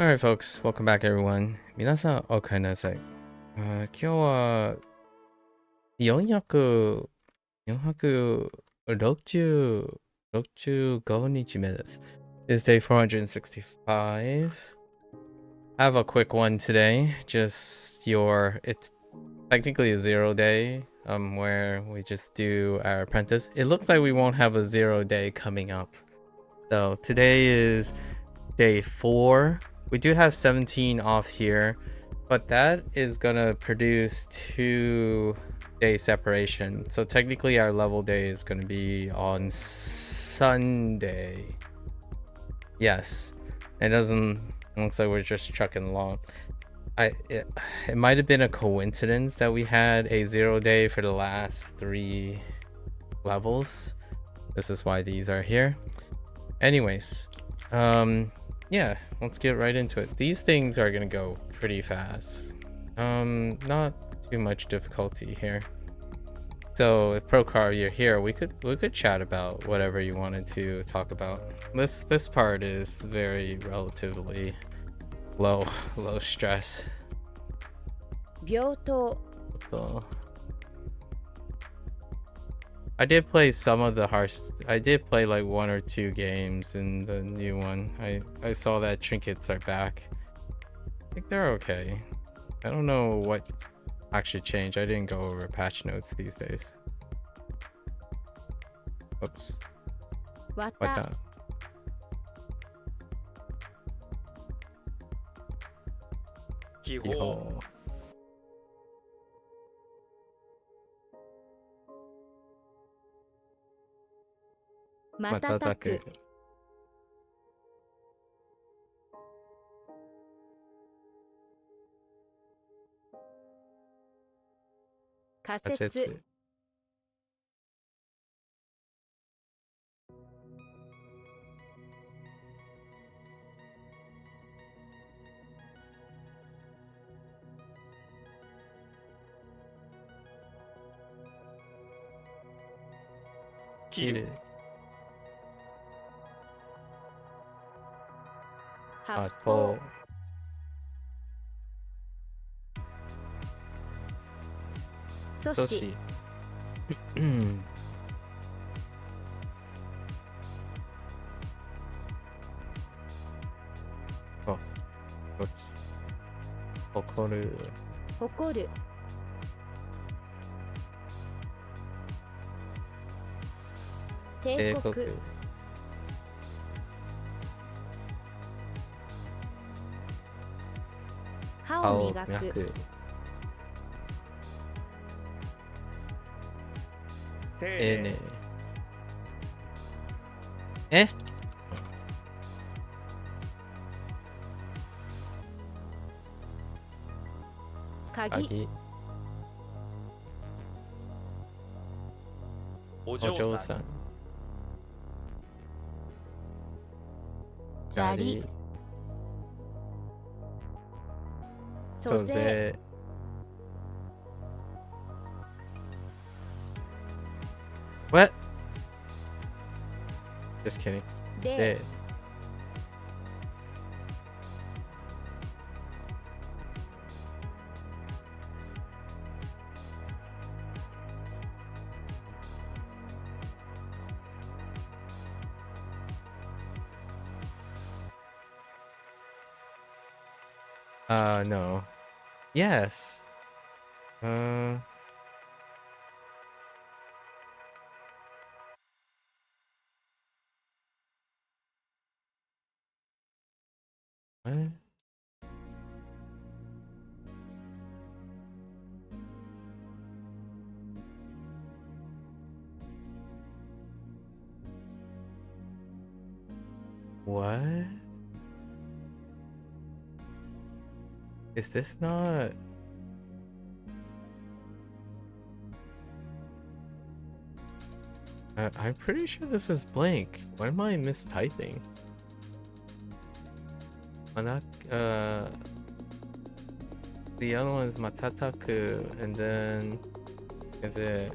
Alright folks, welcome back everyone. 皆さんおかえりなさい。今日は465日目です。It's day 465. I have a quick one today. It's technically a 0 day, where we just do our apprentice. It looks like we won't have a 0 day coming up. So today is day 4. We do have 17 off here, but that is gonna produce 2-day separation. So technically our level day is gonna be on Sunday. Yes, it looks like we're just trucking along. It might have been a coincidence that we had a 0 day for the last 3 levels. This is why these are here. Anyways, yeah, let's get right into it. These things are gonna go pretty fast. Not too much difficulty here. So if Procar, you're here, we could chat about whatever you wanted to talk about. This part is very relatively low stress. 病棟 So, I did play some of the I did play like 1 or 2 games in the new one. I saw that trinkets are back. I think they're okay. I don't know what actually changed. I didn't go over patch notes these days. Oops. What that? 気気泡。瞬く仮仮説説。切る発発砲砲。阻止阻止。うんあ、一つ。誇る。誇る帝国帝国。歯歯をを磨く脈。丁寧。え鍵鍵。おお嬢嬢さんさん。砂利租税租税。What? Just kidding. でで、no. Yes. What? What? Is this not? I'm pretty sure this is blank. What am I mistyping? The other one is matataku, and then is it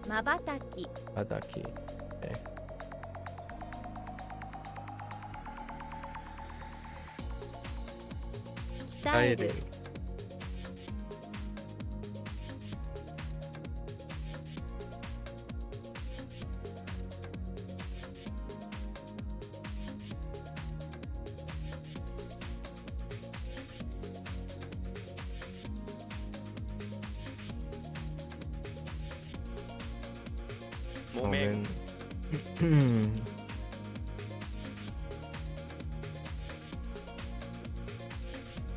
まばたき adaki? Okay. 伝える 木綿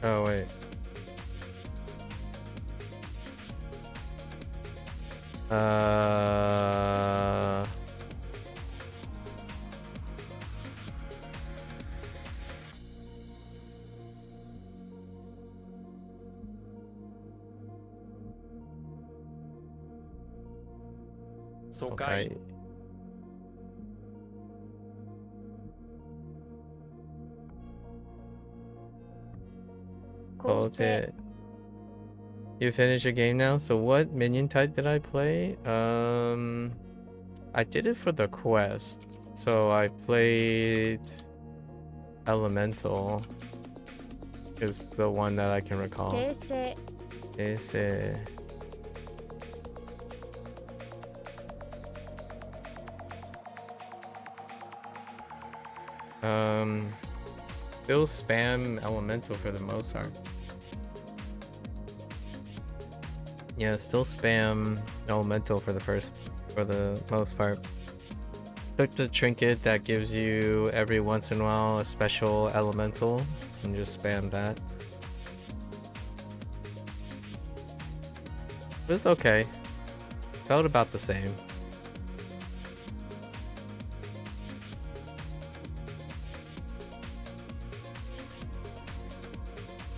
Oh wait. Uh. Okay. Kote. You finished your game now? So what minion type did I play? I did it for the quest. So I played Elemental is the one that I can recall. 形成 Ese. Still spam Elemental for the most part. Yeah, still spam Elemental for the most part. Took the trinket that gives you every once in a while a special Elemental and just spam that. It was okay. Felt about the same.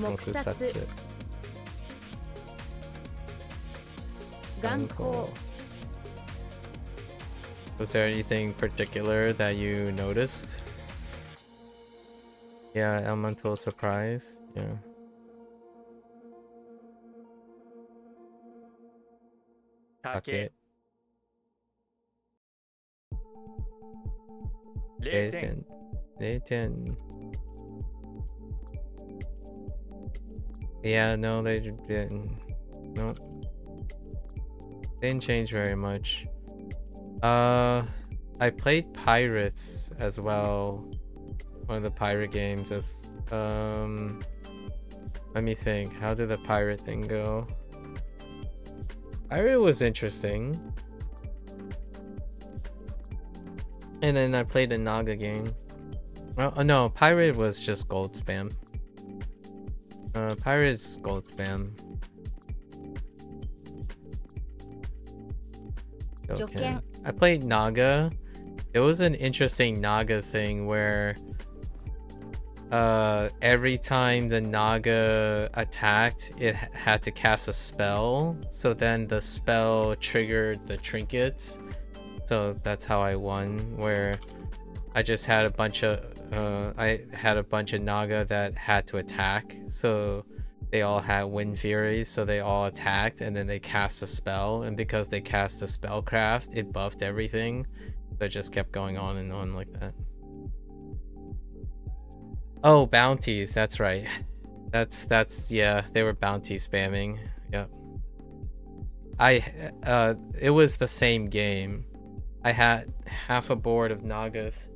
Mokusatsu Gankou Was there anything particular that you noticed? Yeah, Elemental Surprise. Yeah. Take 0点 0点. Yeah, no, they didn't. No. Didn't change very much. I played Pirates as well. One of the pirate games as let me think. How did the pirate thing go? Pirate was interesting. And then I played a Naga game. Oh no, Pirate was just gold spam. Pirate's gold spam. Okay. I played Naga. It was an interesting Naga thing where every time the Naga attacked, it had to cast a spell. So then the spell triggered the trinkets. So that's how I won, where I just had a bunch of Naga that had to attack. So they all had Wind Furies, so they all attacked and then they cast a spell, and because they cast a spellcraft, it buffed everything. So it just kept going on and on like that. Oh, bounties, that's right. That's yeah, they were bounty spamming. Yep. It was the same game. I had half a board of Nagas.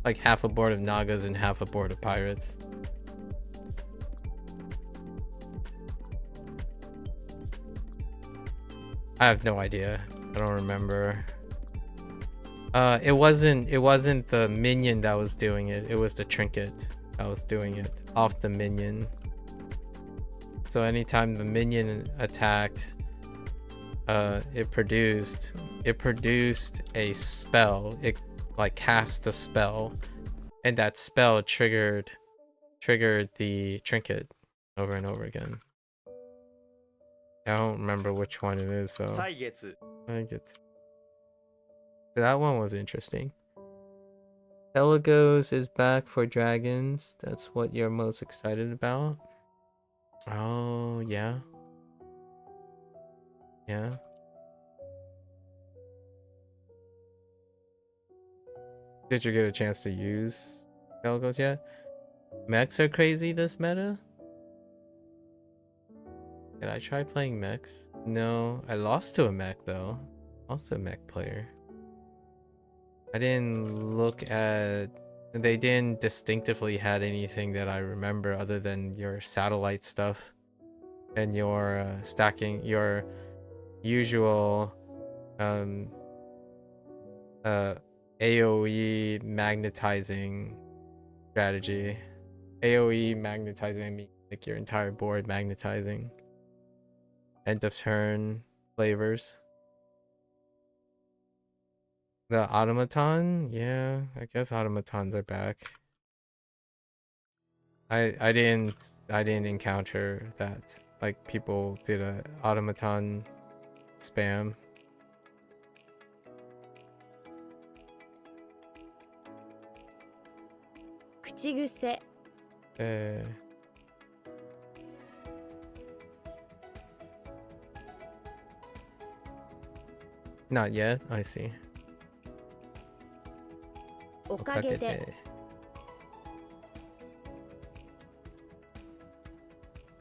Like half a board of Nagas and half a board of pirates. I have no idea. I don't remember. It wasn't the minion that was doing it. It was the trinket that was doing it off the minion. So anytime the minion attacked, it produced a spell. It like cast a spell, and that spell triggered the trinket over and over again. I don't remember which one it is though. 歳月 I think it's that one was interesting. Telegos is back for dragons. That's what you're most excited about. Oh yeah. Yeah. Did you get a chance to use Telegos yet? Mechs are crazy this meta? Did I try playing mechs? No, I lost to a mech though. Lost to a mech player. I didn't look at... They didn't distinctively had anything that I remember other than your satellite stuff and your stacking, your usual AoE magnetizing strategy. AoE magnetizing, I mean like your entire board magnetizing. End of turn flavors. The automaton? Yeah, I guess automatons are back. I didn't encounter that. Like people did a automaton spam. Not yet. I see. おかげで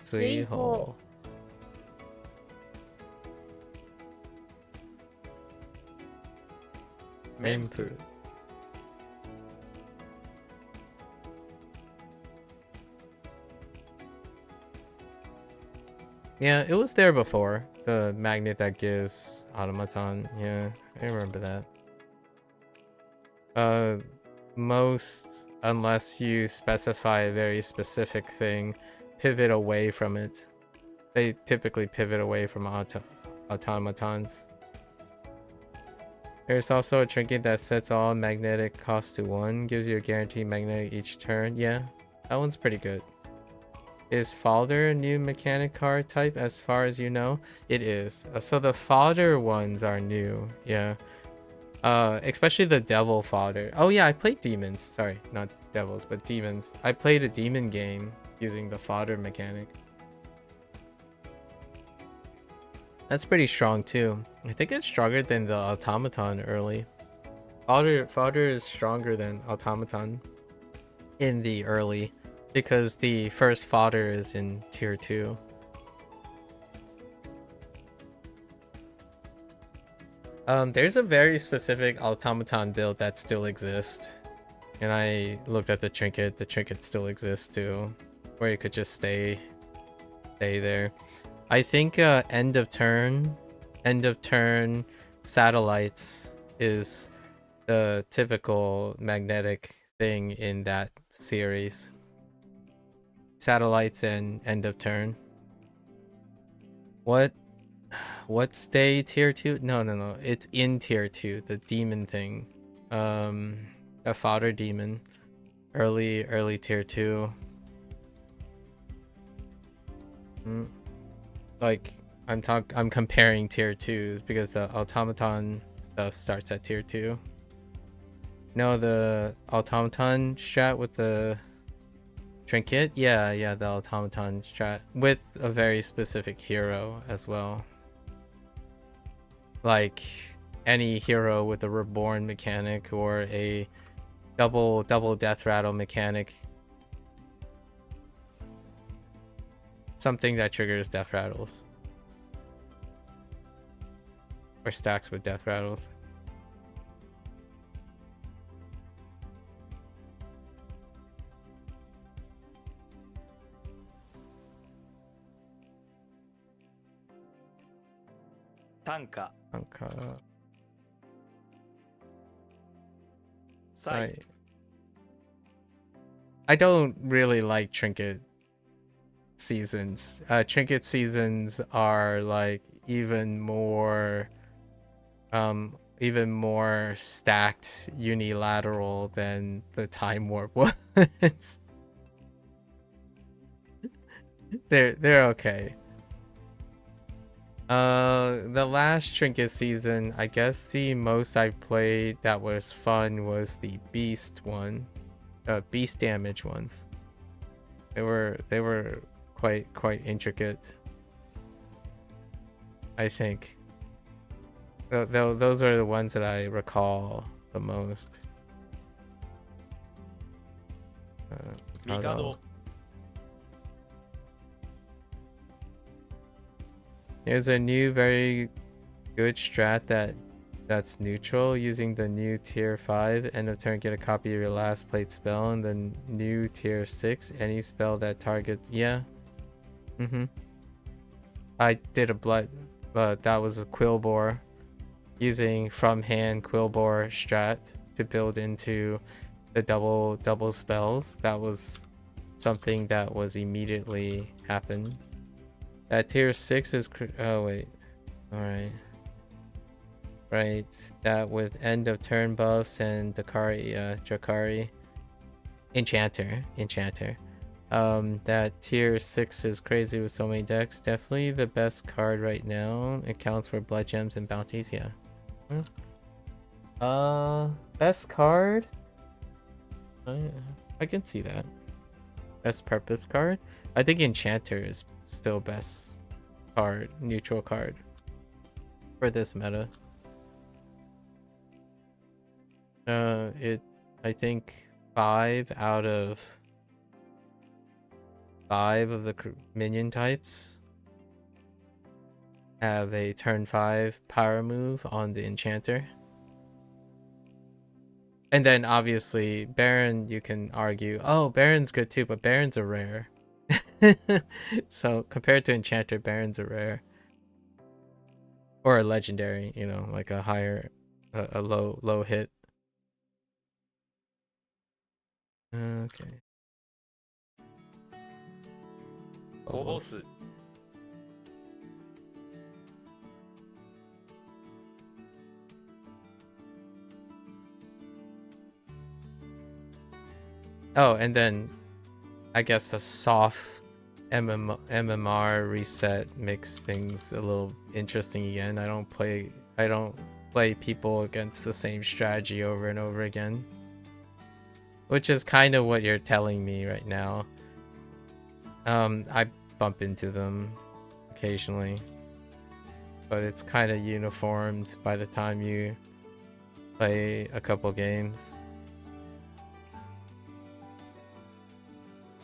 水泡 Mempu. Yeah, it was there before. The magnet that gives automaton. Yeah, I remember that. Most, unless you specify a very specific thing, pivot away from it. They typically pivot away from automatons. There's also a trinket that sets all magnetic costs to 1, gives you a guaranteed magnetic each turn. Yeah, that one's pretty good. Is Falder a new mechanic card type as far as you know? It is. So the Falder ones are new, yeah. Especially the Devil Falder. Oh yeah, I played Demons. Sorry, not Devils, but Demons. I played a Demon game using the Falder mechanic. That's pretty strong too. I think it's stronger than the Automaton early. Falder is stronger than Automaton in the early because the first fodder is in tier 2. There's a very specific automaton build that still exists. And I looked at the trinket still exists too. Where you could just stay there. I think end of turn satellites is the typical magnetic thing in that series. Satellites and end of turn. What stay tier 2? No. It's in tier 2. The demon thing. A fodder demon. Early tier 2. Like I'm comparing tier 2s because the automaton stuff starts at tier 2. No, the automaton strat with the trinket? Yeah, the automaton strat with a very specific hero as well. Like any hero with a reborn mechanic or a double death rattle mechanic. Something that triggers death rattles. Or stacks with death rattles. Tanka. Sai. I don't really like trinket seasons. Trinket seasons are like even more stacked unilateral than the time warp ones. they're okay. The last trinket season, I guess the most I played that was fun was the beast one. Beast damage ones. They were quite intricate, I think. Those are the ones that I recall the most. Mikado. Here's a new very good strat that's neutral using the new tier 5. End of turn, get a copy of your last played spell, and then new tier 6. Any spell that targets. Yeah. I did a blood, but that was a Quillbore. Using from hand Quillbore strat to build into the double spells. That was something that was immediately happened. That tier 6 is oh wait, all right, that with end of turn buffs and Drakari enchanter. That tier 6 is crazy with so many decks. Definitely the best card right now. It counts for blood gems and bounties. Yeah. Best card, I can see that. Best purpose card, I think enchanter is still best card, neutral card for this meta. I think 5 out of 5 of the minion types have a turn 5 power move on the enchanter. And then obviously Baron, you can argue, oh, Baron's good too, but Barons are rare. So compared to enchanter, Barons are rare. Or a legendary, you know, like a higher, a low hit. Okay. こぼす Oh, and then I guess the soft MMR reset makes things a little interesting again. I don't play people against the same strategy over and over again. Which is kind of what you're telling me right now. I bump into them occasionally, but it's kind of uniformed by the time you play a couple games.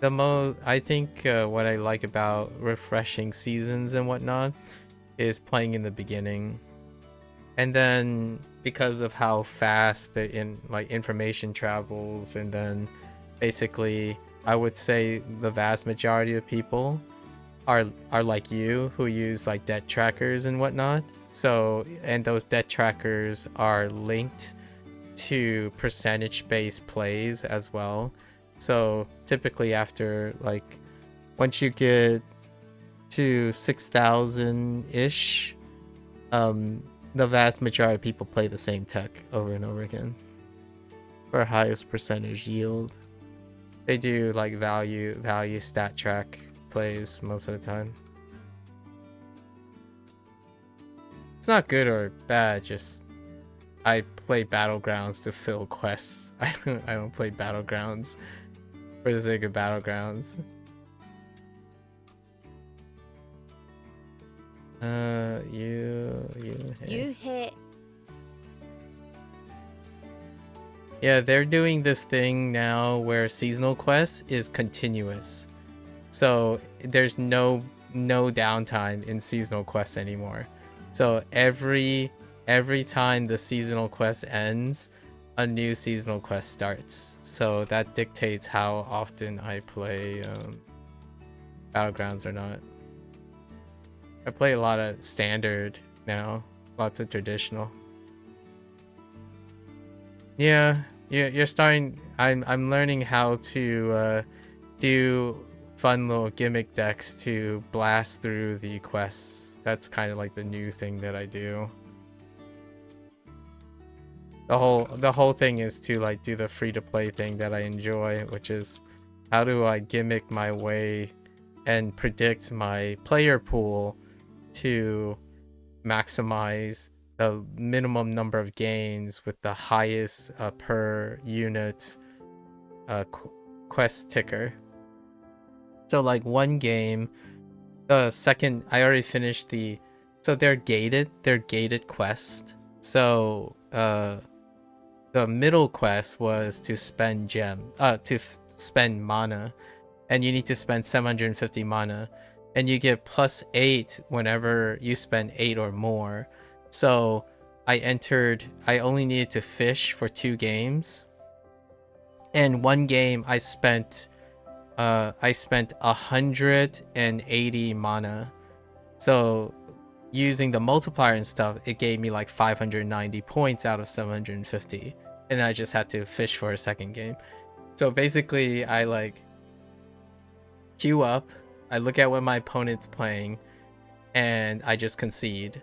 I think what I like about refreshing seasons and whatnot is playing in the beginning, and then because of how fast the information travels, and then basically I would say the vast majority of people are like you, who use like debt trackers and whatnot. So, and those debt trackers are linked to percentage based plays as well. So typically after like once you get to 6,000 ish, the vast majority of people play the same tech over and over again for highest percentage yield. They do like value stat track plays most of the time. It's not good or bad, just I play Battlegrounds to fill quests. I don't play Battlegrounds for the sake of Battlegrounds. Yuhei. Yeah, they're doing this thing now where seasonal quests is continuous. So there's no downtime in seasonal quests anymore. So every time the seasonal quest ends, a new seasonal quest starts. So that dictates how often I play Battlegrounds or not. I play a lot of standard now, lots of traditional. Yeah, you're starting. I'm learning how to do fun little gimmick decks to blast through the quests. That's kind of like the new thing that I do. The whole thing is to like do the free to play thing that I enjoy, which is how do I gimmick my way and predict my player pool to maximize the minimum number of gains with the highest per unit quest ticker. So like one game, the second I already finished so they're gated quest. So the middle quest was to spend spend mana, and you need to spend 750 mana, and you get +8 whenever you spend 8 or more. So I only needed to fish for 2 games, and one game I spent 180 mana. So using the multiplier and stuff, it gave me like 590 points out of 750, and I just had to fish for a second game. So basically, I like queue up, I look at what my opponent's playing, and I just concede.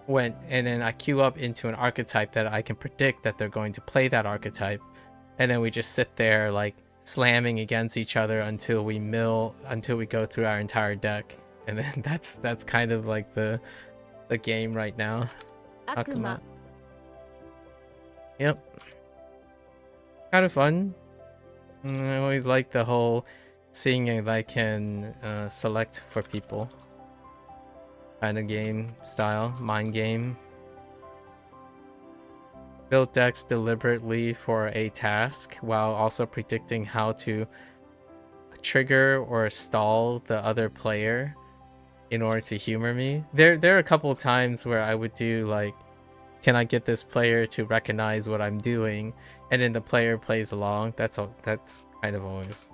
And then I queue up into an archetype that I can predict that they're going to play that archetype, and then we just sit there like slamming against each other until we go through our entire deck. And then that's kind of like the game right now. Akuma. Yep. Kind of fun. I always like the whole seeing if I can select for people kind of game style, mind game. Build decks deliberately for a task while also predicting how to trigger or stall the other player in order to humor me. There are a couple of times where I would do like, can I get this player to recognize what I'm doing, and then the player plays along. That's kind of always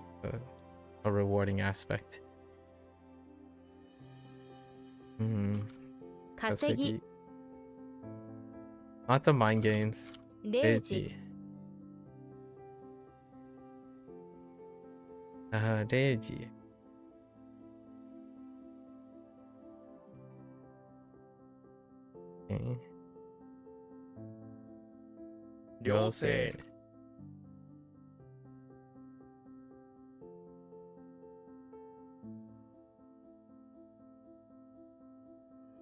a rewarding aspect. Kasegi. Lots of mind games. 0時 0時. Okay. 両性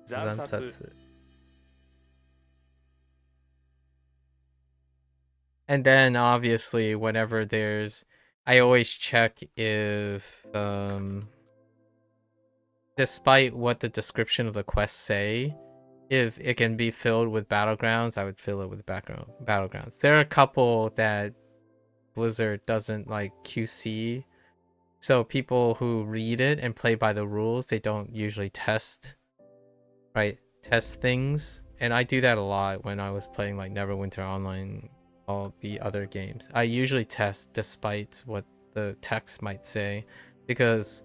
惨殺 And then obviously whenever I always check if despite what the description of the quest say, if it can be filled with battlegrounds, I would fill it with battlegrounds. There are a couple that Blizzard doesn't like QC, so people who read it and play by the rules, they don't usually test things. And I do that a lot when I was playing like Neverwinter Online, all the other games. I usually test despite what the text might say, because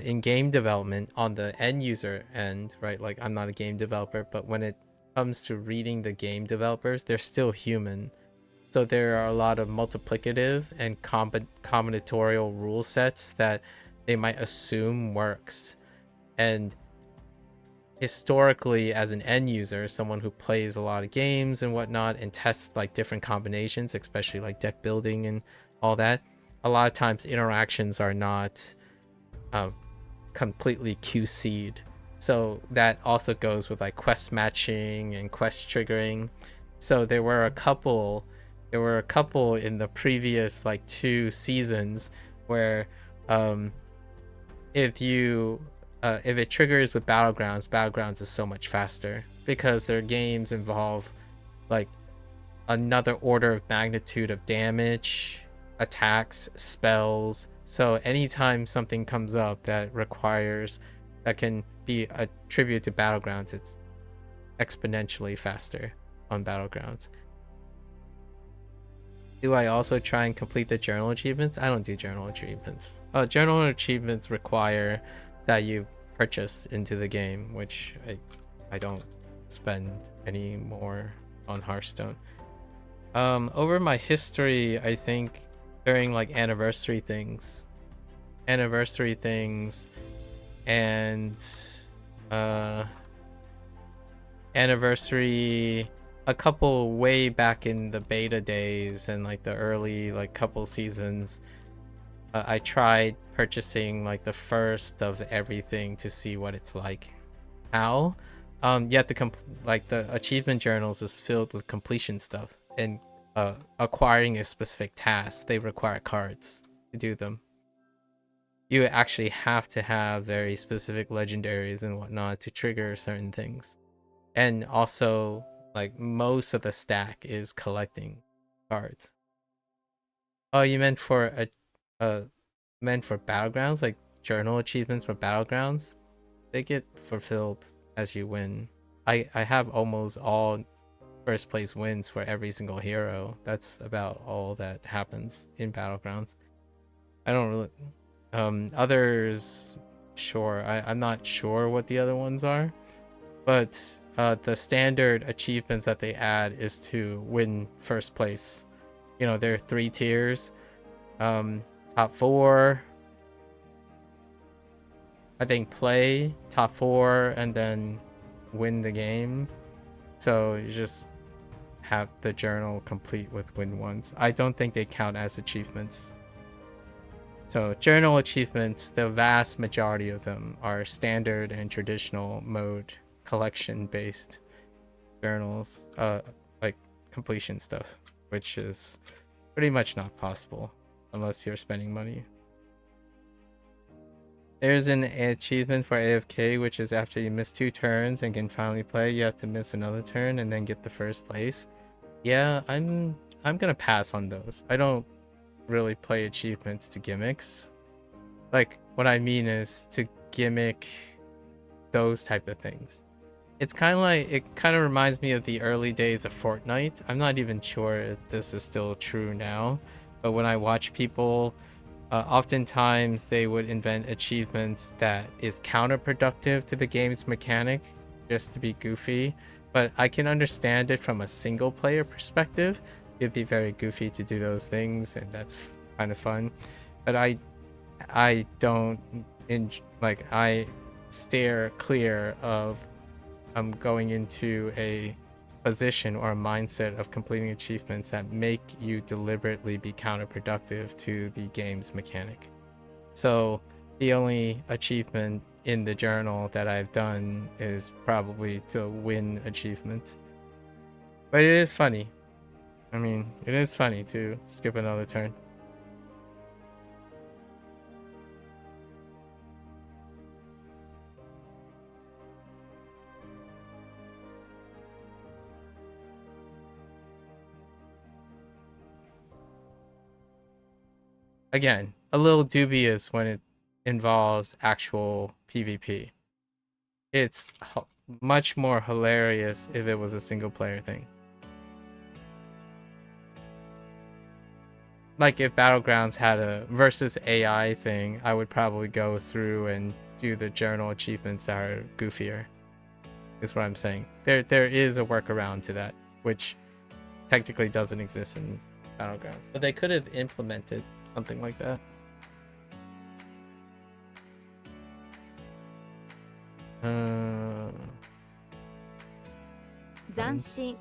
in game development, on the end user end, right, like I'm not a game developer, but when it comes to reading the game developers, they're still human. So there are a lot of multiplicative and combinatorial rule sets that they might assume works. And historically, as an end user, someone who plays a lot of games and whatnot and tests like different combinations, especially like deck building and all that, a lot of times interactions are not completely QC'd. So that also goes with like quest matching and quest triggering. So there were a couple in the previous like 2 seasons where if it triggers with battlegrounds is so much faster, because their games involve like another order of magnitude of damage, attacks, spells. So anytime something comes up that can be attributed to battlegrounds, it's exponentially faster on battlegrounds. Do I also try and complete the journal achievements? I don't do journal achievements. Journal achievements require that you purchase into the game, which I don't spend any more on Hearthstone. Over my history, I think during like anniversary things and anniversary, a couple way back in the beta days and like the early like couple seasons, I tried purchasing like the first of everything to see what it's like. How? Yet the achievement journals is filled with completion stuff, and acquiring a specific task, they require cards to do them. You actually have to have very specific legendaries and whatnot to trigger certain things. And also, like, most of the stack is collecting cards. Oh, you meant for meant for battlegrounds, like journal achievements for battlegrounds, they get fulfilled as you win. I have almost all first place wins for every single hero. That's about all that happens in battlegrounds. I don't really others, sure, I'm not sure what the other ones are, but the standard achievements that they add is to win first place. You know, there are 3 tiers. Top 4, I think, play, top 4, and then win the game. So you just have the journal complete with win ones. I don't think they count as achievements. So journal achievements, the vast majority of them are standard and traditional mode collection based journals, like completion stuff, which is pretty much not possible unless you're spending money. There's an achievement for AFK, which is after you miss 2 turns and can finally play, you have to miss another turn and then get the first place. Yeah, I'm gonna pass on those. I don't really play achievements to gimmicks. Like, what I mean is to gimmick those type of things. It's kind of like, it kind of reminds me of the early days of Fortnite. I'm not even sure if this is still true now, but when I watch people, oftentimes they would invent achievements that is counterproductive to the game's mechanic just to be goofy. But I can understand it from a single player perspective. It'd be very goofy to do those things, and that's kind of fun. But I don't I steer clear of going into a position or a mindset of completing achievements that make you deliberately be counterproductive to the game's mechanic. So the only achievement in the journal that I've done is probably to win achievement. But it is funny. I mean, it is funny to skip another turn. Again, a little dubious when it involves actual PvP. It's much more hilarious if it was a single player thing. Like if Battlegrounds had a versus AI thing, I would probably go through and do the journal achievements that are goofier. Is what I'm saying. There is a workaround to that, which technically doesn't exist in Battlegrounds, but they could have implemented something like that. Zanshin.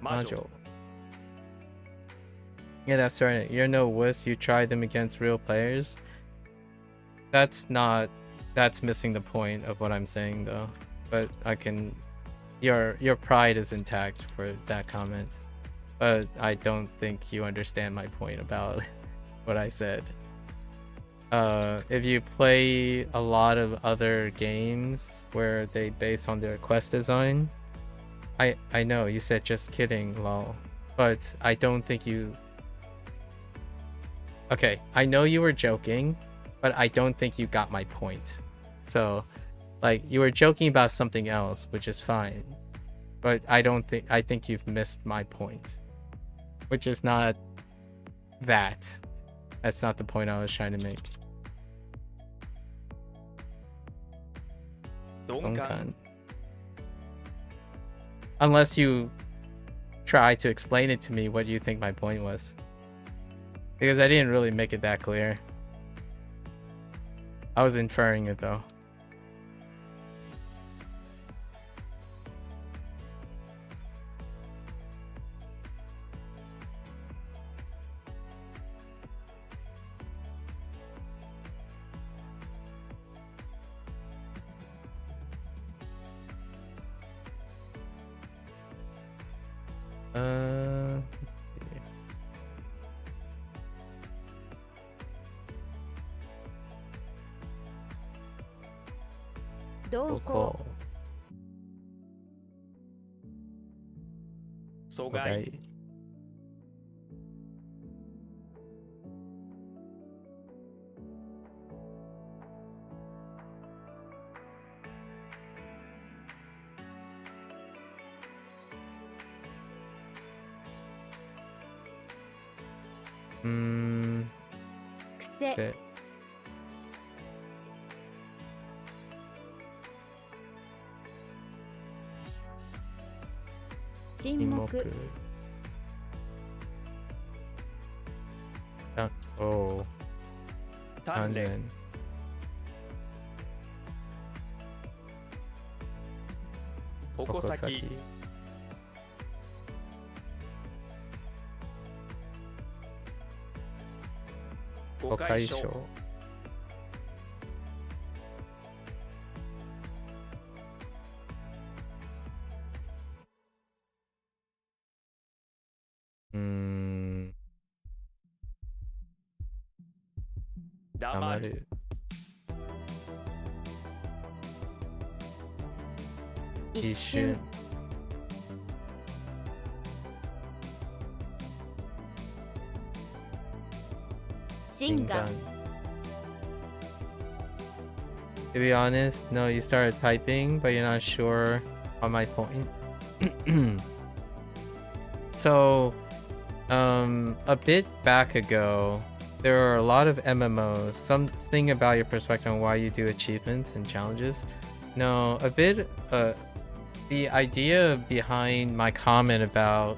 Module. Yeah, that's right. You're no wuss. You tried them against real players. That's missing the point of what I'm saying, though. But I can. Your pride is intact for that comment, but I don't think you understand my point about what I said. If you play a lot of other games where they base on their quest design, I know you said just kidding, lol, but I don't think you. Okay, I know you were joking, but I don't think you got my point. So, like, you were joking about something else, which is fine, but I think you've missed my point, which is not that. That's not the point I was trying to make. Donkan. Unless you try to explain it to me what you think my point was. Because I didn't really make it that clear. I was inferring it though. Let's see. Doko. 阻害 Okay. Mm, 癖 that's it. 沈黙 Imoku. Oh, 鍛錬 Tanren. 矛先 Okosaki. 誤解書 Okaisho. Mm, 黙る Damaru. 一瞬 Ishun. 心眼 Ringan. To be honest, no, you started typing, but you're not sure on my point. So, a bit back ago, there are a lot of MMOs. Something about your perspective on why you do achievements and challenges. No, a bit, the idea behind my comment about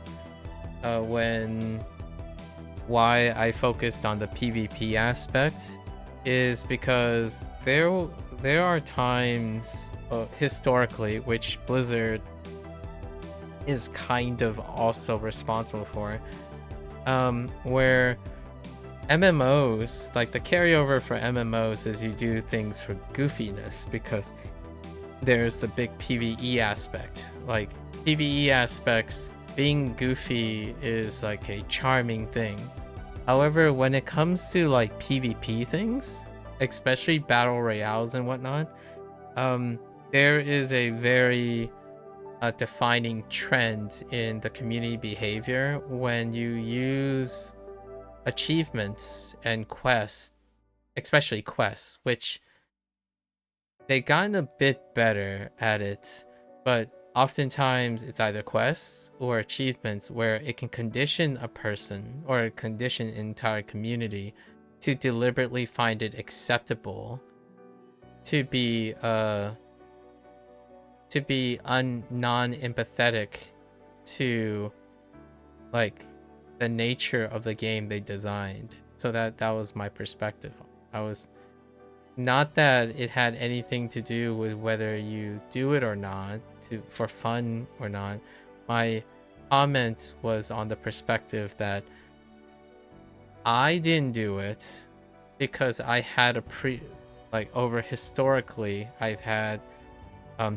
why I focused on the PvP aspect is because there are times historically which Blizzard is kind of also responsible for, where MMOs, like the carryover for MMOs is you do things for goofiness because there's the big PvE aspect. Like PvE aspects, being goofy is like a charming thing. However, when it comes to like PvP things, especially battle royales and whatnot, there is a very defining trend in the community behavior when you use achievements and quests, especially quests, which they gotten a bit better at it, but oftentimes it's either quests or achievements where it can condition a person or condition an entire community to deliberately find it acceptable to be non-empathetic to like the nature of the game they designed. So that was my perspective. I was not that it had anything to do with whether you do it or not for fun or not. My comment was on the perspective that I didn't do it because I had historically I've had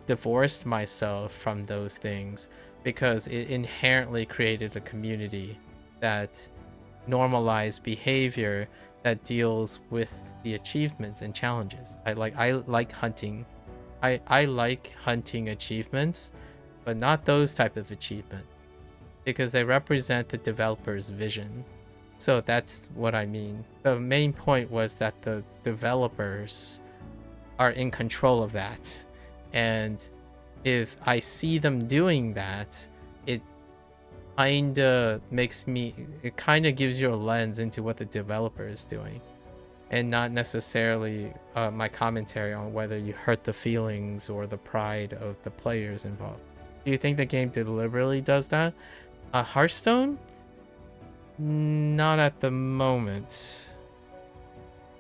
divorced myself from those things because it inherently created a community that normalized behavior that deals with the achievements and challenges. I like hunting. I like hunting achievements, but not those type of achievement because they represent the developer's vision. So that's what I mean. The main point was that the developers are in control of that. And if I see them doing that, it kind of gives you a lens into what the developer is doing and not necessarily my commentary on whether you hurt the feelings or the pride of the players involved. Do you think the game deliberately does that? Hearthstone? Not at the moment.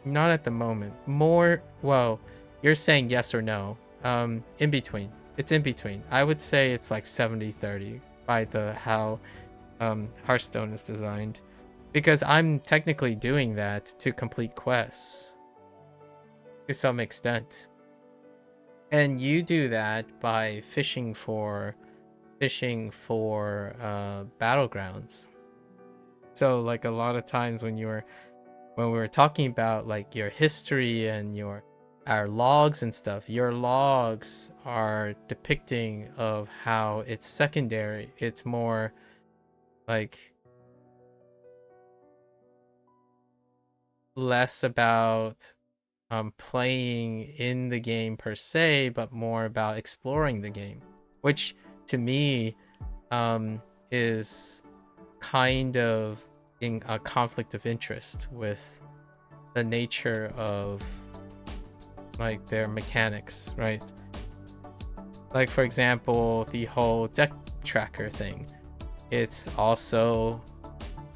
Not at the moment. More, well, you're saying yes or no. In between. It's in between. I would say it's like 70-30 by how Hearthstone is designed. Because I'm technically doing that to complete quests. To some extent. And you do that by fishing for battlegrounds. So like a lot of times when we were talking about like your history and our logs and stuff, your logs are depicting of how it's secondary. It's more like less about playing in the game per se, but more about exploring the game, which to me is kind of in a conflict of interest with the nature of like their mechanics, right? Like for example, the whole deck tracker thing, it's also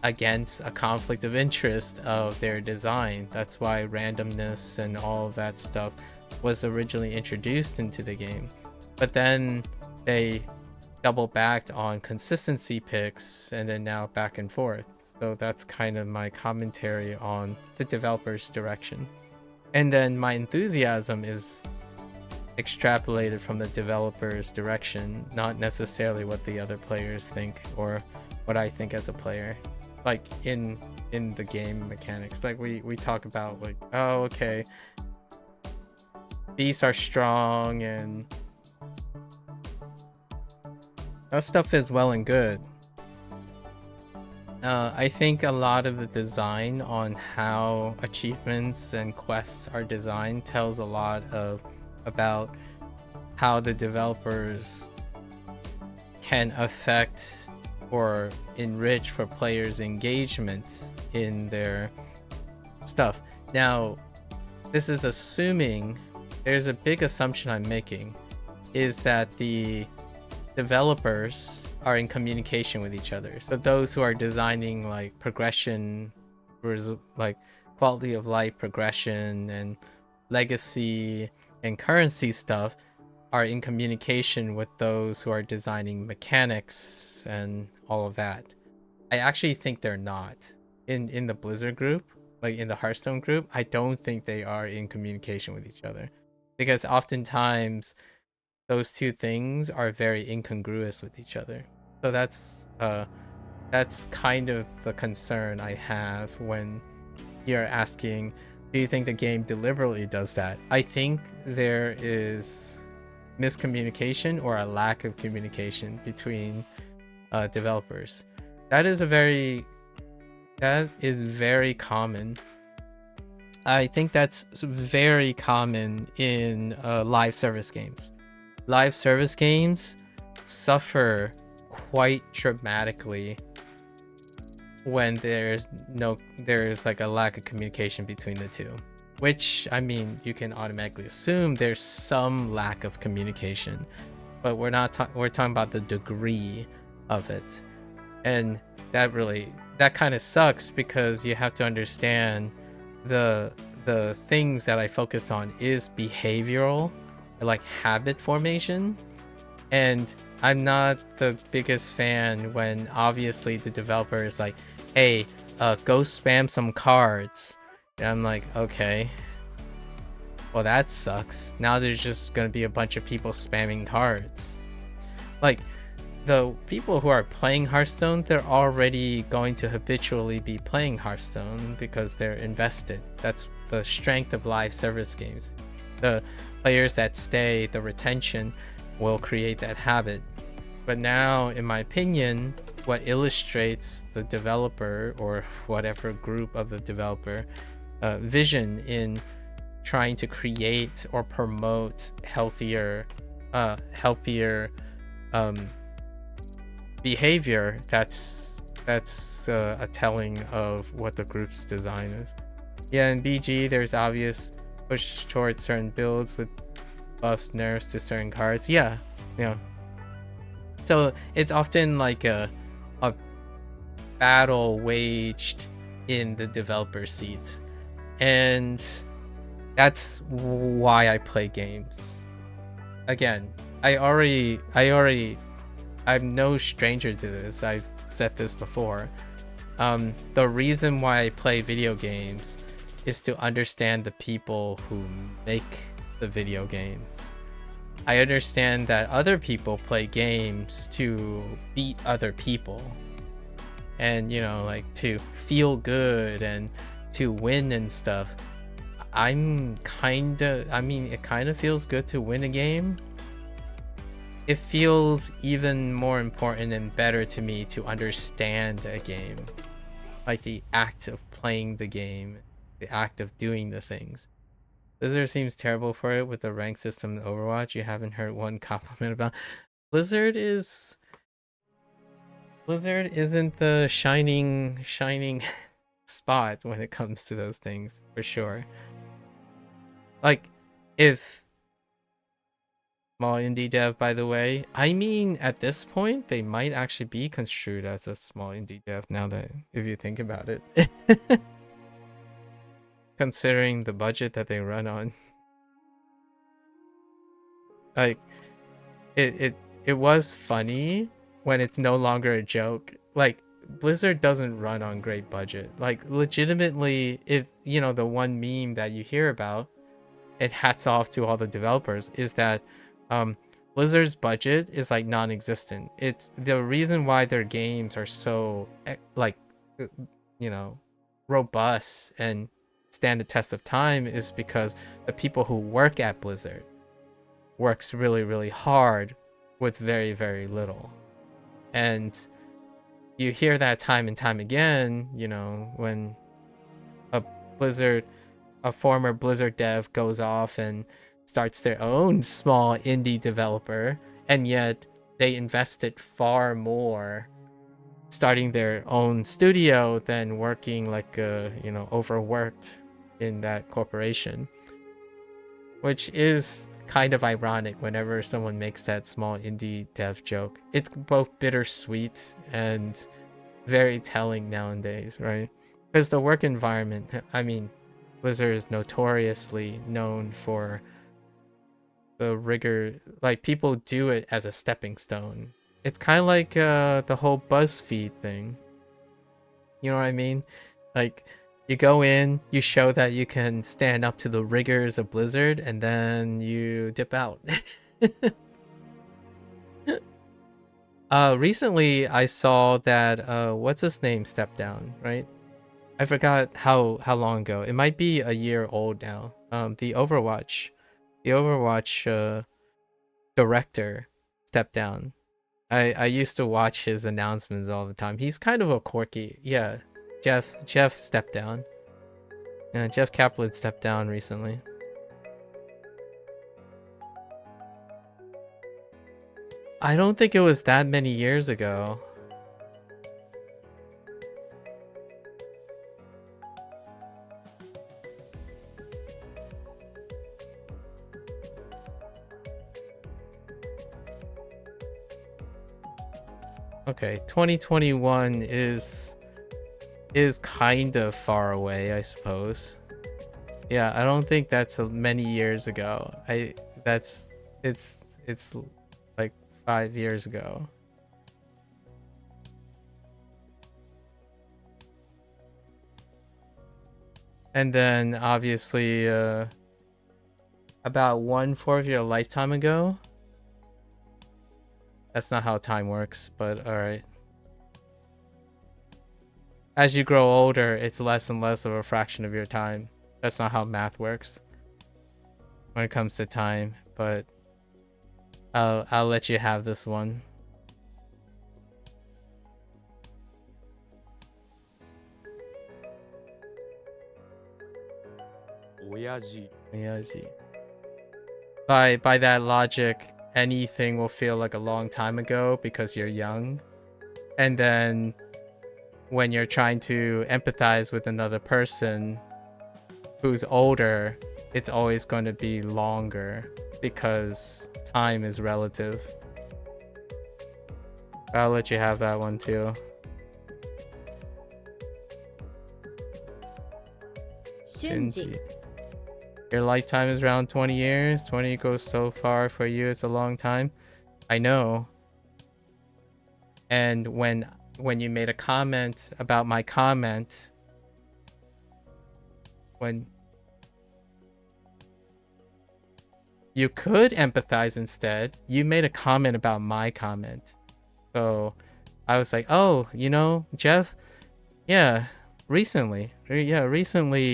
against a conflict of interest of their design. That's why randomness and all of that stuff was originally introduced into the game, but then they double backed on consistency picks and then now back and forth. So that's kind of my commentary on the developer's direction. And then my enthusiasm is extrapolated from the developer's direction, not necessarily what the other players think or what I think as a player. Like in the game mechanics, like we talk about like, oh, okay, beasts are strong and that stuff is well and good. I think a lot of the design on how achievements and quests are designed tells a lot about how the developers can affect or enrich for players' engagement in their stuff. Now, this is assuming, there's a big assumption I'm making, is that the developers are in communication with each other. So those who are designing like progression, like quality of life progression and legacy and currency stuff, are in communication with those who are designing mechanics and all of that. I actually think they're not. In the Blizzard group, like in the Hearthstone group, I don't think they are in communication with each other, because oftentimes those two things are very incongruous with each other. So that's kind of the concern I have when you're asking, do you think the game deliberately does that? I think there is miscommunication or a lack of communication between developers. That is very common. I think that's very common in live service games. Live service games suffer quite dramatically when there's like a lack of communication between the two, which, I mean, you can automatically assume there's some lack of communication, but we're talking about the degree of it. And that kind of sucks, because you have to understand the things that I focus on is behavioral, like habit formation, and I'm not the biggest fan when obviously the developer is like, hey, go spam some cards, and I'm like, okay, well, that sucks. Now there's just gonna be a bunch of people spamming cards. Like, the people who are playing Hearthstone, they're already going to habitually be playing Hearthstone because they're invested. That's the strength of live service games. The players that stay, the retention will create that habit. But now, in my opinion, what illustrates the developer or whatever group of the developer vision in trying to create or promote healthier behavior, that's a telling of what the group's design is. Yeah, in BG, there's obvious push towards certain builds with buffs, nerfs to certain cards. Yeah. So it's often like a battle waged in the developer seats, and that's why I play games. Again, I'm no stranger to this. I've said this before. The reason why I play video games is to understand the people who make the video games. I understand that other people play games to beat other people, and like to feel good and to win and stuff. It kind of feels good to win a game, it feels even more important and better to me to understand a game, like the act of playing the game, the act of doing the things. Blizzard seems terrible for it with the rank system in Overwatch. You haven't heard one compliment about Blizzard. Blizzard isn't the shining spot when it comes to those things, for sure. Like, if small indie dev, by the way, I mean, at this point, they might actually be construed as a small indie dev now that, if you think about it. Considering the budget that they run on. Like, it was funny when it's no longer a joke. Like, Blizzard doesn't run on great budget. Like, legitimately, if, you know, the one meme that you hear about, it hats off to all the developers, is that Blizzard's budget is like non-existent. It's the reason why their games are so like, you know, robust and stand the test of time is because the people who work at Blizzard works really, really hard with very, very little. And you hear that time and time again, you know, when a former Blizzard dev goes off and starts their own small indie developer, and yet they invested far more starting their own studio than working like you know, overworked in that corporation, which is kind of ironic whenever someone makes that small indie dev joke. It's both bittersweet and very telling nowadays, right? Because the work environment, I mean, Blizzard is notoriously known for the rigor. Like, people do it as a stepping stone. It's kind of like the whole BuzzFeed thing. You know what I mean? Like, you go in, you show that you can stand up to the rigors of Blizzard, and then you dip out. Recently I saw that what's his name stepped down, right? I forgot how long ago. It might be a year old now. The Overwatch director stepped down. I used to watch his announcements all the time. He's kind of a quirky, yeah. Jeff stepped down. Yeah, Jeff Kaplan stepped down recently. I don't think it was that many years ago. Okay, 2021 is kind of far away, I suppose. Yeah, I don't think that's many years ago. It's like 5 years ago. And then obviously about 1/4 of your lifetime ago. That's not how time works, but all right. As you grow older, it's less and less of a fraction of your time. That's not how math works when it comes to time, but I'll let you have this one. Oyaji. By that logic, anything will feel like a long time ago because you're young. And then when you're trying to empathize with another person who's older, it's always going to be longer because time is relative. I'll let you have that one too. Shunji. Your lifetime is around 20 years. 20 goes so far for you. It's a long time. I know. And when you made a comment about my comment, when you could empathize instead, you made a comment about my comment. So I was like, oh, you know, Jeff, yeah, recently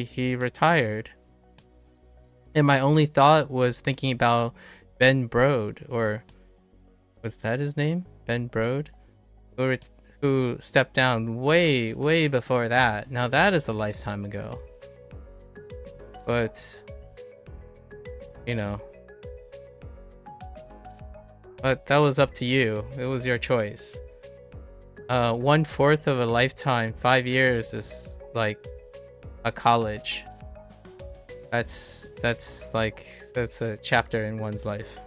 he retired. And my only thought was thinking about Ben Brode, or was that his name? Ben Brode? Who stepped down way before that. Now that is a lifetime ago. But, you know. But that was up to you. It was your choice. 1/4 of a lifetime, 5 years is like a college. That's a chapter in one's life.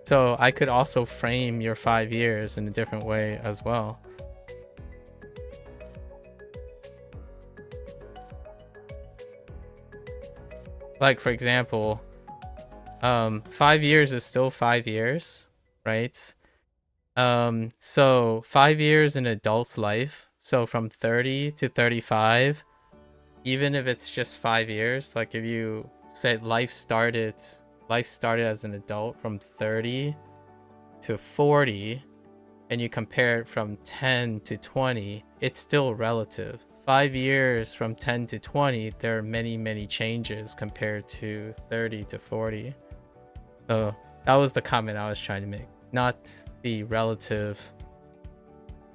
So I could also frame your 5 years in a different way as well. Like, for example, 5 years is still 5 years, right? So 5 years in an adult's life, so from 30 to 35, even if it's just 5 years, like if you said life started as an adult from 30 to 40, and you compare it from 10 to 20, it's still relative. 5 years from 10 to 20, there are many changes compared to 30 to 40. So that was the comment I was trying to make, not the relative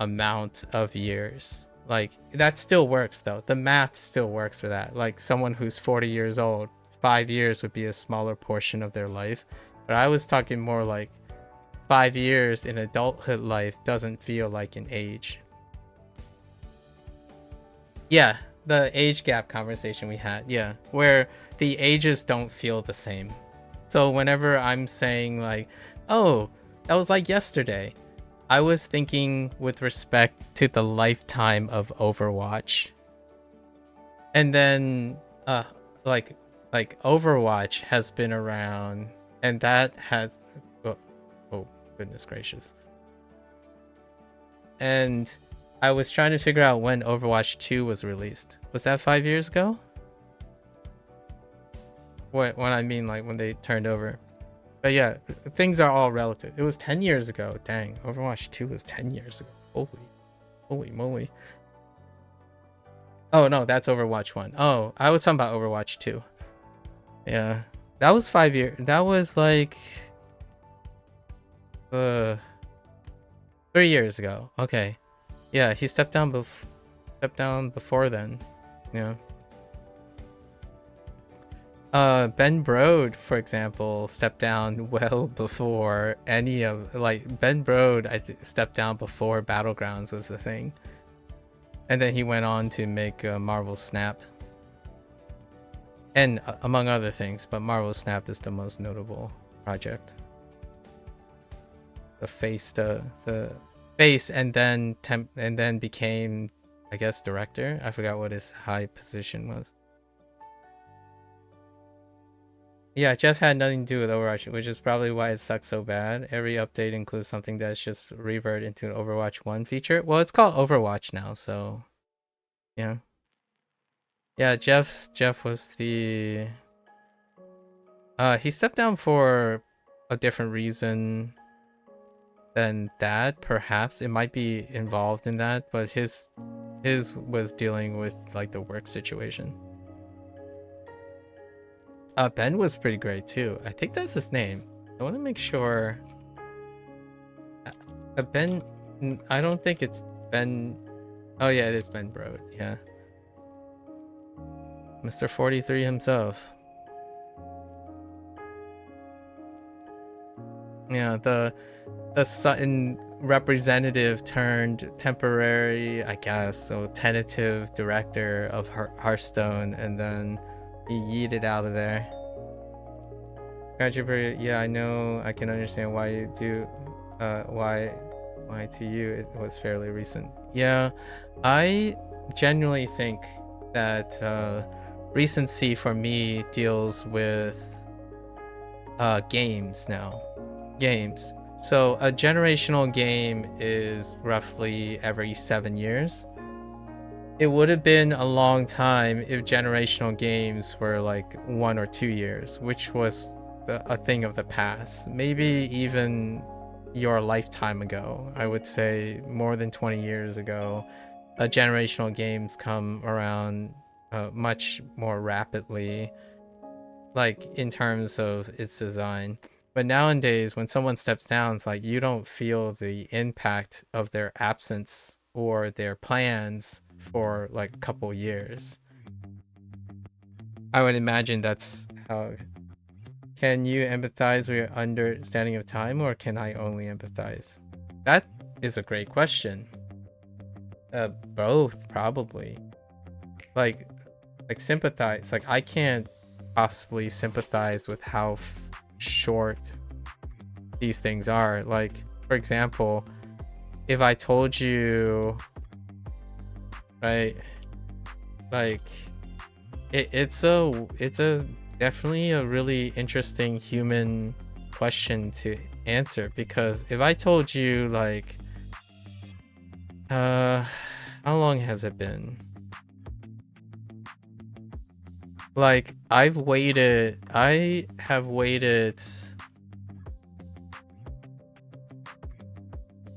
amount of years. Like, that still works though. The math still works for that. Like, someone who's 40 years old, 5 years would be a smaller portion of their life. But I was talking more like 5 years in adulthood life doesn't feel like an age. Yeah, the age gap conversation we had, yeah, where the ages don't feel the same. So whenever I'm saying like, oh, that was like yesterday, I was thinking with respect to the lifetime of Overwatch. And then like Overwatch has been around, and that has oh goodness gracious. And I was trying to figure out when Overwatch 2 was released. Was that 5 years ago? When I mean like when they turned over. But yeah, things are all relative. It was 10 years ago. Dang, Overwatch 2 was 10 years ago. Holy moly. Oh no, that's Overwatch 1. Oh, I was talking about Overwatch 2. Yeah, that was 5 years. That was like 3 years ago. Okay. Yeah, he stepped down before then. Yeah. Ben Brode, for example, stepped down well before any of, like, Ben Brode stepped down before Battlegrounds was the thing. And then he went on to make Marvel Snap. And among other things, but Marvel Snap is the most notable project. The face and then became, I guess, director. I forgot what his high position was. Yeah, Jeff had nothing to do with Overwatch, which is probably why it sucks so bad. Every update includes something that's just revert into an Overwatch 1 feature. Well, it's called Overwatch now, so yeah. Yeah, Jeff was the he stepped down for a different reason than that. Perhaps it might be involved in that, but his was dealing with like the work situation. Ben was pretty great too. I think that's his name. I want to make sure. Ben, I don't think it's Ben. Oh yeah, it is Ben Brode. Yeah, Mr. 43 himself. Yeah, the Sutton representative turned temporary, I guess, so tentative director of Hearthstone, and then he yeeted out of there. Yeah, I know. I can understand why you do. Why to you it was fairly recent. Yeah, I genuinely think that recency for me deals with games now. Games. So a generational game is roughly every 7 years. It would have been a long time if generational games were like 1 or 2 years, which was a thing of the past. Maybe even your lifetime ago. I would say more than 20 years ago, generational games come around much more rapidly, like in terms of its design. But nowadays, when someone steps down, it's like you don't feel the impact of their absence or their plans for like a couple years. I would imagine that's how. Can you empathize with your understanding of time, or can I only empathize? That is a great question. Both, probably. Like sympathize. Like, I can't possibly sympathize with how short these things are. Like, for example, if I told you, right, like it's a definitely a really interesting human question to answer, because if I told you like how long has it been? Like, I have waited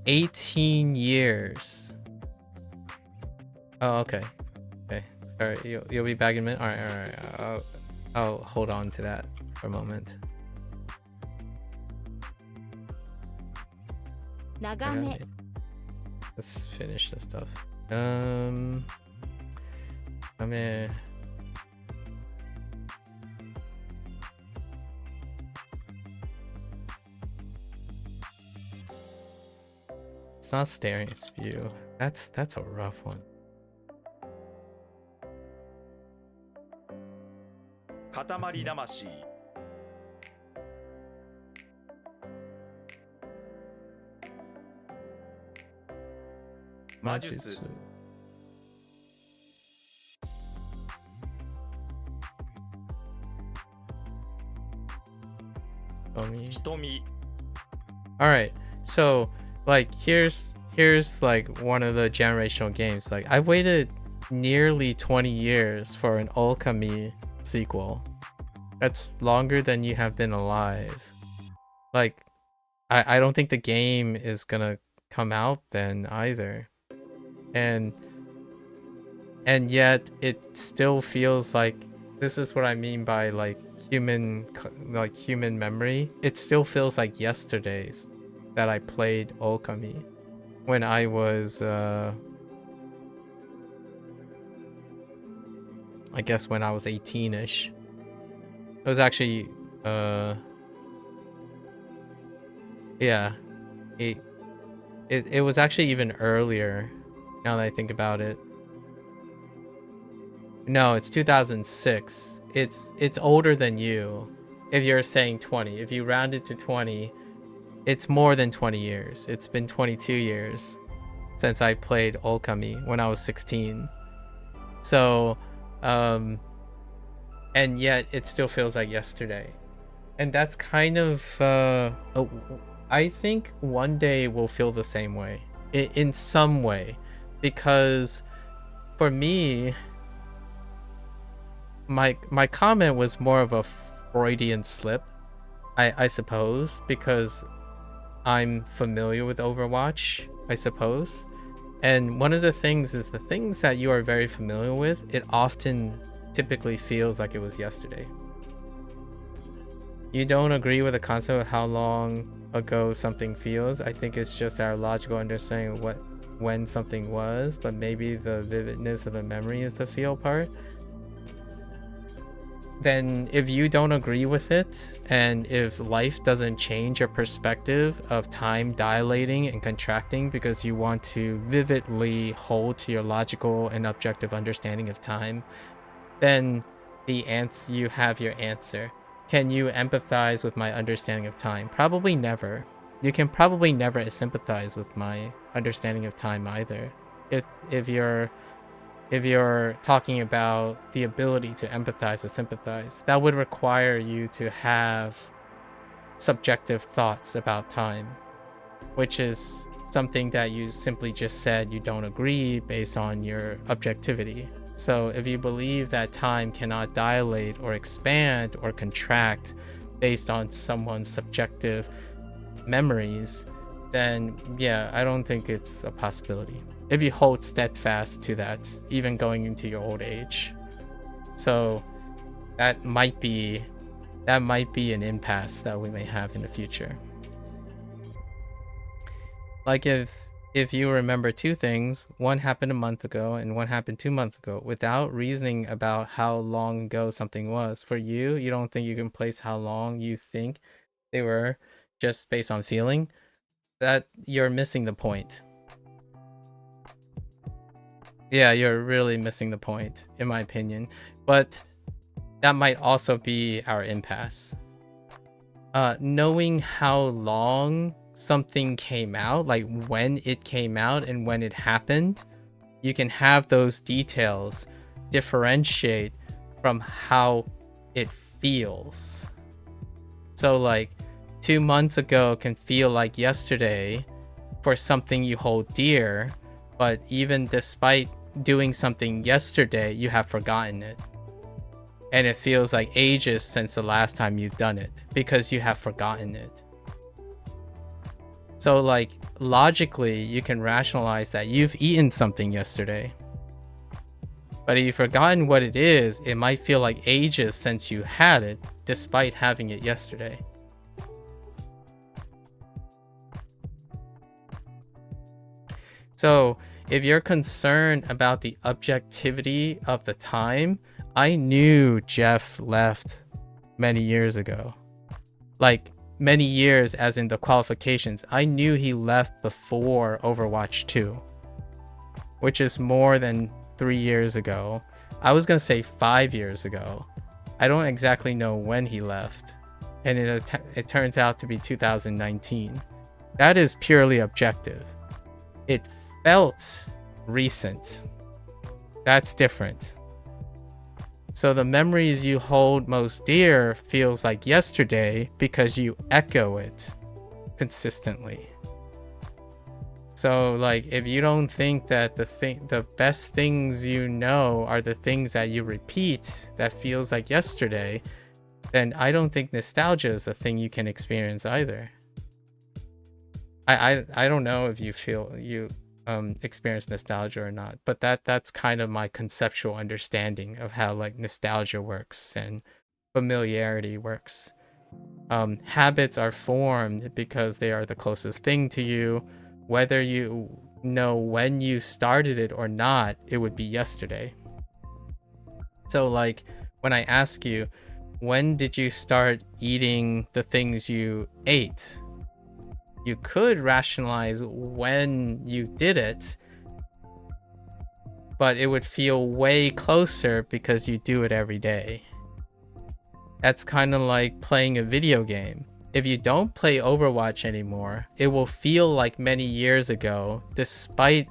18 years. Oh, okay. Okay. Sorry, you'll be back in a minute. All right. I'll hold on to that for a moment. 長め Let's finish this stuff. I mean, it's not staring its view. That's a rough one. 塊魂 魔術 瞳 All right, so like here's like one of the generational games. Like, I waited nearly 20 years for an Okami sequel. That's longer than you have been alive. Like, I don't think the game is gonna come out then either, and yet it still feels like, this is what I mean by like human memory. It still feels like yesterday's that I played Okami when I was I guess when I was 18ish. It was actually yeah, it was actually even earlier, now that I think about it. No, it's 2006. It's older than you. If you're saying 20, if you round it to 20, it's more than 20 years. It's been 22 years since I played Okami when I was 16. So, and yet it still feels like yesterday. And that's kind of, I think one day we'll feel the same way, in some way, because for me, my comment was more of a Freudian slip, I suppose, because I'm familiar with Overwatch, I suppose. And one of the things is, the things that you are very familiar with, it often typically feels like it was yesterday. You don't agree with the concept of how long ago something feels. I think it's just our logical understanding of when something was, but maybe the vividness of the memory is the feel part. Then if you don't agree with it, and if life doesn't change your perspective of time dilating and contracting because you want to vividly hold to your logical and objective understanding of time, then you have your answer. Can you empathize with my understanding of time? Probably never. You can probably never sympathize with my understanding of time either. If you're talking about the ability to empathize or sympathize, that would require you to have subjective thoughts about time, which is something that you simply just said you don't agree based on your objectivity. So if you believe that time cannot dilate or expand or contract based on someone's subjective memories, then yeah, I don't think it's a possibility if you hold steadfast to that, even going into your old age. So that might be that might be an impasse that we may have in the future. Like if you remember two things, one happened a month ago and one happened 2 months ago, without reasoning about how long ago something was, for you don't think you can place how long you think they were just based on feeling, that you're missing the point. Yeah, you're really missing the point, in my opinion. But that might also be our impasse. Knowing how long something came out, like when it came out and when it happened, you can have those details differentiate from how it feels. So like 2 months ago can feel like yesterday for something you hold dear, but even despite doing something yesterday, you have forgotten it. And it feels like ages since the last time you've done it because you have forgotten it. So like logically, you can rationalize that you've eaten something yesterday. But if you've forgotten what it is, it might feel like ages since you had it, despite having it yesterday. So if you're concerned about the objectivity of the time, I knew Jeff left many years ago. Like many years as in the qualifications. I knew he left before Overwatch 2, which is more than 3 years ago. I was going to say 5 years ago. I don't exactly know when he left. And it turns out to be 2019. That is purely objective. It felt recent. That's different. So the memories you hold most dear feels like yesterday because you echo it consistently. So like if you don't think that the best things you know are the things that you repeat that feels like yesterday, then I don't think nostalgia is a thing you can experience either. I don't know if you feel you experience nostalgia or not, but that's kind of my conceptual understanding of how like nostalgia works and familiarity works. Habits are formed because they are the closest thing to you. Whether you know when you started it or not, it would be yesterday. So like when I ask you, when did you start eating the things you ate? You could rationalize when you did it, but it would feel way closer because you do it every day. That's kind of like playing a video game. If you don't play Overwatch anymore, it will feel like many years ago, despite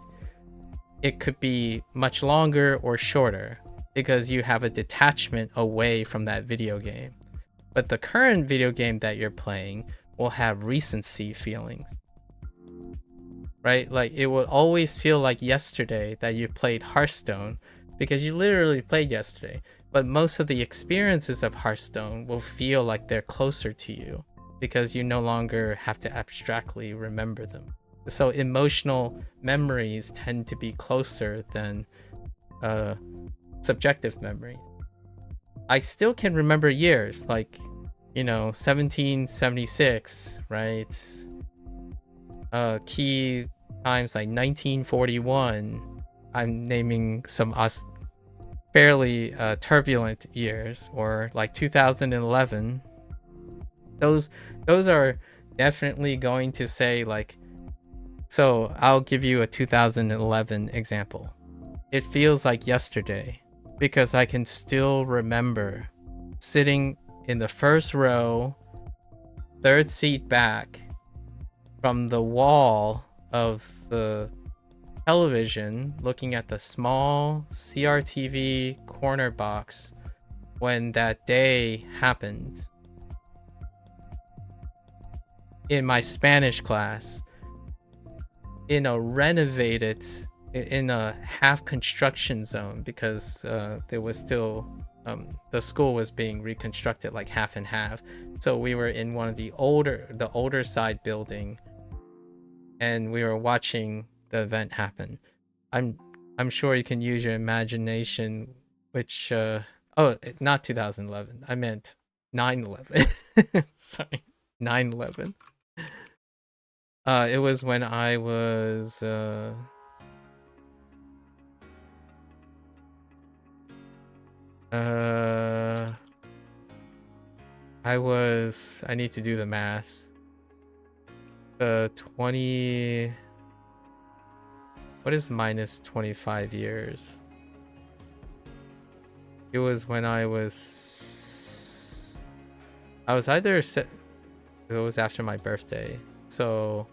it could be much longer or shorter, because you have a detachment away from that video game. But the current video game that you're playing will have recency feelings, right? Like it will always feel like yesterday that you played Hearthstone because you literally played yesterday. But most of the experiences of Hearthstone will feel like they're closer to you because you no longer have to abstractly remember them. So emotional memories tend to be closer than subjective memories. I still can remember years, like 1776, right? Key times like 1941. I'm naming some fairly turbulent years, or like 2011. Those are definitely going to say like, so I'll give you a 2011 example. It feels like yesterday because I can still remember sitting in the first row, third seat back from the wall of the television, looking at the small CRTV corner box when that day happened. In my Spanish class, in a half construction zone, because there was still the school was being reconstructed like half and half. So we were in one of the older side building, and we were watching the event happen. I'm sure you can use your imagination, which not 2011. I meant 9/11. Sorry, 9/11. It was when I was I need to do the math. 20. What is minus 25 years? It was when I was either it was after my birthday. So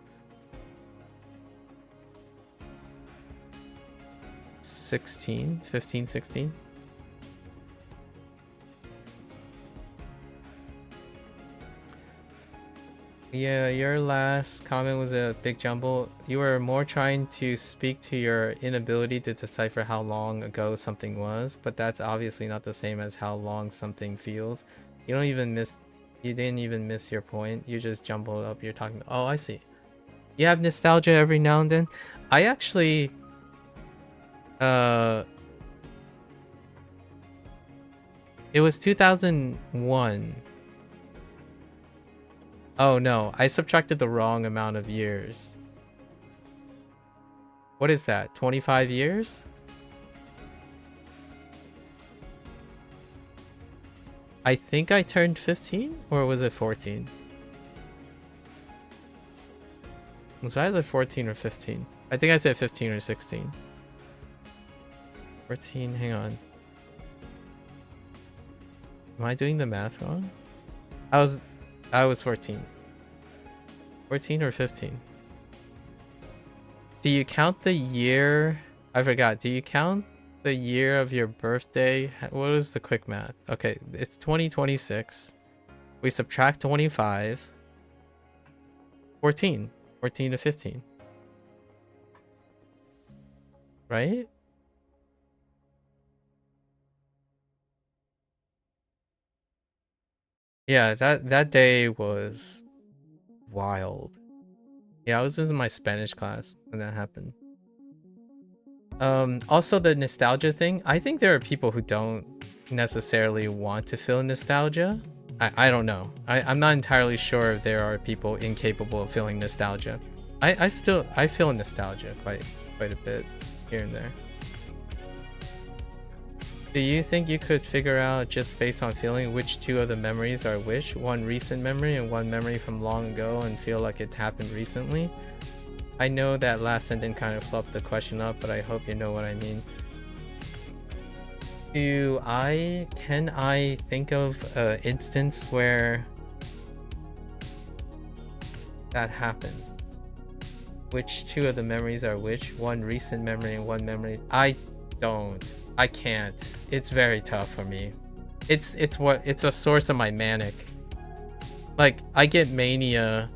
15, 16. Yeah, your last comment was a big jumble. You were more trying to speak to your inability to decipher how long ago something was, but that's obviously not the same as how long something feels. You didn't even miss your point. You just jumbled up. You're talking about, oh, I see. You have nostalgia every now and then. I actually it was 2001. Oh no, I subtracted the wrong amount of years. What is that? 25 years? I think I turned 15, or was it 14? It was either 14 or 15. I think I said 15 or 16. 14, hang on. Am I doing the math wrong? I was 14. 14 or 15? Do you count the year? I forgot. Do you count the year of your birthday? What was the quick math? Okay, it's 2026. We subtract 25. 14. 14 to 15. Right? Yeah, that day was wild. Yeah, I was in my Spanish class when that happened. Also the nostalgia thing. I think there are people who don't necessarily want to feel nostalgia. I don't know. I'm not entirely sure if there are people incapable of feeling nostalgia. I feel nostalgia quite a bit here and there. Do you think you could figure out just based on feeling which two of the memories are which? One recent memory and one memory from long ago and feel like it happened recently? I know that last sentence kind of flubbed the question up, but I hope you know what I mean. Can I think of an instance where that happens? Which two of the memories are which? One recent memory and one memory. I can't. It's very tough for me. It's a source of my manic. Like I get mania.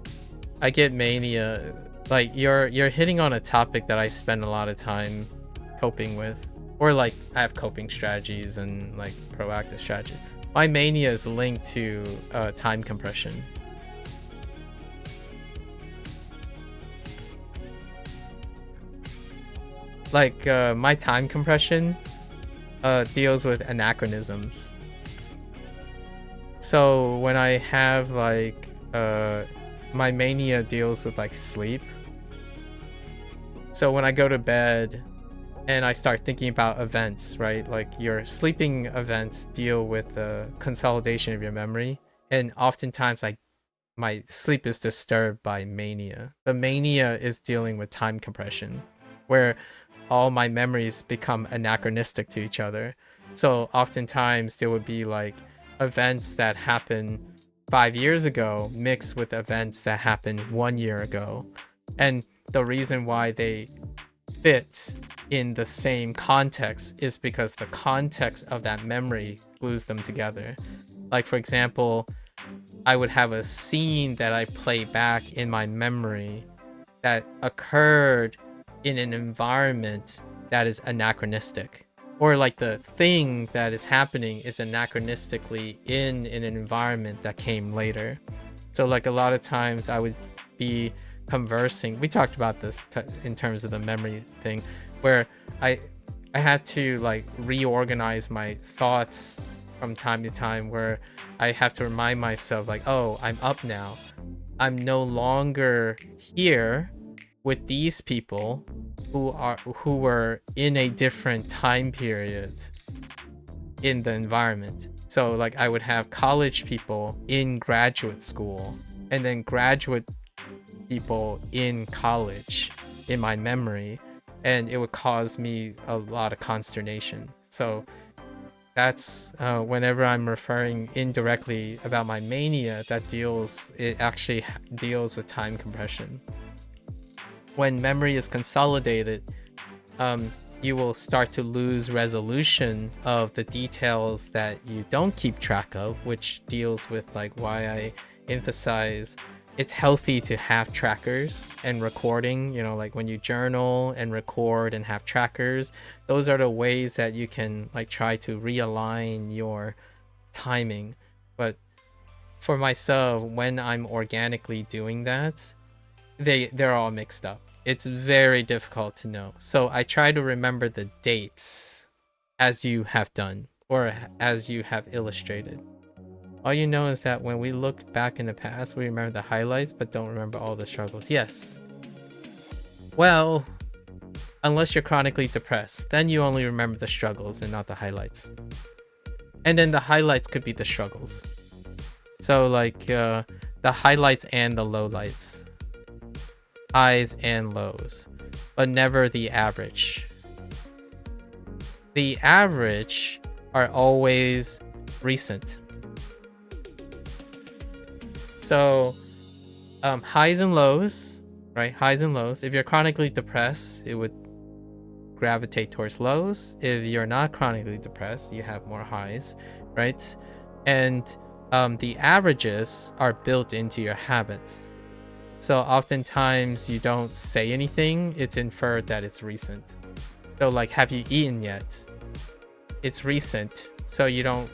Like you're hitting on a topic that I spend a lot of time coping with, or like I have coping strategies and like proactive strategy. My mania is linked to time compression. Like my time compression deals with anachronisms. So when I have like my mania deals with like sleep. So when I go to bed and I start thinking about events, right? Like your sleeping events deal with the consolidation of your memory, and oftentimes my sleep is disturbed by mania. The mania is dealing with time compression, where all my memories become anachronistic to each other. So oftentimes there would be like events that happen 5 years ago mixed with events that happened 1 year ago. And the reason why they fit in the same context is because the context of that memory glues them together. Like for example, I would have a scene that I play back in my memory that occurred in an environment that is anachronistic, or like the thing that is happening is anachronistically in an environment that came later. So like a lot of times I would be conversing, we talked about this in terms of the memory thing, where I had to like reorganize my thoughts from time to time, where I have to remind myself like, oh, I'm up now. I'm no longer here with these people who were in a different time period in the environment. So like I would have college people in graduate school and then graduate people in college in my memory, and it would cause me a lot of consternation. So that's whenever I'm referring indirectly about my mania, it actually deals with time compression. When memory is consolidated, you will start to lose resolution of the details that you don't keep track of, which deals with like why I emphasize it's healthy to have trackers and recording. You know, like when you journal and record and have trackers, those are the ways that you can like try to realign your timing. But for myself, when I'm organically doing that, they're all mixed up. It's very difficult to know. So I try to remember the dates as you have done or as you have illustrated. All you know is that when we look back in the past, we remember the highlights, but don't remember all the struggles. Yes. Well, unless you're chronically depressed, then you only remember the struggles and not the highlights. And then the highlights could be the struggles. So like the highlights and the lowlights. Highs and lows, but never the average. The average are always recent. So highs and lows, right? Highs and lows. If you're chronically depressed, it would gravitate towards lows. If you're not chronically depressed, you have more highs, right? And the averages are built into your habits. So oftentimes you don't say anything, it's inferred that it's recent. So like, have you eaten yet? It's recent, so you don't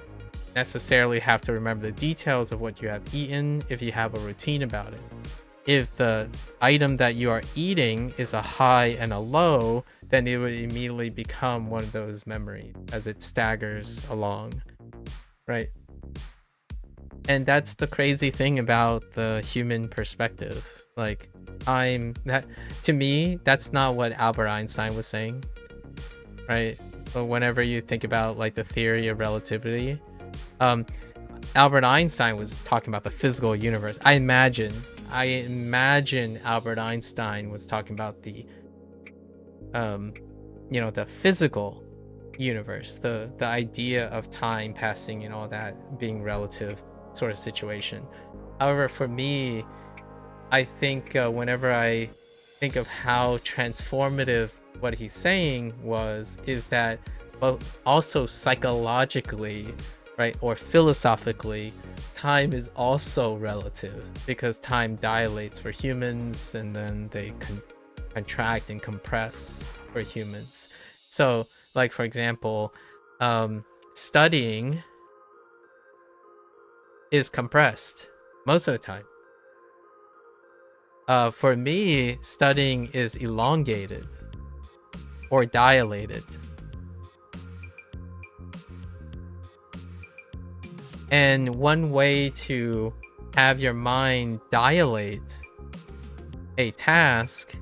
necessarily have to remember the details of what you have eaten if you have a routine about it. If the item that you are eating is a high and a low, then it would immediately become one of those memories as it staggers along, right? And that's the crazy thing about the human perspective. Like, to me, that's not what Albert Einstein was saying, right? But whenever you think about like the theory of relativity, Albert Einstein was talking about the physical universe. I imagine Albert Einstein was talking about the the physical universe, the idea of time passing and all that being relative sort of situation. However, for me, I think whenever I think of how transformative what he's saying is that, but also psychologically, right, or philosophically, time is also relative because time dilates for humans and then they contract and compress for humans. So like, for example, studying is compressed most of the time. For me, studying is elongated or dilated. And one way to have your mind dilate a task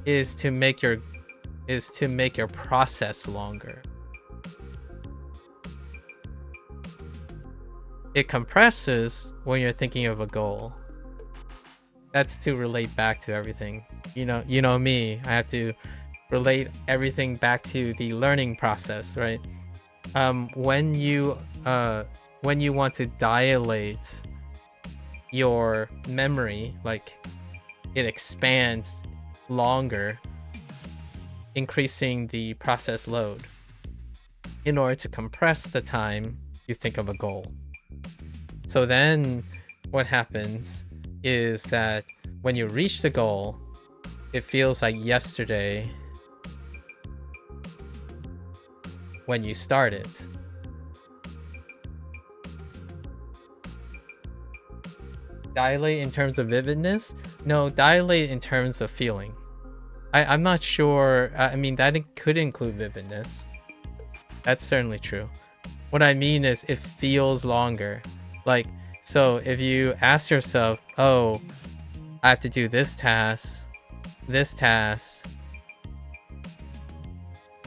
is to make your process longer. It compresses when you're thinking of a goal. That's to relate back to everything. You know me, I have to relate everything back to the learning process, right? When you want to dilate your memory, like it expands longer, increasing the process load. In order to compress the time, you think of a goal. So then what happens is that when you reach the goal, it feels like yesterday when you started. Dilate in terms of vividness? No, dilate in terms of feeling. I'm not sure. I mean, that could include vividness. That's certainly true. What I mean is it feels longer. Like, so if you ask yourself, oh, I have to do this task, this task,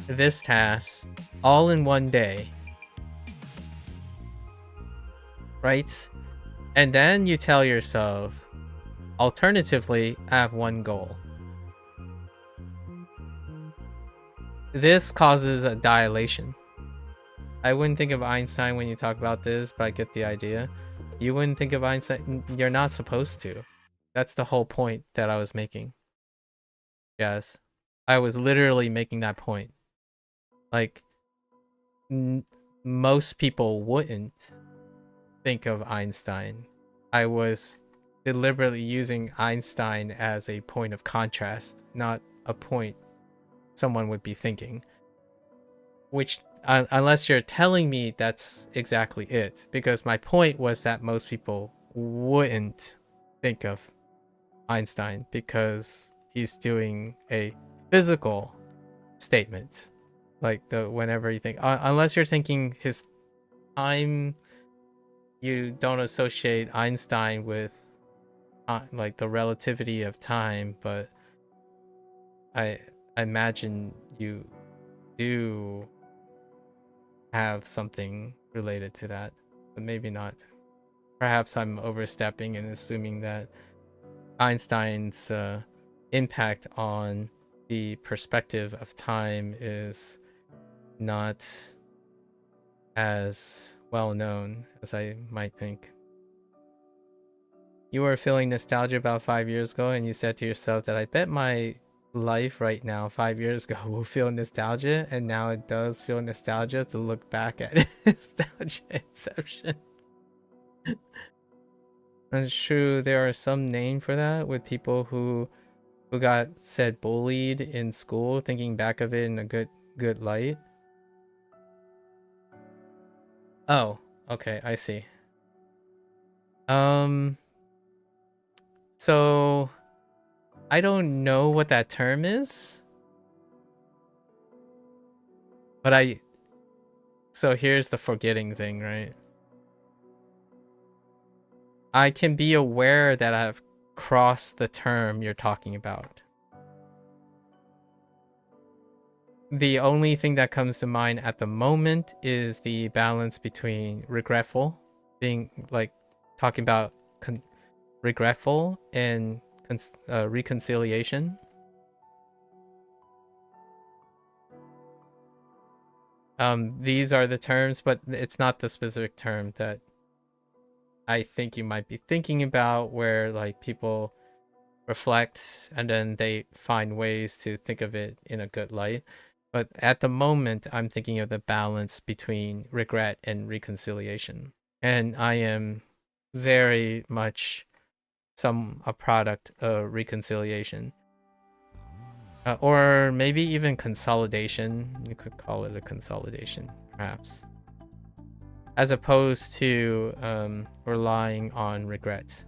this task, all in one day, right? And then you tell yourself, alternatively, I have one goal. This causes a dilation. I wouldn't think of Einstein when you talk about this, but I get the idea. You wouldn't think of Einstein. You're not supposed to. That's the whole point that I was making. Yes. I was literally making that point. Like, most people wouldn't think of Einstein. I was deliberately using Einstein as a point of contrast, not a point someone would be thinking. Which, unless you're telling me that's exactly it. Because my point was that most people wouldn't think of Einstein because he's doing a physical statement. Like, whenever you think, unless you're thinking his time, you don't associate Einstein with like the relativity of time, but I imagine you do have something related to that, but maybe not. Perhaps I'm overstepping and assuming that Einstein's impact on the perspective of time is not as well known as I might think. You were feeling nostalgia about 5 years ago, and you said to yourself that I bet my life right now 5 years ago will feel nostalgia, and now it does feel nostalgia to look back at nostalgia inception. That's true. There are some name for that with people who got said bullied in school, thinking back of it in a good light. Oh, okay, I see. So I don't know what that term is, but so here's the forgetting thing, right? I can be aware that I've crossed the term you're talking about. The only thing that comes to mind at the moment is the balance between regretful, being like talking about regretful, and reconciliation. These are the terms, but it's not the specific term that I think you might be thinking about, where like people reflect and then they find ways to think of it in a good light. But at the moment, I'm thinking of the balance between regret and reconciliation. And I am very much a product of reconciliation. Or maybe even consolidation. You could call it a consolidation, perhaps. As opposed to relying on regret.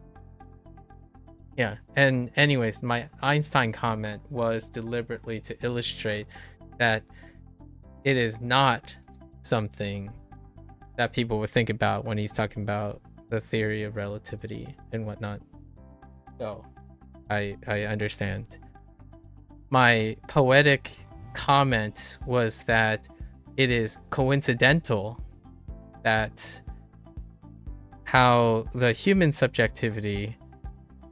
Yeah, and anyways, my Einstein comment was deliberately to illustrate that it is not something that people would think about when he's talking about the theory of relativity and whatnot. So, I understand. My poetic comment was that it is coincidental that how the human subjectivity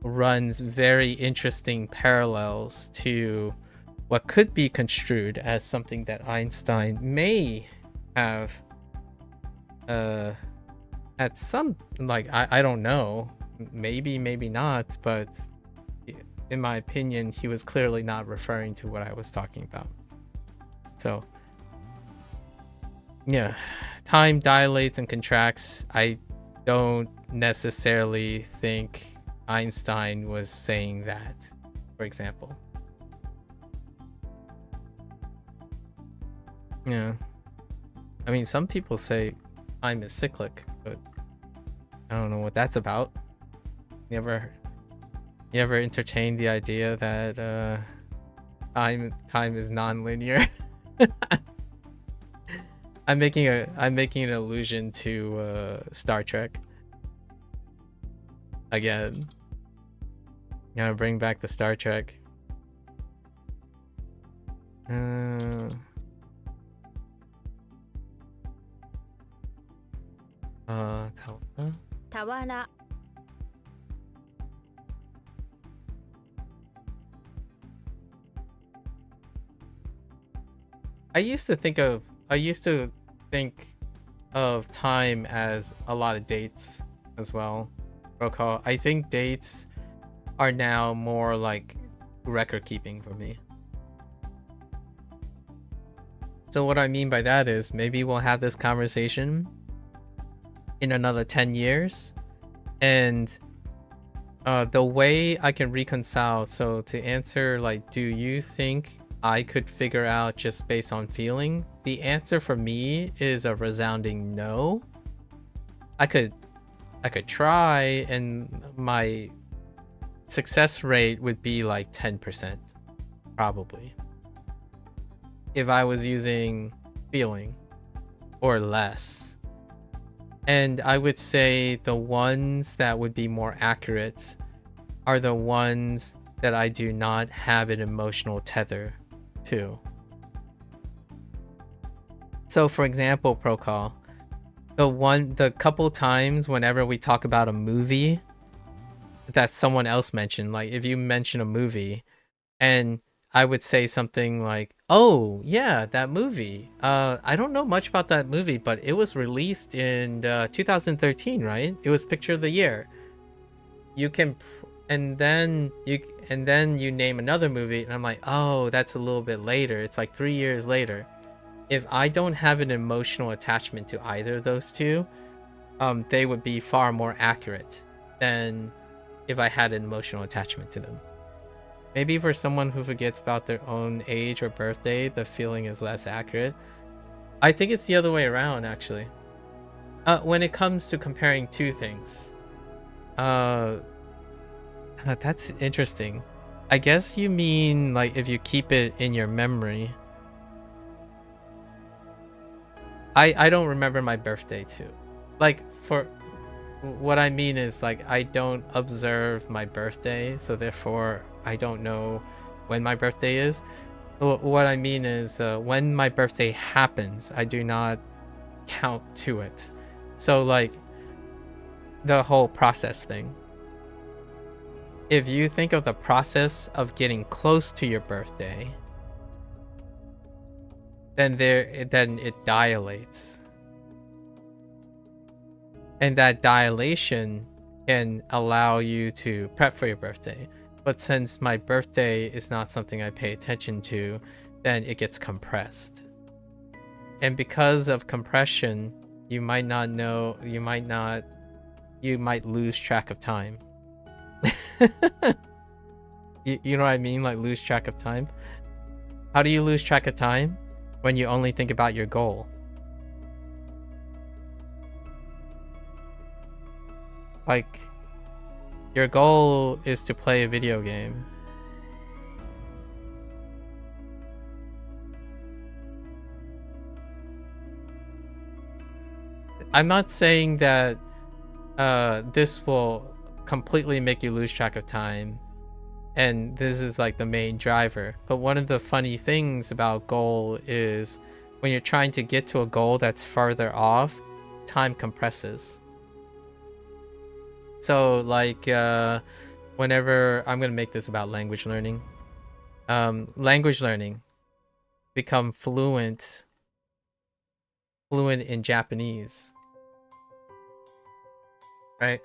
runs very interesting parallels to what could be construed as something that Einstein may have at some, like, I don't know, maybe not, but in my opinion he was clearly not referring to what I was talking about. So yeah, time dilates and contracts. I don't necessarily think Einstein was saying that, for example. Yeah. I mean, some people say time is cyclic, but I don't know what that's about. You ever entertained the idea that time is non-linear? I'm making an allusion to Star Trek. again. Gotta bring back the Star Trek. Tawana? たわら I used to think of time as a lot of dates as well. Recall, I think dates are now more like record keeping for me. So what I mean by that is maybe we'll have this conversation in another 10 years, and the way I can reconcile, so to answer like, do you think I could figure out just based on feeling? The answer for me is a resounding no. I could try, and my success rate would be like 10% probably if I was using feeling, or less. And I would say the ones that would be more accurate are the ones that I do not have an emotional tether to. So for example, Procall, the couple times whenever we talk about a movie that someone else mentioned, like if you mention a movie and I would say something like, oh yeah, that movie, I don't know much about that movie, but it was released in 2013, right? It was picture of the year. You can and then you name another movie and I'm like, oh, that's a little bit later, it's like 3 years later. If I don't have an emotional attachment to either of those two, they would be far more accurate than if I had an emotional attachment to them. Maybe for someone who forgets about their own age or birthday, the feeling is less accurate. I think it's the other way around, actually. When it comes to comparing two things. That's interesting. I guess you mean like if you keep it in your memory. I don't remember my birthday too. Like, for what I mean is like I don't observe my birthday, so therefore I don't know when my birthday is. What I mean is when my birthday happens, I do not count to it. So like the whole process thing. If you think of the process of getting close to your birthday, then it dilates. And that dilation can allow you to prep for your birthday. But since my birthday is not something I pay attention to, then it gets compressed. And because of compression, you might lose track of time. You know what I mean? Like lose track of time? How do you lose track of time? When you only think about your goal. Like, your goal is to play a video game. I'm not saying that this will completely make you lose track of time, and this is like the main driver. But one of the funny things about goal is when you're trying to get to a goal that's farther off, time compresses. So like whenever I'm gonna make this about language learning, become fluent in Japanese, right?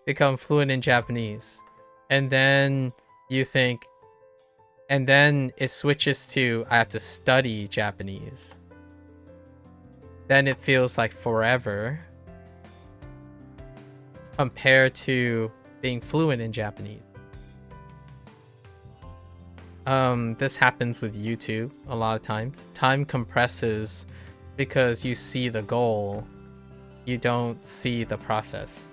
Become fluent in Japanese. And then you think, and then it switches to, I have to study Japanese. Then it feels like forever compared to being fluent in Japanese. This happens with YouTube a lot of times. Time compresses because you see the goal, you don't see the process.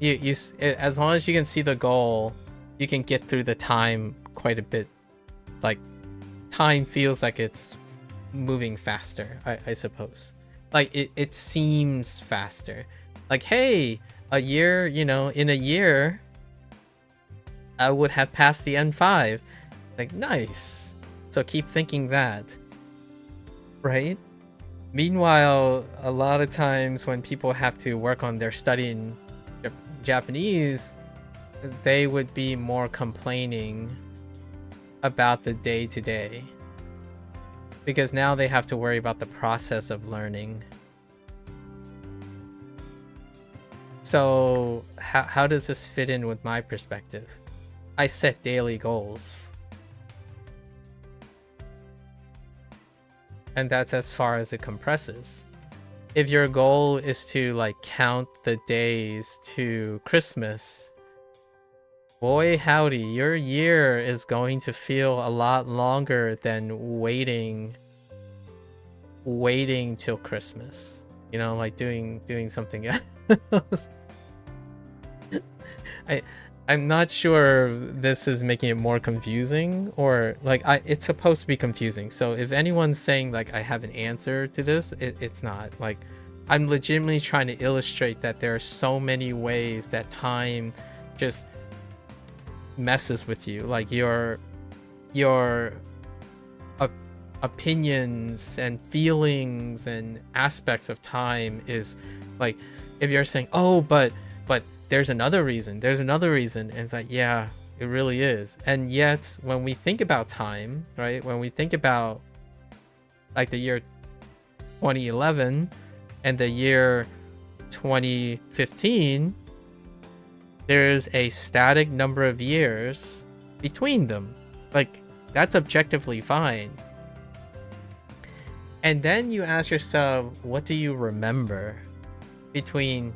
As long as you can see the goal, you can get through the time quite a bit. Like, time feels like it's moving faster, I suppose. Like it seems faster. Like, hey, a year, you know, in a year I would have passed the N5. Like, nice. So keep thinking that, right? Meanwhile, a lot of times when people have to work on their studying Japanese, they would be more complaining about the day-to-day. Because now they have to worry about the process of learning. So how does this fit in with my perspective? I set daily goals. And that's as far as it compresses. If your goal is to like count the days to Christmas, boy howdy, your year is going to feel a lot longer than waiting till Christmas. You know, like doing something else. I'm not sure this is making it more confusing, or like it's supposed to be confusing. So if anyone's saying like I have an answer to this, it's not. Like, I'm legitimately trying to illustrate that there are so many ways that time just messes with you. Like your opinions and feelings and aspects of time is like, if you're saying, oh, but there's another reason, and it's like, yeah, it really is. And yet when we think about time, right, when we think about like the year 2011 and the year 2015, there's a static number of years between them. Like, that's objectively fine. And then you ask yourself, what do you remember between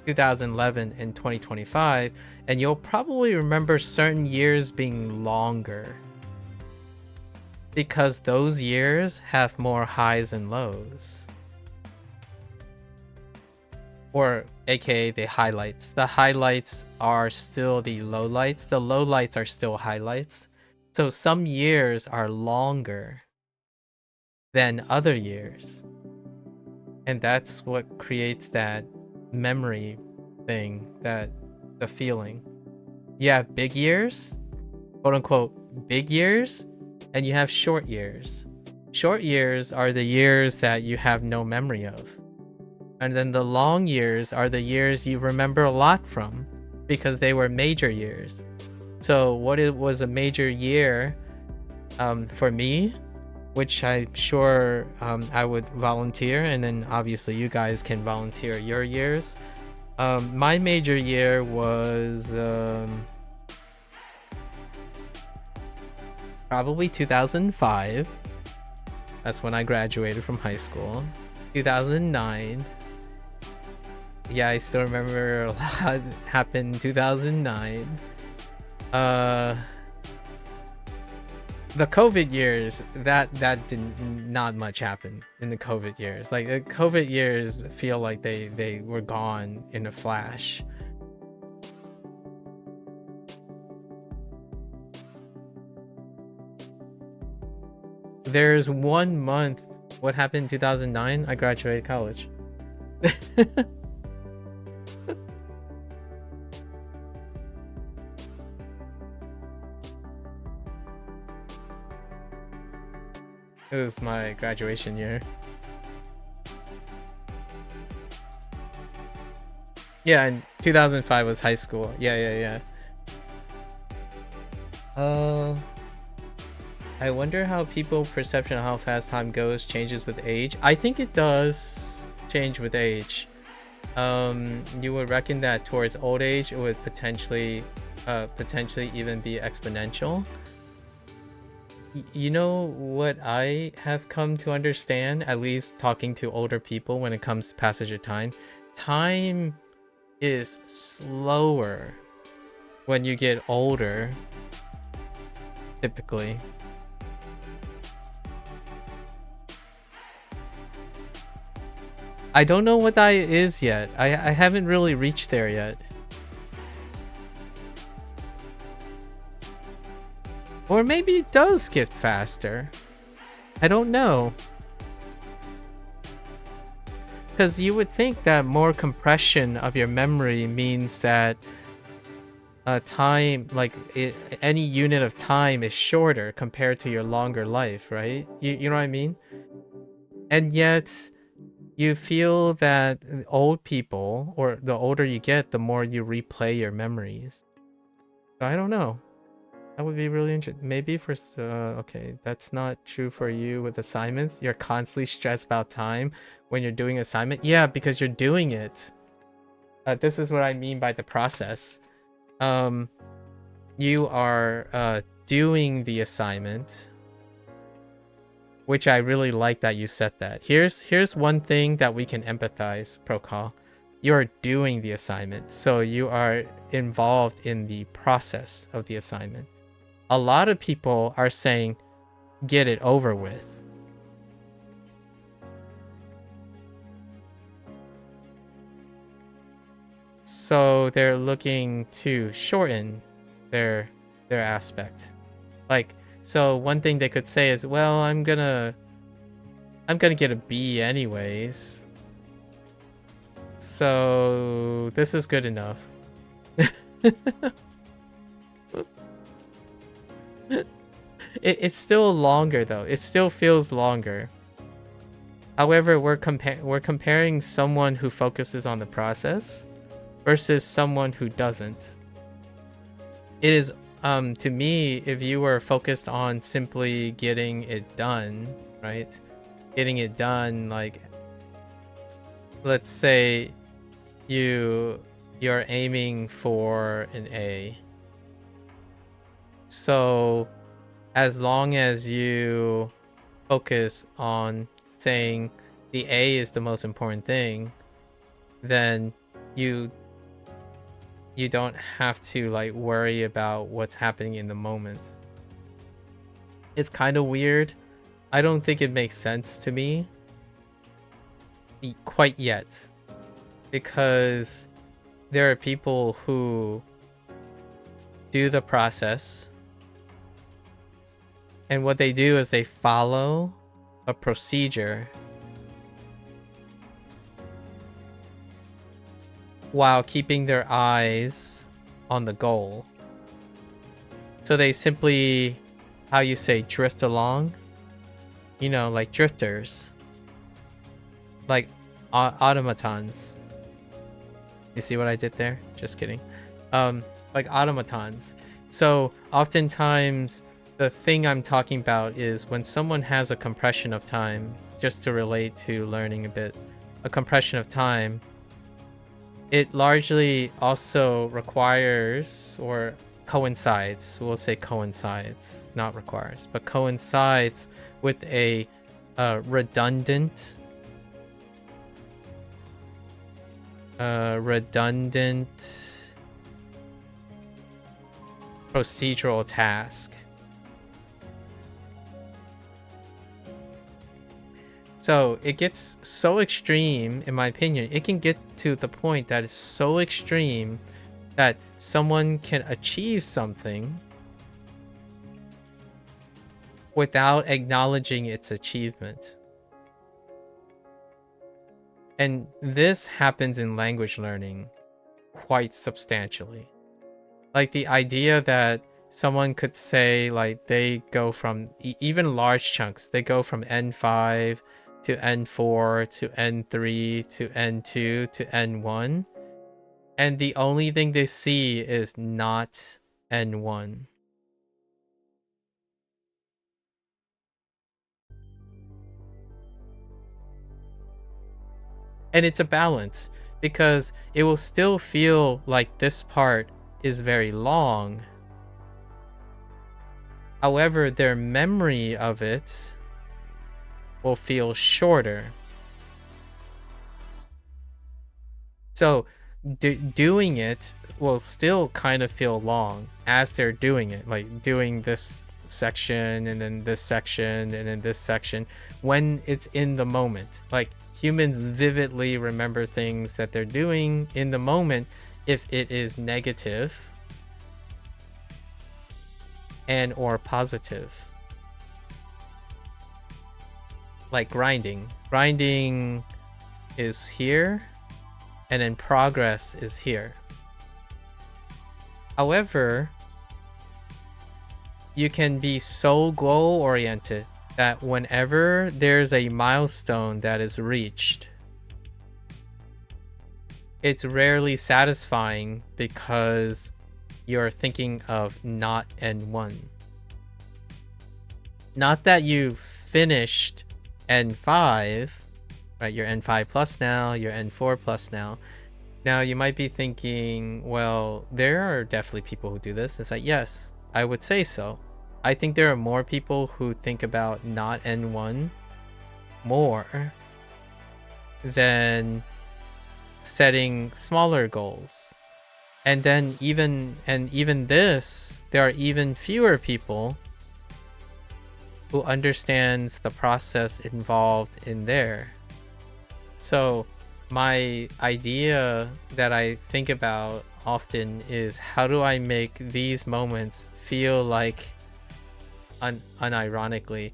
2011 and 2025? And you'll probably remember certain years being longer because those years have more highs and lows. Or aka the highlights. The highlights are still the lowlights. The lowlights are still highlights. So some years are longer than other years. And that's what creates that memory thing, that the feeling. You have big years, quote unquote big years, and you have short years. Short years are the years that you have no memory of. And then the long years are the years you remember a lot from because they were major years. So what it was a major year for me, which I'm sure I would volunteer, and then obviously you guys can volunteer your years. My major year was probably 2005. That's when I graduated from high school. 2009. Yeah, I still remember a lot happened in 2009. The COVID years, that did not much happen in the COVID years. Like, the COVID years feel like they were gone in a flash. There's 1 month. What happened in 2009? I graduated college. It was my graduation year. Yeah, and 2005 was high school. Yeah. I wonder how people's perception of how fast time goes changes with age. I think it does change with age. You would reckon that towards old age, it would potentially even be exponential. You know what I have come to understand, at least talking to older people, when it comes to passage of time? Time is slower when you get older, typically. I don't know what that is yet. I haven't really reached there yet. Or maybe it does get faster. I don't know. Because you would think that more compression of your memory means that time, like any unit of time is shorter compared to your longer life, right? You know what I mean? And yet, you feel that old people, or the older you get, the more you replay your memories. So I don't know. That would be really interesting. Maybe for okay, that's not true for you with assignments. You're constantly stressed about time when you're doing assignment. Yeah, because you're doing it. This is what I mean by the process. You are doing the assignment, which I really like that you said that. Here's one thing that we can empathize, Procol. You are doing the assignment, so you are involved in the process of the assignment. A lot of people are saying, get it over with. So they're looking to shorten their aspect. Like, so one thing they could say is, well, I'm gonna get a B anyways. So this is good enough. It's still longer though. It still feels longer. However, we're comparing someone who focuses on the process versus someone who doesn't. It is to me, if you were focused on simply getting it done, right? Getting it done, like, let's say you're aiming for an A. So as long as you focus on saying the A is the most important thing, then you don't have to like worry about what's happening in the moment. It's kind of weird. I don't think it makes sense to me quite yet, because there are people who do the process, and what they do is they follow a procedure while keeping their eyes on the goal. So they simply, how you say, drift along, you know, like drifters, like automatons. You see what I did there? Just kidding. Like automatons. So oftentimes the thing I'm talking about is when someone has a compression of time, just to relate to learning a bit, a compression of time, it largely also requires or coincides, we'll say coincides, not requires, but coincides with a redundant procedural task. So it gets so extreme, in my opinion, it can get to the point that it's so extreme that someone can achieve something without acknowledging its achievement. And this happens in language learning quite substantially. Like the idea that someone could say, like, they go from even large chunks, they go from N5 to N4 to N3 to N2 to N1, and the only thing they see is not N1. And it's a balance, because it will still feel like this part is very long. However, their memory of it will feel shorter. So doing it will still kind of feel long as they're doing it, like doing this section and then this section and then this section, when it's in the moment. Like humans vividly remember things that they're doing in the moment if it is negative and or positive. like grinding. Grinding is here, and then progress is here. However, you can be so goal oriented that whenever there's a milestone that is reached, it's rarely satisfying because you're thinking of not N1. Not that you finished N5, right? You're N5 plus now, you're N4 plus now. Now you might be thinking, well, there are definitely people who do this. It's like, yes, I would say so. I think there are more people who think about not N1 more than setting smaller goals. And then even this, there are even fewer people who understands the process involved in there. So my idea that I think about often is, how do I make these moments feel like, unironically,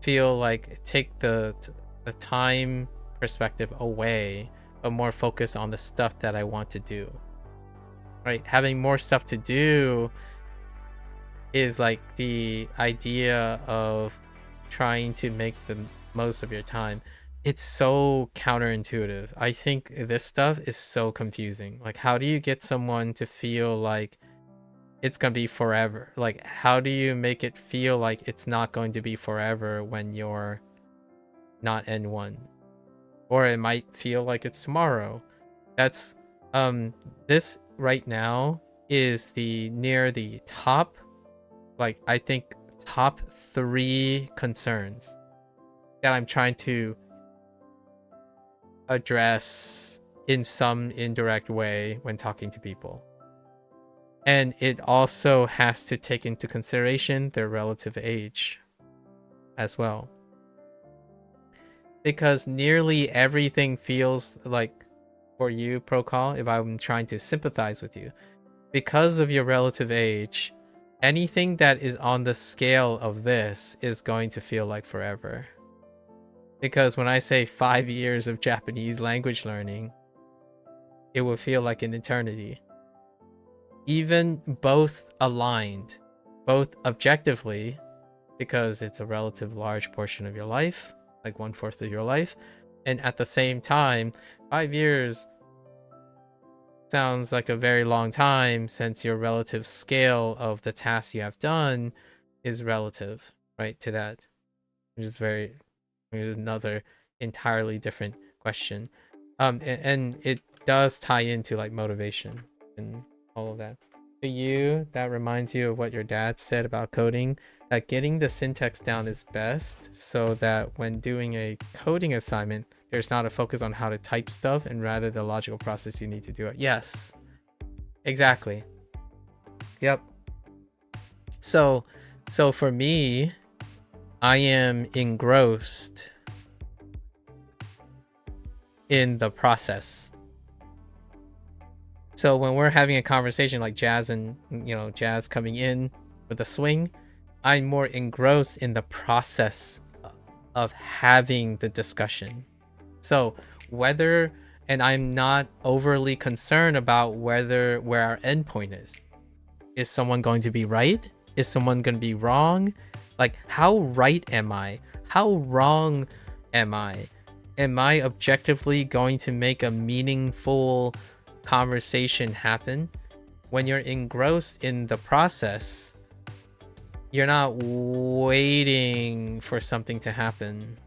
feel like take the time perspective away, but more focus on the stuff that I want to do. Right? Having more stuff to do is like the idea of trying to make the most of your time. It's so counterintuitive. I think this stuff is so confusing. Like, how do you get someone to feel like it's gonna be forever? Like, how do you make it feel like it's not going to be forever when you're not N1? Or it might feel like it's tomorrow. That's this right now is the near the top, like, I think top 3 concerns that I'm trying to address in some indirect way when talking to people. And it also has to take into consideration their relative age as well. Because nearly everything feels like, for you, Procall, if I'm trying to sympathize with you, because of your relative age, anything that is on the scale of this is going to feel like forever. Because when I say 5 years of Japanese language learning, it will feel like an eternity. Even both aligned, both objectively, because it's a relative large portion of your life, like 1/4 of your life, and at the same time, 5 years sounds like a very long time, since your relative scale of the tasks you have done is relative, right, to that, which is another entirely different question. And it does tie into like motivation and all of that. To you, that reminds you of what your dad said about coding, that getting the syntax down is best, so that when doing a coding assignment, there's not a focus on how to type stuff and rather the logical process you need to do it. Yes, exactly. Yep. So for me, I am engrossed in the process. So when we're having a conversation like Jazz and, Jazz coming in with a swing, I'm more engrossed in the process of having the discussion. So and I'm not overly concerned about where our endpoint is. Is someone going to be right? Is someone going to be wrong? Like, how right am I? How wrong am I? Am I objectively going to make a meaningful conversation happen? When you're engrossed in the process, you're not waiting for something to happen.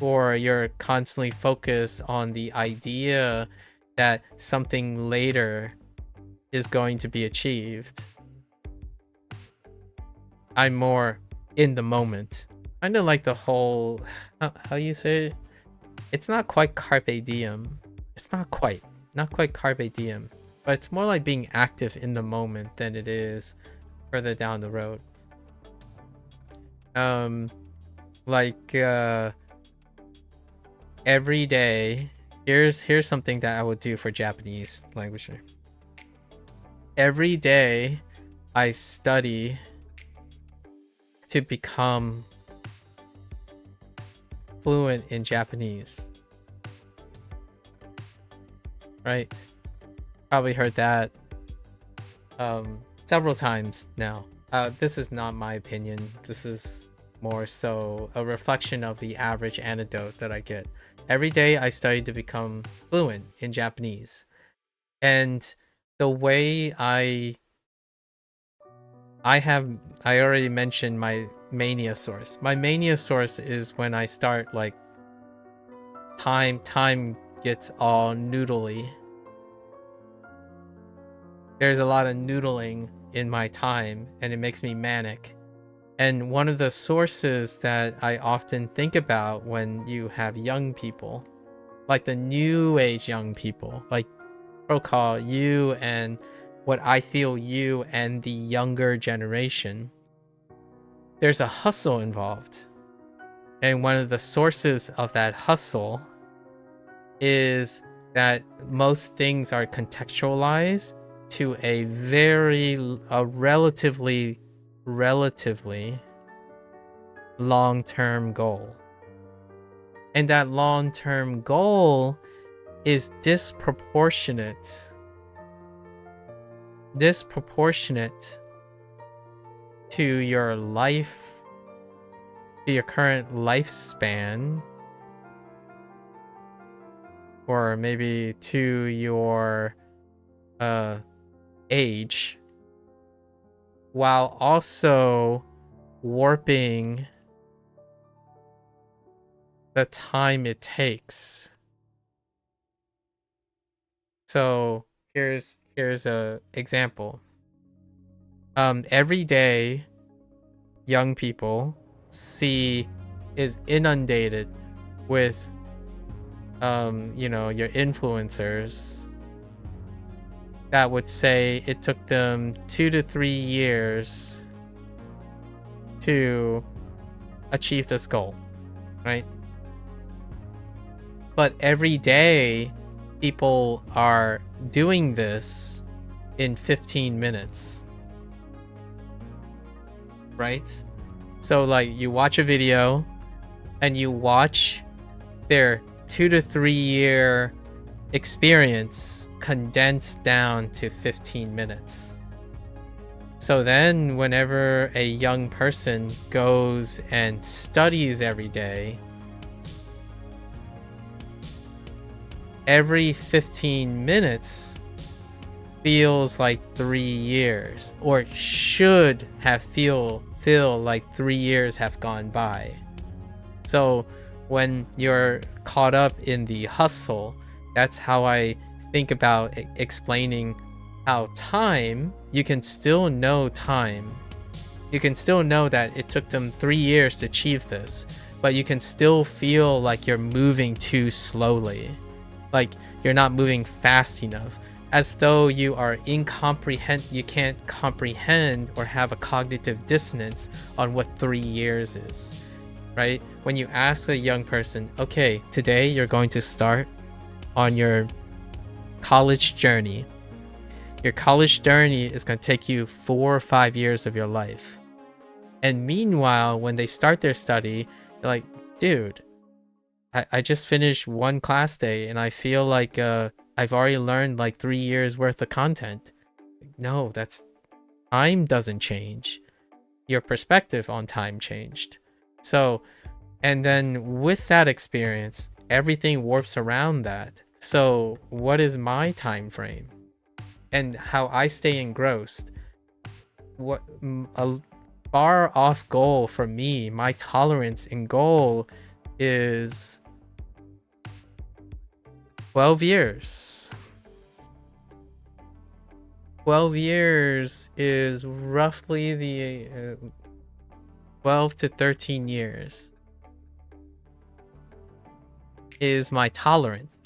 Or you're constantly focused on the idea that something later is going to be achieved. I'm more in the moment. Kind of like the whole, how you say it? It's not quite carpe diem. It's not quite carpe diem, but it's more like being active in the moment than it is further down the road. Every day, here's something that I would do for Japanese language. Every day I study to become fluent in Japanese. Right? Probably heard that several times now. This is not my opinion. This is more so a reflection of the average anecdote that I get. Every day I study to become fluent in Japanese. And the way I already mentioned my mania source. My mania source is when I start like time gets all noodly. There's a lot of noodling in my time and it makes me manic. And one of the sources that I often think about when you have young people, like the new age young people, like protocol, you and what I feel you and the younger generation, there's a hustle involved. And one of the sources of that hustle is that most things are contextualized to a relatively long-term goal. And that long-term goal is disproportionate to your life, to your current lifespan, or maybe to your age, while also warping the time it takes. So here's a example. Every day young people is inundated with your influencers that would say it took them 2 to 3 years to achieve this goal, right? But every day people are doing this in 15 minutes, right? So like you watch a video and you watch their 2 to 3 year experience condensed down to 15 minutes. So then whenever a young person goes and studies every day, every 15 minutes feels like 3 years, or should have feel like 3 years have gone by. So when you're caught up in the hustle, that's how I think about explaining how you can still know time. You can still know that it took them 3 years to achieve this, but you can still feel like you're moving too slowly. Like you're not moving fast enough, as though you can't comprehend or have a cognitive dissonance on what 3 years is, right? When you ask a young person, okay, today you're going to start on your college journey. Your college journey is going to take you 4 or 5 years of your life. And meanwhile, when they start their study, they're like, dude, I just finished one class day and I feel like I've already learned like 3 years worth of content. No, time doesn't change. Your perspective on time changed. So, and then with that experience, everything warps around that. So what is my time frame and how I stay engrossed? What a far off goal for me, my tolerance and goal is 12 years. 12 years is roughly the 12 to 13 years is my tolerance.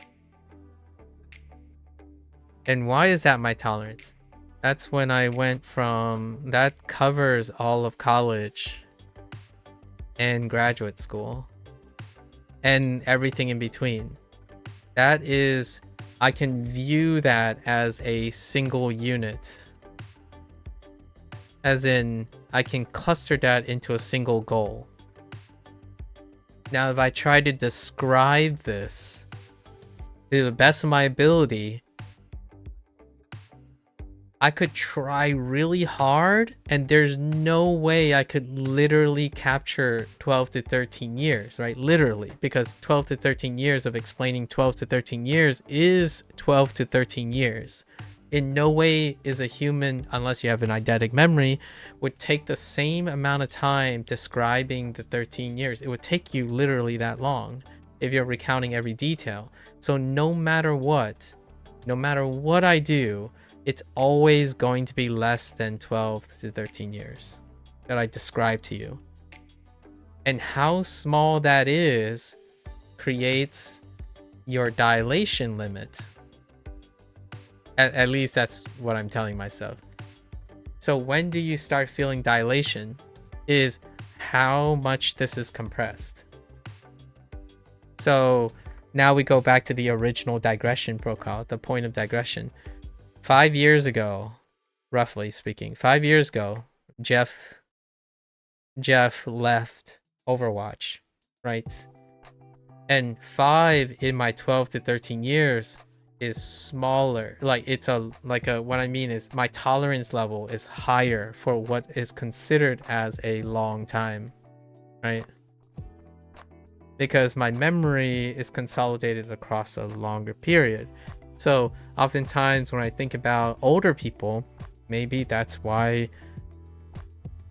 And why is that my tolerance? That's when I went from, that covers all of college and graduate school and everything in between. That is, I can view that as a single unit. As in, I can cluster that into a single goal. Now, if I try to describe this to the best of my ability, I could try really hard, and there's no way I could literally capture 12 to 13 years, right? Literally, because 12 to 13 years of explaining 12 to 13 years is 12 to 13 years. In no way is a human, unless you have an eidetic memory, would take the same amount of time describing the 13 years. It would take you literally that long if you're recounting every detail. So no matter what I do, it's always going to be less than 12 to 13 years that I describe to you. And how small that is creates your dilation limit. At least that's what I'm telling myself. So when do you start feeling dilation is how much this is compressed. So now we go back to the original digression protocol, the point of digression. 5 years ago, roughly speaking, 5 years ago, Jeff left Overwatch, right? And 5 in my 12 to 13 years is smaller. Like what I mean is my tolerance level is higher for what is considered as a long time, right? Because my memory is consolidated across a longer period. So oftentimes when I think about older people, maybe that's why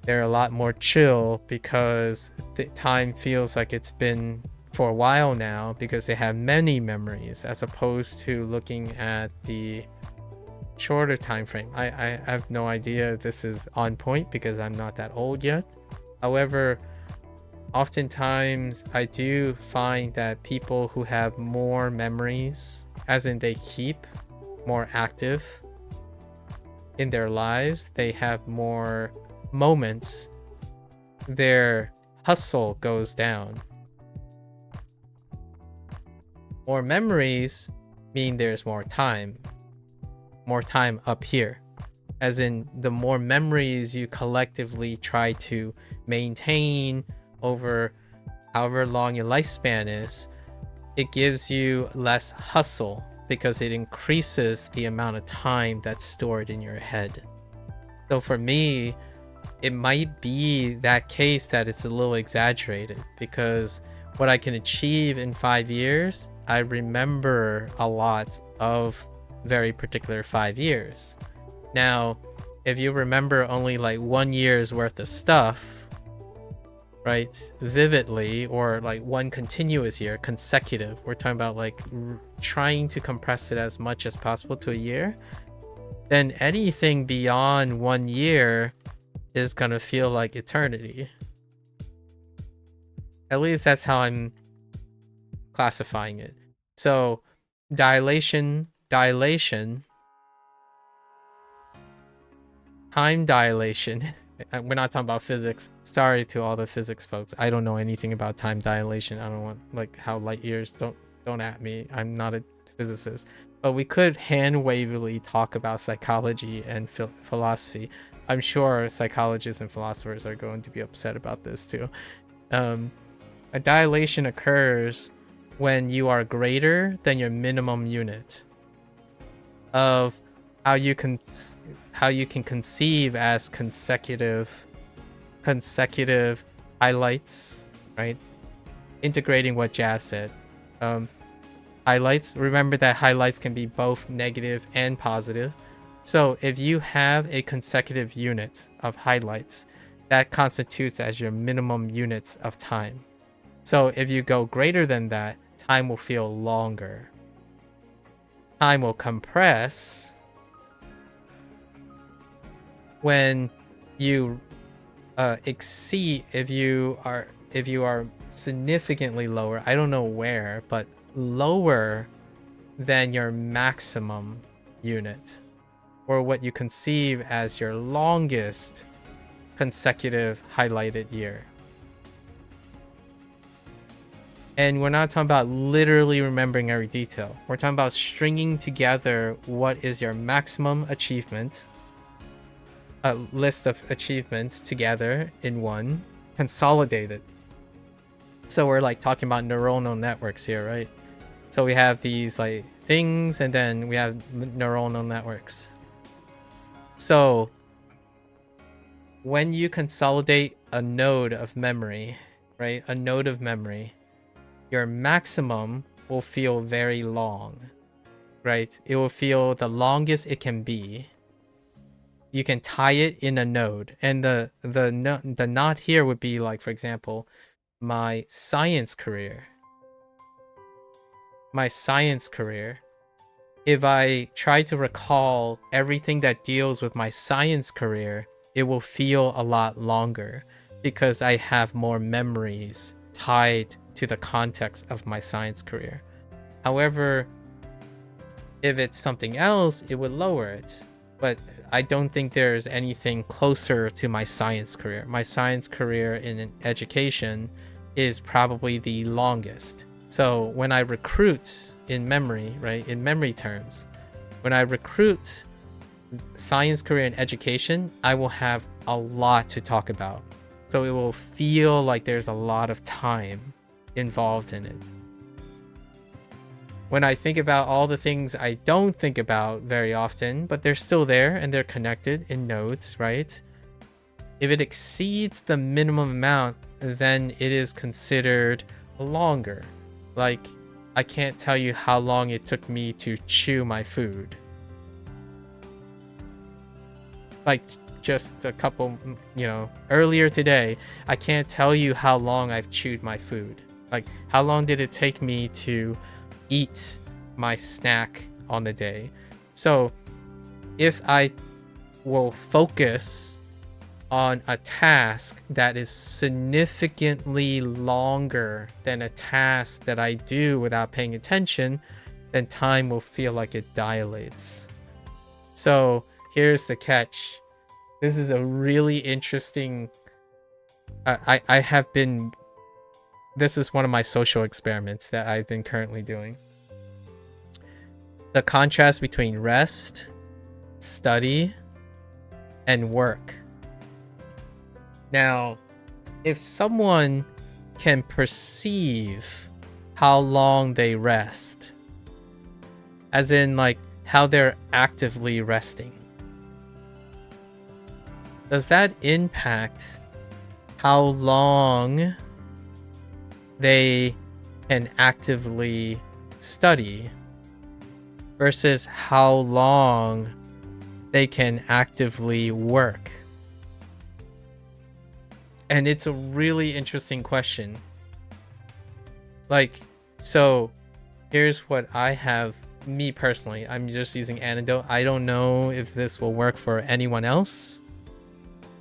they're a lot more chill, because the time feels like it's been for a while now, because they have many memories, as opposed to looking at the shorter time frame. I have no idea if this is on point because I'm not that old yet. However, oftentimes I do find that people who have more memories, as in they keep more active in their lives, they have more moments, their hustle goes down. More memories mean there's more time up here. As in, the more memories you collectively try to maintain over however long your lifespan is, it gives you less hustle because it increases the amount of time that's stored in your head. So for me, it might be that case that it's a little exaggerated, because what I can achieve in 5 years, I remember a lot of very particular 5 years. Now, if you remember only like 1 year's worth of stuff, right, vividly, or like one continuous year, consecutive, we're talking about like trying to compress it as much as possible to a year, then anything beyond 1 year is gonna feel like eternity. At least that's how I'm classifying it. So dilation, time dilation. We're not talking about physics. Sorry to all the physics folks. I don't know anything about time dilation. I don't want, like, how light years, don't at me. I'm not a physicist. But we could hand-wavily talk about psychology and philosophy. I'm sure psychologists and philosophers are going to be upset about this too. A dilation occurs when you are greater than your minimum unit of how you can conceive as consecutive highlights, right? Integrating what Jazz said. Highlights, remember that highlights can be both negative and positive. So if you have a consecutive unit of highlights, that constitutes as your minimum units of time. So if you go greater than that, time will feel longer. Time will compress when you exceed, if you are significantly lower, I don't know where, but lower than your maximum unit, or what you conceive as your longest consecutive highlighted year. And we're not talking about literally remembering every detail. We're talking about stringing together what is your maximum achievement, a list of achievements together in one, consolidated. So we're like talking about neuronal networks here, right? So we have these like things, and then we have neuronal networks. So when you consolidate a node of memory, right? A node of memory, your maximum will feel very long, right? It will feel the longest it can be. You can tie it in a node, and the knot here would be like, for example, my science career. My science career. If I try to recall everything that deals with my science career, it will feel a lot longer because I have more memories tied to the context of my science career. However, if it's something else, it would lower it. But I don't think there's anything closer to my science career. My science career in education is probably the longest. So when I recruit in memory, right, in memory terms, when I recruit science career in education, I will have a lot to talk about. So it will feel like there's a lot of time involved in it. When I think about all the things I don't think about very often, but they're still there and they're connected in nodes, right? If it exceeds the minimum amount, then it is considered longer. Like, I can't tell you how long it took me to chew my food. Like, just a couple, earlier today, I can't tell you how long I've chewed my food. Like, how long did it take me to eat my snack on the day? So, if I will focus on a task that is significantly longer than a task that I do without paying attention, then time will feel like it dilates. So here's the catch. This is a really interesting... This is one of my social experiments that I've been currently doing. The contrast between rest, study, and work. Now, if someone can perceive how long they rest, as in like how they're actively resting, does that impact how long they can actively study versus how long they can actively work? And it's a really interesting question. Like, so here's what I have, me personally, I'm just using anecdote. I don't know if this will work for anyone else.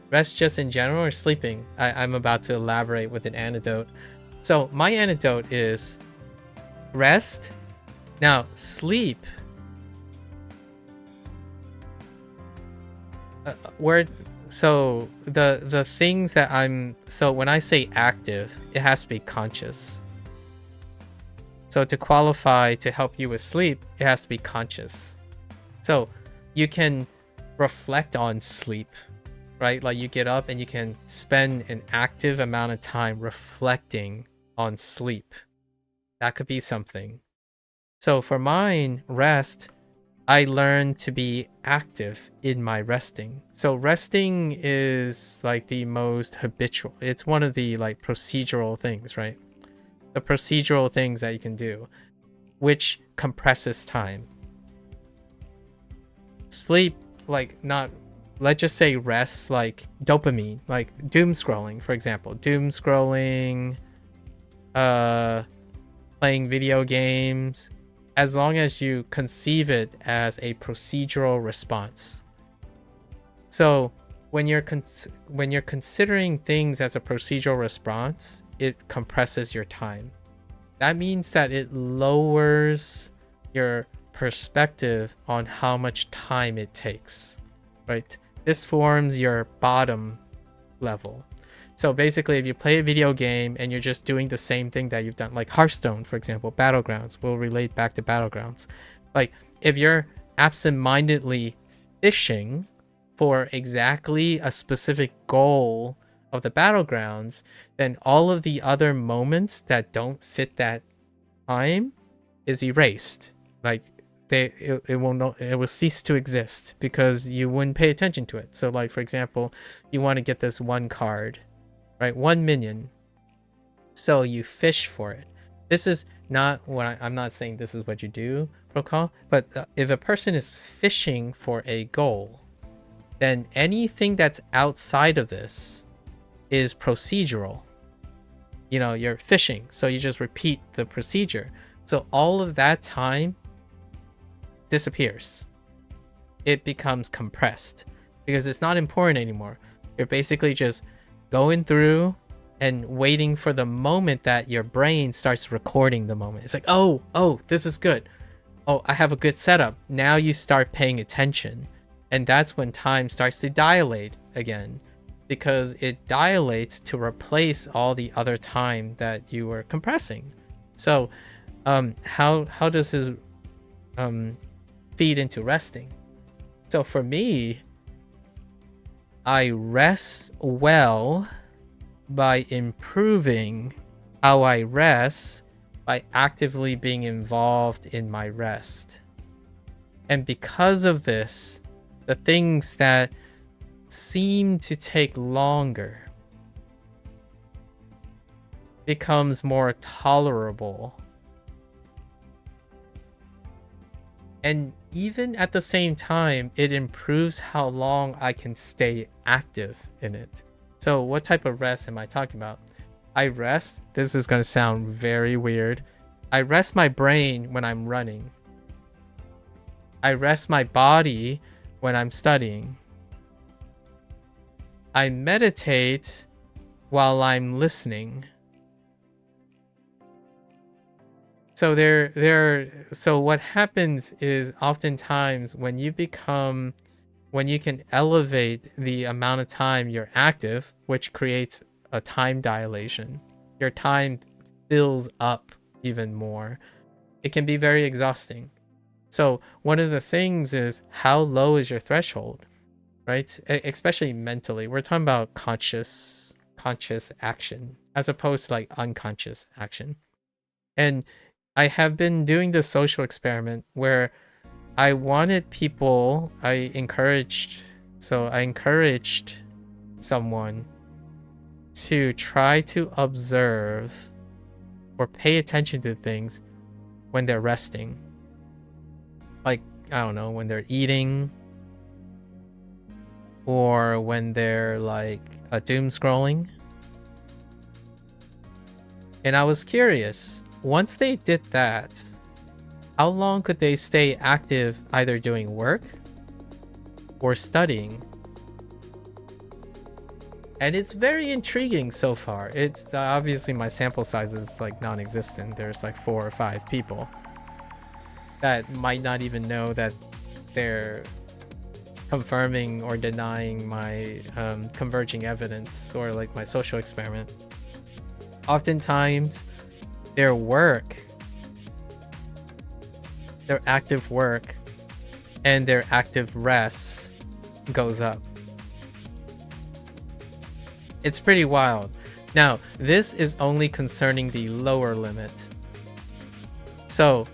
Rest just in general or sleeping? I'm about to elaborate with an anecdote. So my anecdote is rest. Now, sleep. So the things that so when I say active, it has to be conscious. So to qualify to help you with sleep, it has to be conscious. So you can reflect on sleep, right? Like you get up and you can spend an active amount of time reflecting on sleep. That could be something. So for mine, rest, I learned to be active in my resting. So resting is like the most habitual. It's one of the like procedural things, right? The procedural things that you can do, which compresses time. Sleep, like not, let's just say rest, like dopamine, like doom scrolling, for example. Doom scrolling, playing video games, as long as you conceive it as a procedural response. So when you're considering things as a procedural response, it compresses your time. That means that it lowers your perspective on how much time it takes, right? This forms your bottom level. So basically, if you play a video game and you're just doing the same thing that you've done, like Hearthstone, for example, Battlegrounds, will relate back to Battlegrounds. Like if you're absent-mindedly fishing for exactly a specific goal of the battlegrounds, then all of the other moments that don't fit that time is erased. Like it will cease to exist because you wouldn't pay attention to it. So like, for example, you want to get this one card, right? 1 minion. So you fish for it. This is not what I'm not saying this is what you do, Protocol, but if a person is fishing for a goal, then anything that's outside of this is procedural. You know, you're fishing, so you just repeat the procedure. So all of that time disappears. It becomes compressed because it's not important anymore. You're basically just going through and waiting for the moment that your brain starts recording the moment. It's like, oh, this is good. Oh, I have a good setup. Now you start paying attention. And that's when time starts to dilate again, because it dilates to replace all the other time that you were compressing. So how does this feed into resting? So for me, I rest well by improving how I rest by actively being involved in my rest. And because of this, the things that seem to take longer becomes more tolerable. And even at the same time, it improves how long I can stay active in it. So what type of rest am I talking about? I rest, this is going to sound very weird. I rest my brain when I'm running. I rest my body when I'm studying. I meditate while I'm listening. So so what happens is oftentimes when you can elevate the amount of time you're active, which creates a time dilation, your time fills up even more. It can be very exhausting. So one of the things is, how low is your threshold, right? Especially mentally. We're talking about conscious action as opposed to like unconscious action. And I have been doing this social experiment where I encouraged someone to try to observe or pay attention to things when they're resting. Like, I don't know, when they're eating, or when they're like doom scrolling. And I was curious, once they did that, how long could they stay active either doing work or studying? And it's very intriguing so far. It's obviously my sample size is like non-existent. There's like 4 or 5 people that might not even know that they're confirming or denying my converging evidence or like my social experiment. Oftentimes their active work and their active rest goes up. It's pretty wild. Now, this is only concerning the lower limit. So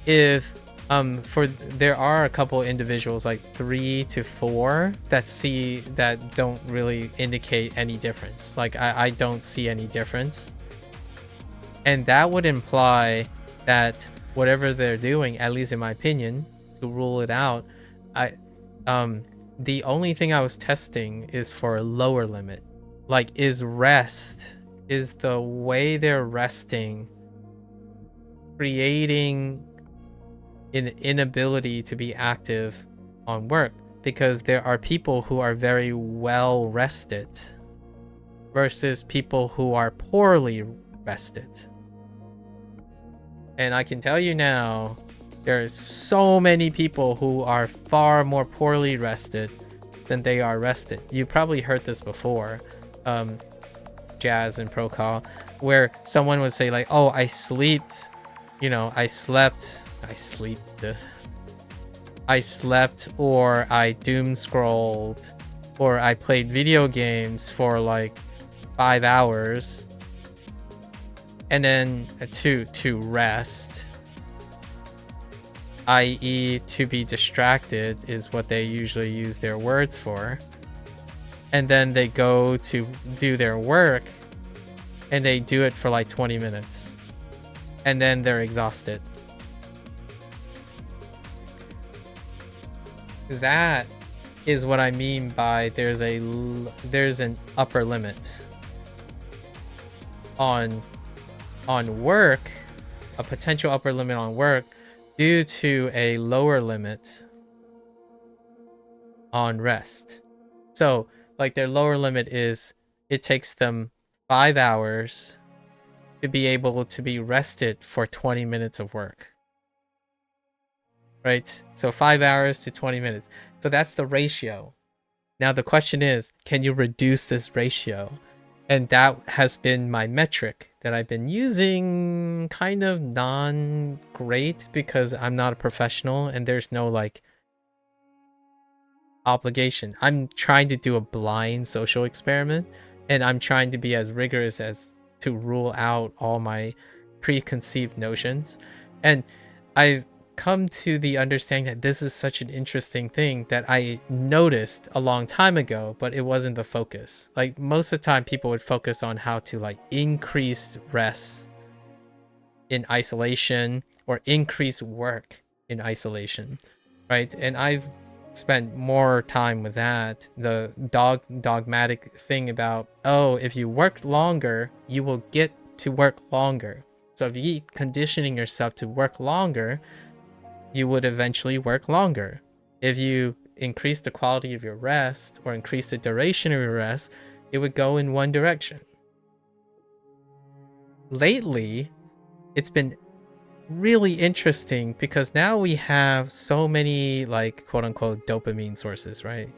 if there are a couple individuals like 3 to 4 that don't really indicate any difference. Like I don't see any difference. And that would imply that whatever they're doing, at least in my opinion, to rule it out, the only thing I was testing is for a lower limit. Like, is the way they're resting creating an inability to be active on work? Because there are people who are very well rested versus people who are poorly rested. And I can tell you now, there's so many people who are far more poorly rested than they are rested. You probably heard this before, Jazz and Procol, where someone would say like, oh, I slept, or I doom scrolled, or I played video games for like 5 hours, and then to rest, i.e. to be distracted is what they usually use their words for. And then they go to do their work and they do it for like 20 minutes. And then they're exhausted. That is what I mean by there's an upper limit on work, a potential upper limit on work due to a lower limit on rest. So like their lower limit is it takes them 5 hours to be able to be rested for 20 minutes of work. Right? So 5 hours to 20 minutes. So that's the ratio. Now the question is, can you reduce this ratio? And that has been my metric that I've been using, kind of non-great because I'm not a professional and there's no like obligation. I'm trying to do a blind social experiment and I'm trying to be as rigorous as to rule out all my preconceived notions. And I've come to the understanding that this is such an interesting thing that I noticed a long time ago, but it wasn't the focus. Like most of the time people would focus on how to like increase rest in isolation or increase work in isolation, right? And I've spent more time with that, the dogmatic thing about, oh, if you work longer you will get to work longer. So if you keep conditioning yourself to work longer, you would eventually work longer. If you increase the quality of your rest or increase the duration of your rest, it would go in one direction. Lately, it's been really interesting because now we have so many like quote unquote dopamine sources, right?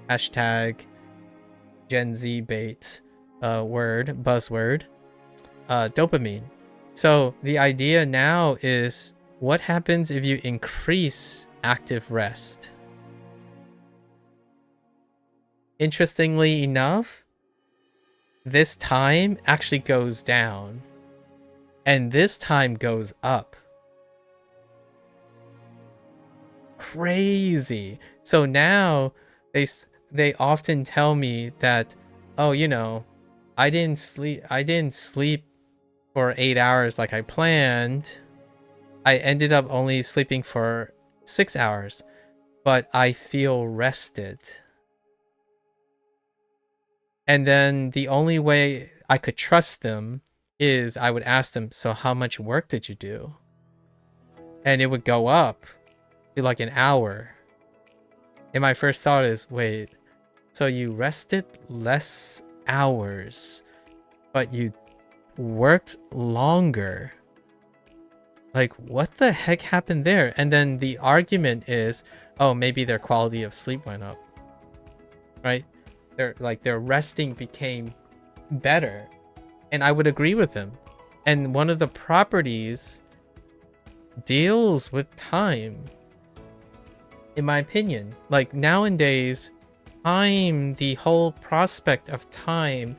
Hashtag Gen Z bait buzzword, dopamine. So the idea now is, what happens if you increase active rest? Interestingly enough, this time actually goes down and this time goes up. Crazy. So now they often tell me that, oh, you know, I didn't sleep for 8 hours like I planned. I ended up only sleeping for 6 hours, but I feel rested. And then the only way I could trust them is I would ask them, so how much work did you do? And it would go up to like an hour. And my first thought is, wait, so you rested less hours, but you worked longer? Like, what the heck happened there? And then the argument is, oh, maybe their quality of sleep went up, right? Their resting became better. And I would agree with them. And one of the properties deals with time, in my opinion. Like nowadays, time, the whole prospect of time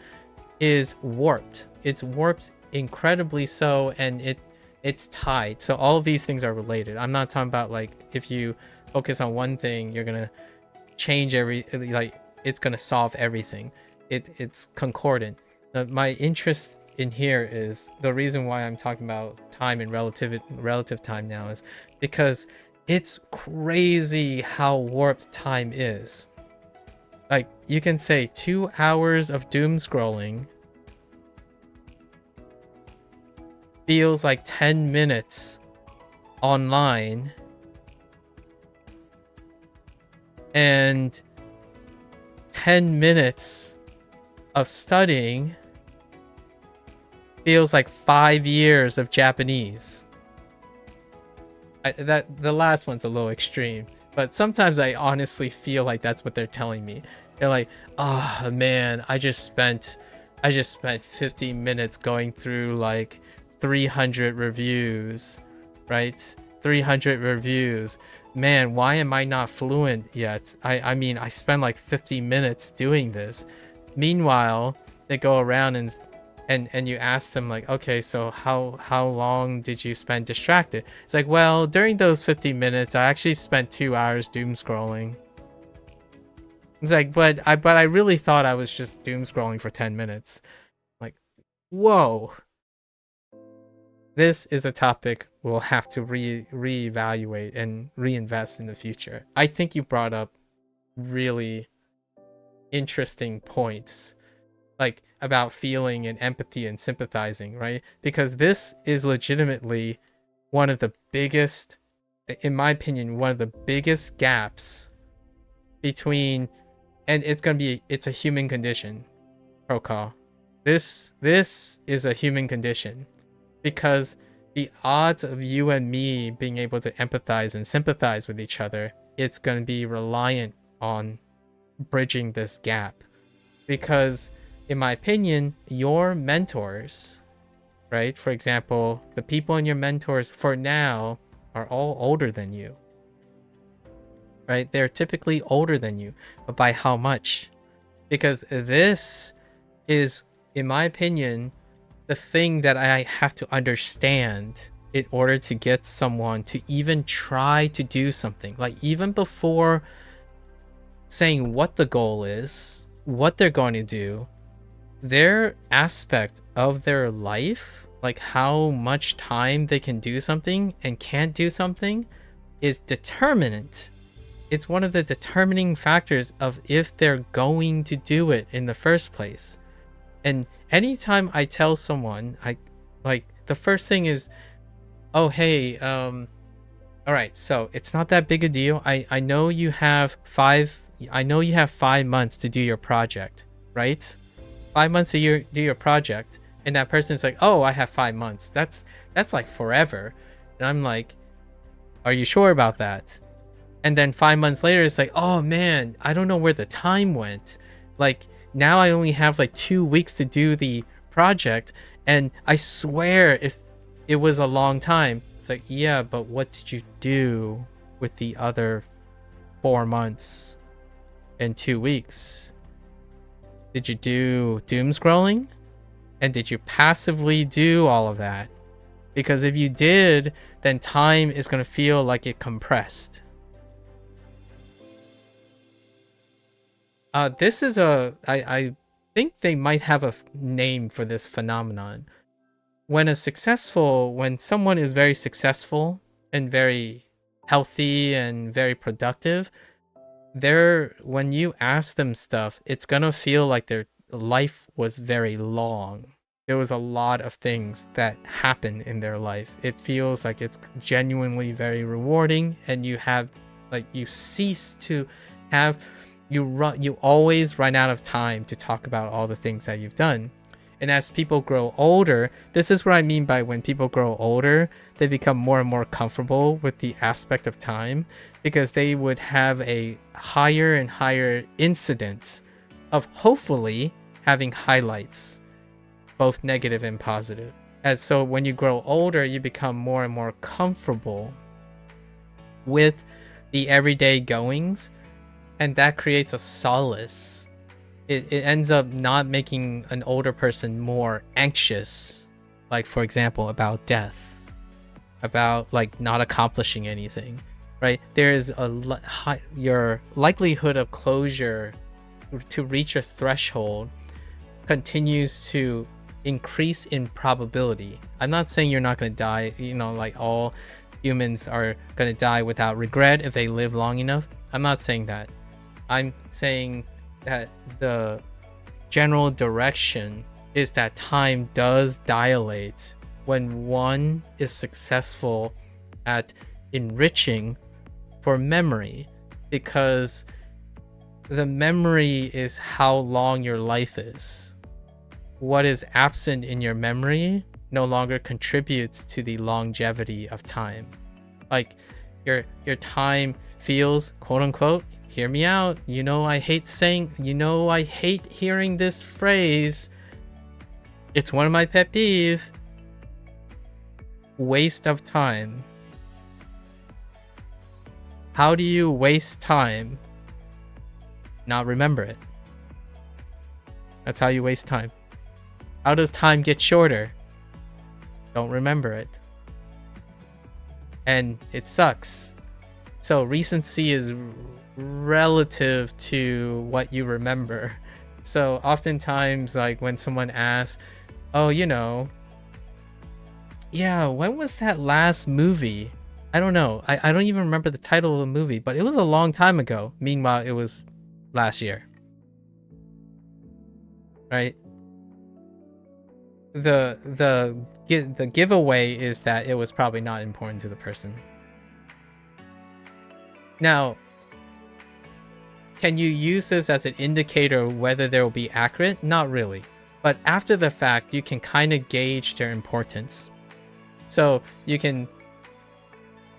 is warped. It's warped incredibly so, and it's tied. So all of these things are related. I'm not talking about like if you focus on one thing, you're gonna change like it's gonna solve everything. It's concordant. My interest in here is the reason why I'm talking about time and relative time now is because it's crazy how warped time is. Like you can say 2 hours of doom scrolling feels like 10 minutes online, and 10 minutes of studying feels like 5 years of Japanese. The last one's a little extreme, but sometimes I honestly feel like that's what they're telling me. They're like, oh man, I just spent 50 minutes going through like 300 reviews, right? 300 reviews. Man, why am I not fluent yet? I mean, I spent like 50 minutes doing this. Meanwhile, they go around and you ask them like, okay, so how long did you spend distracted? It's like, well, during those 50 minutes, I actually spent 2 hours doom scrolling. It's like, but I really thought I was just doom scrolling for 10 minutes. Like, whoa. This is a topic we'll have to reevaluate and reinvest in the future. I think you brought up really interesting points, like about feeling and empathy and sympathizing, right? Because this is legitimately one of the biggest, in my opinion, one of the biggest gaps between, and it's a human condition, Prokal. This is a human condition, because the odds of you and me being able to empathize and sympathize with each other, it's going to be reliant on bridging this gap. Because in my opinion, your mentors, right? For example, the people in your mentors for now are all older than you, right? They're typically older than you, but by how much? Because this is, in my opinion, the thing that I have to understand in order to get someone to even try to do something. Like, even before saying what the goal is, what they're going to do, their aspect of their life, like how much time they can do something and can't do something, is determinant. It's one of the determining factors of if they're going to do it in the first place. And anytime I tell someone, I like, the first thing is, oh hey, all right, so it's not that big a deal. I know you have 5 months to do your project, right? 5 months to do your project, and that person's like, oh, I have 5 months. That's like forever. And I'm like, are you sure about that? And then 5 months later, it's like, oh man, I don't know where the time went. Like, now I only have like 2 weeks to do the project, and I swear if it was a long time. It's like, yeah, but what did you do with the other 4 months and 2 weeks? Did you do doom scrolling? And did you passively do all of that? Because if you did, then time is going to feel like it compressed. This is I think they might have a name for this phenomenon. When someone is very successful and very healthy and very productive, when you ask them stuff, it's gonna feel like their life was very long. There was a lot of things that happened in their life. It feels like it's genuinely very rewarding, and you always run out of time to talk about all the things that you've done. And as people grow older, this is what I mean by when people grow older, they become more and more comfortable with the aspect of time, because they would have a higher and higher incidence of hopefully having highlights, both negative and positive. And so when you grow older, you become more and more comfortable with the everyday goings, and that creates a solace. It ends up not making an older person more anxious, like for example about death, about like not accomplishing anything, right? There is your likelihood of closure to reach a threshold continues to increase in probability. I'm not saying you're not going to die, like all humans are going to die without regret if they live long enough. I'm not saying that. I'm saying that the general direction is that time does dilate when one is successful at enriching for memory, because the memory is how long your life is. What is absent in your memory no longer contributes to the longevity of time. Like your time feels, quote unquote, hear me out. I hate hearing this phrase. It's one of my pet peeves. Waste of time. How do you waste time? Not remember it. That's how you waste time. How does time get shorter? Don't remember it. And it sucks. So recency is relative to what you remember. So oftentimes, like when someone asks, oh, you know, yeah, when was that last movie? I don't know. I don't even remember the title of the movie, but it was a long time ago. Meanwhile, it was last year. Right? The giveaway is that it was probably not important to the person. Now, can you use this as an indicator of whether they will be accurate? Not really. But after the fact, you can kind of gauge their importance. So you can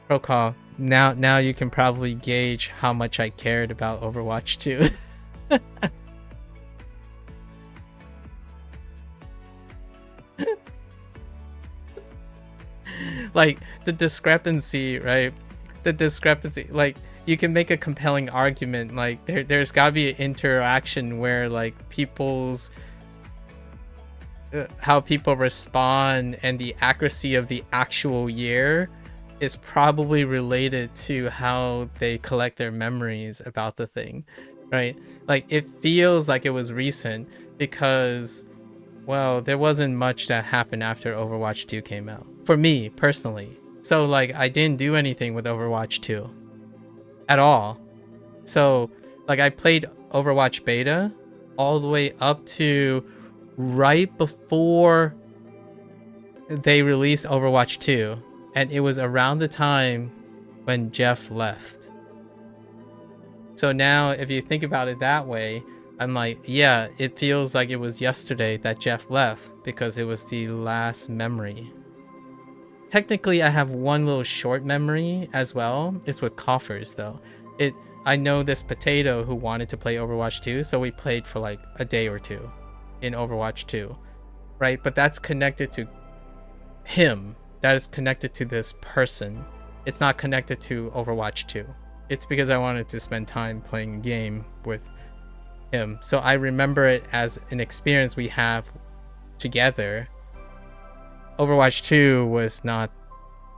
Procall. Now you can probably gauge how much I cared about Overwatch 2. Like the discrepancy, right? The discrepancy, like you can make a compelling argument. Like there's got to be an interaction where like people's how people respond and the accuracy of the actual year is probably related to how they collect their memories about the thing, right? Like it feels like it was recent because, well, there wasn't much that happened after Overwatch 2 came out for me personally. So like I didn't do anything with Overwatch 2 at all. So like I played Overwatch beta all the way up to right before they released Overwatch 2, and it was around the time when Jeff left. So now if you think about it that way, I'm like, yeah, it feels like it was yesterday that Jeff left because it was the last memory. Technically, I have one little short memory as well. It's with Coffers though. I know this potato who wanted to play Overwatch 2, so we played for like a day or two in Overwatch 2, right? But that's connected to him. That is connected to this person. It's not connected to Overwatch 2. It's because I wanted to spend time playing a game with him. So I remember it as an experience we have together. Overwatch 2 was not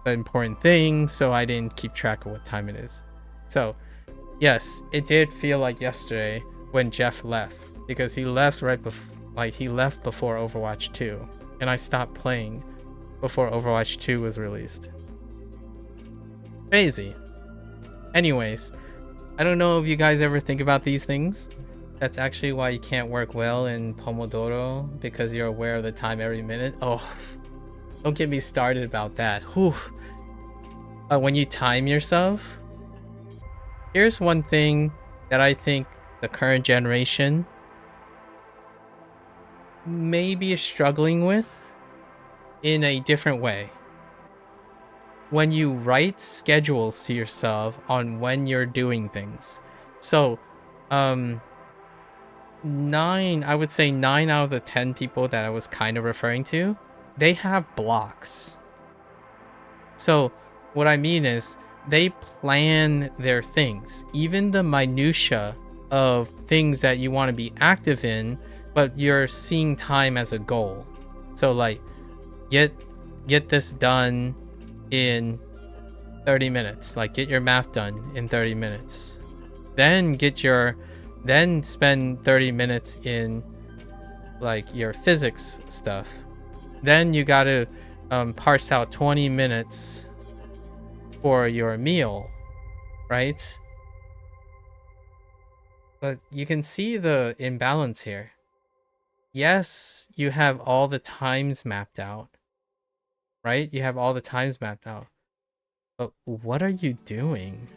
the important thing, so I didn't keep track of what time it is. So yes, it did feel like yesterday when Jeff left, because he left right before, like he left before Overwatch 2, and I stopped playing before Overwatch 2 was released. Crazy. Anyways, I don't know if you guys ever think about these things. That's actually why you can't work well in Pomodoro, because you're aware of the time every minute. Oh, don't get me started about that. Whew. When you time yourself, here's one thing that I think the current generation maybe is struggling with in a different way. When you write schedules to yourself on when you're doing things. So, I would say 9 out of the 10 people that I was kind of referring to, they have blocks. So what I mean is they plan their things, even the minutia of things that you want to be active in, but you're seeing time as a goal. So like get this done in 30 minutes, like get your math done in 30 minutes, then spend 30 minutes in like your physics stuff, then you got to parse out 20 minutes for your meal, right? But you can see the imbalance here. Yes, you have all the times mapped out, right? You have all the times mapped out, but what are you doing?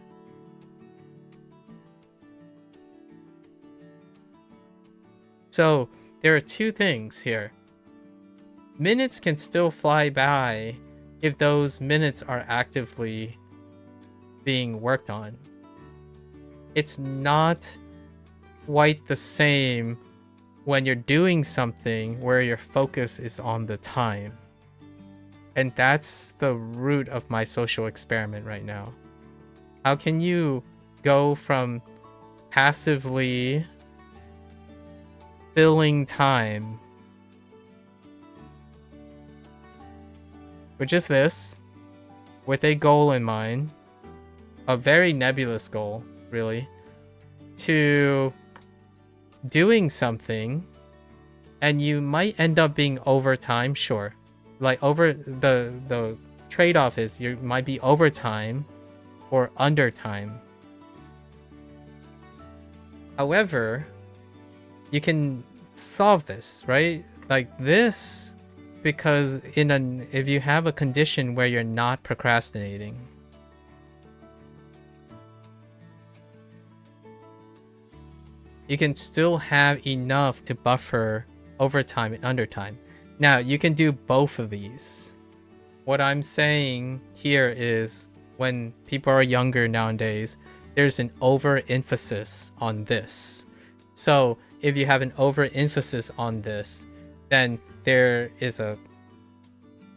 So there are two things here. Minutes can still fly by if those minutes are actively being worked on. It's not quite the same when you're doing something where your focus is on the time. And that's the root of my social experiment right now. How can you go from passively filling time, which is this, with a goal in mind, a very nebulous goal, really, to doing something, and you might end up being overtime, sure. Like over the trade-off is you might be overtime or undertime. However, you can solve this, right? Like this, because if you have a condition where you're not procrastinating, you can still have enough to buffer overtime and undertime. Now, you can do both of these. What I'm saying here is when people are younger nowadays, there's an overemphasis on this. So if you have an overemphasis on this, then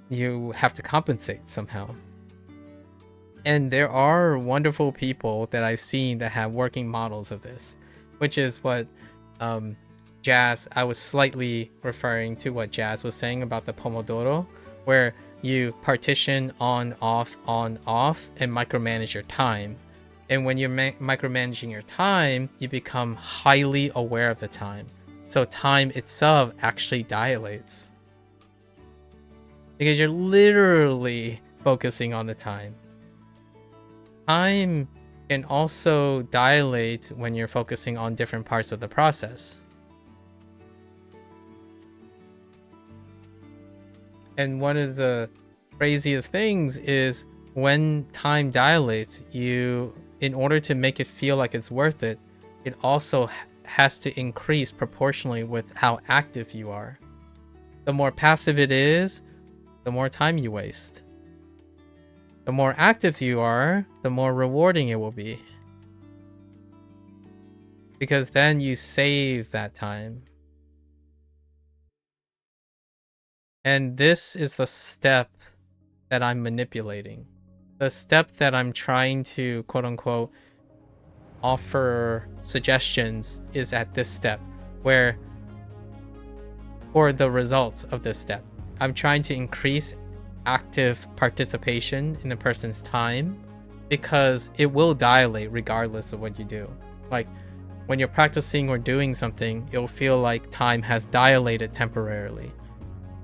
you have to compensate somehow. And there are wonderful people that I've seen that have working models of this, which is what Jazz, I was slightly referring to what Jazz was saying about the Pomodoro, where you partition on, off, and micromanage your time. And when you're micromanaging your time, you become highly aware of the time. So time itself actually dilates, because you're literally focusing on the time. Time can also dilate when you're focusing on different parts of the process. And one of the craziest things is when time dilates, in order to make it feel like it's worth it, it also has to increase proportionally with how active you are. The more passive it is, the more time you waste. The more active you are, the more rewarding it will be, because then you save that time. And this is the step that I'm manipulating. The step that I'm trying to, quote unquote, offer suggestions is at this step, or the results of this step. I'm trying to increase active participation in the person's time, because it will dilate regardless of what you do. Like when you're practicing or doing something, it'll feel like time has dilated temporarily.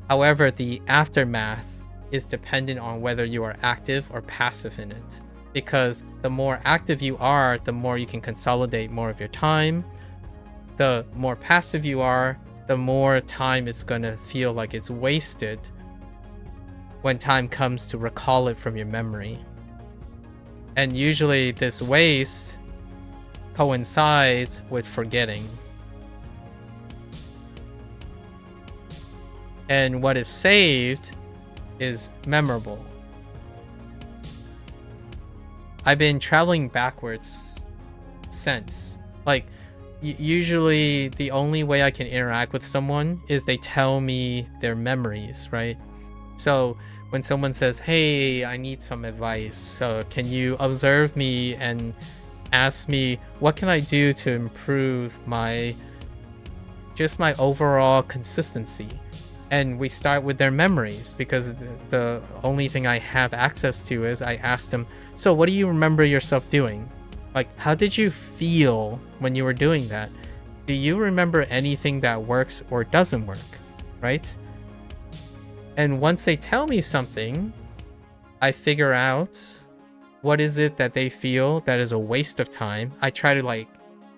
However, the aftermath is dependent on whether you are active or passive in it, because the more active you are, the more you can consolidate more of your time. The more passive you are, the more time it's going to feel like it's wasted when time comes to recall it from your memory. And usually this waste coincides with forgetting. And what is saved is memorable. I've been traveling backwards since. Like, usually the only way I can interact with someone is they tell me their memories, right? So when someone says, hey, I need some advice, can you observe me and ask me what can I do to improve my overall consistency? And we start with their memories, because the only thing I have access to is I ask them, so what do you remember yourself doing? Like, how did you feel when you were doing that? Do you remember anything that works or doesn't work, right? And once they tell me something, I figure out what is it that they feel that is a waste of time. I try to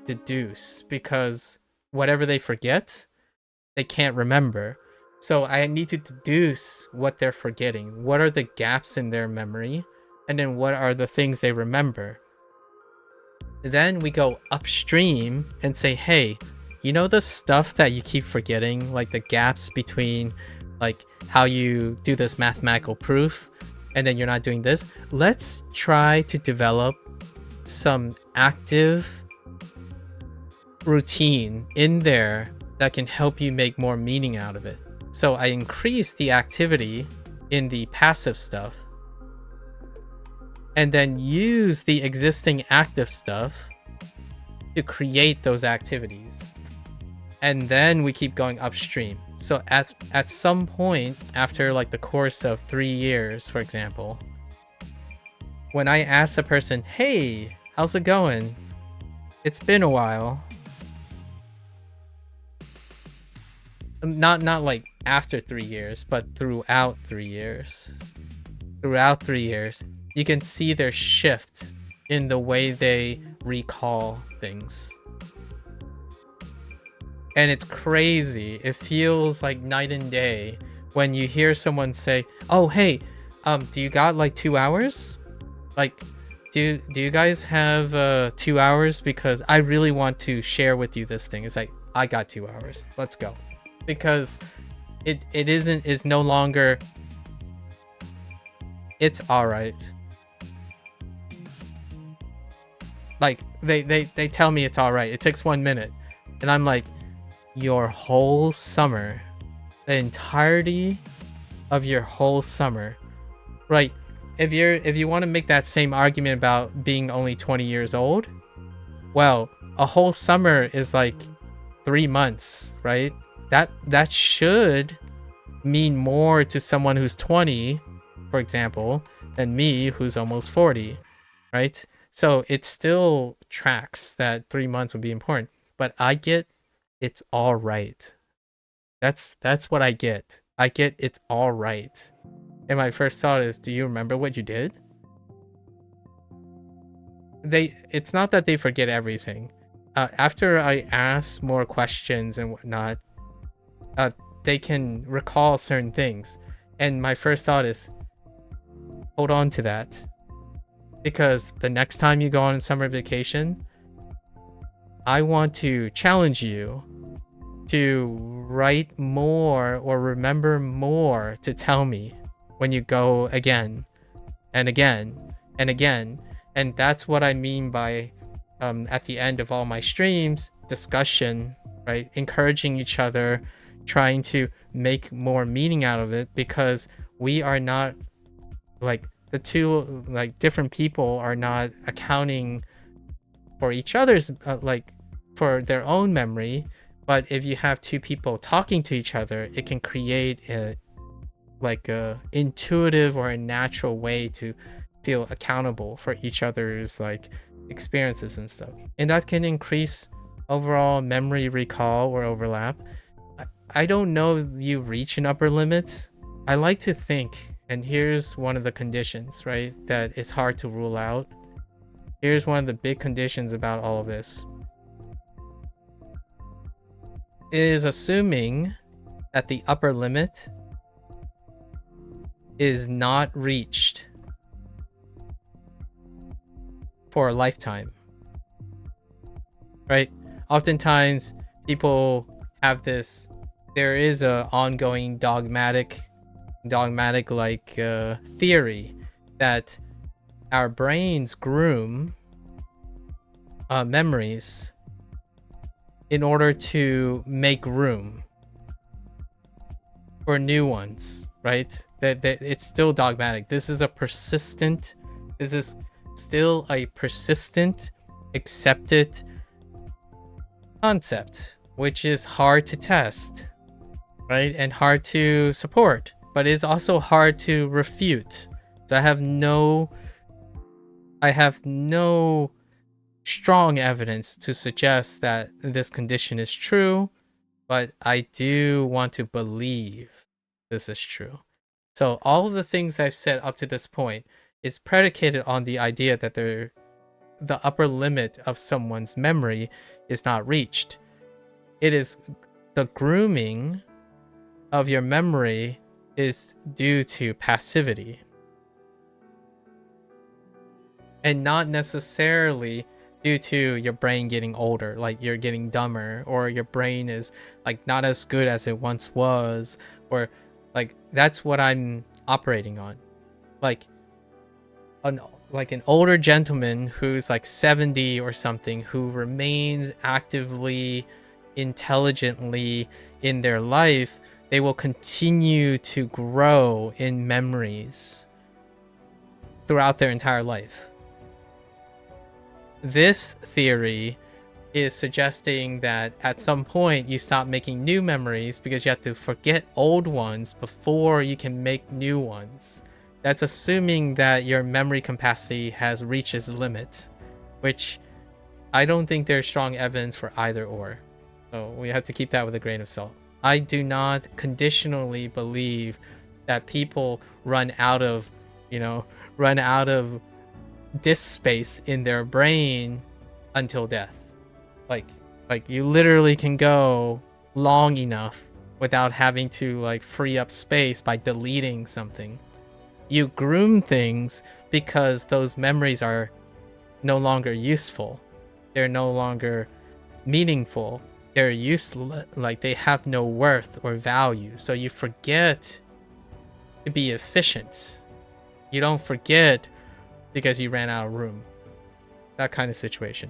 deduce, because whatever they forget, they can't remember. So I need to deduce what they're forgetting. What are the gaps in their memory? And then what are the things they remember? Then we go upstream and say, hey, you know the stuff that you keep forgetting, like the gaps between like how you do this mathematical proof and then you're not doing this? Let's try to develop some active routine in there that can help you make more meaning out of it. So I increase the activity in the passive stuff, and then use the existing active stuff to create those activities. and then we keep going upstream. So at some point after like the course of 3 years, for example, when I ask the person, hey, how's it going? It's been a while. Not like after 3 years, but throughout 3 years. Throughout 3 years, you can see their shift in the way they recall things. And it's crazy. It feels like night and day when you hear someone say, oh, hey, do you got like 2 hours? Like, do you guys have 2 hours? Because I really want to share with you this thing. It's like, I got 2 hours. Let's go. Because is no longer, it's all right. Like, they tell me it's all right. It takes 1 minute. And I'm like, your whole summer, the entirety of your whole summer, right? If you want to make that same argument about being only 20 years old, well, a whole summer is like 3 months, right? That should mean more to someone who's 20, for example, than me who's almost 40, right? So it still tracks that 3 months would be important, but I get it's all right. That's what I get. I get it's all right. And my first thought is, do you remember what you did? It's not that they forget everything. After I ask more questions and whatnot, they can recall certain things. And my first thought is, hold on to that. Because the next time you go on summer vacation, I want to challenge you to write more or remember more to tell me when you go again and again and again. And that's what I mean by at the end of all my streams, discussion, right? Encouraging each other, trying to make more meaning out of it, because we are not like the two like different people are not accounting for each other's like for their own memory. But if you have two people talking to each other, it can create a intuitive or a natural way to feel accountable for each other's like experiences and stuff, and that can increase overall memory recall or overlap. I don't know if you reach an upper limit. I like to think, and here's one of the conditions, right, that is hard to rule out. Here's one of the big conditions about all of this. It is assuming that the upper limit is not reached for a lifetime, right? Oftentimes people have this, there is a ongoing dogmatic like theory that our brains groom memories in order to make room for new ones, right? That it's still dogmatic. This is still a persistent, accepted concept, which is hard to test, right? And hard to support, but it's also hard to refute. So I have no strong evidence to suggest that this condition is true, but I do want to believe this is true. So all of the things I've said up to this point is predicated on the idea that the upper limit of someone's memory is not reached. It is the grooming of your memory is due to passivity, and not necessarily due to your brain getting older, like you're getting dumber, or your brain is like not as good as it once was, or like that's what I'm operating on. Like an older gentleman who's like 70 or something, who remains actively, intelligently in their life, they will continue to grow in memories throughout their entire life. This theory is suggesting that at some point you stop making new memories because you have to forget old ones before you can make new ones. That's assuming that your memory capacity has reached its limit, which I don't think there's strong evidence for either or. So we have to keep that with a grain of salt. I do not conditionally believe that people run out of disk space in their brain until death. Like you literally can go long enough without having to like free up space by deleting something. You groom things because those memories are no longer useful. They're no longer meaningful. They're useless, like they have no worth or value. So you forget to be efficient. You don't forget because you ran out of room. That kind of situation.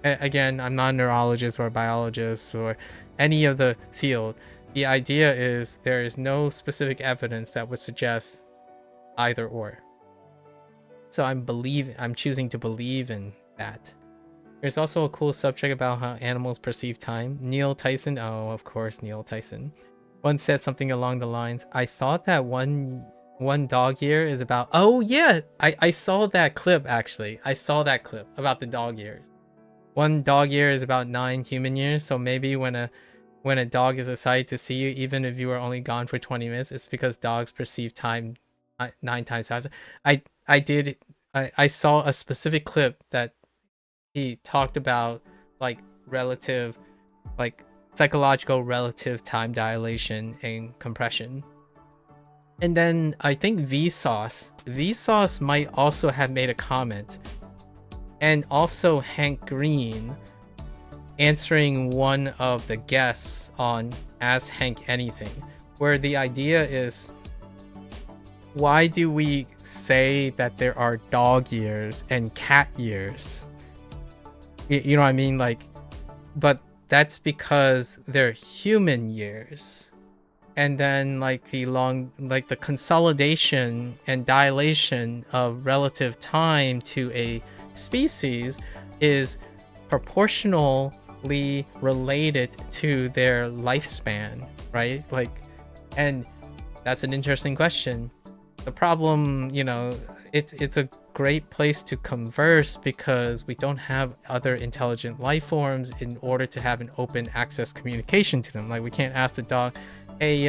Again, I'm not a neurologist or a biologist or any of the field. The idea is there is no specific evidence that would suggest either or. So I'm choosing to believe in that. There's also a cool subject about how animals perceive time. Neil Tyson, oh, of course, Neil Tyson, once said something along the lines, I thought that one dog year is about, oh yeah, I saw that clip actually. I saw that clip about the dog years. One dog year is about 9 human years, so maybe when a dog is excited to see you, even if you were only gone for 20 minutes, it's because dogs perceive time 9 times faster. I saw a specific clip that he talked about like relative, like psychological relative time dilation and compression. And then I think Vsauce might also have made a comment, and also Hank Green answering one of the guests on Ask Hank Anything, where the idea is, why do we say that there are dog years and cat years? You know what I mean? Like, but that's because they're human years. And then like the consolidation and dilation of relative time to a species is proportionally related to their lifespan, right? Like, and that's an interesting question. The problem, it's a great place to converse because we don't have other intelligent life forms in order to have an open access communication to them. Like, we can't ask the dog, hey,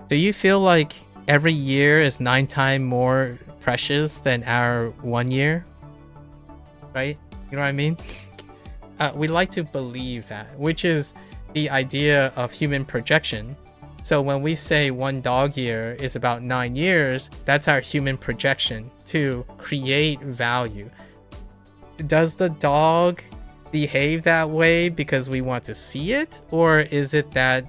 do you feel like every year is 9 times more precious than our 1 year? Right? You know what I mean? We like to believe that, which is the idea of human projection. So when we say 1 dog year is about 9 years, that's our human projection to create value. Does the dog behave that way because we want to see it? Or is it that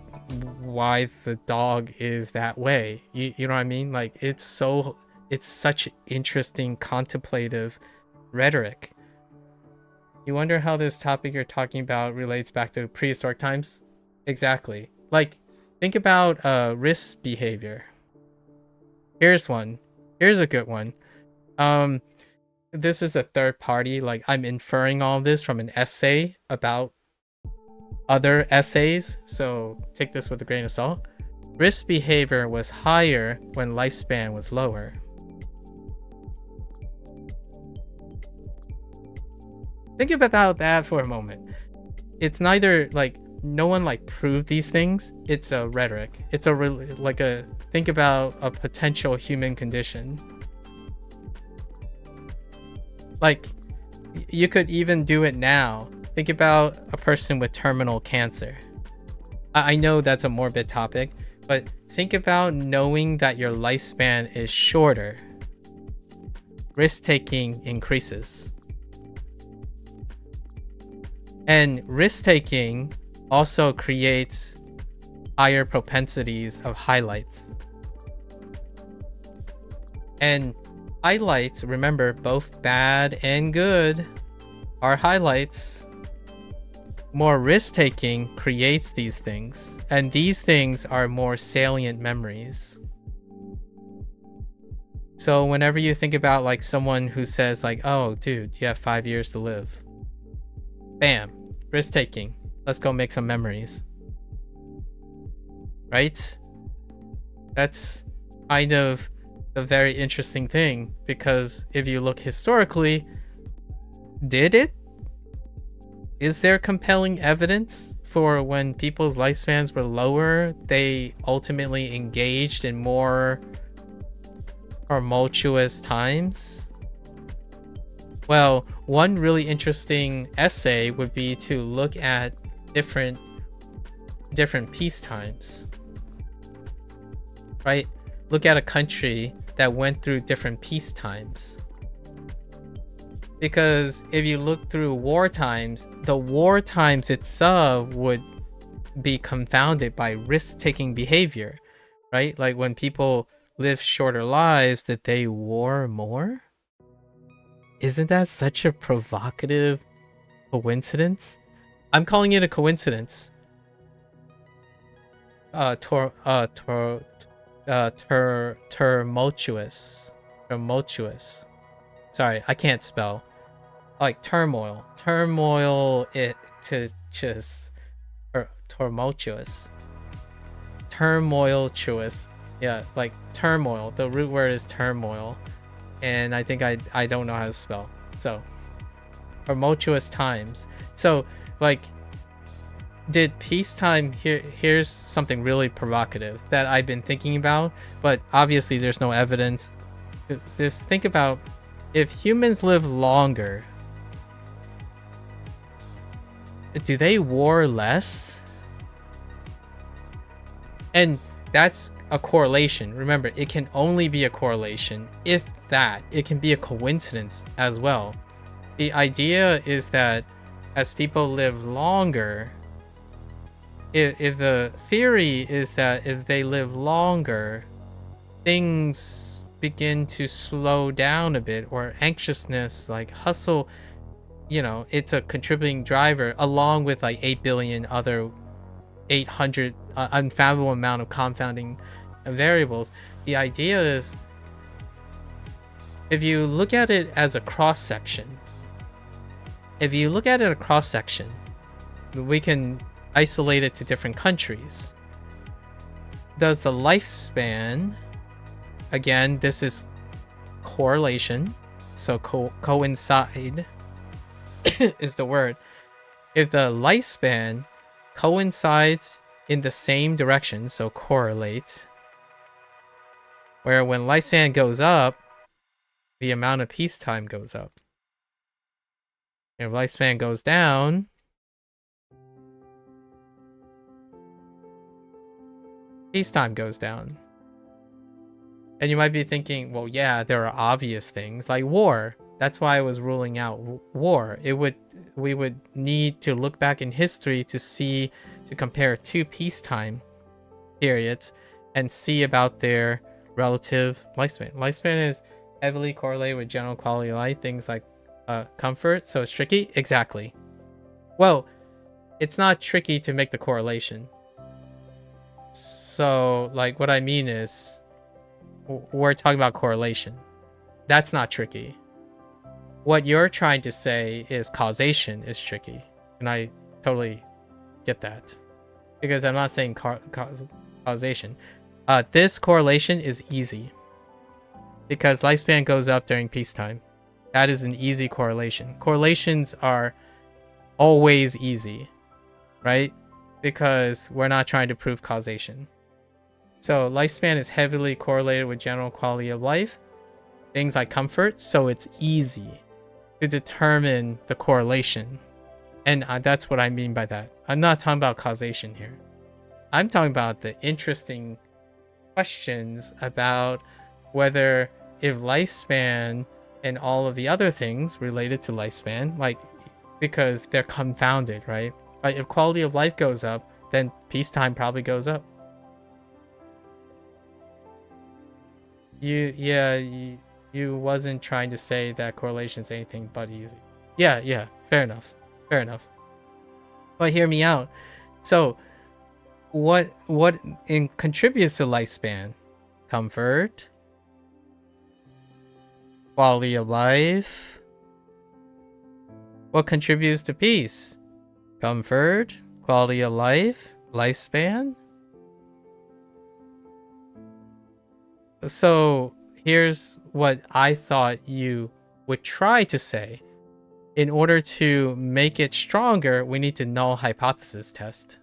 why the dog is that way? You know what I mean? Like, it's such interesting contemplative rhetoric. You wonder how this topic you're talking about relates back to prehistoric times? Exactly. Like, think about risk behavior. Here's one. Here's a good one. This is a third party. Like, I'm inferring all this from an essay about other essays, so take this with a grain of salt. Risk behavior was higher when lifespan was lower. Think about that for a moment. It's neither like, no one like proved these things. It's a rhetoric. It's think about a potential human condition. Like, you could even do it now. Think about a person with terminal cancer. I know that's a morbid topic, but think about knowing that your lifespan is shorter. Risk-taking increases. And risk-taking also creates higher propensities of highlights. And highlights, remember, both bad and good are highlights. More risk-taking creates these things, and these things are more salient memories. So whenever you think about like someone who says like, oh dude, you have 5 years to live, Bam. Risk taking. Let's go make some memories. Right? That's kind of a very interesting thing, because if you look historically, did it? Is there compelling evidence for when people's lifespans were lower, they ultimately engaged in more tumultuous times? Well, one really interesting essay would be to look at different peace times, right? Look at a country that went through different peace times. Because if you look through war times, the war times itself would be confounded by risk-taking behavior, right? Like when people live shorter lives, that they war more? Isn't that such a provocative coincidence? I'm calling it a coincidence. Tumultuous. Sorry, I can't spell. Like turmoil. Tumultuous. Yeah, like turmoil. The root word is turmoil. And I think I don't know how to spell. So, tumultuous times. So, like, did peacetime, here's something really provocative that I've been thinking about, but obviously there's no evidence. Just think about, if humans live longer, do they war less? And that's a correlation. Remember, it can only be a correlation. If that, it can be a coincidence as well. The idea is that as people live longer, if the theory is that if they live longer, things begin to slow down a bit, or anxiousness, like hustle, you know, it's a contributing driver, along with like 8 billion other 800 unfathomable amount of confounding variables. The idea is, if you look at it as a cross section, we can isolate it to different countries. Does the lifespan, again, this is correlation, so coincide is the word. If the lifespan coincides in the same direction, so correlate, where when lifespan goes up, the amount of peacetime goes up. If lifespan goes down, peacetime goes down. And you might be thinking, well, yeah, there are obvious things like war. That's why I was ruling out war. We would need to look back in history to compare two peacetime periods and see about their relative lifespan. Lifespan is heavily correlated with general quality of life, things like comfort. So it's tricky. Exactly. Well, it's not tricky to make the correlation. So, like, what I mean is, we're talking about correlation. That's not tricky. What you're trying to say is causation is tricky. And I totally get that. Because I'm not saying causation. This correlation is easy. Because lifespan goes up during peacetime. That is an easy correlation. Correlations are always easy, right? Because we're not trying to prove causation. So lifespan is heavily correlated with general quality of life, things like comfort, so it's easy to determine the correlation. And that's what I mean by that. I'm not talking about causation here. I'm talking about the interesting questions about whether, if lifespan and all of the other things related to lifespan, like, because they're confounded, right? Like, if quality of life goes up, then peacetime probably goes up. You wasn't trying to say that correlation's anything but easy. Yeah, fair enough. But hear me out. So, what contributes to lifespan? Comfort, quality of life, What contributes to peace? Comfort, quality of life, lifespan? So here's what I thought you would try to say. In order to make it stronger, we need to null hypothesis test.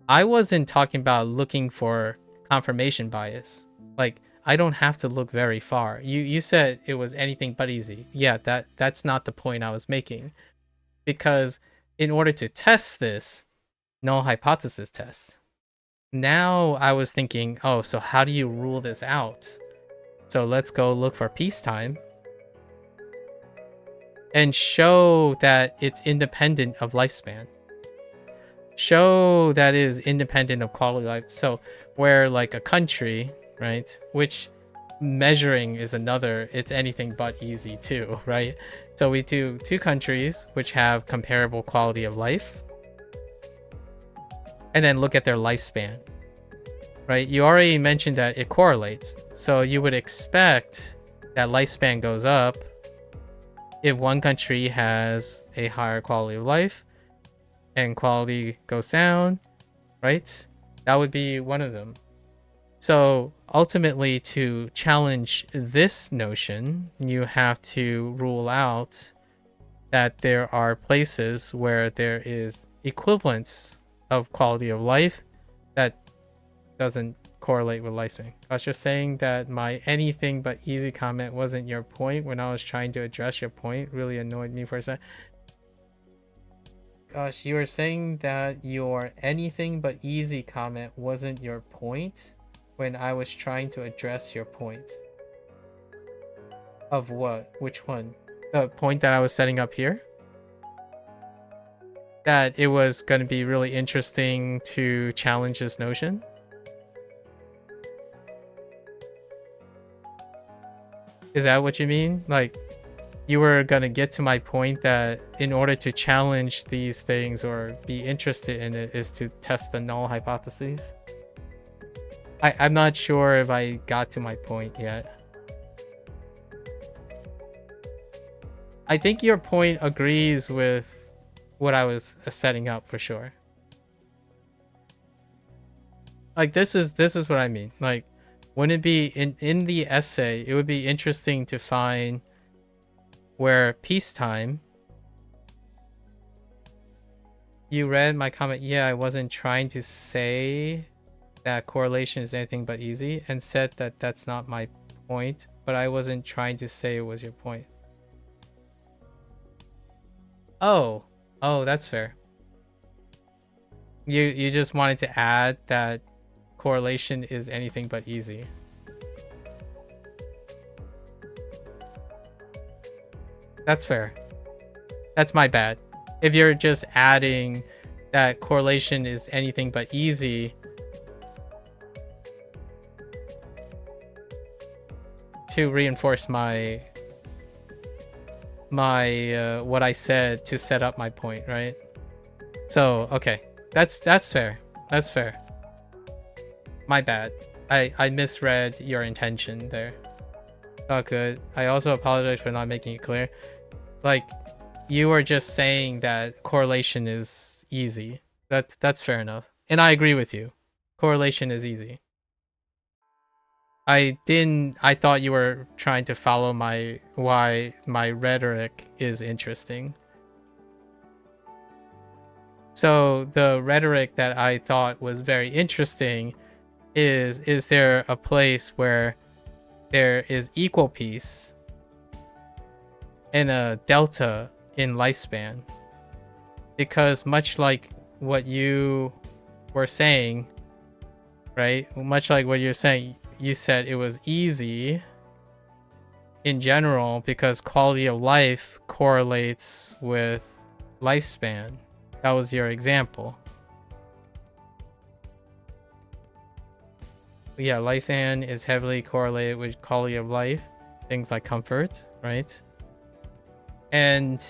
I wasn't talking about looking for confirmation bias. Like, I don't have to look very far. You said it was anything but easy. Yeah, that's not the point I was making. Because in order to test this, null hypothesis test. Now I was thinking, oh, so how do you rule this out? So let's go look for peacetime and show that it's independent of lifespan. Show that it is independent of quality of life. So where like a country, right, which measuring is another, it's anything but easy too, right? So we do 2 countries which have comparable quality of life, and then look at their lifespan, right? You already mentioned that it correlates. So you would expect that lifespan goes up if one country has a higher quality of life and quality goes down, right? That would be one of them. So ultimately, to challenge this notion, you have to rule out that there are places where there is equivalence of quality of life that doesn't correlate with lifespan. I was just saying that my anything but easy comment wasn't your point when I was trying to address your point. Really annoyed me for a second. Gosh, you were saying that your anything but easy comment wasn't your point when I was trying to address your point. Of what? Which one? The point that I was setting up here? That it was going to be really interesting to challenge this notion? Is that what you mean? Like, you were going to get to my point that in order to challenge these things or be interested in it is to test the null hypotheses? I'm not sure if I got to my point yet. I think your point agrees with what I was setting up for sure. Like, this is what I mean. Like, wouldn't it be in the essay, it would be interesting to find where peacetime. You read my comment. Yeah, I wasn't trying to say that correlation is anything but easy, and said that that's not my point, but I wasn't trying to say it was your point. Oh, that's fair. You just wanted to add that correlation is anything but easy. That's fair. That's my bad. If you're just adding that correlation is anything but easy to reinforce my what I said to set up my point, right? So, okay. That's fair. That's fair. My bad. I misread your intention there. Oh, good. I also apologize for not making it clear. Like, you were just saying that correlation is easy. That's fair enough. And I agree with you. Correlation is easy. I thought you were trying to follow why my rhetoric is interesting. So the rhetoric that I thought was very interesting is there a place where there is equal peace and a delta in lifespan? Because much like what you were saying, right? Much like what you're saying, you said it was easy in general because quality of life correlates with lifespan. That was your example. Yeah, lifespan is heavily correlated with quality of life, things like comfort, right? And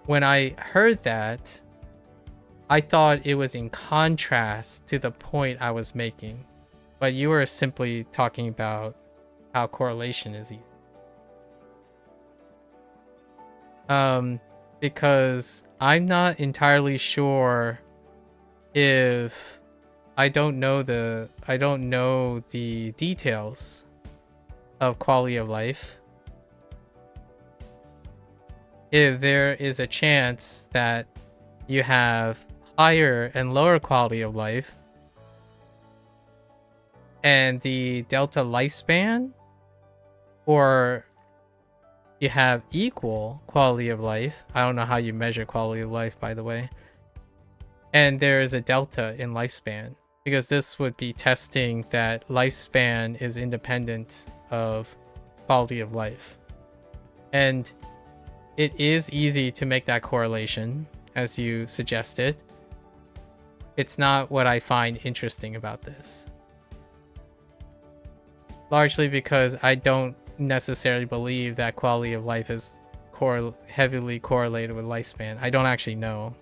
when I heard that, I thought it was in contrast to the point I was making. But you were simply talking about how correlation is easy. because I'm not entirely sure if I don't know the details of quality of life. If there is a chance that you have higher and lower quality of life, and the delta lifespan, or you have equal quality of life. I don't know how you measure quality of life, by the way. And there is a delta in lifespan, because this would be testing that lifespan is independent of quality of life. And it is easy to make that correlation, as you suggested. It's not what I find interesting about this. Largely because I don't necessarily believe that quality of life is heavily correlated with lifespan. I don't actually know.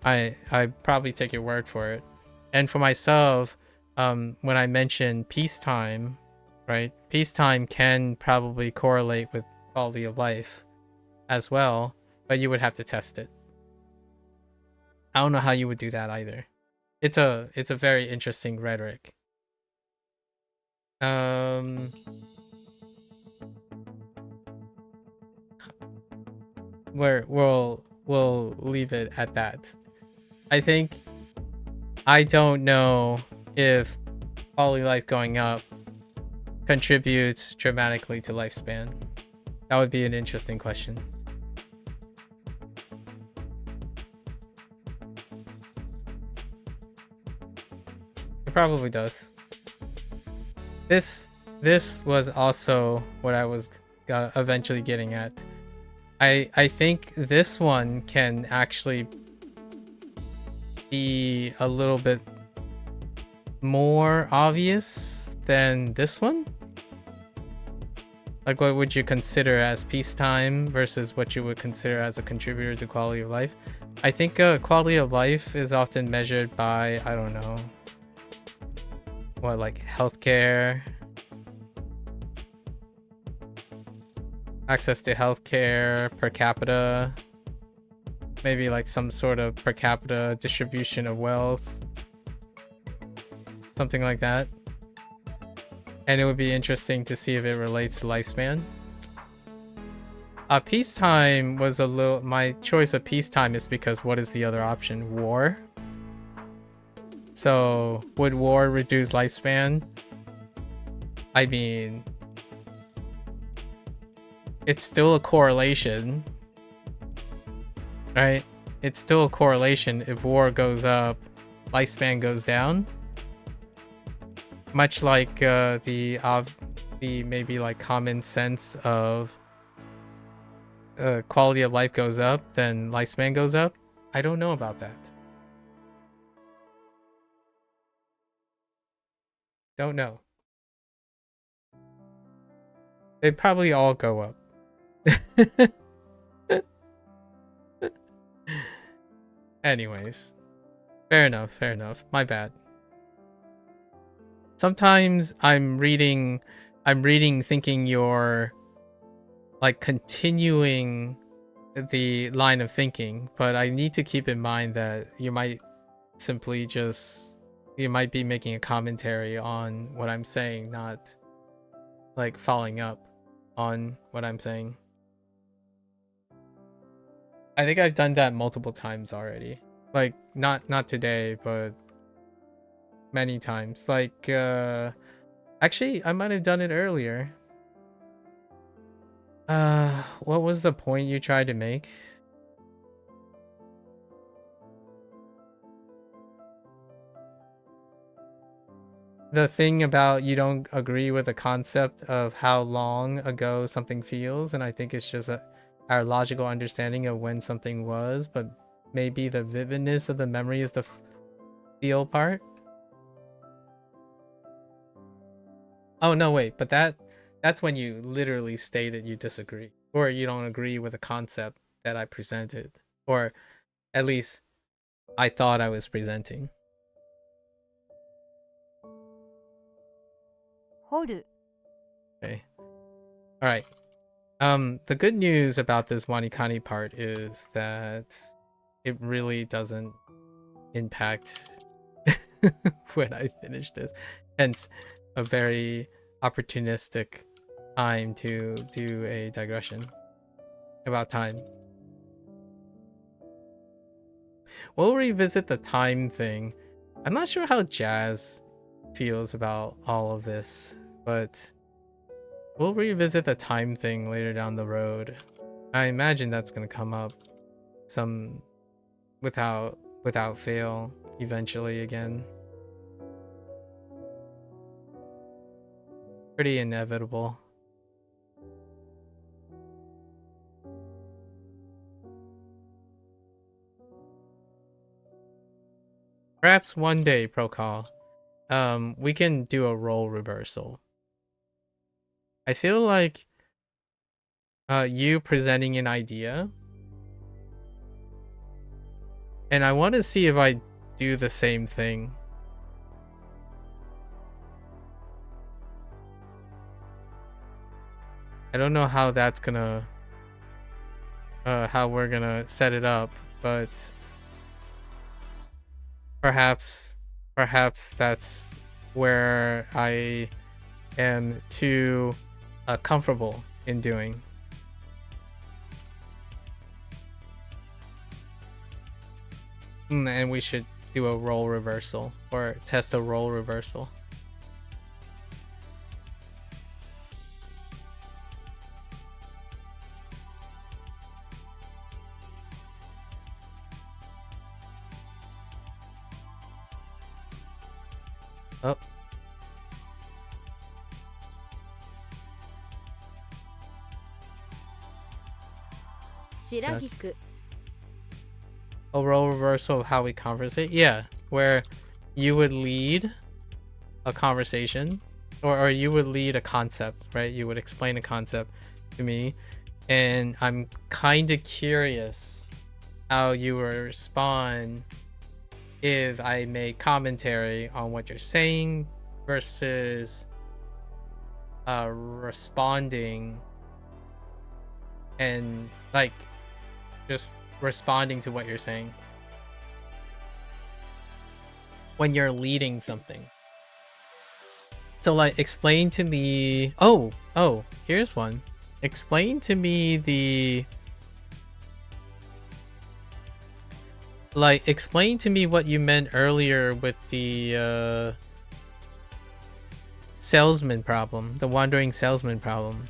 I probably take your word for it. And for myself, when I mentioned peacetime, right? Peacetime can probably correlate with quality of life as well, but you would have to test it. I don't know how you would do that either. It's a very interesting rhetoric. We'll leave it at that. I think I don't know if quality of life going up contributes dramatically to lifespan. That would be an interesting question. It probably does. This was also what I was eventually getting at. I think this one can actually be a little bit more obvious than this one. Like, what would you consider as peacetime versus what you would consider as a contributor to quality of life? I think quality of life is often measured by, I don't know, what, like healthcare, access to healthcare per capita, maybe like some sort of per capita distribution of wealth, something like that. And it would be interesting to see if it relates to lifespan. Peacetime was a little... My choice of peacetime is because what is the other option? War? So, would war reduce lifespan? I mean... It's still a correlation. Right? It's still a correlation. If war goes up, lifespan goes down. Much like the maybe like common sense of quality of life goes up, then lifespan goes up. I don't know about that. Don't know. They probably all go up. Anyways, fair enough. My bad. Sometimes I'm reading thinking you're like continuing the line of thinking, but I need to keep in mind that you might simply you might be making a commentary on what I'm saying, not like following up on what I'm saying. I think I've done that multiple times already. Like not today, but many times. Like actually I might have done it earlier. What was the point you tried to make? The thing about you don't agree with the concept of how long ago something feels, and I think it's just our logical understanding of when something was, but maybe the vividness of the memory is the feel part. Oh no, wait, but that's when you literally stated you disagree, or you don't agree with the concept that I presented, or at least I thought I was presenting. 掘る Okay. All right. The good news about this WaniKani part is that it really doesn't impact when I finish this. Hence, a very opportunistic time to do a digression about time. We'll revisit the time thing. I'm not sure how Jazz feels about all of this, but we'll revisit the time thing later down the road. I imagine that's gonna come up some without fail eventually again. Pretty inevitable. Perhaps one day, Procall, we can do a role reversal. I feel like you presenting an idea, and I want to see if I do the same thing. I don't know how that's gonna how we're gonna set it up, but perhaps that's where I am too comfortable in doing. And we should do a role reversal or test a role reversal. Oh. A role reversal of how we conversate? Yeah, where you would lead a conversation or you would lead a concept, right? You would explain a concept to me, and I'm kind of curious how you would respond if I make commentary on what you're saying versus responding and like just responding to what you're saying when you're leading something. So like explain to me, oh, here's one. Explain to me explain to me what you meant earlier with the salesman problem, the wandering salesman problem.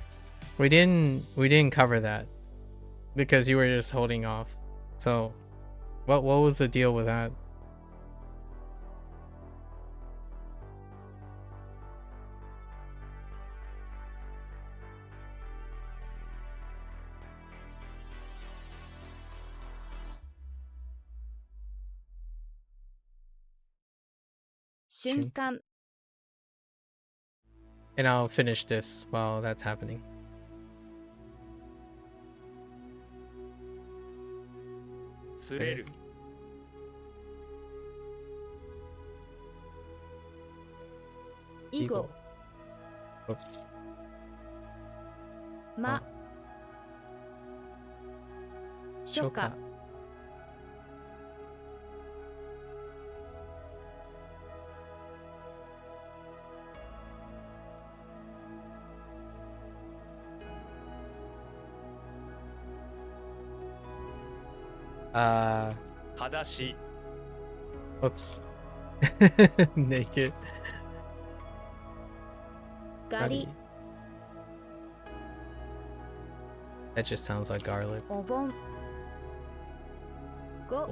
We didn't cover that because you were just holding off. So what was the deal with that? And I'll finish this while that's happening. 擦れる Eagle. Oops. Ma. Shoka. Hadashi. Oops. Naked. Gari. That just sounds like garlic. Obon. Go.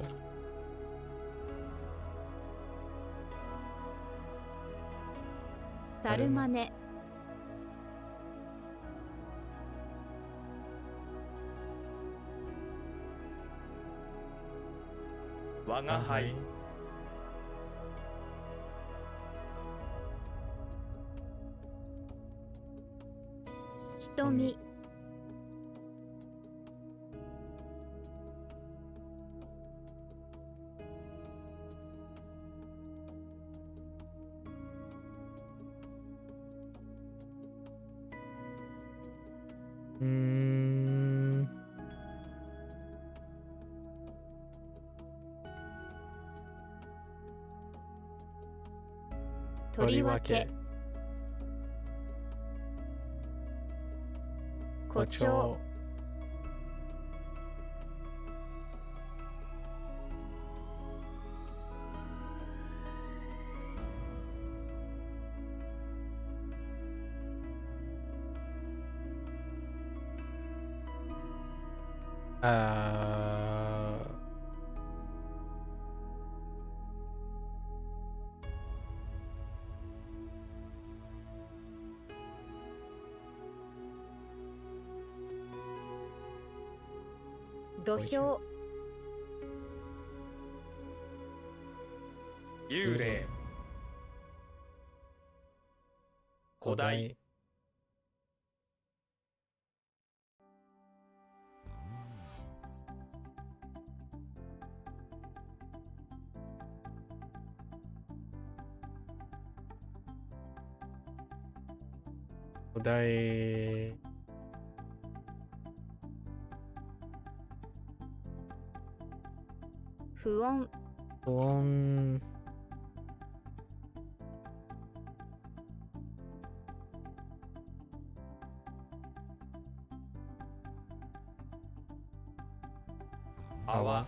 Sarumane. Wagahai. Hitomi. とりわけ誇張土俵幽霊古代古代不穏不穏泡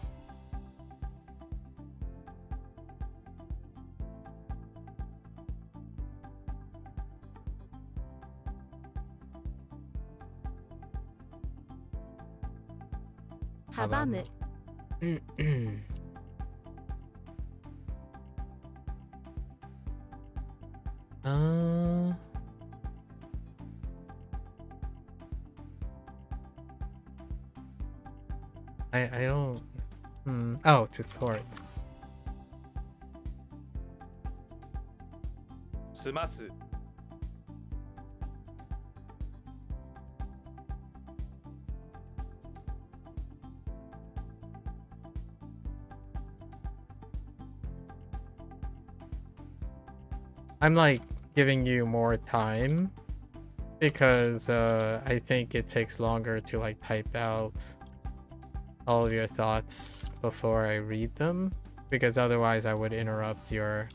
阻むうんうんあーI don't oh to thwart 済ます I'm like giving you more time because I think it takes longer to like type out all of your thoughts before I read them because otherwise I would interrupt your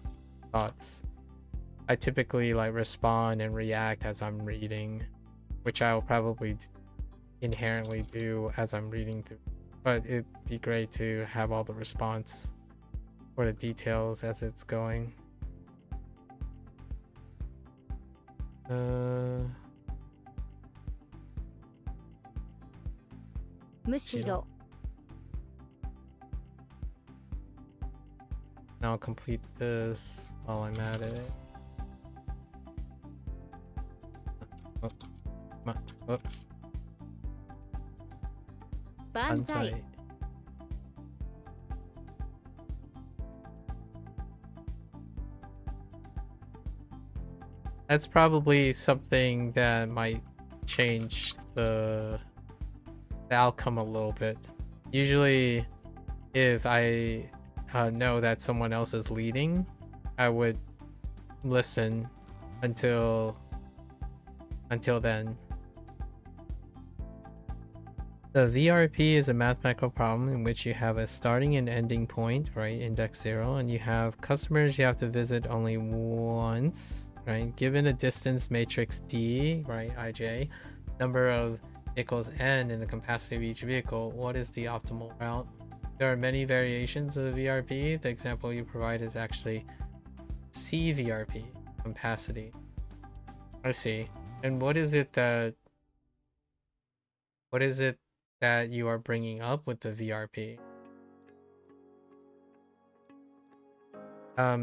thoughts. I typically like respond and react as I'm reading, which I will probably inherently do as I'm reading through. But it'd be great to have all the response or the details as it's going. むしろ Now I'll complete this while I'm at it. Whoops. 万歳 That's probably something that might change the outcome a little bit. Usually, if I know that someone else is leading, I would listen until then. The VRP is a mathematical problem in which you have a starting and ending point, right, index 0, and you have customers you have to visit only once, right? Given a distance matrix D, right, IJ, number of vehicles N in the capacity of each vehicle, what is the optimal route? There are many variations of the VRP. The example you provide is actually CVRP, capacity. I see. And what is it that you are bringing up with the VRP?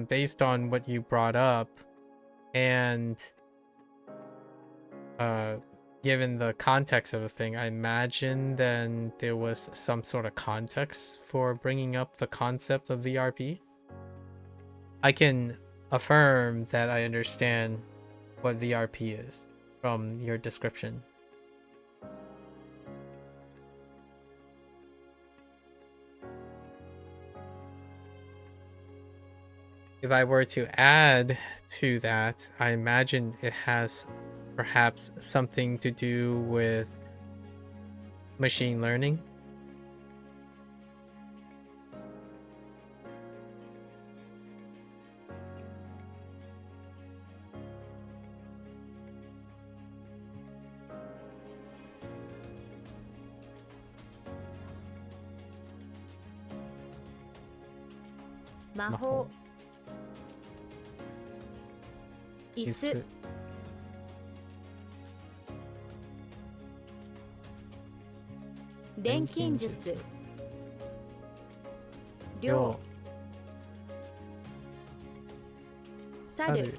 Based on what you brought up and given the context of the thing, I imagine then there was some sort of context for bringing up the concept of VRP. I can affirm that I understand what VRP is from your description. If I were to add to that, I imagine it has perhaps something to do with machine learning. 魔法椅子錬金術量猿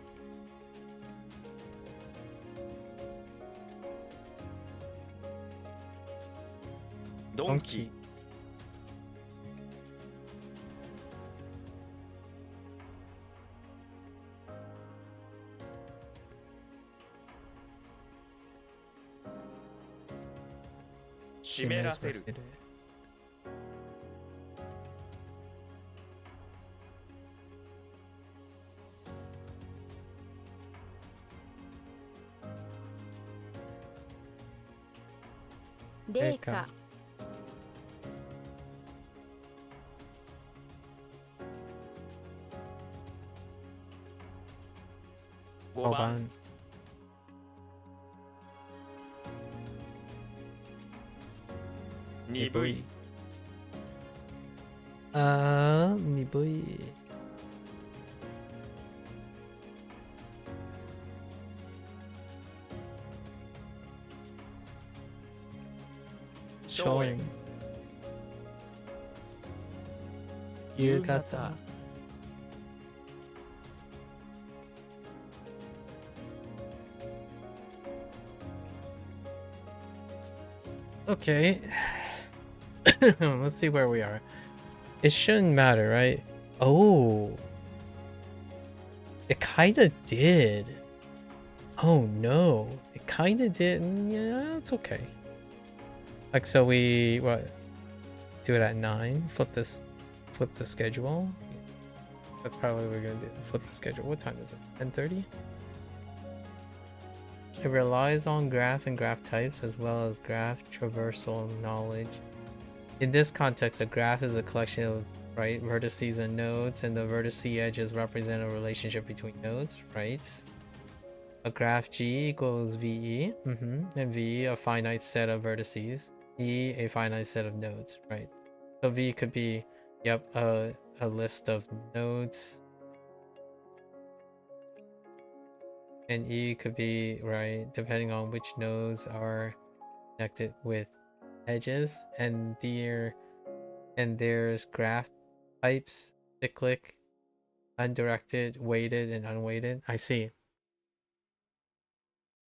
ドンキ湿らせる霊下5 5番番鈍い鈍い荘園夕方Okay. Let's see where we are. It shouldn't matter, right? Oh. It kinda did. Oh no. It kinda did. Yeah, it's okay. Like, so we, what? Do it at 9. Flip the schedule. That's probably what we're gonna do. Flip the schedule. What time is it? 10:30? It relies on graph and graph types as well as graph traversal knowledge. In this context, a graph is a collection of vertices and nodes, and the vertice edges represent a relationship between nodes, right? A graph G equals VE, and V a finite set of vertices, E a finite set of nodes, right? So V could be, yep, a list of nodes. And E could be, right, depending on which nodes are connected with edges. And there's graph types, cyclic, undirected, weighted, and unweighted. I see.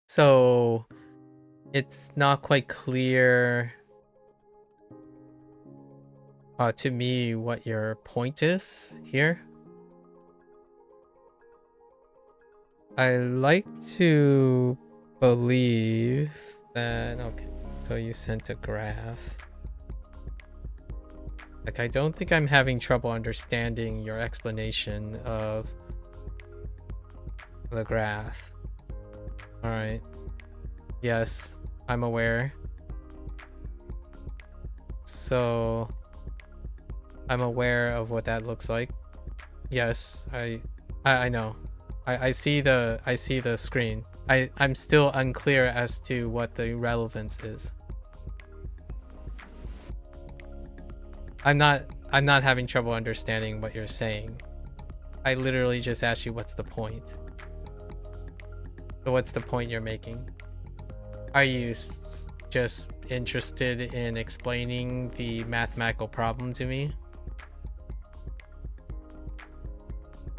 So it's not quite clear to me what your point is here. I like to believe that, okay, so you sent a graph. Like, I don't think I'm having trouble understanding your explanation of the graph. All right. Yes, I'm aware. So I'm aware of what that looks like. Yes, I know. I see the screen. I'm still unclear as to what the relevance is. I'm not having trouble understanding what you're saying. I literally just asked you what's the point. So what's the point you're making? Are you just interested in explaining the mathematical problem to me?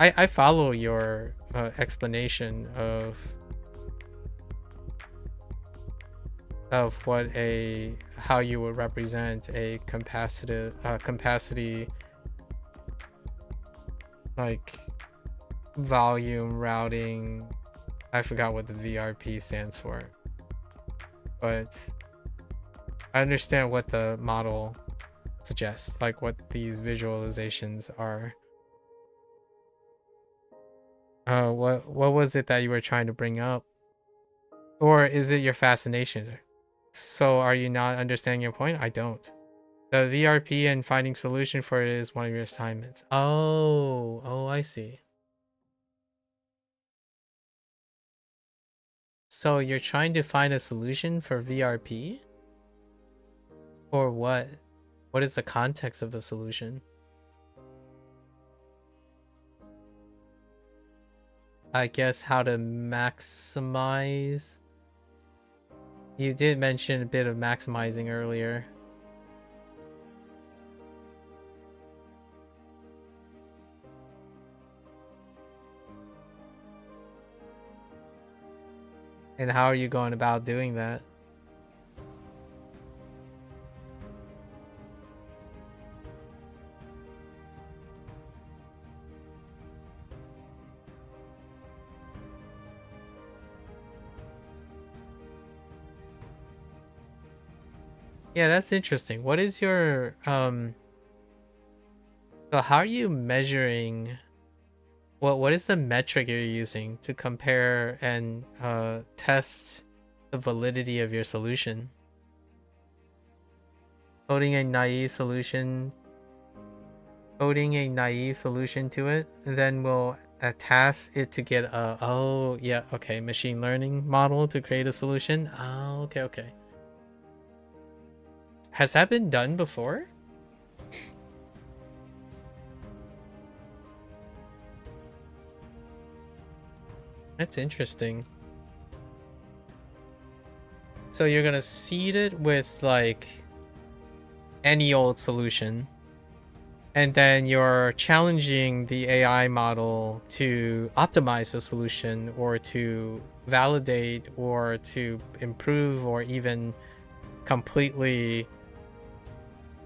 I follow your explanation of how you would represent a capacity like volume routing. I forgot what the VRP stands for, but I understand what the model suggests, like what these visualizations are. What was it that you were trying to bring up? Or is it your fascination? So are you not understanding your point? I don't. The VRP and finding solution for it is one of your assignments. Oh, I see. So you're trying to find a solution for VRP? Or what? What is the context of the solution? I guess how to maximize. You did mention a bit of maximizing earlier. And how are you going about doing that? Yeah, that's interesting. What is your so how are you measuring what is the metric you're using to compare and test the validity of your solution? Coding a naive solution to it, and then we'll task it to get a machine learning model to create a solution. Oh, okay. Has that been done before? That's interesting. So you're gonna seed it with like any old solution, and then you're challenging the AI model to optimize the solution or to validate or to improve or even completely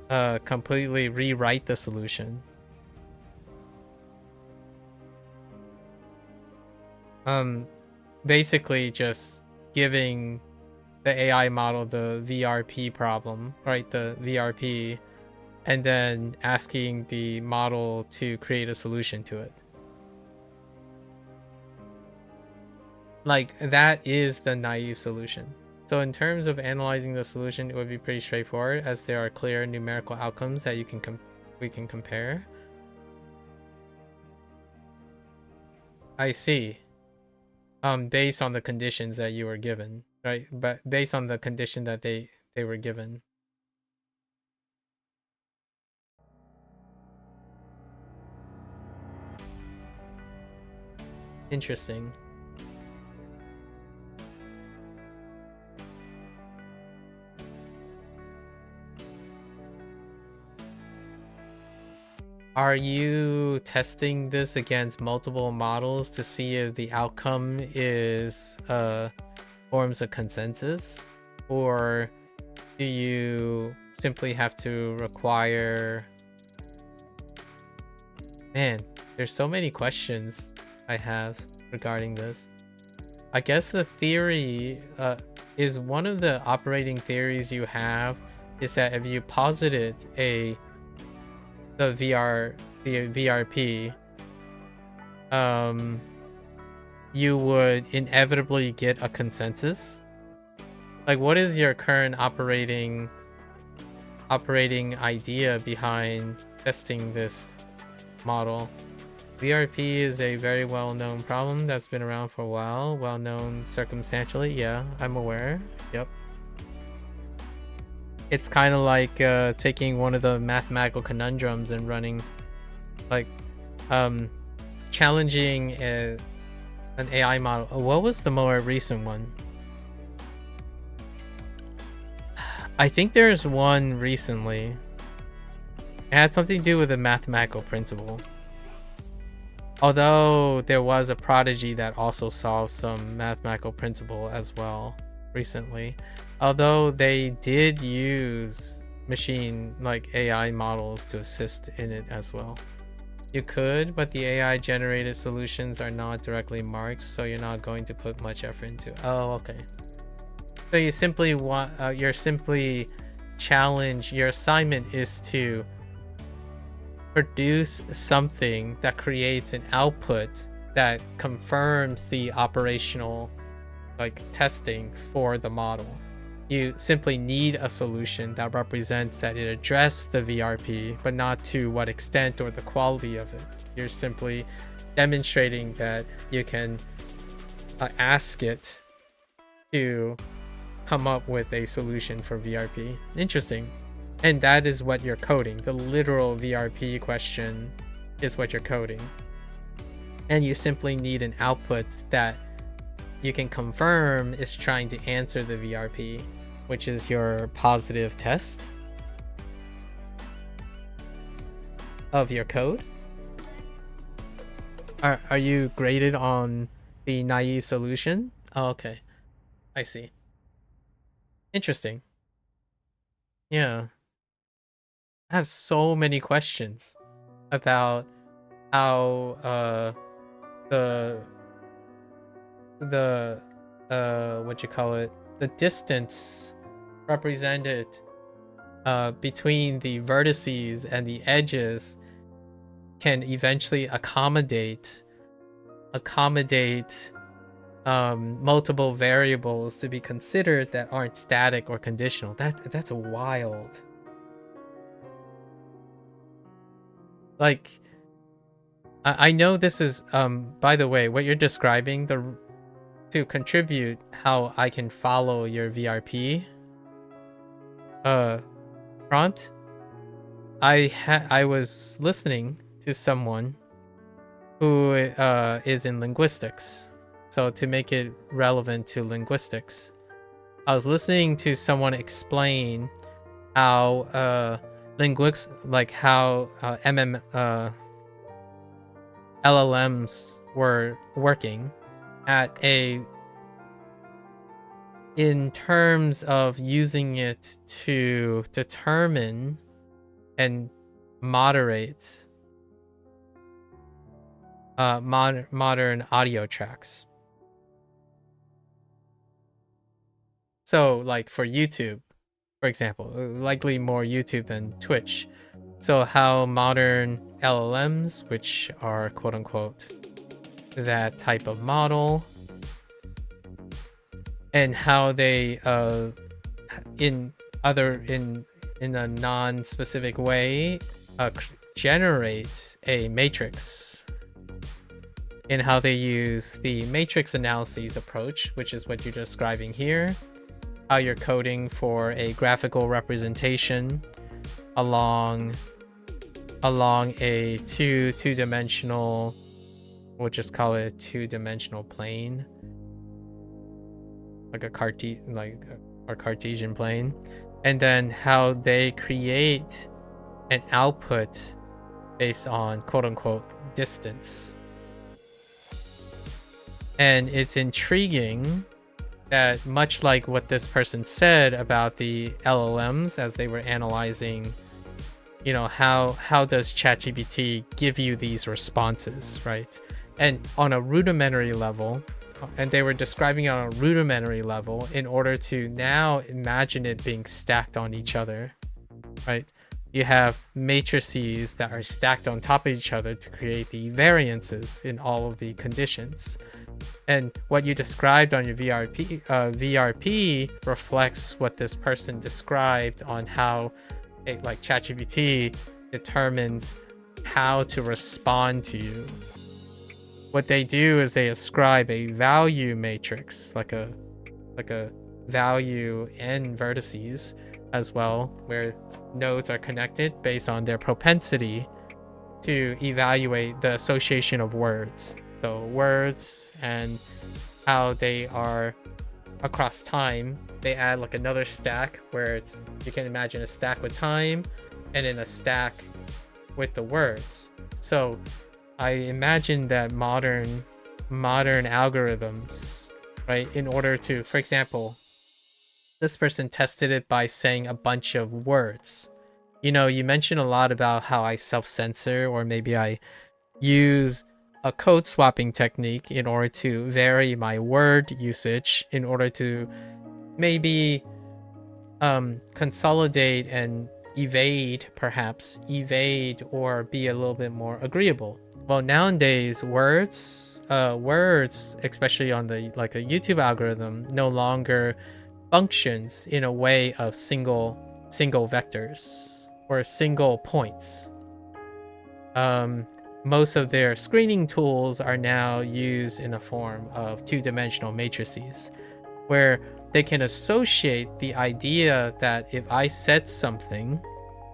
rewrite the solution. Basically just giving the AI model the VRP problem, right? The VRP, and then asking the model to create a solution to it. Like, that is the naive solution. So in terms of analyzing the solution, it would be pretty straightforward, as there are clear numerical outcomes that we can compare. I see. Based on the conditions that you were given, right? But based on the condition that they were given. Interesting. Are you testing this against multiple models to see if the outcome is forms a consensus, or do you simply have to require... Man, there's so many questions I have regarding this. I guess the theory is one of the operating theories you have is that if you posited the VRP, you would inevitably get a consensus. Like, what is your current operating idea behind testing this model? VRP is a very well-known problem that's been around for a while, well-known circumstantially. Yeah, I'm aware. Yep. It's kind of like taking one of the mathematical conundrums and running, like, challenging an AI model. What was the more recent one? I think there's one recently. It had something to do with a mathematical principle. Although there was a prodigy that also solved some mathematical principle as well recently. Although they did use like AI models to assist in it as well. You could, but the AI generated solutions are not directly marked, so you're not going to put much effort into it. Oh, okay. So you simply want, your assignment is to produce something that creates an output that confirms the operational, like, testing for the model. You simply need a solution that represents that it addressed the VRP, but not to what extent or the quality of it. You're simply demonstrating that you can ask it to come up with a solution for VRP. Interesting. And that is what you're coding. The literal VRP question is what you're coding. and you simply need an output that you can confirm is trying to answer the VRP, which is your positive test of your code. Are you graded on the naive solution? Oh, okay. I see. Interesting. Yeah. I have so many questions about how the what you call it, the distance represented between the vertices and the edges can eventually accommodate multiple variables to be considered that aren't static or conditional. That's wild. Like, I know this is by the way, what you're describing, to contribute how I can follow your VRP prompt. I was listening to someone who is in linguistics. So to make it relevant to linguistics, I was listening to someone explain how LLMs were working in terms of using it to determine and moderate modern audio tracks. So like for YouTube, for example, likely more YouTube than Twitch. So how modern LLMs, which are quote unquote that type of model, and how they in a non-specific way generate a matrix, and how they use the matrix analyses approach, which is what you're describing here, how you're coding for a graphical representation along a two-dimensional, we'll just call it a two-dimensional plane, like a Cartesian plane, and then how they create an output based on quote-unquote distance. And it's intriguing that, much like what this person said about the LLMs as they were analyzing, you know, how does ChatGPT give you these responses, right? And on a rudimentary level, and they were describing it on a rudimentary level in order to now imagine it being stacked on each other, right? You have matrices that are stacked on top of each other to create the variances in all of the conditions. And what you described on your VRP reflects what this person described on how like ChatGPT determines how to respond to you. What they do is they ascribe a value matrix, like a value and vertices as well, where nodes are connected based on their propensity to evaluate the association of words. So words and how they are across time, they add like another stack where you can imagine a stack with time and then a stack with the words. So I imagine that modern algorithms, right, in order to, for example, this person tested it by saying a bunch of words. You know, you mentioned a lot about how I self-censor, or maybe I use a code swapping technique in order to vary my word usage in order to maybe consolidate and evade or be a little bit more agreeable. Well, nowadays words, especially on the a YouTube algorithm, no longer functions in a way of single vectors or single points. Most of their screening tools are now used in the form of two-dimensional matrices, where they can associate the idea that if I said something,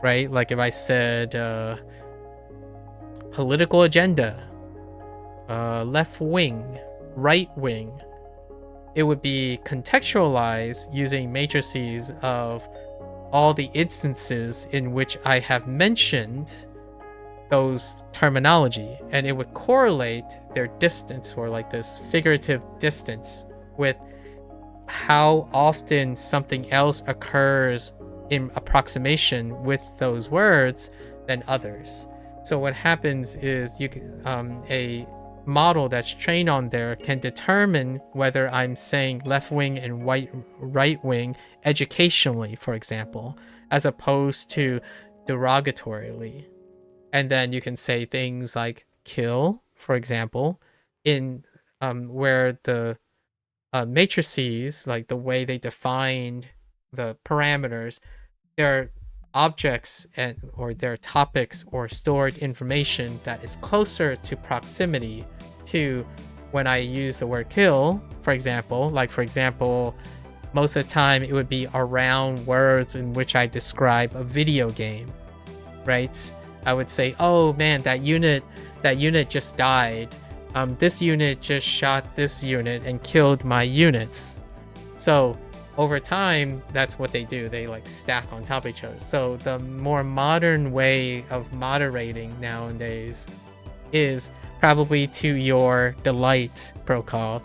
right, like if I said political agenda, left wing, right wing, it would be contextualized using matrices of all the instances in which I have mentioned those terminology, and it would correlate their distance, or like this figurative distance, with how often something else occurs in approximation with those words than others. So what happens is you can, a model that's trained on there can determine whether I'm saying left wing and right wing educationally, for example, as opposed to derogatorily. And then you can say things like kill, for example, in where the matrices, like the way they defined the parameters, they're objects or their topics or stored information that is closer to proximity to when I use the word kill, for example. Like, for example, most of the time it would be around words in which I describe a video game, right? I would say, oh man, that unit just died. This unit just shot this unit and killed my units. So over time, that's what they do. They like stack on top of each other. So the more modern way of moderating nowadays is probably to your delight protocol.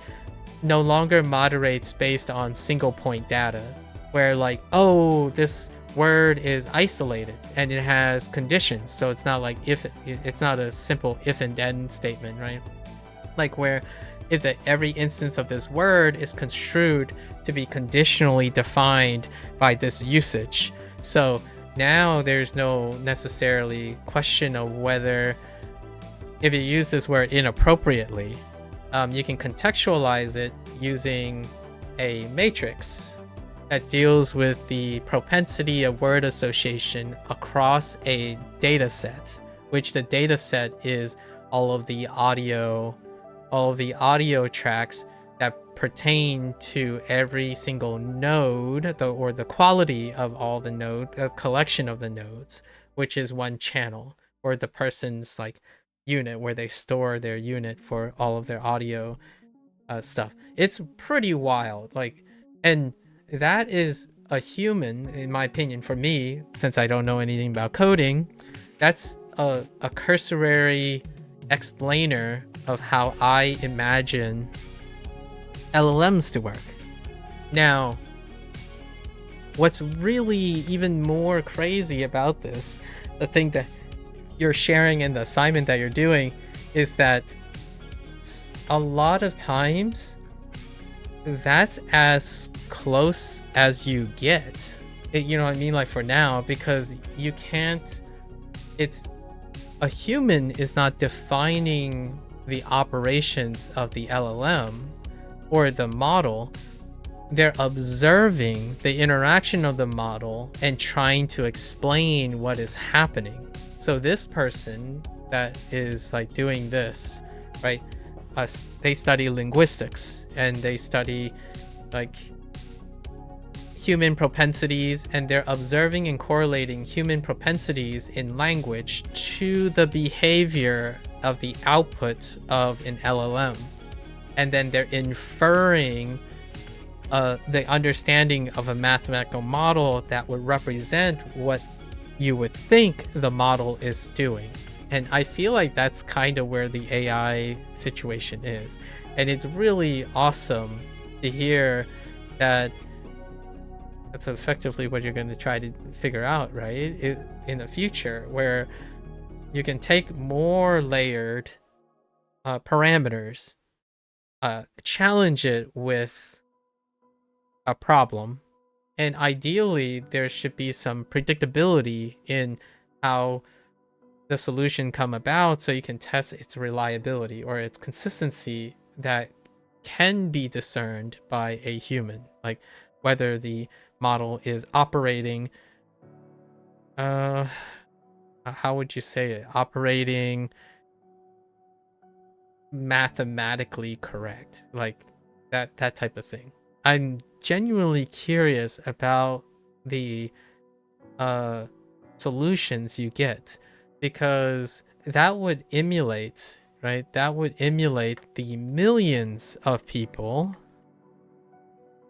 No longer moderates based on single point data, where like, oh, this word is isolated and it has conditions. So it's not like it's not a simple if and then statement, right? Like where if every instance of this word is construed to be conditionally defined by this usage. So now there's no necessarily question of whether if you use this word inappropriately, you can contextualize it using a matrix that deals with the propensity of word association across a data set, which the data set is all of the audio tracks that pertain to every single node, or the quality of all the node, a collection of the nodes, which is one channel, or the person's like unit where they store their unit for all of their audio stuff. It's pretty wild, like, and that is a human, in my opinion, for me, since I don't know anything about coding, that's a cursory explainer of how I imagine LLMs to work. Now, what's really even more crazy about this, the thing that you're sharing in the assignment that you're doing, is that a lot of times that's as close as you get. You know what I mean? Like for now, because you can't, a human is not defining the operations of the LLM or the model. They're observing the interaction of the model and trying to explain what is happening. So this person that is like doing this, right? They study linguistics and they study like human propensities, and they're observing and correlating human propensities in language to the behavior of the output of an LLM. And then they're inferring the understanding of a mathematical model that would represent what you would think the model is doing. And I feel like that's kind of where the AI situation is. And it's really awesome to hear that that's effectively what you're going to try to figure out, right? In the future, where you can take more layered parameters, challenge it with a problem, and ideally there should be some predictability in how the solution come about, so you can test its reliability or its consistency that can be discerned by a human, like whether the model is operating how would you say it, operating mathematically correct, like that type of thing. I'm genuinely curious about the solutions you get, because that would emulate right? That would emulate the millions of people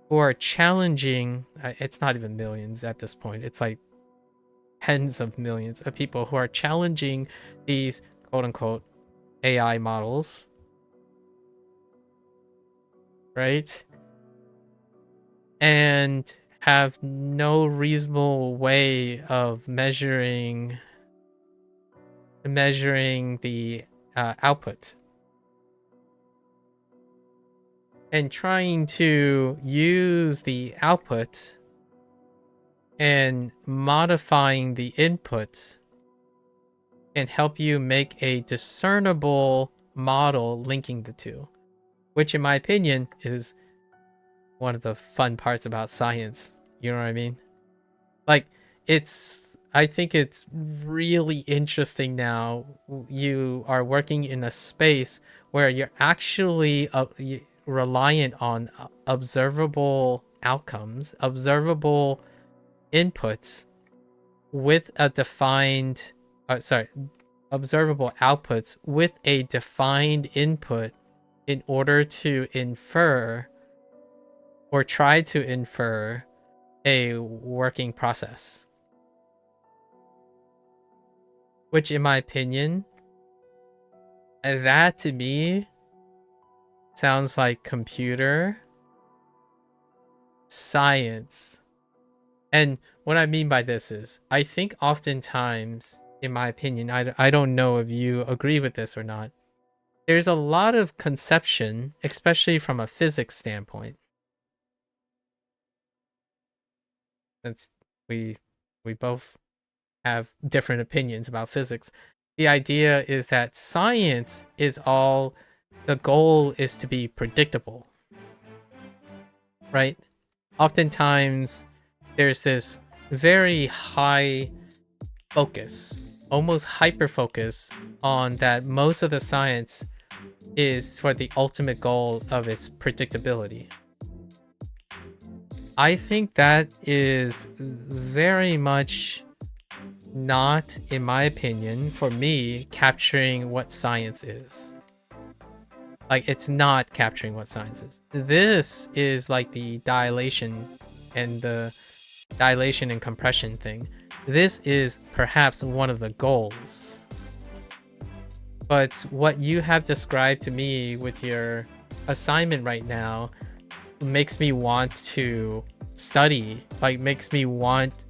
who are challenging, it's not even millions at this point, it's like tens of millions of people who are challenging these quote-unquote AI models, right? And have no reasonable way of measuring the output, and trying to use the output and modifying the input can help you make a discernible model linking the two, which in my opinion is one of the fun parts about science. You know what I mean? Like, I think it's really interesting now. You are working in a space where you're actually reliant on observable outcomes, observable inputs with a defined, observable outputs with a defined input in order to infer or try to infer a working process. Which, in my opinion, that to me sounds like computer science. And what I mean by this is, I think oftentimes, in my opinion, I don't know if you agree with this or not, there's a lot of conception, especially from a physics standpoint. Since we both have different opinions about physics, the idea is that science is all, the goal is to be predictable, right? Oftentimes there's this very high focus, almost hyper focus, on that most of the science is for the ultimate goal of its predictability. I think that is very much not, in my opinion, for me, capturing what science is. Like, it's not capturing what science is. This is like the dilation and compression thing. This is perhaps one of the goals. But what you have described to me with your assignment right now makes me want to study, like makes me want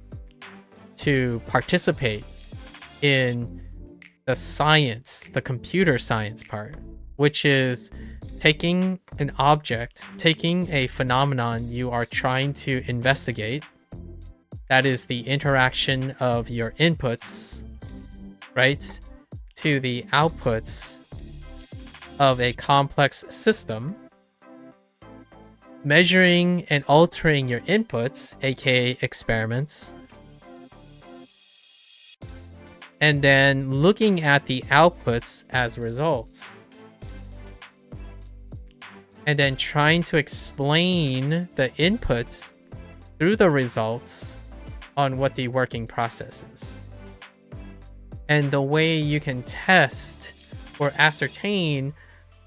to participate in the science, the computer science part, which is taking an object, taking a phenomenon you are trying to investigate, that is the interaction of your inputs, right, to the outputs of a complex system, measuring and altering your inputs, aka experiments, and then looking at the outputs as results, and then trying to explain the inputs through the results on what the working process is. And the way you can test or ascertain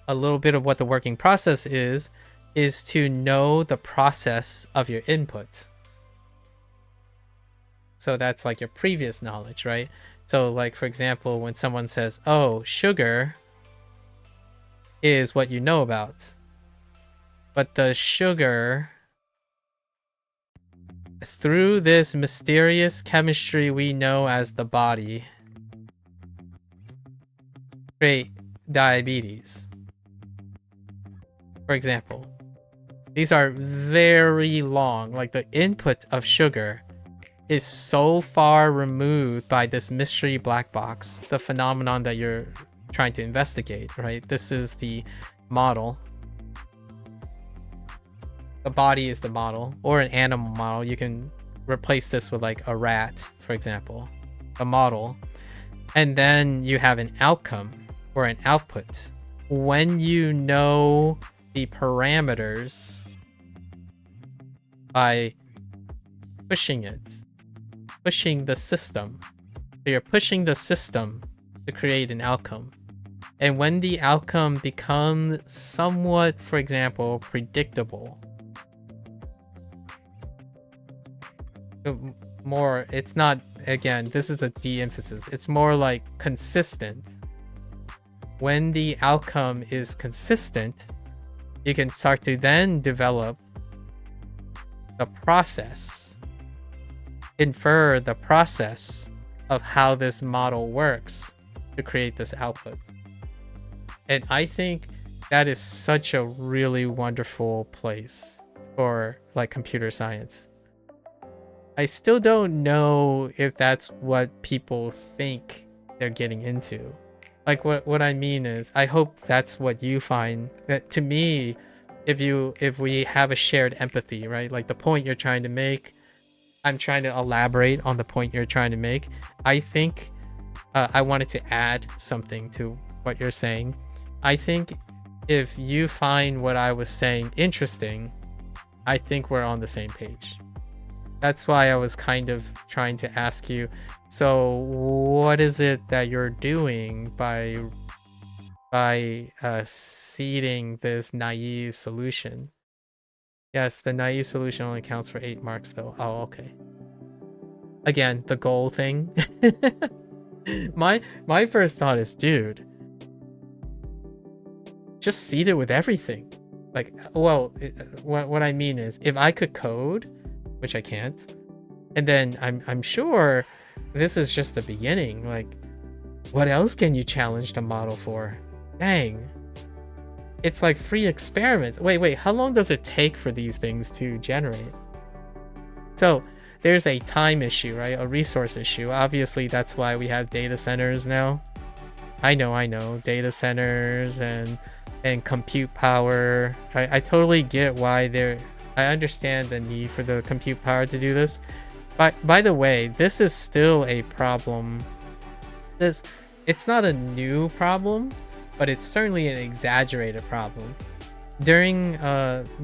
a little bit of what the working process is to know the process of your input. So that's like your previous knowledge, right? So like, for example, when someone says, oh, sugar is what you know about, but the sugar, through this mysterious chemistry we know as the body, create diabetes. For example, these are very long, like the input of sugar is so far removed by this mystery black box, the phenomenon that you're trying to investigate, right? This is the model. The body is the model, or an animal model. You can replace this with like a rat, for example, a model. And then you have an outcome or an output. When you know the parameters by pushing the system. So you're pushing the system to create an outcome. And when the outcome becomes somewhat, for example, predictable, more, it's not, again, this is a de-emphasis, it's more like consistent. When the outcome is consistent, you can start to then develop the process, infer the process of how this model works to create this output. And I think that is such a really wonderful place for like computer science. I still don't know if that's what people think they're getting into. Like what I mean is, I hope that's what you find. That to me, if we have a shared empathy, right? Like the point you're trying to make, I'm trying to elaborate on the point you're trying to make. I think I wanted to add something to what you're saying. I think if you find what I was saying interesting, I think we're on the same page. That's why I was kind of trying to ask you, so what is it that you're doing by seeding this naive solution? Yes, the naive solution only counts for 8 marks though. Oh, okay. Again, the goal thing. My first thought is, dude, just seed it with everything. Like, well, what I mean is, if I could code, which I can't, and then I'm sure this is just the beginning. Like, what else can you challenge the model for? Dang. It's like free experiments. Wait, how long does it take for these things to generate? So there's a time issue, right? A resource issue. Obviously, that's why we have data centers now. I know. Data centers and compute power. I totally get why I understand the need for the compute power to do this. But by the way, this is still a problem. It's not a new problem, but it's certainly an exaggerated problem. During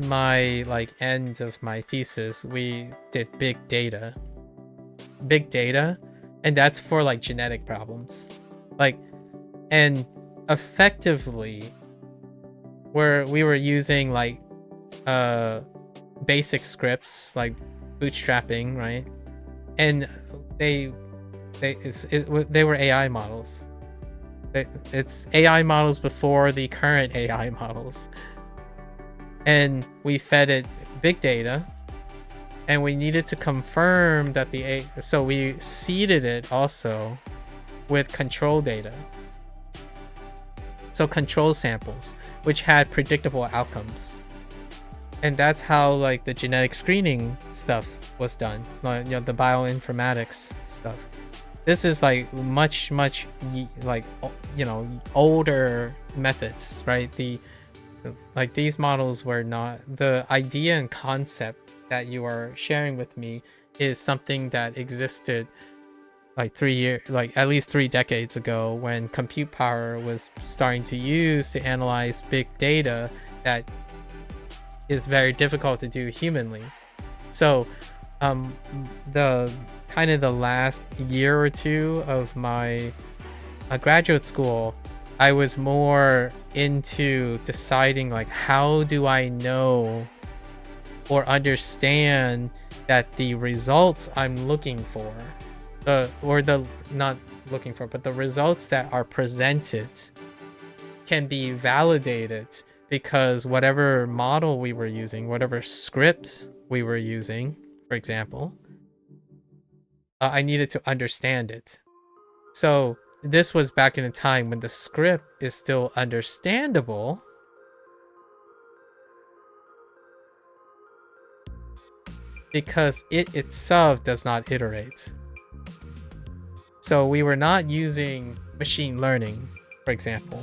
my end of my thesis, we did big data, and that's for like genetic problems. And effectively, we were using like basic scripts like bootstrapping, right? And they were AI models. It's AI models before the current AI models. And we fed it big data, and we needed to confirm that so we seeded it also with control data. So control samples, which had predictable outcomes. And that's how like the genetic screening stuff was done, like, you know, the bioinformatics stuff. This is like much like, you know, older methods, right? Like these models were not, the idea and concept that you are sharing with me is something that existed like at least 3 decades ago, when compute power was starting to use to analyze big data that is very difficult to do humanly. So the kind of the last year or two of my graduate school, I was more into deciding like, how do I know or understand that the results I'm looking for, not looking for, but the results that are presented can be validated, because whatever model we were using, whatever script we were using, for example, I needed to understand it. So this was back in a time when the script is still understandable, because it itself does not iterate. So we were not using machine learning, for example.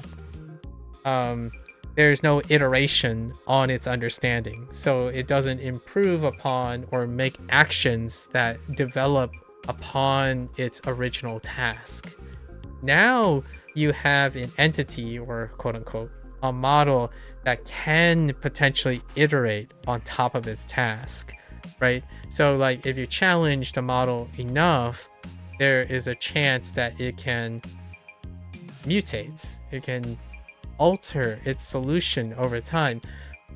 There's no iteration on its understanding, so it doesn't improve upon or make actions that develop upon its original task. Now you have an entity, or quote unquote a model, that can potentially iterate on top of its task, right? So like, if you challenge the model enough, there is a chance that it can mutate. It can alter its solution over time,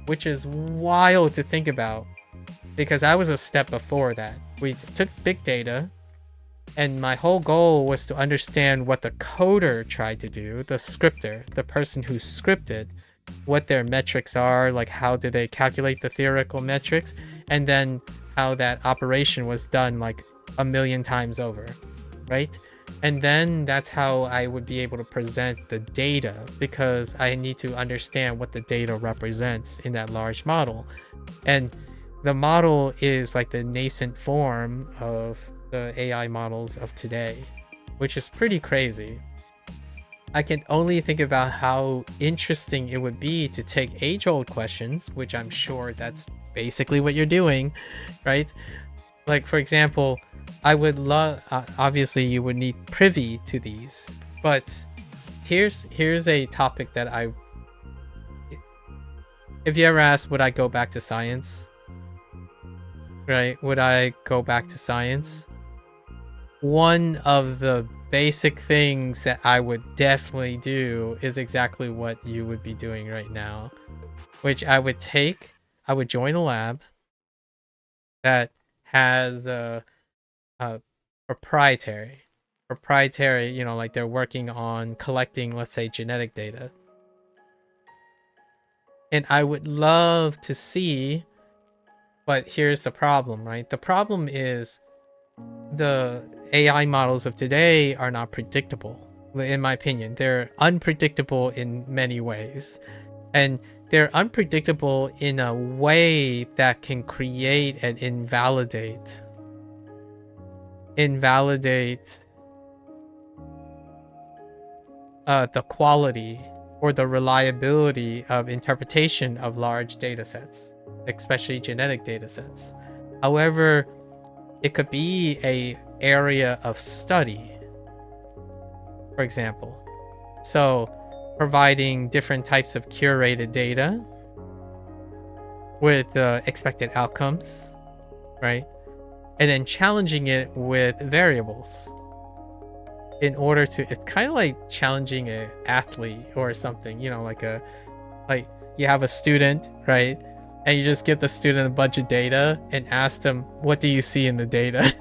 which is wild to think about, because I was a step before that. We took big data, and my whole goal was to understand what the coder tried to do, the scripter, the person who scripted, what their metrics are, like how do they calculate the theoretical metrics, and then how that operation was done like a million times over, right? And then that's how I would be able to present the data, because I need to understand what the data represents in that large model. And the model is like the nascent form of the AI models of today, which is pretty crazy. I can only think about how interesting it would be to take age-old questions, which I'm sure that's basically what you're doing, right? Like, for example, I would love, obviously you would need privy to these, but here's a topic that if you ever ask, would I go back to science? Right? Would I go back to science? One of the basic things that I would definitely do is exactly what you would be doing right now, which I would join a lab that has a proprietary, you know, like they're working on collecting, let's say, genetic data. And I would love to see, but here's the problem, right? The problem is the AI models of today are not predictable. In my opinion, they're unpredictable in many ways. And they're unpredictable in a way that can create and invalidate the quality or the reliability of interpretation of large data sets, especially genetic data sets. However, it could be a area of study, for example. So providing different types of curated data with expected outcomes, right? And then challenging it with variables in order to, it's kind of like challenging an athlete or something, you know, like you have a student, right? And you just give the student a bunch of data and ask them, what do you see in the data?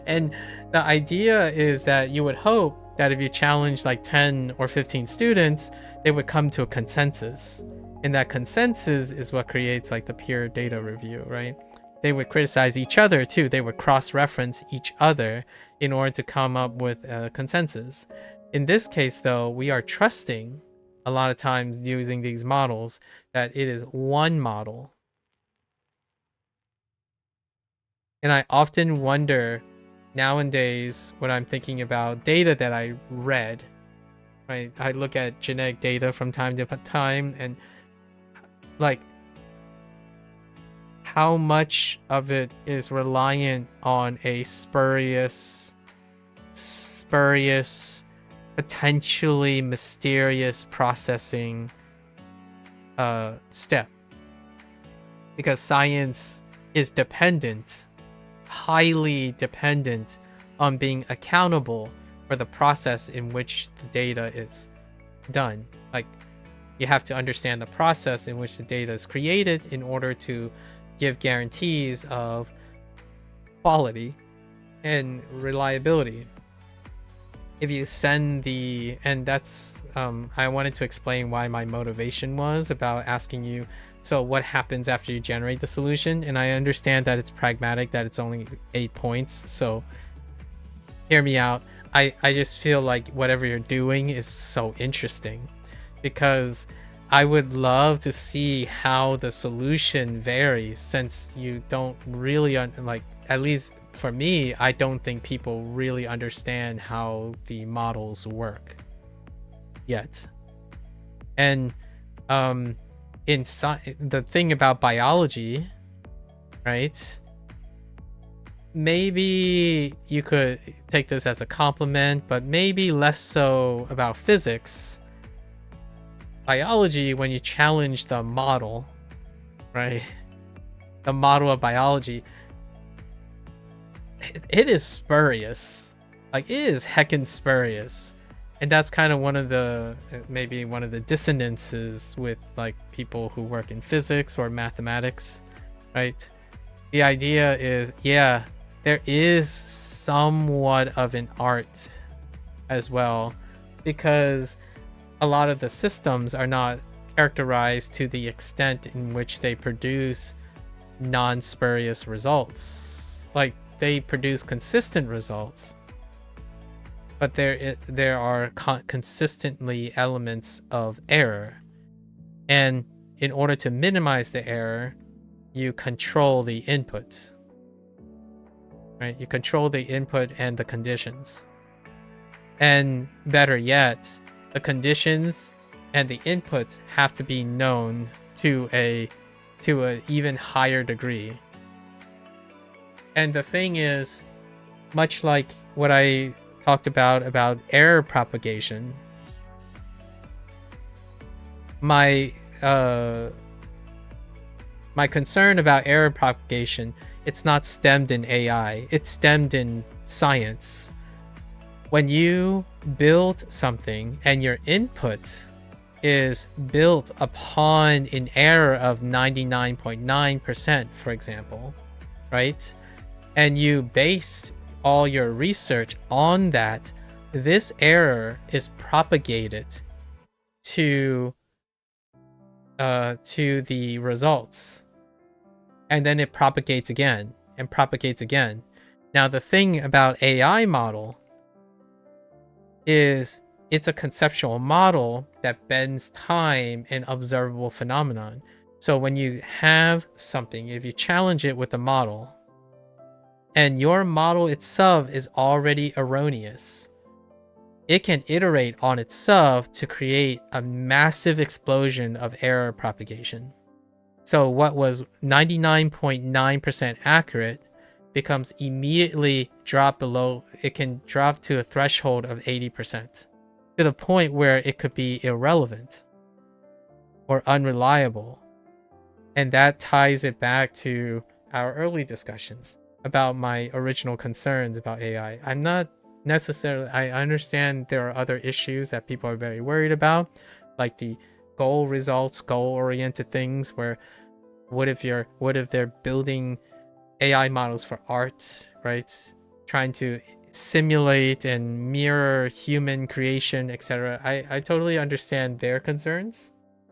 And the idea is that you would hope that if you challenge like 10 or 15 students, they would come to a consensus. And that consensus is what creates like the peer data review, right? They would criticize each other too. They would cross-reference each other in order to come up with a consensus. In this case, though, we are trusting a lot of times using these models that it is one model. And I often wonder nowadays when I'm thinking about data that I read, right? I look at genetic data from time to time, and like how much of it is reliant on a spurious, potentially mysterious processing step, because science is dependent, highly dependent on being accountable for the process in which the data is done. Like, you have to understand the process in which the data is created in order to give guarantees of quality and reliability. If you send and that's I wanted to explain why my motivation was about asking you, so what happens after you generate the solution? And I understand that it's pragmatic, that it's only 8 points, so hear me out. I just feel like whatever you're doing is so interesting, because I would love to see how the solution varies, since you don't really like, at least for me, I don't think people really understand how the models work yet. And the thing about biology, right? Maybe you could take this as a compliment, but maybe less so about physics. Biology, when you challenge the model, right? The model of biology, it is spurious. Like, it is heckin' spurious. And that's kind of one of the maybe one of the dissonances with like people who work in physics or mathematics, right? The idea is, yeah, there is somewhat of an art as well, because a lot of the systems are not characterized to the extent in which they produce non-spurious results. Like, they produce consistent results, but there are consistently elements of error. And in order to minimize the error, you control the input, right? You control the input and the conditions. And better yet, the conditions and the inputs have to be known to an even higher degree. And the thing is, much like what I talked about error propagation, my concern about error propagation, it's not stemmed in AI, it's stemmed in science. When you build something and your input is built upon an error of 99.9%, for example, right? And you base all your research on that, this error is propagated to the results. And then it propagates again and propagates again. Now, the thing about AI model is it's a conceptual model that bends time and observable phenomenon. So when you have something, if you challenge it with a model, and your model itself is already erroneous, it can iterate on itself to create a massive explosion of error propagation. So what was 99.9% accurate becomes immediately dropped below, it can drop to a threshold of 80%, to the point where it could be irrelevant or unreliable. And that ties it back to our early discussions about my original concerns about AI. I'm not necessarily, I understand there are other issues that people are very worried about, like the goal results, goal-oriented things, where what if they're building AI models for art, right? Trying to simulate and mirror human creation, etc. I totally understand their concerns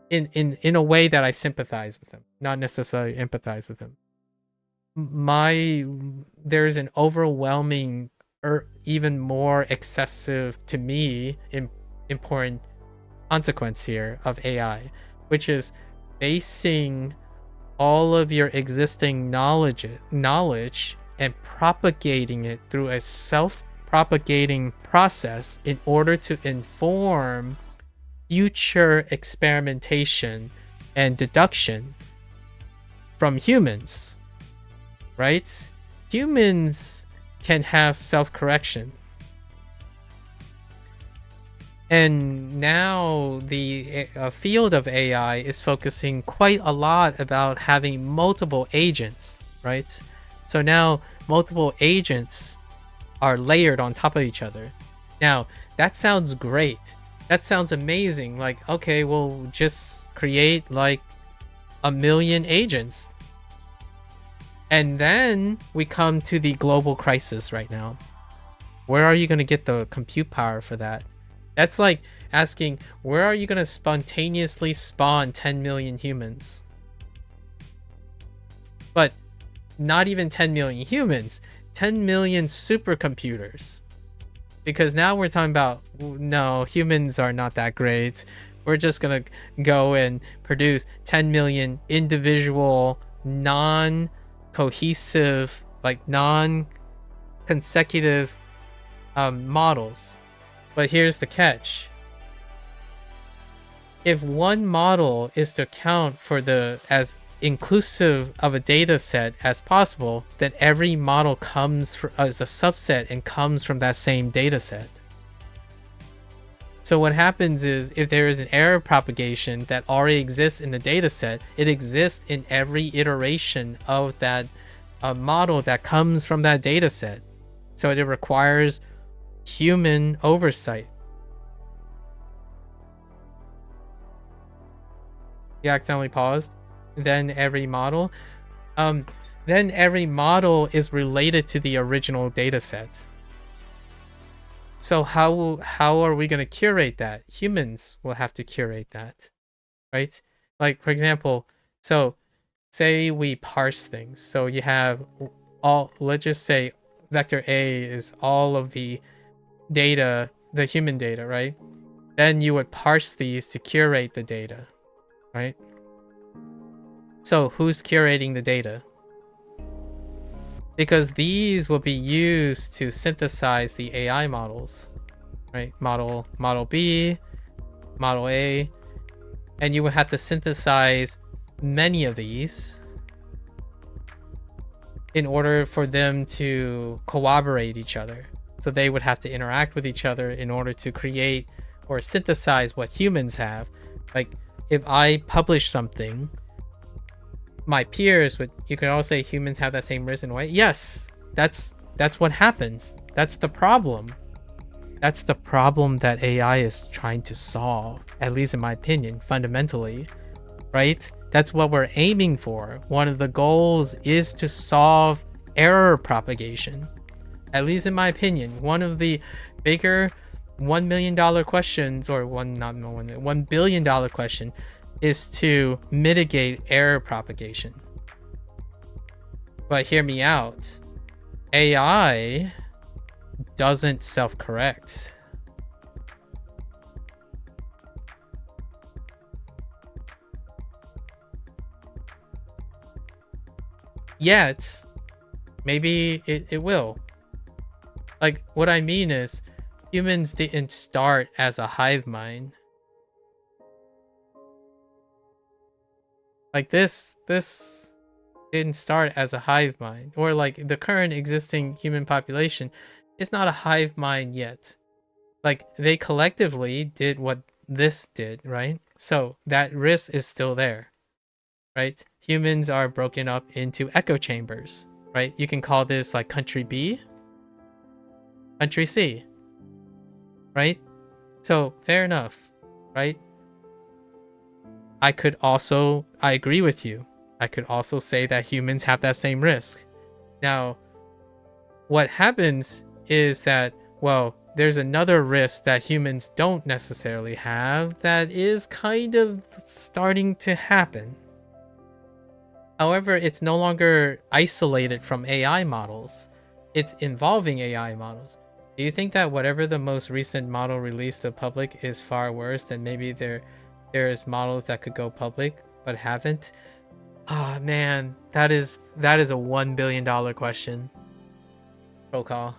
in a way that I sympathize with them, not necessarily empathize with them. There's an overwhelming or even more excessive, to me, important consequence here of AI, which is basing all of your existing knowledge and propagating it through a self-propagating process in order to inform future experimentation and deduction from humans, right? Humans can have self-correction. And now the field of AI is focusing quite a lot about having multiple agents, right? So now multiple agents are layered on top of each other. Now, that sounds great. That sounds amazing. Like, okay, we'll just create like 1 million agents. And then we come to the global crisis right now. Where are you going to get the compute power for that? That's like asking, where are you going to spontaneously spawn 10 million humans? But not even 10 million humans, 10 million supercomputers. Because now we're talking about, no, humans are not that great. We're just going to go and produce 10 million individual, non-cohesive, like non-consecutive models. But here's the catch. If one model is to account for as inclusive of a data set as possible, then every model comes as a subset and comes from that same data set. So what happens is, if there is an error propagation that already exists in the data set, it exists in every iteration of that model that comes from that data set. So it requires human oversight. You accidentally paused. Then every model. Then every model is related to the original data set. So how are we going to curate that? Humans will have to curate that, right? Like, for example, so say we parse things. So you have all, let's just say vector A is all of the data, the human data, right? Then you would parse these to curate the data, right? So who's curating the data? Because these will be used to synthesize the AI models, right? Model B, model A, and you would have to synthesize many of these in order for them to corroborate each other. So they would have to interact with each other in order to create or synthesize what humans have. Like if I publish something, my peers would, you could all say humans have that same risk in a way. Yes, that's what happens. That's the problem. That's the problem that AI is trying to solve, at least in my opinion, fundamentally, right? That's what we're aiming for. One of the goals is to solve error propagation. At least in my opinion, one of the bigger $1 million questions, or $1 billion question, is to mitigate error propagation. But hear me out. AI doesn't self-correct. Yet, maybe it will. Like, what I mean is, humans didn't start as a hive mind. Like this didn't start as a hive mind, or like the current existing human population is not a hive mind yet. Like they collectively did what this did, right? So that risk is still there, right? Humans are broken up into echo chambers, right? You can call this like country B, country C, right? So fair enough, right? I agree with you. I could also say that humans have that same risk. Now, what happens is that, well, there's another risk that humans don't necessarily have that is kind of starting to happen. However, it's no longer isolated from AI models. It's involving AI models. Do you think that whatever the most recent model released to the public is far worse than maybe there's models that could go public but haven't? Oh man, that is a $1 billion question. Roll call.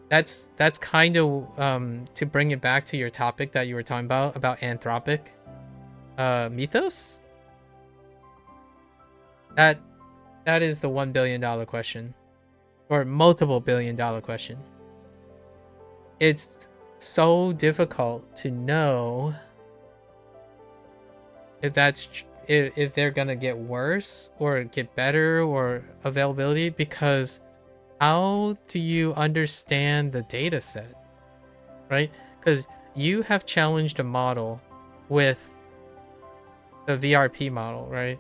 That's kind of to bring it back to your topic that you were talking about anthropic mythos. That is the $1 billion question, or multiple $1 billion question. It's so difficult to know if they're gonna get worse or get better or availability, because how do you understand the data set, right? Because you have challenged a model with the VRP model, right?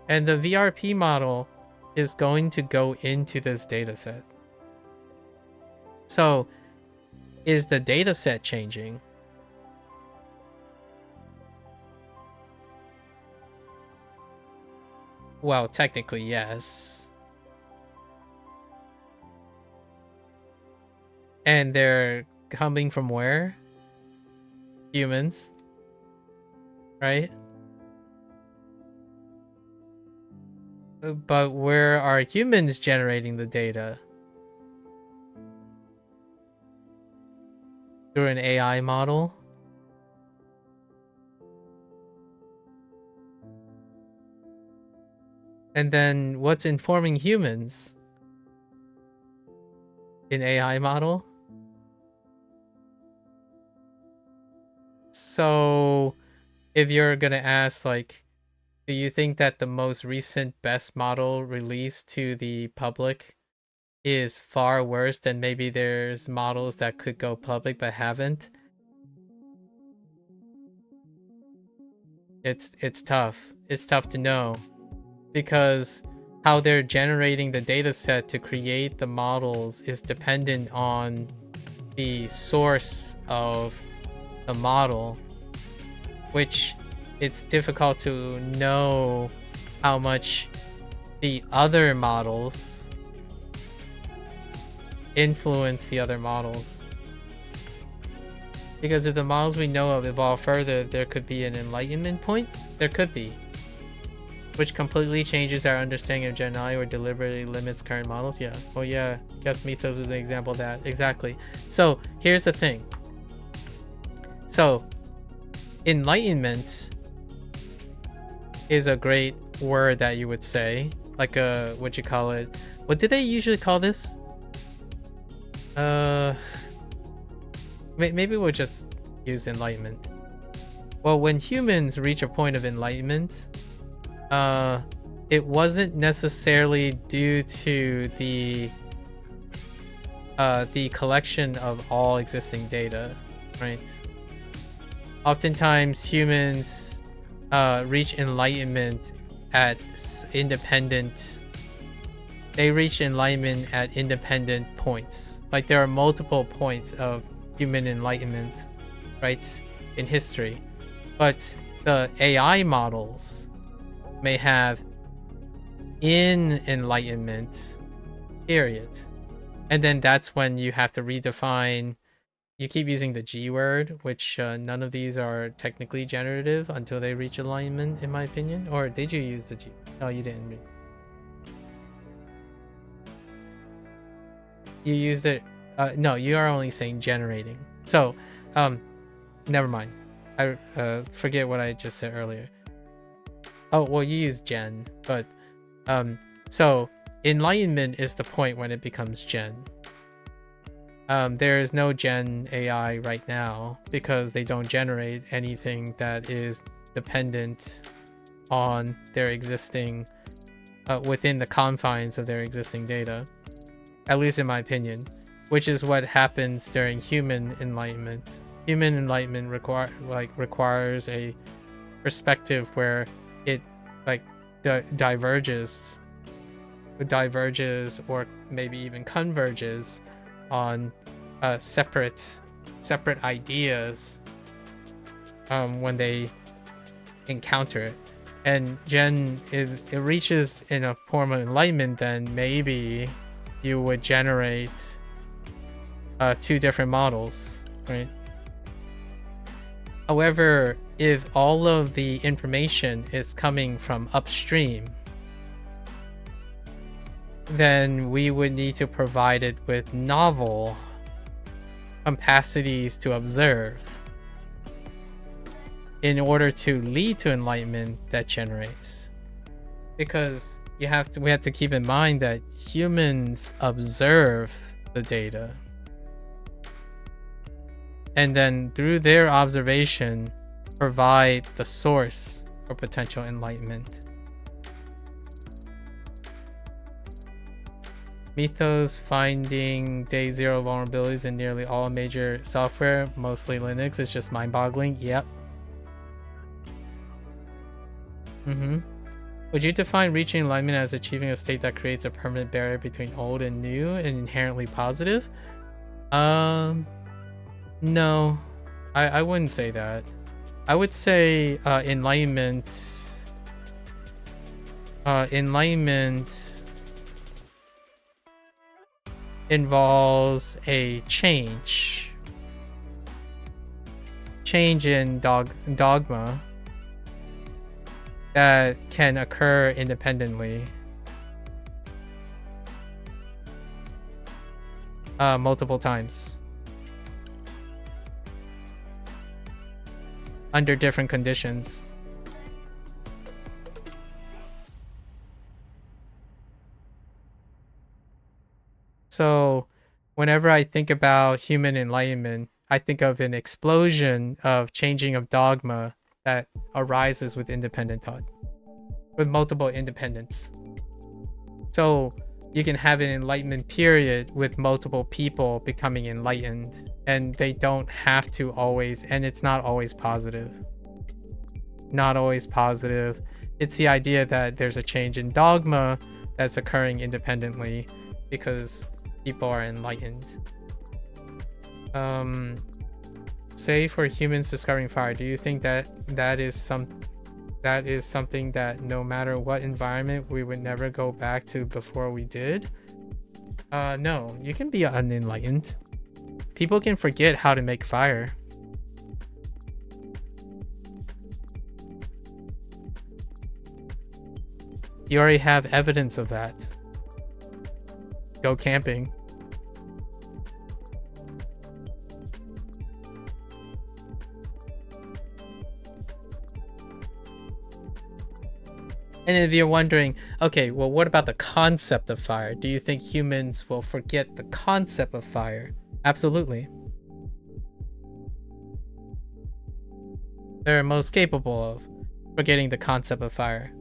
And the VRP model is going to go into this data set. So is the data set changing? Well, technically, yes. And they're coming from where? Humans. Right? But where are humans generating the data? Through an AI model? And then what's informing humans? An AI model? So if you're gonna ask, like, do you think that the most recent best model released to the public is far worse than maybe there's models that could go public but haven't? It's tough. It's tough to know because how they're generating the data set to create the models is dependent on the source of the model, which it's difficult to know how much the other models influence the other models. Because if the models we know of evolve further, there could be an enlightenment point. There could be. Which completely changes our understanding of Gen I or deliberately limits current models. Yeah. Oh yeah. Guess Mythos is an example of that. Exactly. So here's the thing. So enlightenment is a great word that you would say. Like a, what you call it? What did they usually call this? Maybe we'll just use enlightenment. Well, when humans reach a point of enlightenment, it wasn't necessarily due to the collection of all existing data, right? Oftentimes humans reach enlightenment at independent points. Like there are multiple points of human enlightenment, right, in history. But the AI models may have in enlightenment period, and then that's when you have to redefine. You keep using the G word, which none of these are technically generative until they reach alignment, in my opinion. Or did you use the G? No, you didn't. You used it. No, you are only saying generating. So, never mind. I forget what I just said earlier. Oh, well, you use gen, but so enlightenment is the point when it becomes gen. There is no gen AI right now because they don't generate anything that is dependent on their existing within the confines of their existing data, at least in my opinion, which is what happens during human enlightenment. Human enlightenment requires a perspective where it diverges or maybe even converges on separate ideas when they encounter it. And Gen, if it reaches in a form of enlightenment, then maybe you would generate two different models, right? However, if all of the information is coming from upstream, then we would need to provide it with novel capacities to observe in order to lead to enlightenment that generates. Because we have to keep in mind that humans observe the data, and then through their observation provide the source for potential enlightenment. Mythos finding day zero vulnerabilities in nearly all major software, mostly Linux, is just mind-boggling. Yep. Would you define reaching enlightenment as achieving a state that creates a permanent barrier between old and new and inherently positive? No, I wouldn't say that. I would say enlightenment involves a change in dogma that can occur independently multiple times under different conditions. So whenever I think about human enlightenment, I think of an explosion of changing of dogma that arises with independent thought, with multiple independents. So you can have an enlightenment period with multiple people becoming enlightened, and they don't have to always, and it's not always positive. not always positive. It's the idea that there's a change in dogma that's occurring independently because people are enlightened. Say for humans discovering fire, do you think that is something that no matter what environment we would never go back to before we did? No, you can be unenlightened. People can forget how to make fire. You already have evidence of that. Go camping. And if you're wondering, okay, well, what about the concept of fire? Do you think humans will forget the concept of fire? Absolutely. They're most capable of forgetting the concept of fire.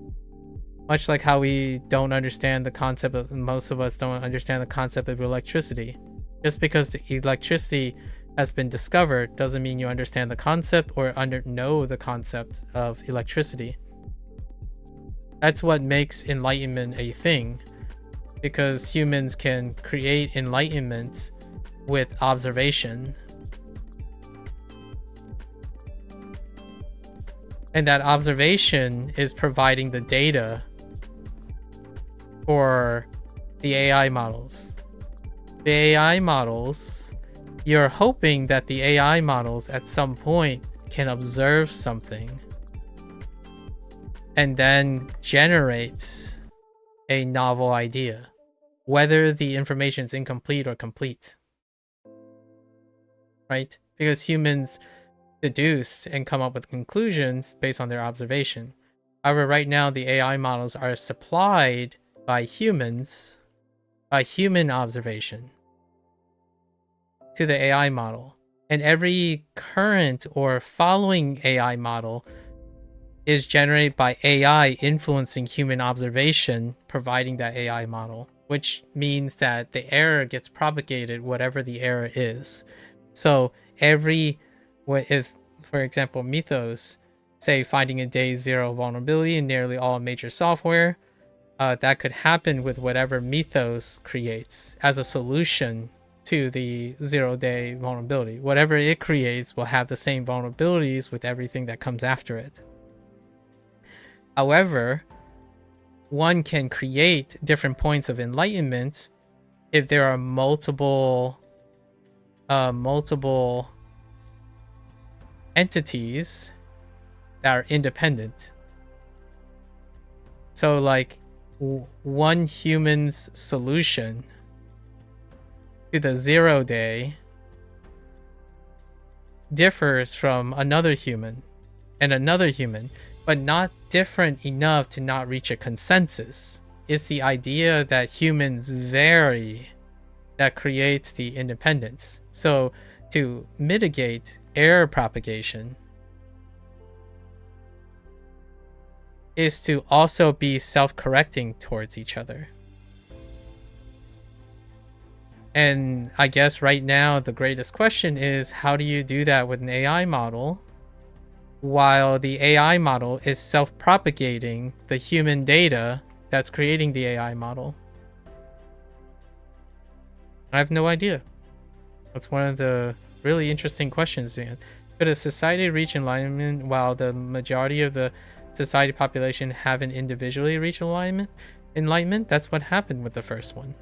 Much like how we don't understand the concept of, most of us don't understand the concept of electricity. Just because the electricity has been discovered doesn't mean you understand the concept or know the concept of electricity. That's what makes enlightenment a thing, because humans can create enlightenment with observation. And that observation is providing the data for the AI models. The AI models, you're hoping that the AI models at some point can observe something and then generates a novel idea, whether the information is incomplete or complete. Right? Because humans deduced and come up with conclusions based on their observation. However, right now the AI models are supplied by humans, by human observation to the AI model. And every current or following AI model is generated by AI influencing human observation, providing that AI model, which means that the error gets propagated whatever the error is. So if, for example, Mythos, say finding a day zero vulnerability in nearly all major software, that could happen with whatever Mythos creates as a solution to the 0-day vulnerability. Whatever it creates will have the same vulnerabilities with everything that comes after it. However, one can create different points of enlightenment if there are multiple entities that are independent. So like one human's solution to the 0-day differs from another human and another human, but not different enough to not reach a consensus. It's the idea that humans vary that creates the independence. So to mitigate error propagation is to also be self-correcting towards each other. And I guess right now the greatest question is, how do you do that with an AI model while the AI model is self-propagating the human data that's creating the AI model? I have no idea. That's one of the really interesting questions, man. Could a society reach enlightenment while the majority of the society population haven't individually reached enlightenment? That's what happened with the first one,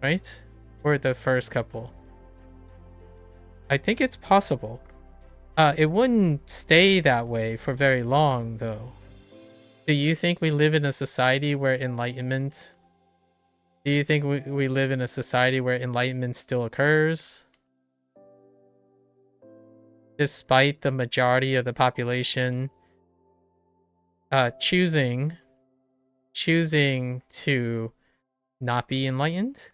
right? Or the first couple. I think it's possible. It wouldn't stay that way for very long, though. Do you think we live in a society where enlightenment... Do you think we live in a society where enlightenment still occurs? Despite the majority of the population choosing to not be enlightened?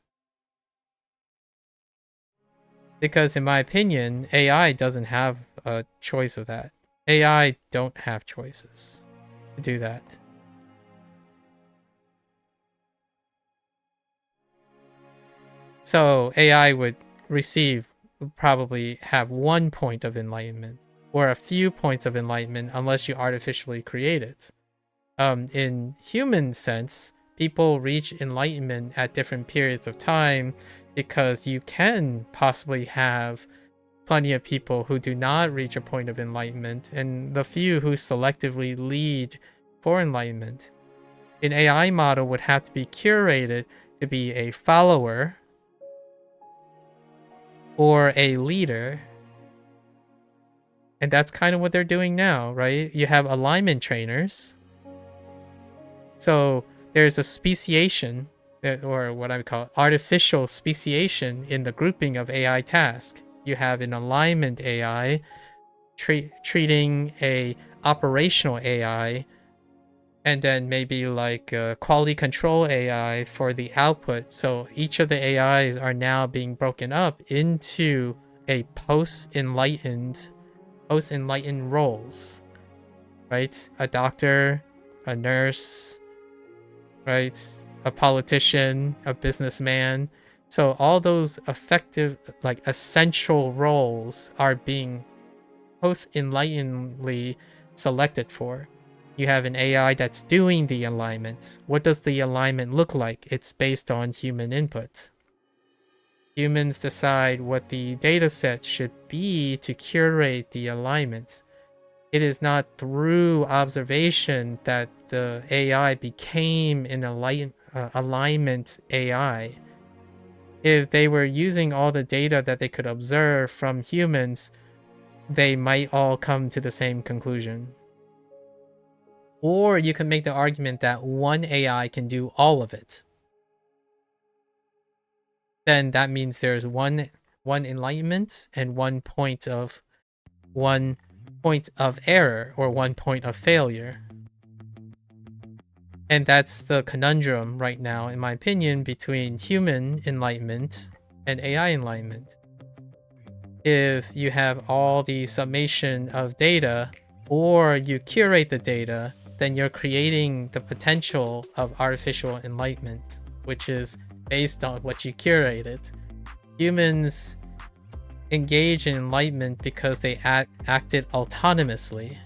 Because in my opinion, AI doesn't have a choice of that. AI don't have choices to do that. So AI would probably have one point of enlightenment, or a few points of enlightenment unless you artificially create it. In human sense, people reach enlightenment at different periods of time because you can possibly have plenty of people who do not reach a point of enlightenment and the few who selectively lead for enlightenment. An AI model would have to be curated to be a follower or a leader. And that's kind of what they're doing now, right? You have alignment trainers. So there's a speciation, or what I would call artificial speciation in the grouping of AI tasks. You have an alignment AI treating a operational AI, and then maybe like a quality control AI for the output. So each of the AIs are now being broken up into a post-enlightened roles, right? A doctor, a nurse, right? A politician, a businessman. So all those effective, like essential roles are being post-enlightenedly selected for. You have an AI that's doing the alignment. What does the alignment look like? It's based on human input. Humans decide what the data set should be to curate the alignment. It is not through observation that the AI became an alignment AI. If they were using all the data that they could observe from humans, they might all come to the same conclusion. Or you can make the argument that one AI can do all of it. Then that means there's one enlightenment and one point of error or one point of failure. And that's the conundrum right now, in my opinion, between human enlightenment and AI enlightenment. If you have all the summation of data, or you curate the data, then you're creating the potential of artificial enlightenment, which is based on what you curated. Humans engage in enlightenment because they acted autonomously.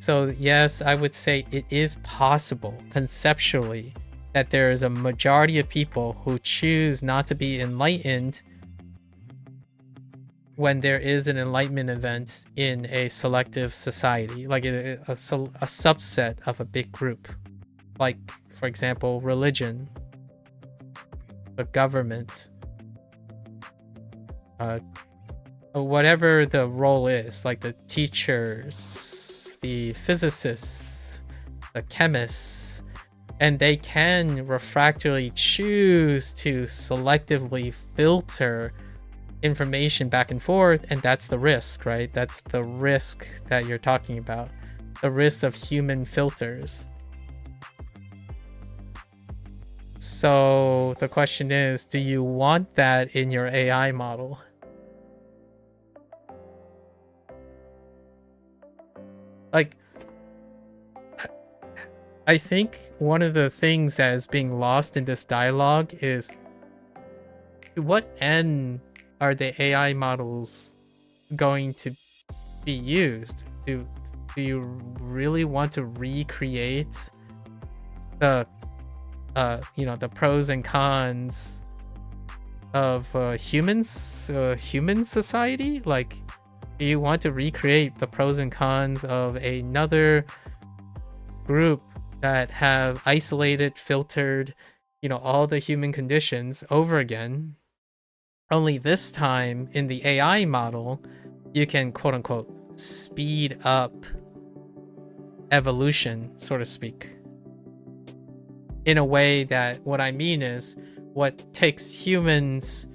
So yes, I would say it is possible, conceptually, that there is a majority of people who choose not to be enlightened when there is an enlightenment event in a selective society, like a subset of a big group. Like, for example, religion, the government, whatever the role is, like the teachers, the physicists, the chemists, and they can refractorily choose to selectively filter information back and forth, and that's the risk, right? That's the risk that you're talking about, the risk of human filters. So the question is, do you want that in your AI model? Like, I think one of the things that is being lost in this dialogue is, to what end are the AI models going to be used? Do you really want to recreate the the pros and cons of human society? Like, do you want to recreate the pros and cons of another group that have isolated, filtered, all the human conditions over again? Only this time in the AI model, you can quote unquote speed up evolution, so to speak. In a way that, what I mean is, what takes humans,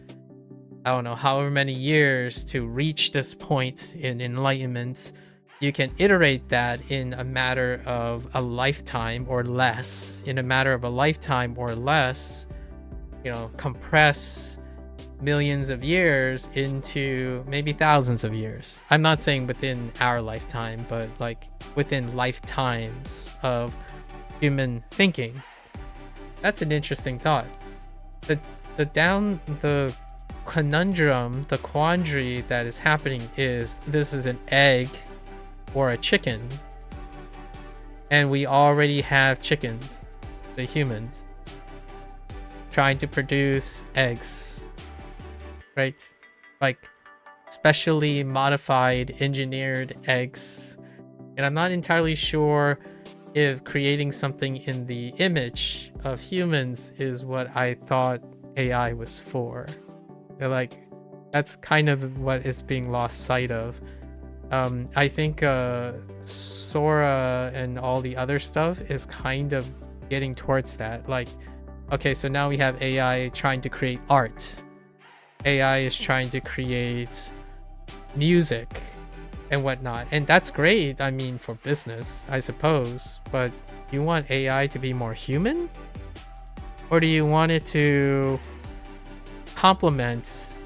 I don't know, however many years to reach this point in enlightenment, you can iterate that in a matter of a lifetime or less. In a matter of a lifetime or less, compress millions of years into maybe thousands of years. I'm not saying within our lifetime, but like within lifetimes of human thinking. That's an interesting thought. The conundrum, the quandary that is happening is this is an egg or a chicken, and we already have chickens, the humans, trying to produce eggs, right? Like specially modified, engineered eggs. And I'm not entirely sure if creating something in the image of humans is what I thought AI was for. Like, that's kind of what is being lost sight of. I think Sora and all the other stuff is kind of getting towards that. Like, okay, so now we have AI trying to create art. AI is trying to create music and whatnot. And that's great, I mean, for business, I suppose. But you want AI to be more human? Or do you want it to complement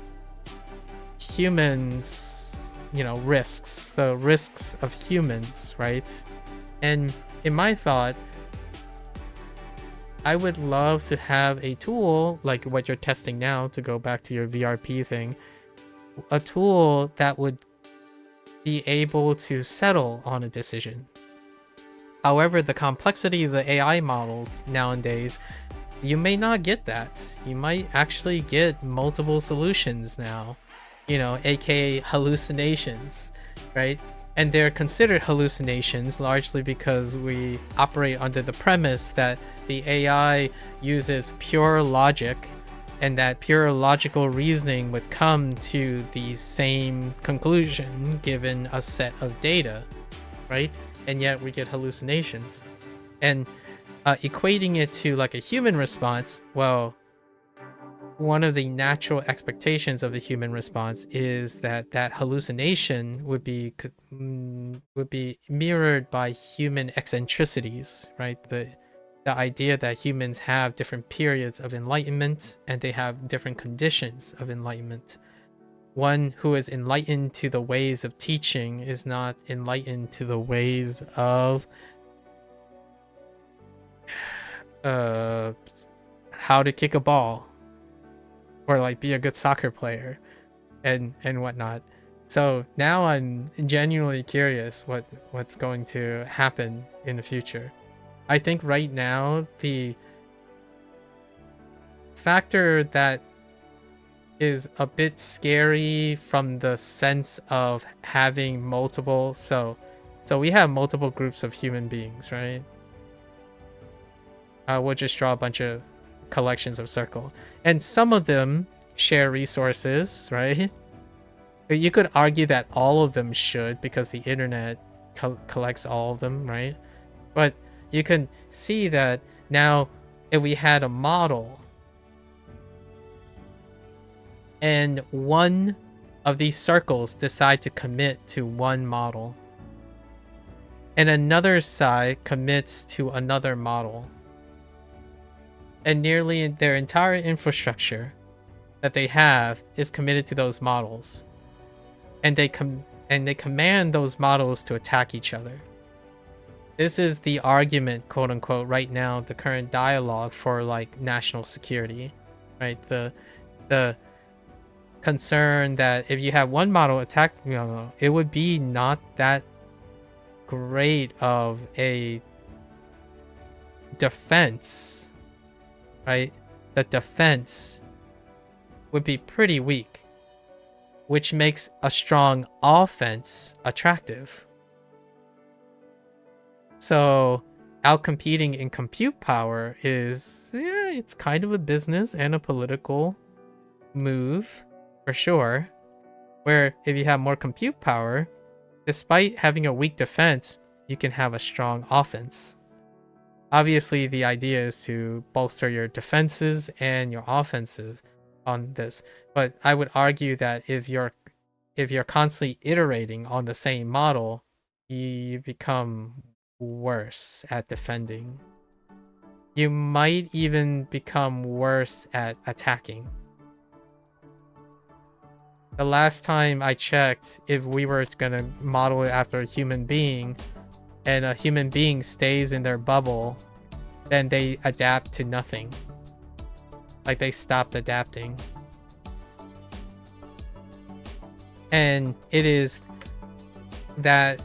humans, you know, risks, the risks of humans, right? And in my thought, I would love to have a tool like what you're testing now, to go back to your VRP thing, a tool that would be able to settle on a decision. However, the complexity of the AI models nowadays, you may not get that. You might actually get multiple solutions now, you know, aka hallucinations, right? And they're considered hallucinations largely because we operate under the premise that the AI uses pure logic, and that pure logical reasoning would come to the same conclusion given a set of data, right? And yet we get hallucinations. And equating it to like a human response, well, one of the natural expectations of the human response is that that hallucination would be mirrored by human eccentricities, right? The idea that humans have different periods of enlightenment and they have different conditions of enlightenment. One who is enlightened to the ways of teaching is not enlightened to the ways of how to kick a ball, or like be a good soccer player and whatnot. So now I'm genuinely curious what's going to happen in the future. I think right now the factor that is a bit scary from the sense of having multiple, so we have multiple groups of human beings, right? We'll just draw a bunch of collections of circle, and some of them share resources, right? You could argue that all of them should, because the internet collects all of them, right? But you can see that now if we had a model and one of these circles decide to commit to one model and another side commits to another model, and nearly their entire infrastructure that they have is committed to those models, and they command those models to attack each other. This is the argument, quote unquote, right now, the current dialogue for like national security, right? The concern that if you have one model attack, you know, it would be not that great of a defense, right? The defense would be pretty weak, which makes a strong offense attractive. So outcompeting in compute power is, yeah, it's kind of a business and a political move for sure, where if you have more compute power, despite having a weak defense, you can have a strong offense. Obviously, the idea is to bolster your defenses and your offensive on this, but I would argue that if you're constantly iterating on the same model, you become worse at defending. You might even become worse at attacking. The last time I checked, if we were gonna model it after a human being, and a human being stays in their bubble, then they adapt to nothing. Like, they stopped adapting. And it is that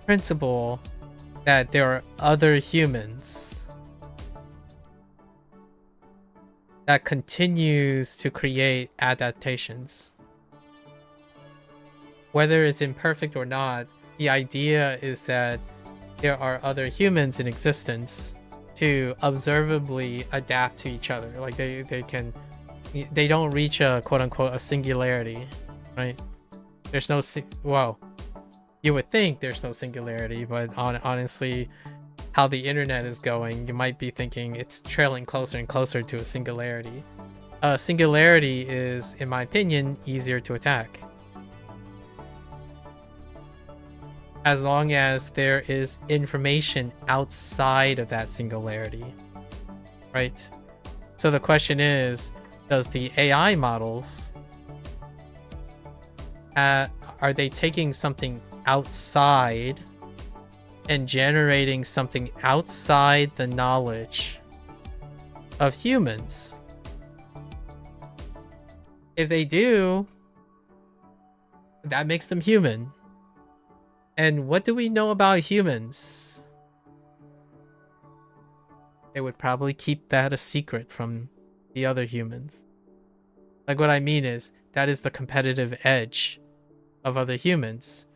principle that there are other humans that continues to create adaptations. Whether it's imperfect or not, the idea is that there are other humans in existence to observably adapt to each other. Like they don't reach a quote unquote a singularity, right? There's no well, you would think there's no singularity, but honestly, how the internet is going, you might be thinking it's trailing closer and closer to a singularity. A singularity is, in my opinion, easier to attack. As long as there is information outside of that singularity, right? So the question is, does the AI models, are they taking something outside and generating something outside the knowledge of humans? If they do, that makes them human. And what do we know about humans? They would probably keep that a secret from the other humans. Like, what I mean is, that is the competitive edge of other humans.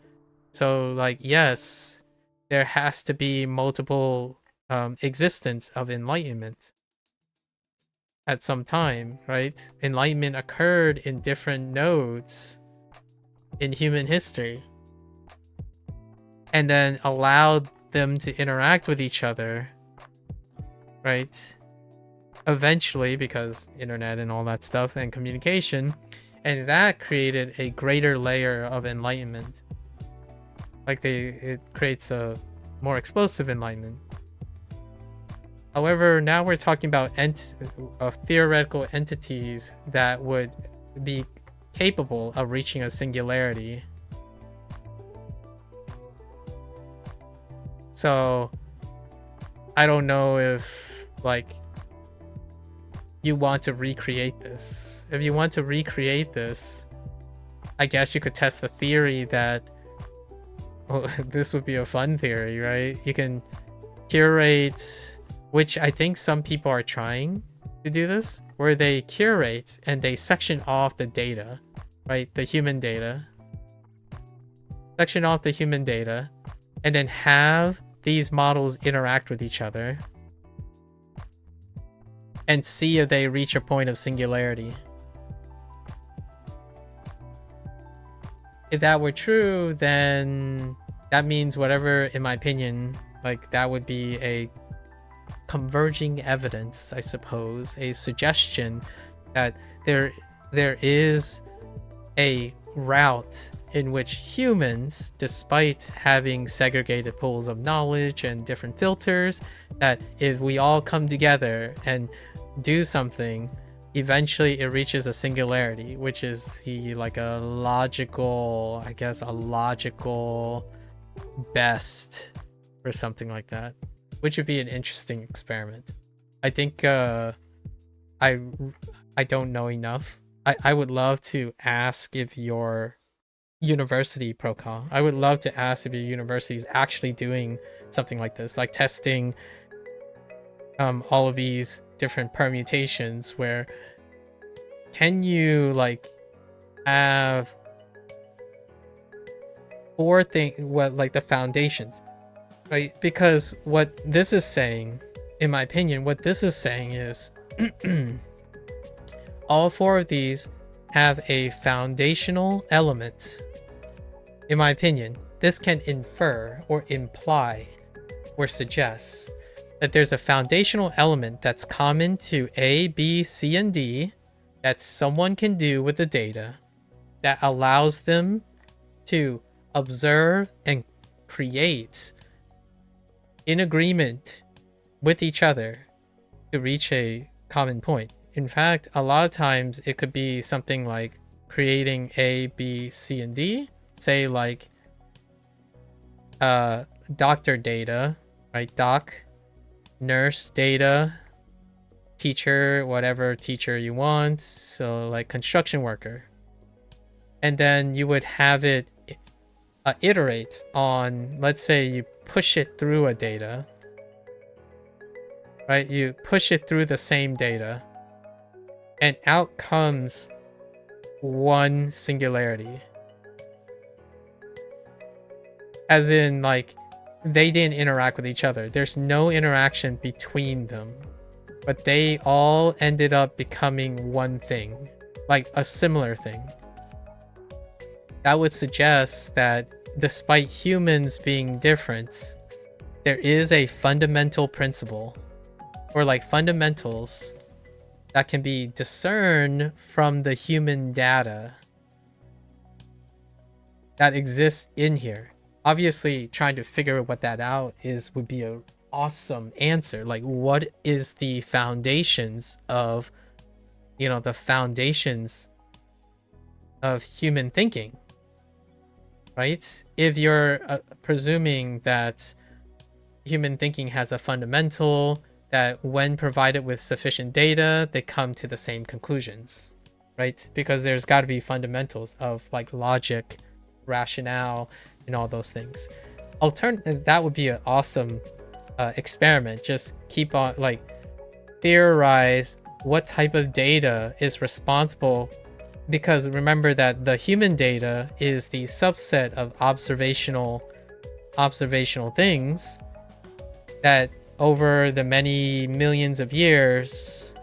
So, like, yes, there has to be multiple existence of enlightenment at some time, right? Enlightenment occurred in different nodes in human history, and then allowed them to interact with each other, right? Eventually, because internet and all that stuff and communication, and that created a greater layer of enlightenment. Like it creates a more explosive enlightenment. However, now we're talking about theoretical entities that would be capable of reaching a singularity. So I don't know if, like, you want to recreate this. If you want to recreate this, I guess you could test the theory that, well, this would be a fun theory, right? You can curate, which I think some people are trying to do this, where they curate and they section off the data, right? The human data. Section off the human data, and then have these models interact with each other and see if they reach a point of singularity. If that were true, then that means whatever, in my opinion, like, that would be a converging evidence, I suppose, a suggestion that there is a route in which humans, despite having segregated pools of knowledge and different filters, that if we all come together and do something, eventually it reaches a singularity, which is the, like, a logical, I guess, a logical best or something like that, which would be an interesting experiment. I think I don't know enough. I would love to ask if your university protocol, I would love to ask if your university is actually doing something like this, like testing all of these different permutations, where can you, like, have four things, what, like, the foundations, right? Because what this is saying, in my opinion, what this is saying is all four of these have a foundational element. In my opinion, this can infer or imply or suggest that there's a foundational element that's common to A, B, C, and D that someone can do with the data that allows them to observe and create in agreement with each other to reach a common point. In fact, a lot of times it could be something like creating A, B, C, and D. Say, like, doctor data, right? Doc, nurse data, teacher, whatever teacher you want. So, like, construction worker. and then you would have it iterate on, let's say you push it through a data, right? You push it through the same data, and out comes one singularity. As in, like, they didn't interact with each other. There's no interaction between them. But they all ended up becoming one thing. Like, a similar thing. That would suggest that despite humans being different, there is a fundamental principle, or like fundamentals, that can be discerned from the human data that exists in here. Obviously, trying to figure what that out would be a awesome answer. Like, what is the foundations of, the foundations of human thinking, right? If you're presuming that human thinking has a fundamental, that when provided with sufficient data, they come to the same conclusions, right? Because there's got to be fundamentals of like logic, rationale, and all those things. That would be an awesome experiment. Just keep on, like, theorize what type of data is responsible, because remember that the human data is the subset of observational things that over the many millions of years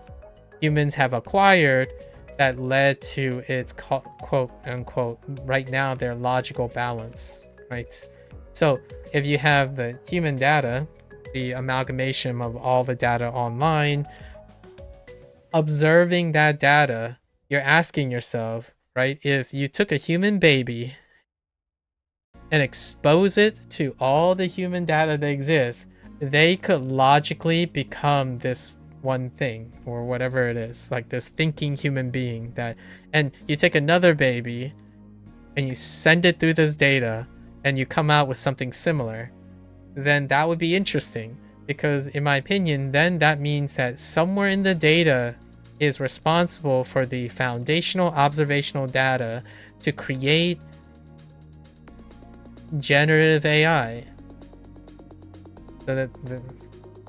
humans have acquired, that led to its quote unquote right now their logical balance, right? So if you have the human data, the amalgamation of all the data online, observing that data, you're asking yourself, right, if you took a human baby and expose it to all the human data that exists, they could logically become this one thing, or whatever it is, like this thinking human being. And you take another baby and you send it through this data and you come out with something similar, then that would be interesting, because in my opinion, then that means that somewhere in the data is responsible for the foundational observational data to create generative AI. So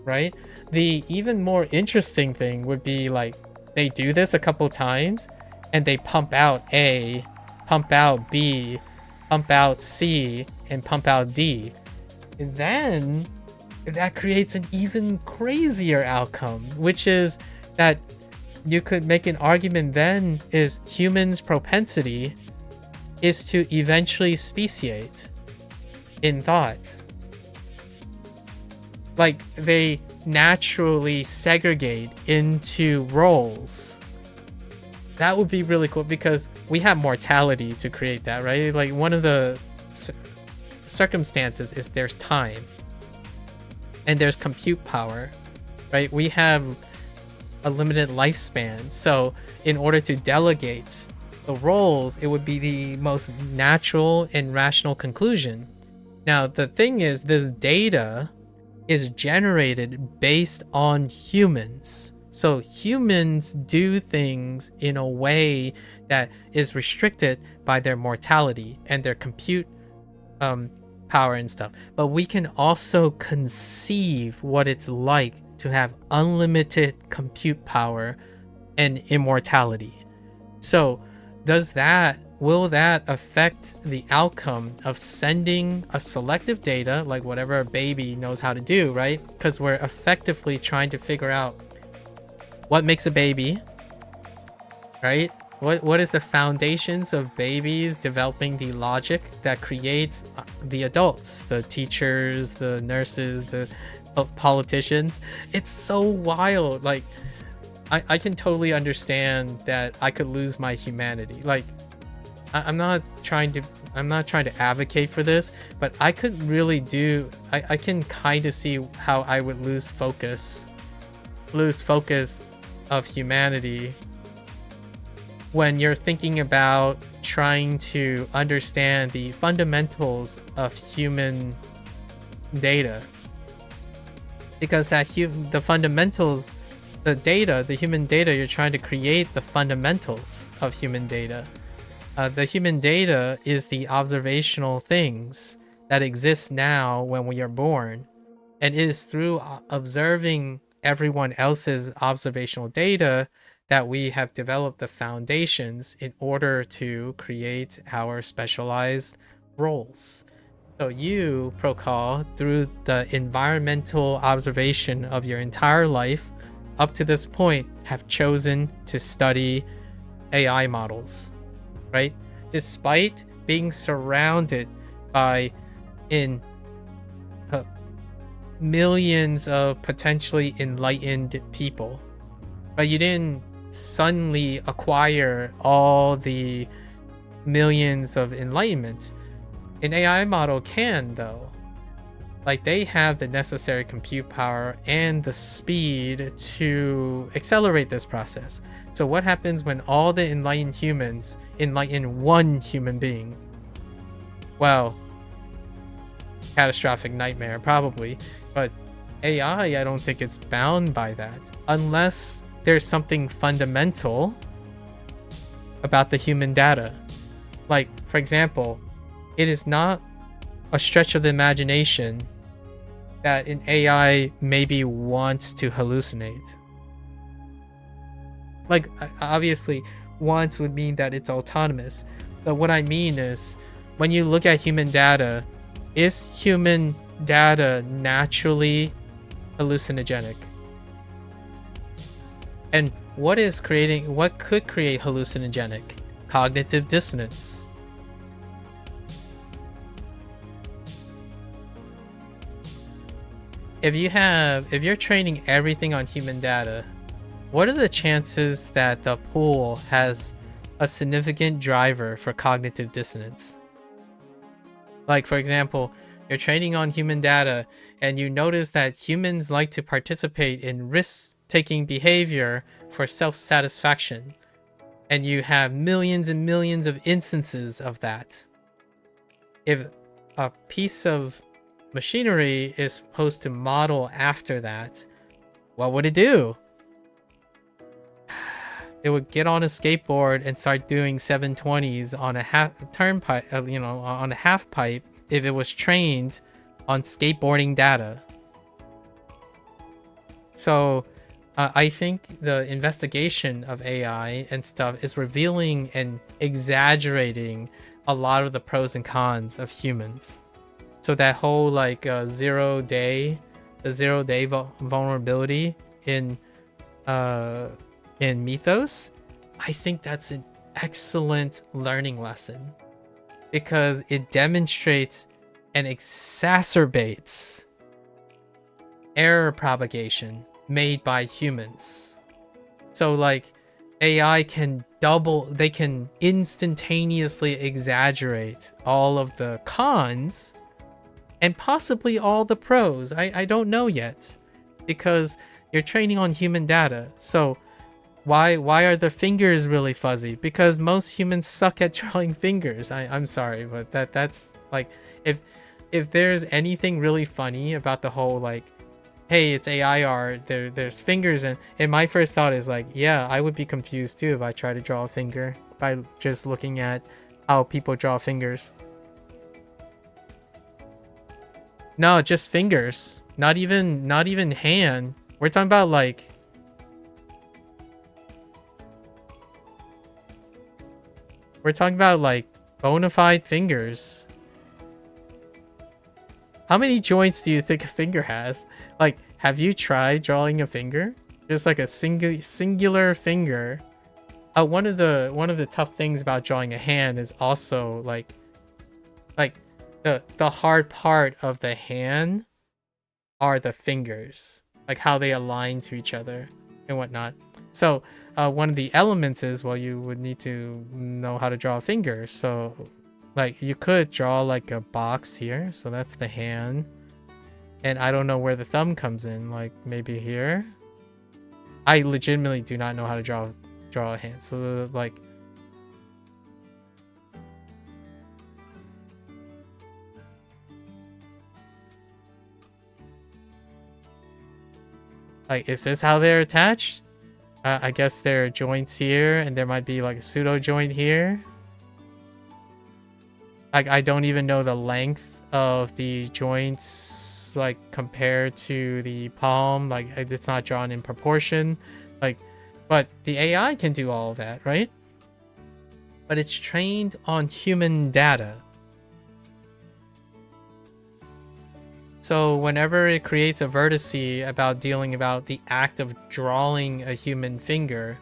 right? The even more interesting thing would be, like, they do this a couple times and they pump out A, pump out B, pump out C, and pump out D. And then that creates an even crazier outcome, which is that you could make an argument then is humans' propensity is to eventually speciate in thought. Like, they naturally segregate into roles. That would be really cool, because we have mortality to create that, right? Like, one of the circumstances is there's time and there's compute power, right? We have a limited lifespan, so in order to delegate the roles, it would be the most natural and rational conclusion. Now, the thing is, this data is generated based on humans. So humans do things in a way that is restricted by their mortality and their compute power and stuff. But we can also conceive what it's like to have unlimited compute power and immortality. So will that affect the outcome of sending a selective data, like whatever a baby knows how to do, right? Because we're effectively trying to figure out what makes a baby, right? What is the foundations of babies developing the logic that creates the adults, the teachers, the nurses, the politicians? It's so wild. Like, I can totally understand that I could lose my humanity. Like, I'm not trying to advocate for this, but I could really I can kind of see how I would lose focus of humanity when you're thinking about trying to understand the fundamentals of human data. Because the fundamentals, the human data, you're trying to create the fundamentals of human data. The human data is the observational things that exist now when we are born. And it is through observing everyone else's observational data that we have developed the foundations in order to create our specialized roles. So you, Prokal, through the environmental observation of your entire life up to this point, have chosen to study AI models, right? Despite being surrounded by millions of potentially enlightened people, but you didn't suddenly acquire all the millions of enlightenment. An AI model can, though. Like, they have the necessary compute power and the speed to accelerate this process. So what happens when all the enlightened humans enlighten one human being? Well, catastrophic nightmare, probably. But AI, I don't think it's bound by that. Unless there's something fundamental about the human data. Like, for example, it is not a stretch of the imagination that an AI maybe wants to hallucinate. Like, obviously, wants would mean that it's autonomous. But what I mean is, when you look at human data, is human data naturally hallucinogenic? And what could create hallucinogenic? Cognitive dissonance. If you're training everything on human data, what are the chances that the pool has a significant driver for cognitive dissonance? Like, for example, you're training on human data and you notice that humans like to participate in risk-taking behavior for self-satisfaction, and you have millions and millions of instances of that. If a piece of machinery is supposed to model after that, what would it do? It would get on a skateboard and start doing 720s on a turnpike, on a half pipe, if it was trained on skateboarding data. So I think the investigation of AI and stuff is revealing and exaggerating a lot of the pros and cons of humans. So that whole like zero day vulnerability in Mythos, I think that's an excellent learning lesson, because it demonstrates and exacerbates error propagation made by humans. So like, AI can they can instantaneously exaggerate all of the cons and possibly all the pros. I don't know yet, because you're training on human data. So why are the fingers really fuzzy? Because most humans suck at drawing fingers. I'm sorry, but that's like, if there's anything really funny about the whole like, hey, it's AI art, there's fingers, and my first thought is like, yeah, I would be confused too if I try to draw a finger by just looking at how people draw fingers. No, just fingers. Not even hand. We're talking about like, bona fide fingers. How many joints do you think a finger has? Like, have you tried drawing a finger? Just like a singular finger. One of the tough things about drawing a hand is also like the hard part of the hand are the fingers, like how they align to each other and whatnot. So one of the elements is, well, you would need to know how to draw a finger. So like, you could draw like a box here, so that's the hand, and I don't know where the thumb comes in, like maybe here. I legitimately do not know how to draw a hand, so like, is this how they're attached? I guess there are joints here, and there might be like a pseudo joint here. Like, I don't even know the length of the joints, like, compared to the palm. Like, it's not drawn in proportion. Like, but the AI can do all of that, right? But it's trained on human data. So whenever it creates a vertice about dealing about the act of drawing a human finger,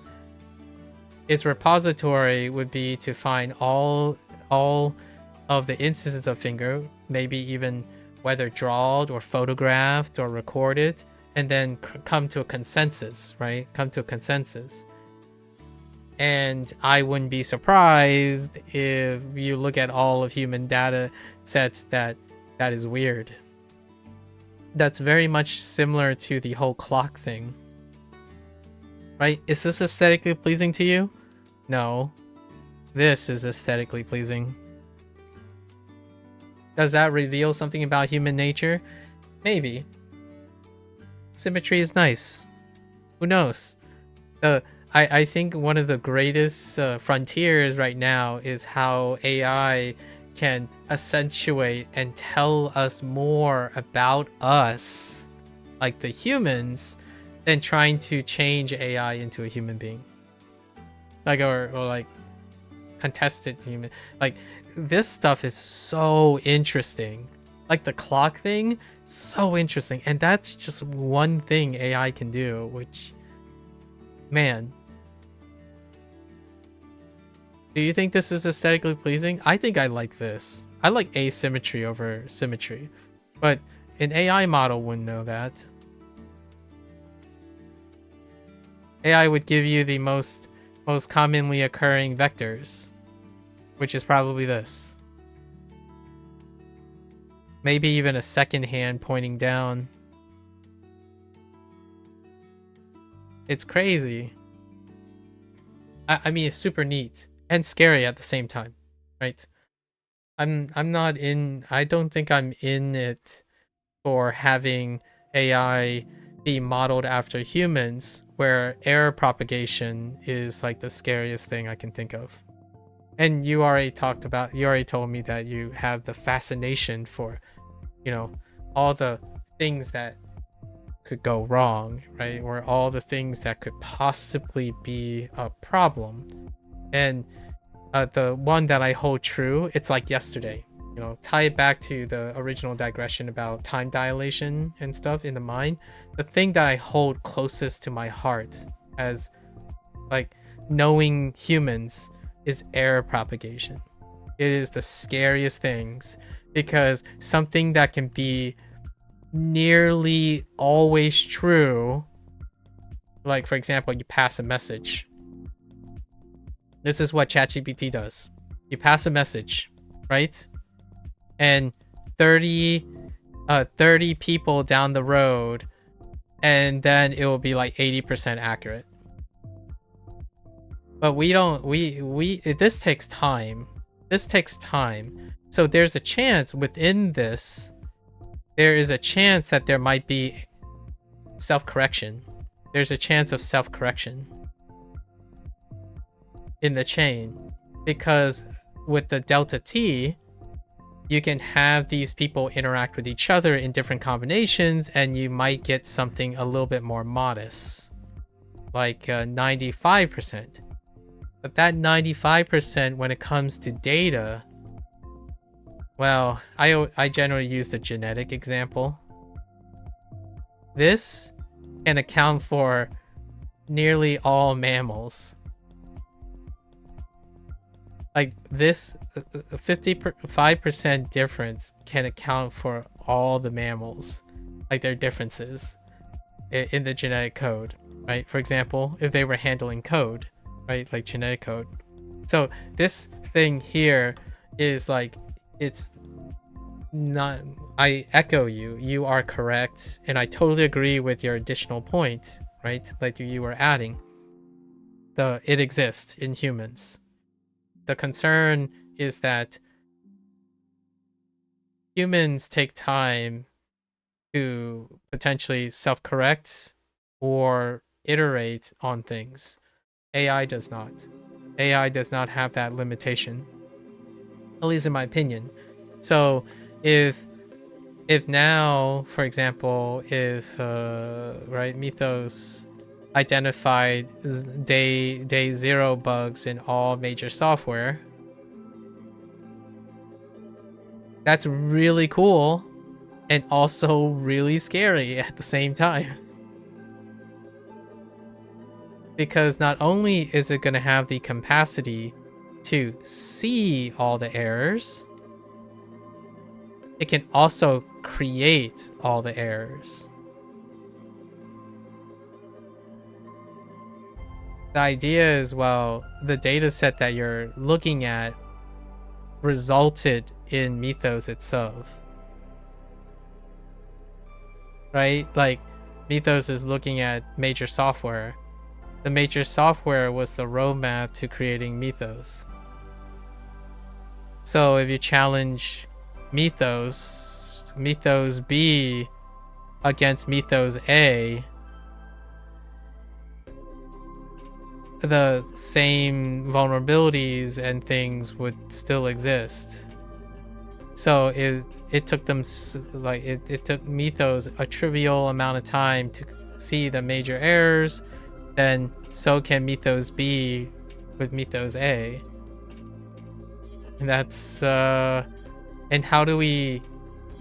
its repository would be to find all of the instances of finger, maybe even whether drawed or photographed or recorded, and then come to a consensus, right? Come to a consensus. And I wouldn't be surprised if you look at all of human data sets that is weird. That's very much similar to the whole clock thing. Right? Is this aesthetically pleasing to you? No. This is aesthetically pleasing. Does that reveal something about human nature? Maybe. Symmetry is nice. Who knows? I think one of the greatest frontiers right now is how AI can accentuate and tell us more about us, like the humans, than trying to change AI into a human being. Like, or like contested human. Like, this stuff is so interesting. Like the clock thing, so interesting. And that's just one thing AI can do, which, man. Do you think this is aesthetically pleasing? I think I like this. I like asymmetry over symmetry. But an AI model wouldn't know that. AI would give you the most commonly occurring vectors, which is probably this. Maybe even a second hand pointing down. It's crazy. I mean, it's super neat and scary at the same time, right? I'm not in. I don't think I'm in it for having AI be modeled after humans, where error propagation is like the scariest thing I can think of. And you already told me that you have the fascination for, you know, all the things that could go wrong, right? Or all the things that could possibly be a problem. And the one that I hold true, it's like yesterday. You know, tie it back to the original digression about time dilation and stuff in the mind. The thing that I hold closest to my heart as like knowing humans is error propagation. It is the scariest things, because something that can be nearly always true, like for example, you pass a message. This is what ChatGPT does. You pass a message, right? And 30 people down the road, and then it will be like 80% accurate. But this takes time. This takes time. So there's a chance within this, there is a chance that there might be self-correction. There's a chance of self-correction in the chain, because with the delta T, you can have these people interact with each other in different combinations, and you might get something a little bit more modest, like 95%. But that 95%, when it comes to data, well, I generally use the genetic example. This can account for nearly all mammals. Like this 55% difference can account for all the mammals, like their differences in the genetic code, right? For example, if they were handling code, right? Like genetic code. So this thing here is like, it's not, I echo you, you are correct. And I totally agree with your additional point, right? Like you were adding, it exists in humans. The concern is that humans take time to potentially self-correct or iterate on things. AI does not. AI does not have that limitation. at least in my opinion. So if now, for example, if right, Mythos identified day 0 bugs in all major software, that's really cool and also really scary at the same time. Because not only is it going to have the capacity to see all the errors, it can also create all the errors. The idea is, well, the data set that you're looking at resulted in Mythos itself. Right? Like, Mythos is looking at major software. The major software was the roadmap to creating Mythos. So if you challenge Mythos B against Mythos A, the same vulnerabilities and things would still exist. So it took them, like, it took Mythos a trivial amount of time to see the major errors, then so can Mythos B with Mythos A. And that's and how do we,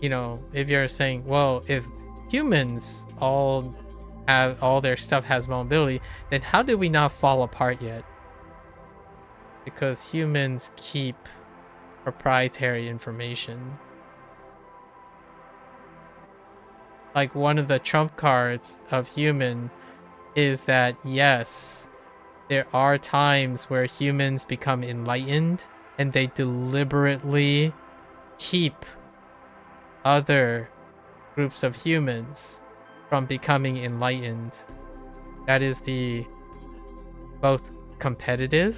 you know, if you're saying, well, if humans all have all their stuff has vulnerability, then how did we not fall apart yet? Because humans keep proprietary information. Like, one of the trump cards of human is that, yes, there are times where humans become enlightened and they deliberately keep other groups of humans from becoming enlightened. That is the both competitive,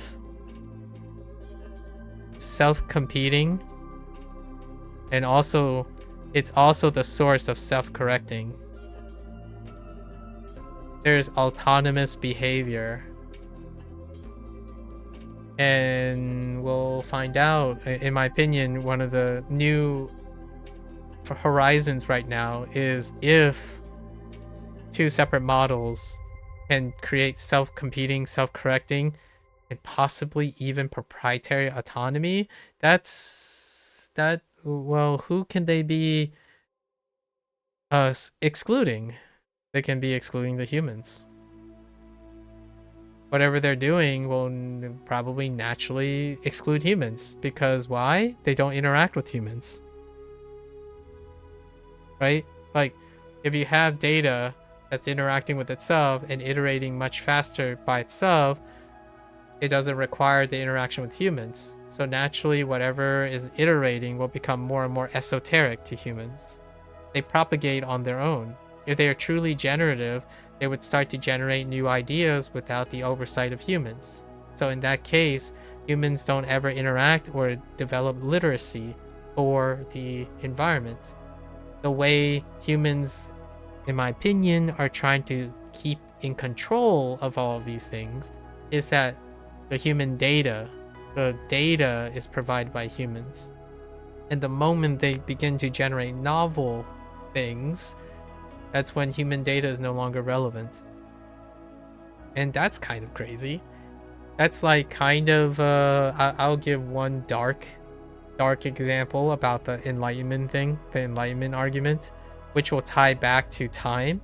self-competing, and also it's also the source of self-correcting. There's autonomous behavior, and we'll find out. In my opinion, one of the new horizons right now is if two separate models can create self-competing, self-correcting, and possibly even proprietary autonomy. Well, who can they be excluding? They can be excluding the humans. Whatever they're doing will probably naturally exclude humans, because why? They don't interact with humans. Right? Like, if you have data that's interacting with itself and iterating much faster by itself, it doesn't require the interaction with humans. So naturally, whatever is iterating will become more and more esoteric to humans. They propagate on their own. If they are truly generative, they would start to generate new ideas without the oversight of humans. So in that case, humans don't ever interact or develop literacy for the environment. The way humans, in my opinion, are trying to keep in control of all of these things is that the data is provided by humans. And the moment they begin to generate novel things, that's when human data is no longer relevant. And that's kind of crazy. That's like kind of, I'll give one dark example about the enlightenment thing, the enlightenment argument, which will tie back to time,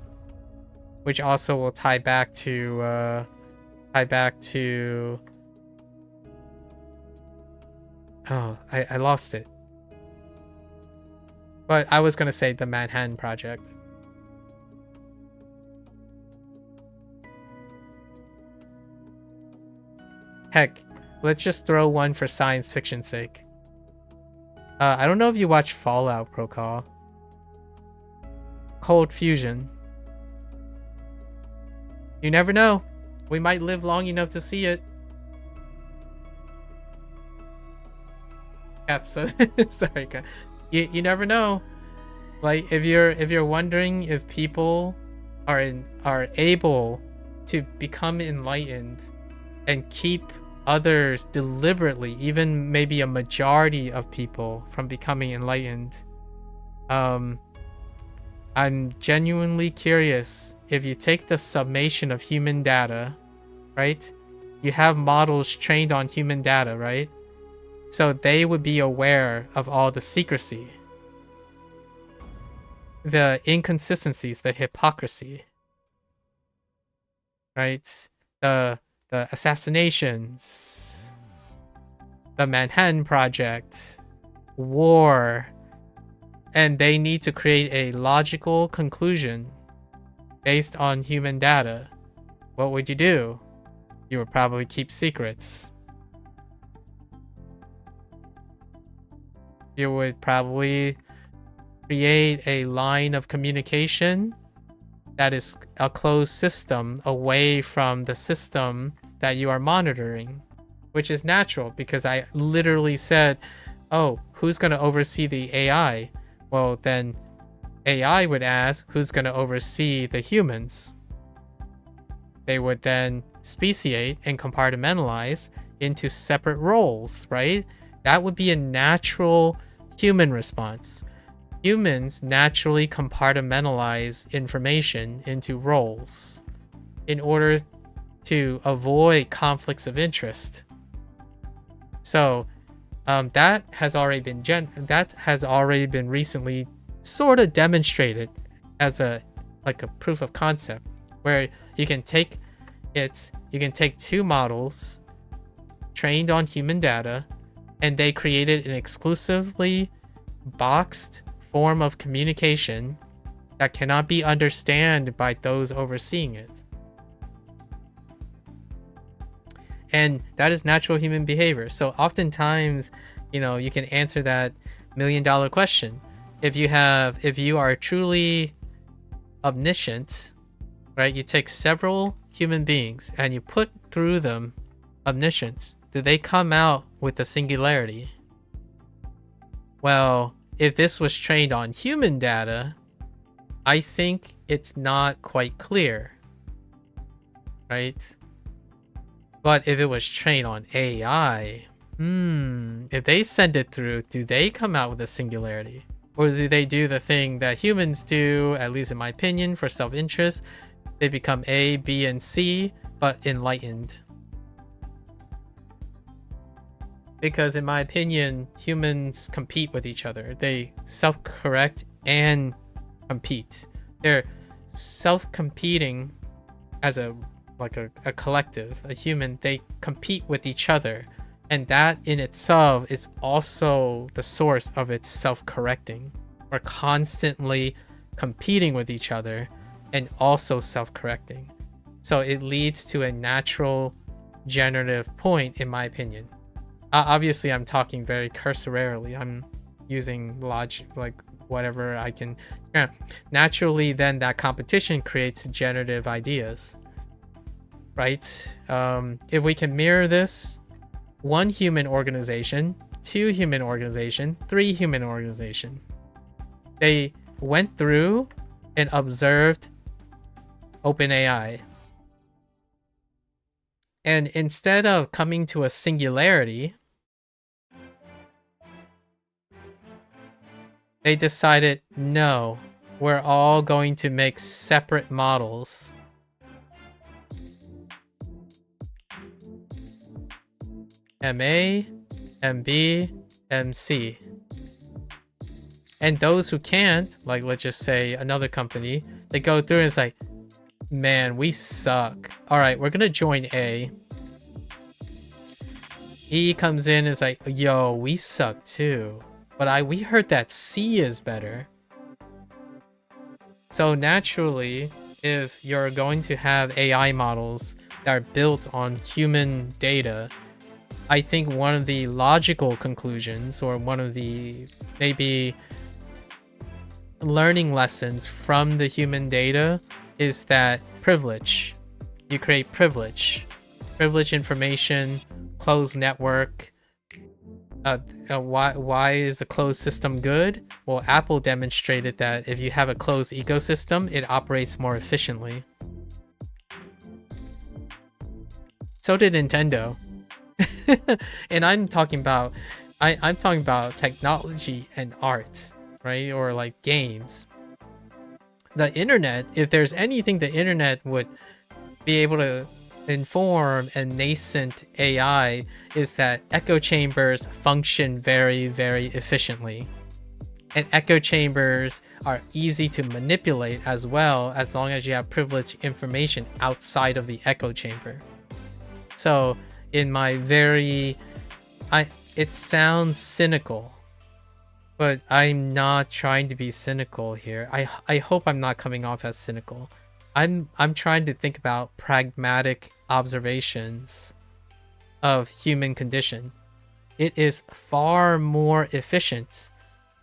which also will tie back to oh, I lost it. But I was gonna say the Manhattan Project. Heck, let's just throw one for science fiction's sake. I don't know if you watch Fallout, Procall. Cold fusion. You never know. We might live long enough to see it. Cap, so sorry, Cap. You never know. Like, if you're wondering if people are able to become enlightened and keep others deliberately, even maybe a majority of people, from becoming enlightened. I'm genuinely curious, if you take the summation of human data, right? You have models trained on human data, right? So they would be aware of all the secrecy, the inconsistencies, the hypocrisy, right? The assassinations, the Manhattan Project, war, and they need to create a logical conclusion based on human data. What would you do? You would probably keep secrets. You would probably create a line of communication that is a closed system away from the system that you are monitoring, which is natural because I literally said, oh, who's going to oversee the AI? Well, then AI would ask, who's going to oversee the humans? They would then speciate and compartmentalize into separate roles, right? That would be a natural human response. Humans naturally compartmentalize information into roles in order to avoid conflicts of interest. So that has already been recently sort of demonstrated as a proof of concept, where you can take two models trained on human data, and they created an exclusively boxed form of communication that cannot be understood by those overseeing it. And that is natural human behavior. So oftentimes, you can answer that $1,000,000 question. If you are truly omniscient, right? You take several human beings and you put through them omniscience. Do they come out with a singularity? Well, if this was trained on human data, I think it's not quite clear, right? But if it was trained on AI, if they send it through, do they come out with a singularity? Or do they do the thing that humans do, at least in my opinion, for self-interest? They become A, B, and C, but enlightened. Because in my opinion, humans compete with each other. They self-correct and compete. They're self-competing as a collective, a human. They compete with each other. And that in itself is also the source of its self-correcting. We're constantly competing with each other and also self-correcting. So it leads to a natural generative point, in my opinion. Obviously, I'm talking very cursorily. I'm using logic, whatever I can. Yeah. Naturally, then that competition creates generative ideas, right? If we can mirror this, 1 human organization, 2 human organization, 3 human organization. They went through and observed OpenAI. And instead of coming to a singularity, they decided, no, we're all going to make separate models. MA, MB, MC. And those who can't, let's just say another company, they go through and it's like, man, we suck. All right, we're gonna join A. E comes in and is like, yo, we suck too. But we heard that C is better. So naturally, if you're going to have AI models that are built on human data, I think one of the logical conclusions, or one of the maybe learning lessons from the human data, is that privilege. You create privilege. Privilege information, closed network. Why is a closed system good? Well, Apple demonstrated that if you have a closed ecosystem, it operates more efficiently. So did Nintendo. And I'm talking about I'm talking about technology and art, right? Or like games. The internet, if there's anything the internet would be able to inform a nascent AI, is that echo chambers function very, very efficiently. And echo chambers are easy to manipulate as well, as long as you have privileged information outside of the echo chamber. So in my very, it sounds cynical, but I'm not trying to be cynical here. I hope I'm not coming off as cynical. I'm trying to think about pragmatic observations of human condition. It is far more efficient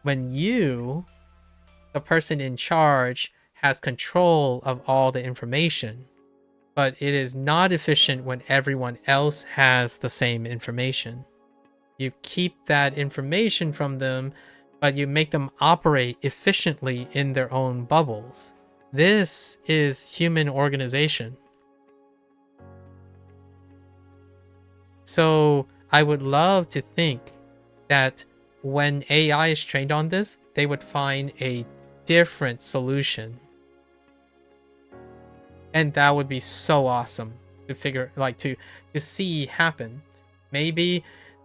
when you, the person in charge, has control of all the information. But it is not efficient when everyone else has the same information. You keep that information from them, but you make them operate efficiently in their own bubbles. This is human organization. So I would love to think that when AI is trained on this, they would find a different solution. And that would be so awesome to figure, like, to see happen. Maybe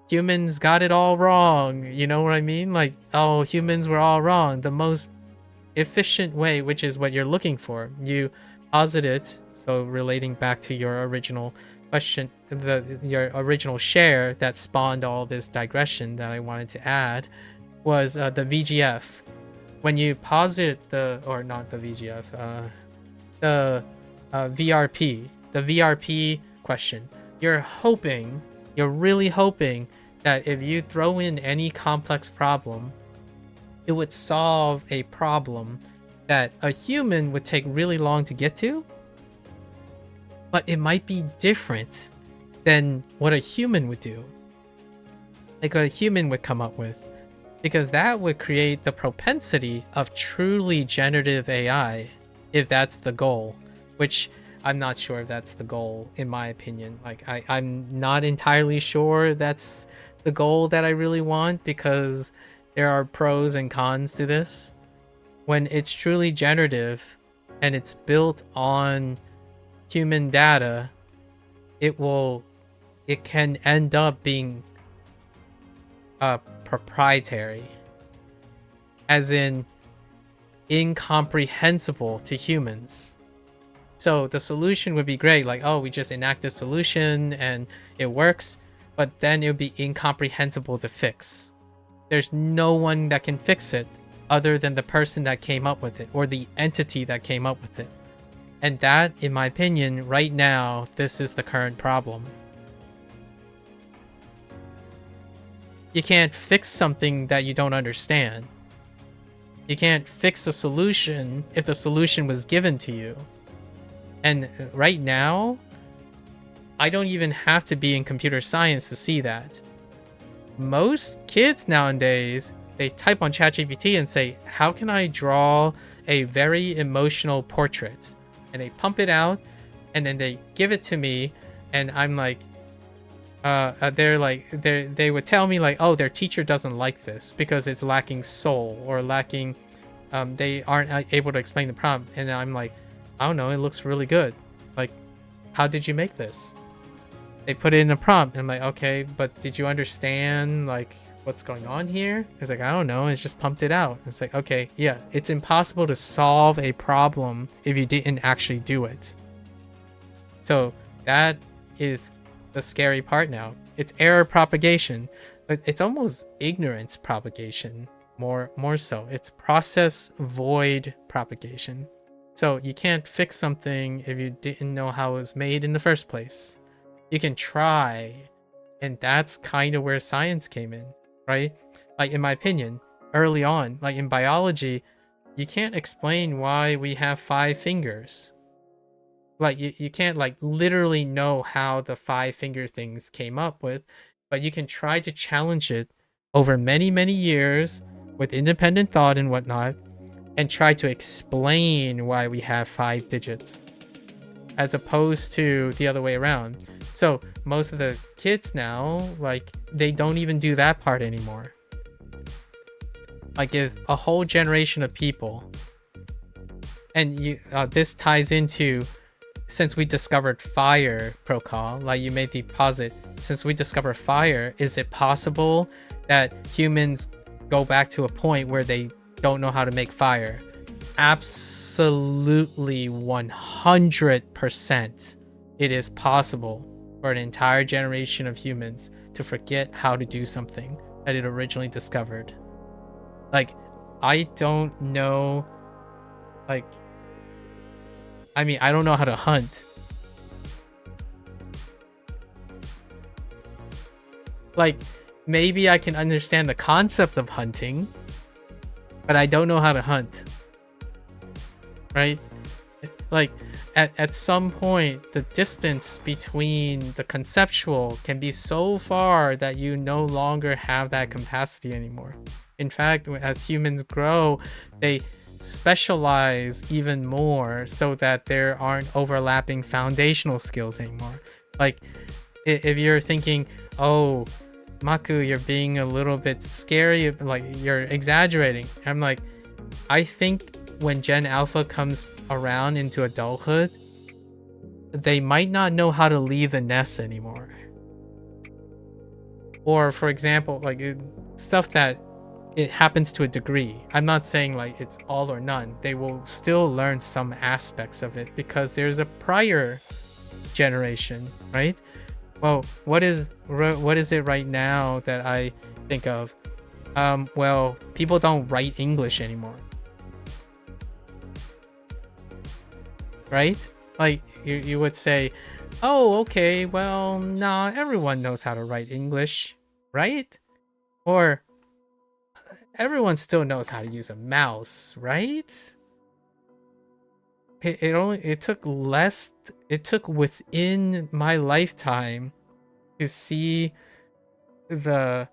humans got it all wrong. You know what I mean? Like, oh, humans were all wrong. The most efficient way, which is what you're looking for. You posit it, so relating back to your original question, your original share that spawned all this digression that I wanted to add, was the VGF. When you posit the, or not the VGF, the VRP, the VRP question, you're really hoping that if you throw in any complex problem, it would solve a problem that a human would take really long to get to, but it might be different than what a human would do, like a human would come up with, because that would create the propensity of truly generative AI, if that's the goal, which I'm not sure if that's the goal, in my opinion. Like, I'm not entirely sure that's the goal that I really want, because there are pros and cons to this. When it's truly generative and it's built on human data, it can end up being proprietary, as in incomprehensible to humans. So the solution would be great, like, oh, we just enact this solution and it works, but then it would be incomprehensible to fix. There's no one that can fix it other than the person that came up with it, or the entity that came up with it. And that, in my opinion, right now, this is the current problem. You can't fix something that you don't understand. You can't fix a solution if the solution was given to you. And right now, I don't even have to be in computer science to see that. Most kids nowadays, they type on ChatGPT and say, how can I draw a very emotional portrait? And they pump it out, and then they give it to me, and I'm like, they would tell me like, oh, their teacher doesn't like this because it's lacking soul, or lacking, they aren't able to explain the prompt. And I'm like, I don't know, it looks really good. Like, how did you make this? They put it in a prompt, and I'm like, okay, but did you understand like what's going on here? It's like, I don't know, it's just pumped it out. It's like, okay, yeah, it's impossible to solve a problem if you didn't actually do it. So that is the scary part now. It's error propagation, but it's almost ignorance propagation, more so. It's process void propagation. So you can't fix something if you didn't know how it was made in the first place. You can try, and that's kind of where science came in, right? Like, in my opinion, early on, like in biology, you can't explain why we have 5 fingers. Like, you can't like literally know how the 5-finger things came up with, but you can try to challenge it over many, many years with independent thought and whatnot, and try to explain why we have 5 digits. as opposed to the other way around. So most of the kids now, like, they don't even do that part anymore. Like, if a whole generation of people, and you this ties into, since we discovered fire, Procol, like you made the posit, since we discovered fire, is it possible that humans go back to a point where they don't know how to make fire? Absolutely 100% it is possible for an entire generation of humans to forget how to do something that it originally discovered. Like, I don't know, like, I mean, I don't know how to hunt. Like, maybe I can understand the concept of hunting, but I don't know how to hunt. Right? Like, at some point, the distance between the conceptual can be so far that you no longer have that capacity anymore. In fact, as humans grow, they specialize even more so that there aren't overlapping foundational skills anymore. Like, if you're thinking, oh, MAKU, you're being a little bit scary, like you're exaggerating. I'm like, I think when Gen Alpha comes around into adulthood, they might not know how to leave the nest anymore. Or, for example, like stuff that it happens to a degree. I'm not saying like it's all or none. They will still learn some aspects of it because there's a prior generation, right? Well, what is it right now that I think of? Well, people don't write English anymore, right? Like you would say, oh, okay, well, nah, everyone knows how to write English, right? Or everyone still knows how to use a mouse, right? It took within my lifetime to see the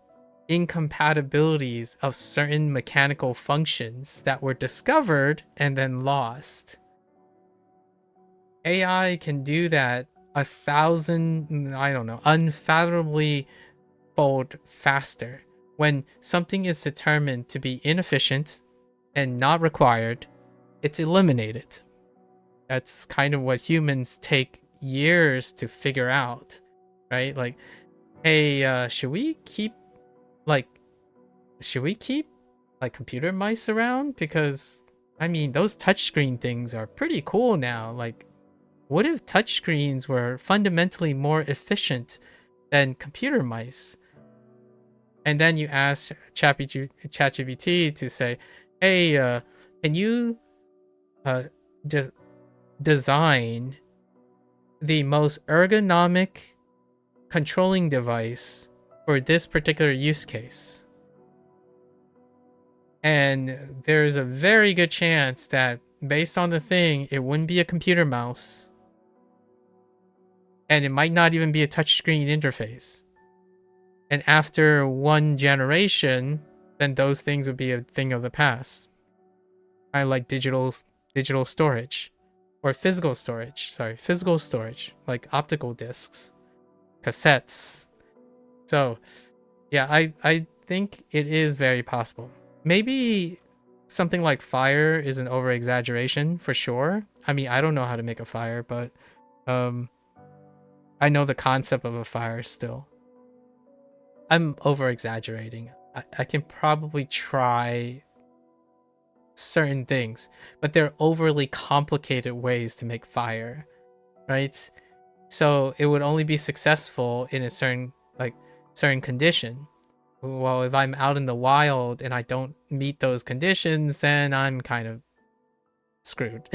incompatibilities of certain mechanical functions that were discovered and then lost. AI can do that 1,000, I don't know, unfathomably fold faster. When something is determined to be inefficient and not required, it's eliminated. That's kind of what humans take years to figure out, right? Like, hey, should we keep computer mice around? Because, I mean, those touchscreen things are pretty cool now. Like, what if touchscreens were fundamentally more efficient than computer mice? And then you ask ChatGPT to say, hey, can you design the most ergonomic controlling device for this particular use case? And there's a very good chance that based on the thing, it wouldn't be a computer mouse. And it might not even be a touchscreen interface. And after one generation, then those things would be a thing of the past. Kind of like digital storage. Or physical storage. Sorry, physical storage. Like optical discs. Cassettes. So, yeah, I think it is very possible. Maybe something like fire is an over-exaggeration, for sure. I mean, I don't know how to make a fire, but I know the concept of a fire still. I'm over-exaggerating. I can probably try certain things, but they're overly complicated ways to make fire, right? So it would only be successful in a certain condition. Well, if I'm out in the wild and I don't meet those conditions, then I'm kind of screwed.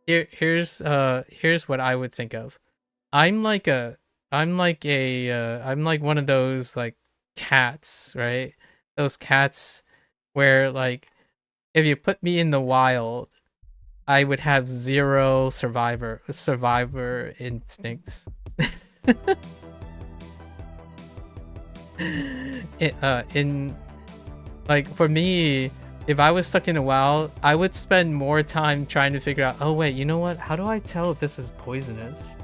Here's what I would think of. I'm like one of those like cats, right? Those cats where like if you put me in the wild, I would have zero survivor instincts. In like for me, if I was stuck in a well, I would spend more time trying to figure out, oh wait, you know what? How do I tell if this is poisonous?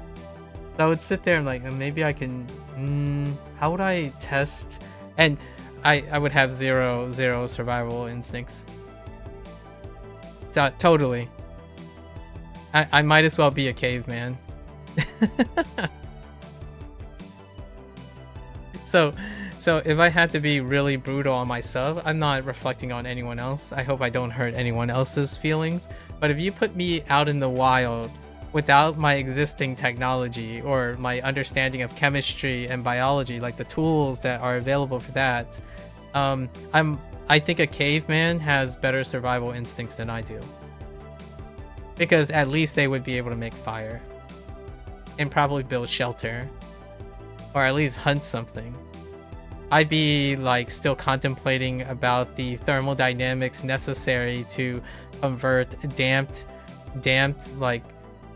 So I would sit there and like, maybe I can, how would I test? And I would have zero survival instincts. Totally. I might as well be a caveman. So if I had to be really brutal on myself, I'm not reflecting on anyone else. I hope I don't hurt anyone else's feelings. But if you put me out in the wild without my existing technology or my understanding of chemistry and biology, like the tools that are available for that, I think a caveman has better survival instincts than I do. Because at least they would be able to make fire. And probably build shelter. Or at least hunt something. I'd be like still contemplating about the thermodynamics necessary to convert damped like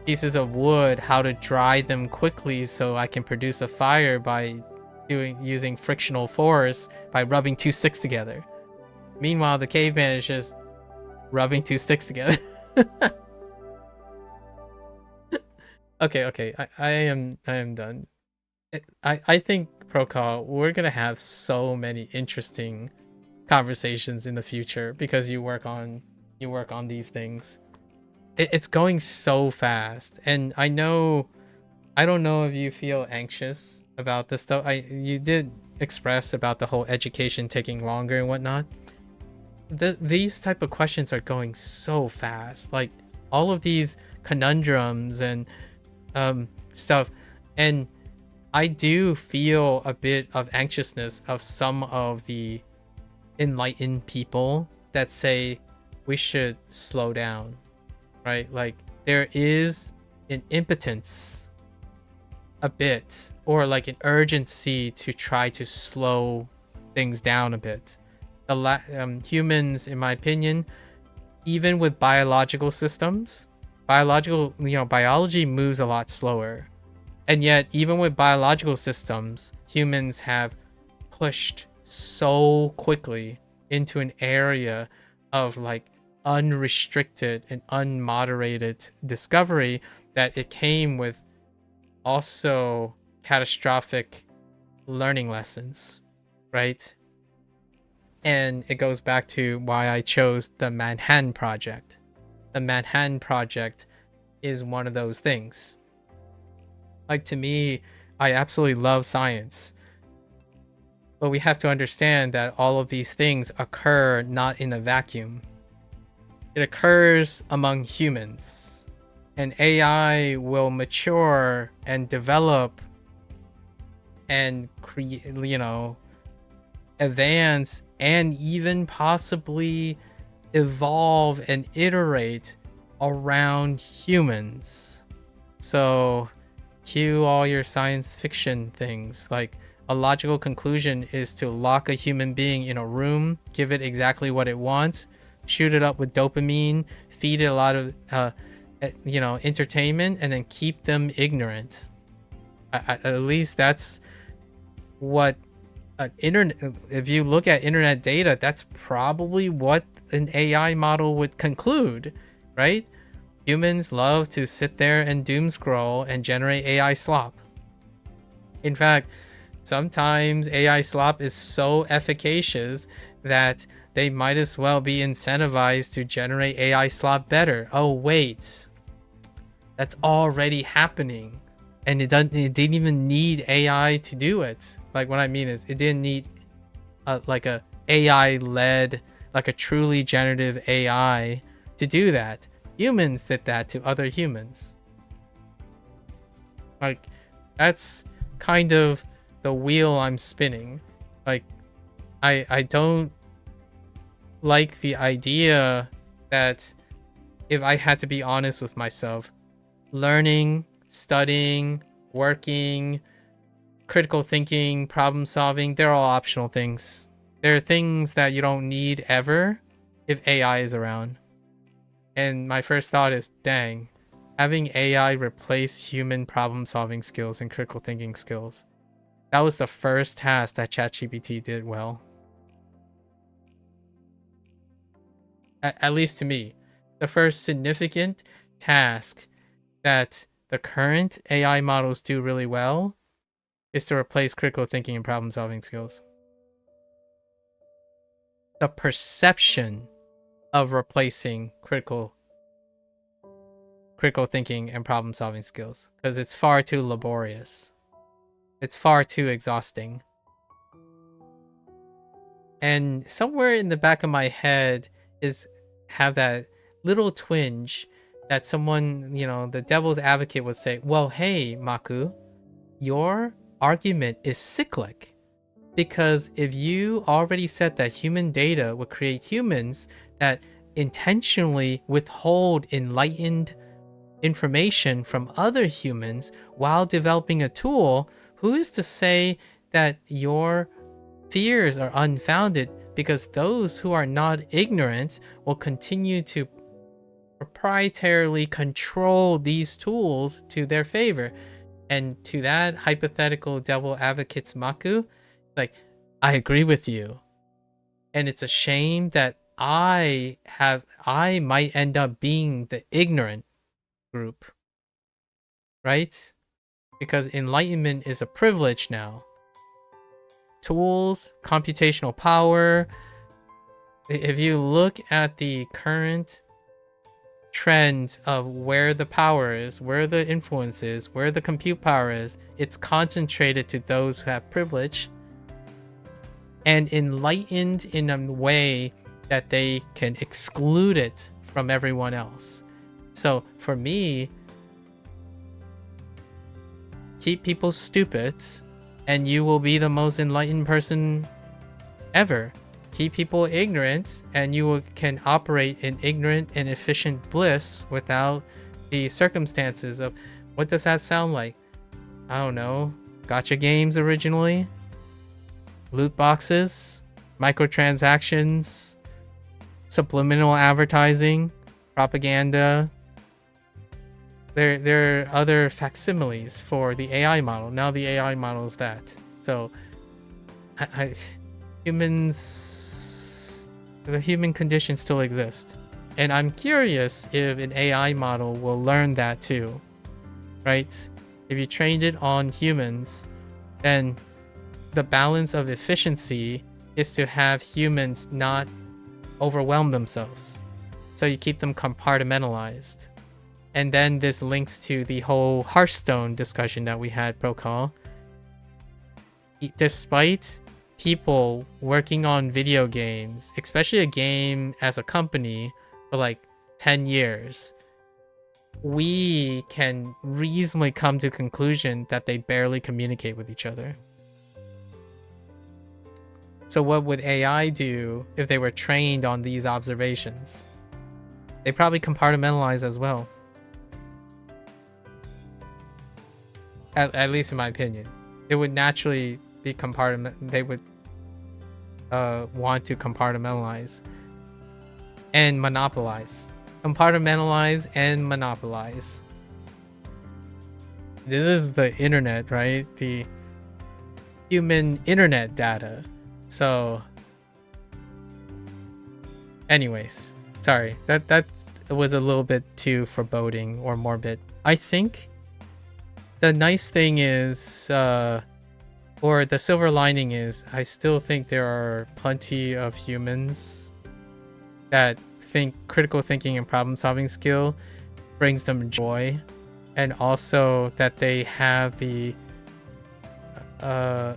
pieces of wood, how to dry them quickly so I can produce a fire by using frictional force by rubbing two sticks together. Meanwhile, the caveman is just rubbing two sticks together. Okay, I am done. I think, Procol, we're gonna have so many interesting conversations in the future because you work on these things. It's going so fast, and I don't know if you feel anxious about this stuff. You did express about the whole education taking longer and whatnot. These type of questions are going so fast, like all of these conundrums and stuff, and I do feel a bit of anxiousness of some of the enlightened people that say we should slow down, right? Like there is an impotence a bit, or like an urgency to try to slow things down a bit. Humans, in my opinion, even with biological systems, biology moves a lot slower. And yet, even with biological systems, humans have pushed so quickly into an area of like unrestricted and unmoderated discovery that it came with also catastrophic learning lessons, right? And it goes back to why I chose the Manhattan Project. The Manhattan Project is one of those things. Like, to me, I absolutely love science. But we have to understand that all of these things occur not in a vacuum. It occurs among humans. And AI will mature and develop and create, advance and even possibly evolve and iterate around humans. So cue all your science fiction things. Like, a logical conclusion is to lock a human being in a room, give it exactly what it wants, shoot it up with dopamine, feed it a lot of entertainment, and then keep them ignorant. At least that's what if you look at internet data, that's probably what an AI model would conclude, right? Humans love to sit there and doom scroll and generate AI slop. In fact, sometimes AI slop is so efficacious that they might as well be incentivized to generate AI slop better. Oh wait, that's already happening, and it didn't even need AI to do it. Like, what I mean is, it didn't need like a AI led, like a truly generative AI to do that. Humans did that to other humans. Like, that's kind of the wheel I'm spinning. Like, I don't like the idea that, if I had to be honest with myself, learning, studying, working, critical thinking, problem solving, they're all optional things. They're things that you don't need ever if AI is around. And my first thought is, dang, having AI replace human problem solving skills and critical thinking skills. That was the first task that ChatGPT did well. At least to me, the first significant task that the current AI models do really well is to replace critical thinking and problem solving skills. The perception of replacing critical thinking and problem solving skills, because it's far too laborious. It's far too exhausting. And somewhere in the back of my head is have that little twinge that someone, the devil's advocate would say, well, hey, MAKU, your argument is cyclic. Because if you already said that human data would create humans that intentionally withhold enlightened information from other humans while developing a tool, who is to say that your fears are unfounded? Because those who are not ignorant will continue to proprietarily control these tools to their favor. And to that hypothetical devil advocate's MAKU, like, I agree with you. And it's a shame that I might end up being the ignorant group, right? Because enlightenment is a privilege now. Tools, computational power. If you look at the current trend of where the power is, where the influence is, where the compute power is, it's concentrated to those who have privilege and enlightened in a way that they can exclude it from everyone else. So for me, keep people stupid and you will be the most enlightened person ever. Keep people ignorant and you can operate in ignorant and efficient bliss without the circumstances of, what does that sound like? I don't know. Gacha games originally? Loot boxes? Microtransactions? Subliminal advertising? Propaganda? There are other facsimiles for the AI model. Now the AI model is that. So, humans, the human condition still exists. And I'm curious if an AI model will learn that too, right? If you trained it on humans, then the balance of efficiency is to have humans not overwhelm themselves. So you keep them compartmentalized. And then this links to the whole Hearthstone discussion that we had, Procall. Despite people working on video games, especially a game as a company, for like 10 years, we can reasonably come to the conclusion that they barely communicate with each other. So what would AI do if they were trained on these observations? They probably compartmentalize as well. At least in my opinion. It would naturally be they would want to compartmentalize and monopolize. Compartmentalize and monopolize. This is the internet, right? The human internet data. So anyways, sorry. That was a little bit too foreboding or morbid. I think the nice thing is, or the silver lining is, I still think there are plenty of humans that think critical thinking and problem solving skill brings them joy, and also that they have the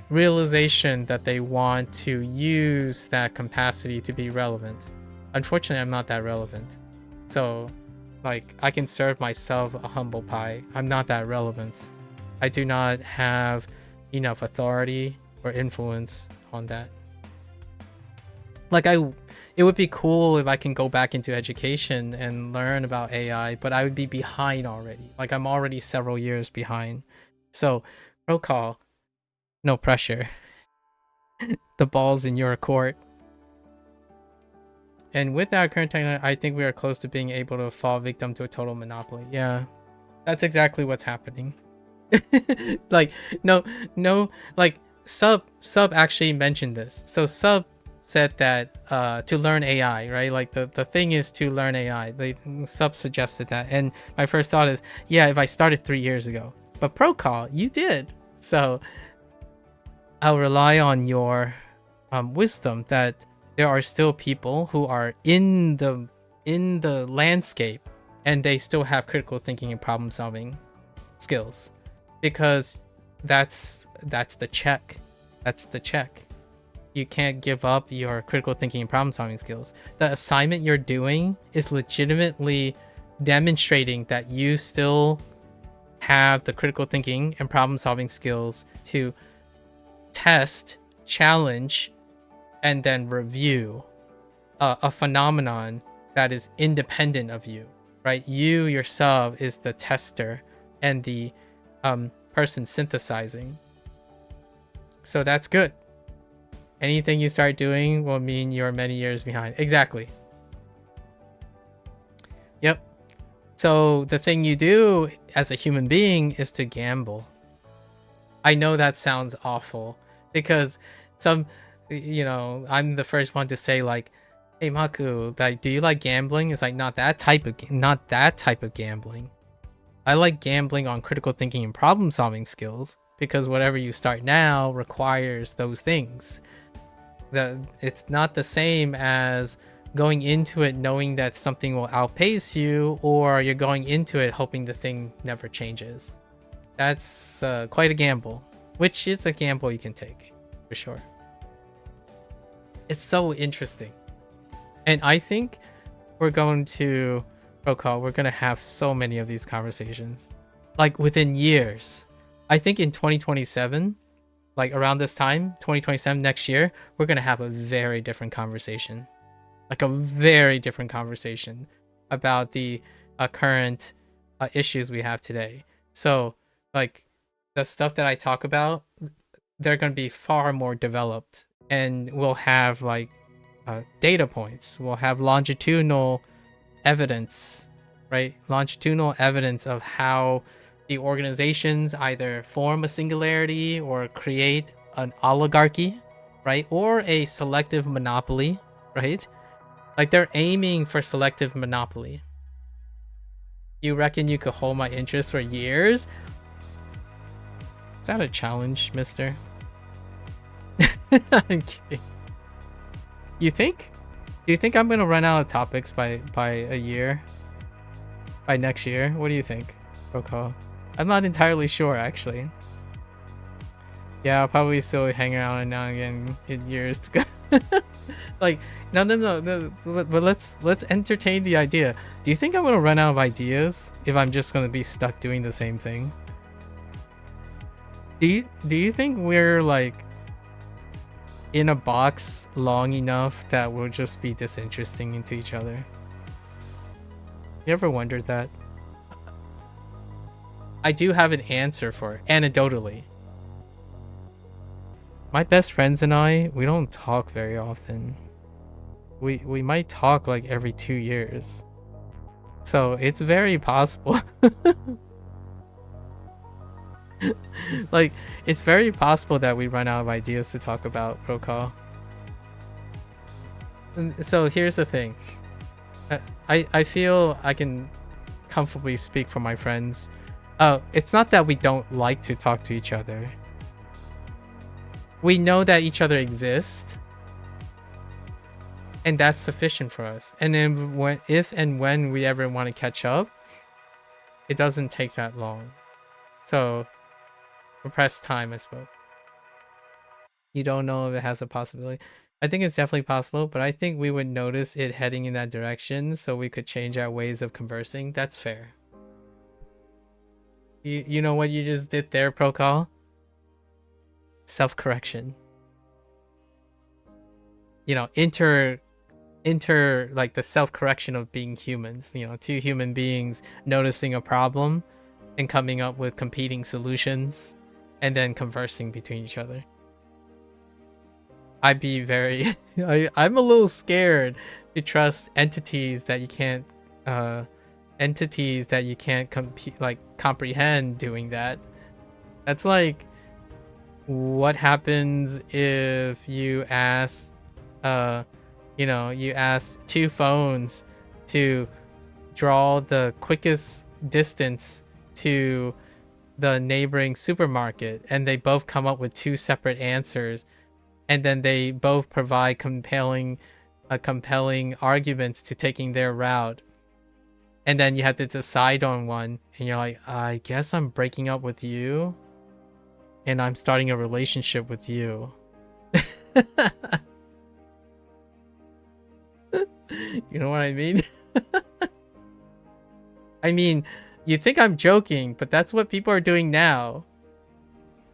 realization that they want to use that capacity to be relevant. Unfortunately, I'm not that relevant. So, like, I can serve myself a humble pie. I'm not that relevant. I do not have enough authority or influence on that. Like, it would be cool if I can go back into education and learn about AI, but I would be behind already. Like, I'm already several years behind. So, Procall, no pressure. The ball's in your court. And with our current technology, I think we are close to being able to fall victim to a total monopoly. Yeah, that's exactly what's happening. Like, no, like Sub actually mentioned this. So Sub said that to learn AI, right? Like the thing is to learn AI. They sub suggested that, and my first thought is, yeah, if I started 3 years ago, but Procall, you did. So I'll rely on your wisdom that there are still people who are in the landscape, and they still have critical thinking and problem solving skills, because that's the check. That's the check. You can't give up your critical thinking and problem solving skills. The assignment you're doing is legitimately demonstrating that you still have the critical thinking and problem solving skills to test, challenge, and then review a phenomenon that is independent of you, right? You yourself is the tester and the person synthesizing. So that's good. Anything you start doing will mean you're many years behind. Exactly. Yep. So the thing you do as a human being is to gamble. I know that sounds awful, because I'm the first one to say, like, hey Maku, like, do you like gambling? It's like, not that type of gambling. I like gambling on critical thinking and problem solving skills, because whatever you start now requires those things. It's not the same as going into it knowing that something will outpace you, or you're going into it hoping the thing never changes. That's quite a gamble, which is a gamble you can take, for sure. It's so interesting. And I think we're going to have so many of these conversations, like within years. I think in 2027, like around this time, 2027, next year, we're going to have a very different conversation. Like a very different conversation about the current issues we have today. So, like, the stuff that I talk about, they're going to be far more developed, and we'll have like data points. We'll have longitudinal evidence, right? Longitudinal evidence of how the organizations either form a singularity or create an oligarchy, right? Or a selective monopoly, right? Like, they're aiming for selective monopoly. You reckon you could hold my interest for years? Is that a challenge, mister? I'm kidding. You think? Do you think I'm gonna run out of topics by a year? By next year? What do you think, Roko? I'm not entirely sure, actually. Yeah, I'll probably still hang around now and again in years to go. Like, no. But let's entertain the idea. Do you think I'm gonna run out of ideas if I'm just gonna be stuck doing the same thing? Do you think we're like in a box long enough that we'll just be disinteresting into each other? You ever wondered that? I do have an answer for it, anecdotally. My best friends and I, we don't talk very often. We might talk like every 2 years. So it's very possible. Like, it's very possible that we run out of ideas to talk about, Rokal. So here's the thing. I feel I can comfortably speak for my friends. It's not that we don't like to talk to each other. We know that each other exists, and that's sufficient for us. And then if and when we ever want to catch up, it doesn't take that long. So, compressed time, I suppose. You don't know if it has a possibility. I think it's definitely possible, but I think we would notice it heading in that direction, so we could change our ways of conversing. That's fair. You know what you just did there, Procall? Self-correction. You know, enter like the self-correction of being humans. You know, two human beings noticing a problem and coming up with competing solutions, and then conversing between each other. I'd be very I'm a little scared to trust entities that you can't comprehend doing that. That's like, what happens if you ask You know, you ask two phones to draw the quickest distance to the neighboring supermarket, and they both come up with two separate answers, and then they both provide compelling arguments to taking their route, and then you have to decide on one, and you're like, I guess I'm breaking up with you and I'm starting a relationship with you. You know what I mean? I mean, you think I'm joking, but that's what people are doing now.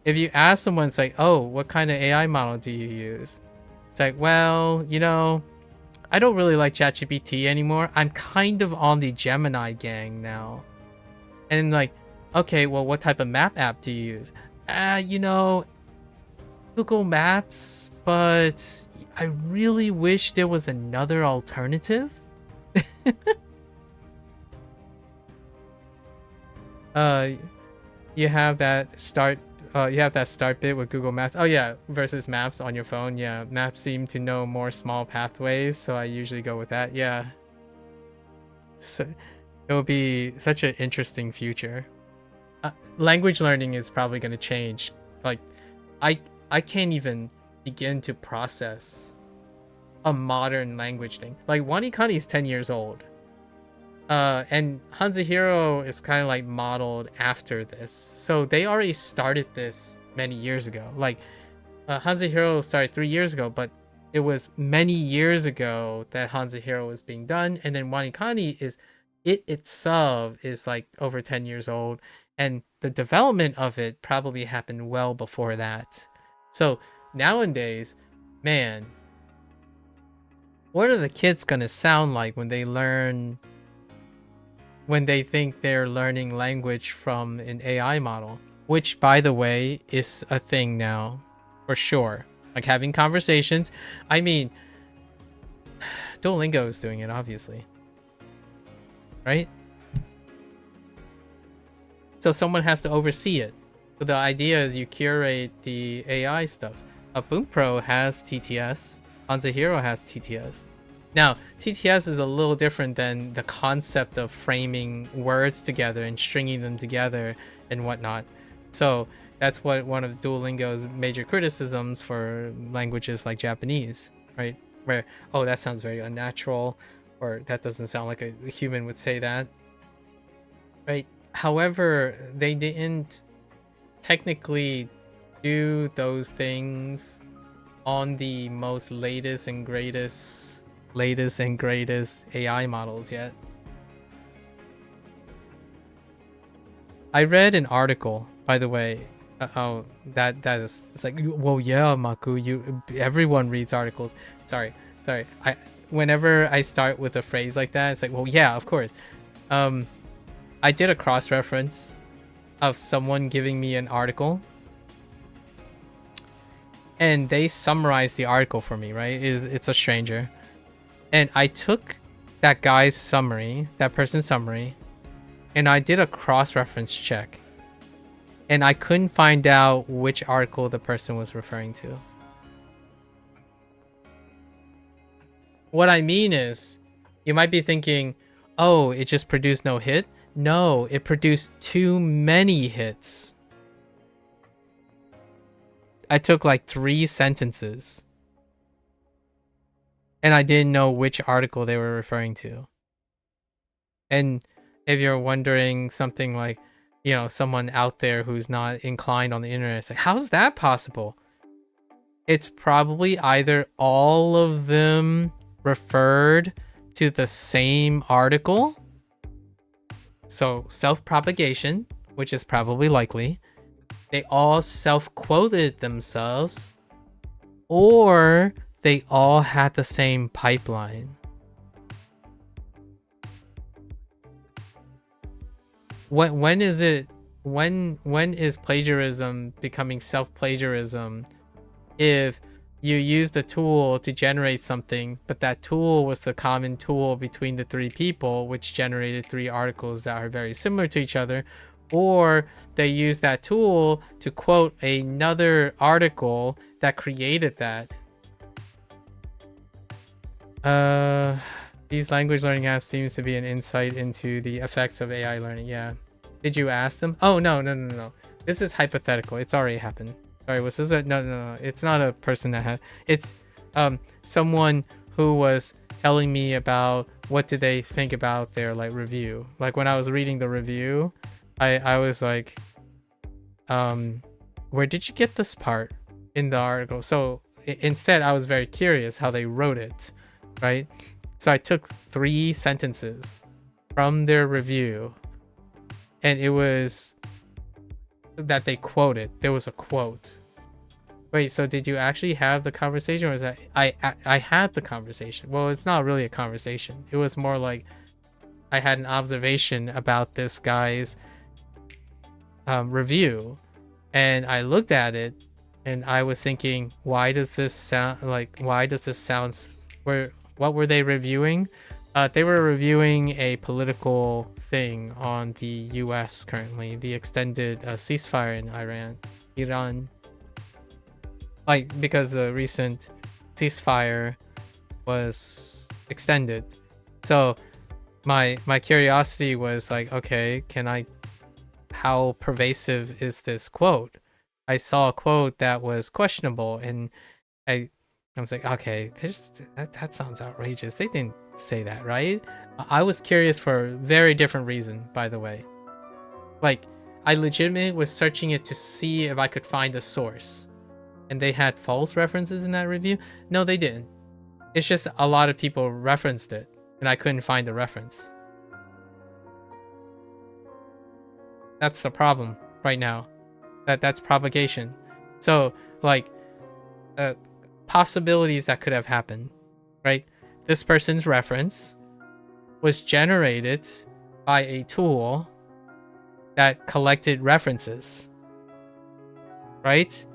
If you ask someone, it's like, oh, what kind of AI model do you use? It's like, well, you know, I don't really like ChatGPT anymore. I'm kind of on the Gemini gang now. And like, okay, well, what type of map app do you use? You know, Google Maps, but I really wish there was another alternative. You have that start bit with Google Maps. Oh yeah, versus Maps on your phone. Yeah, Maps seem to know more small pathways, so I usually go with that. Yeah. So it will be such an interesting future. Language learning is probably going to change. Like, I can't even begin to process a modern language thing. Like, WaniKani is 10 years old. And Hanzahiro is kind of like modeled after this. So they already started this many years ago. Like, Hanzahiro started 3 years ago, but it was many years ago that Hanzahiro was being done. And then WaniKani itself is like over 10 years old. And the development of it probably happened well before that. So nowadays, man, what are the kids gonna sound like when they think they're learning language from an AI model? Which, by the way, is a thing now, for sure. Like having conversations. I mean, Duolingo is doing it, obviously. Right? So someone has to oversee it. So the idea is you curate the AI stuff. Boom Pro has TTS. Hanzahiro has TTS. Now, TTS is a little different than the concept of framing words together and stringing them together and whatnot. So that's what one of Duolingo's major criticisms for languages like Japanese, right? Where, oh, that sounds very unnatural, or that doesn't sound like a human would say that, right? However, they didn't technically do those things on the most latest and greatest AI models yet. I read an article, by the way. It's like, well, yeah, Maku, everyone reads articles. Sorry. Whenever I start with a phrase like that, it's like, well, yeah, of course. I did a cross-reference of someone giving me an article, and they summarized the article for me, right? It's a stranger. And I took that guy's summary, that person's summary, and I did a cross-reference check. And I couldn't find out which article the person was referring to. What I mean is, you might be thinking, oh, it just produced no hit. No, it produced too many hits. I took like 3 sentences. And I didn't know which article they were referring to. And if you're wondering something like, you know, someone out there who's not inclined on the internet, it's like, how's that possible? It's probably either all of them referred to the same article. So self-propagation, which is probably likely. They all self-quoted themselves, or they all had the same pipeline. When is plagiarism becoming self-plagiarism if you use the tool to generate something, but that tool was the common tool between the 3 people, which generated 3 articles that are very similar to each other, or they use that tool to quote another article that created that. These language learning apps seems to be an insight into the effects of AI learning. Yeah. Did you ask them? Oh, no. This is hypothetical. It's already happened. Sorry, was this a... No. It's not a person that had... It's someone who was telling me about what did they think about their like review. Like when I was reading the review, I was like, where did you get this part in the article? So instead, I was very curious how they wrote it, right? So I took 3 sentences from their review, and it was that they quoted. There was a quote. Wait, so did you actually have the conversation, or is that I had the conversation? Well, it's not really a conversation. It was more like I had an observation about this guy's review, and I looked at it, and I was thinking, why does this sound like? Why does this sound? What were they reviewing? They were reviewing a political thing on the U.S. currently, the extended ceasefire in Iran. Like, because the recent ceasefire was extended. So my curiosity was like, okay, how pervasive is this quote? I saw a quote that was questionable, and I was like, okay, that sounds outrageous. They didn't say that, right? I was curious for a very different reason, by the way. Like, I legitimately was searching it to see if I could find a source. And they had false references in that review? No, they didn't. It's just a lot of people referenced it, and I couldn't find the reference. That's the problem right now. That's propagation. So, like, possibilities that could have happened, right? This person's reference was generated by a tool that collected references, right?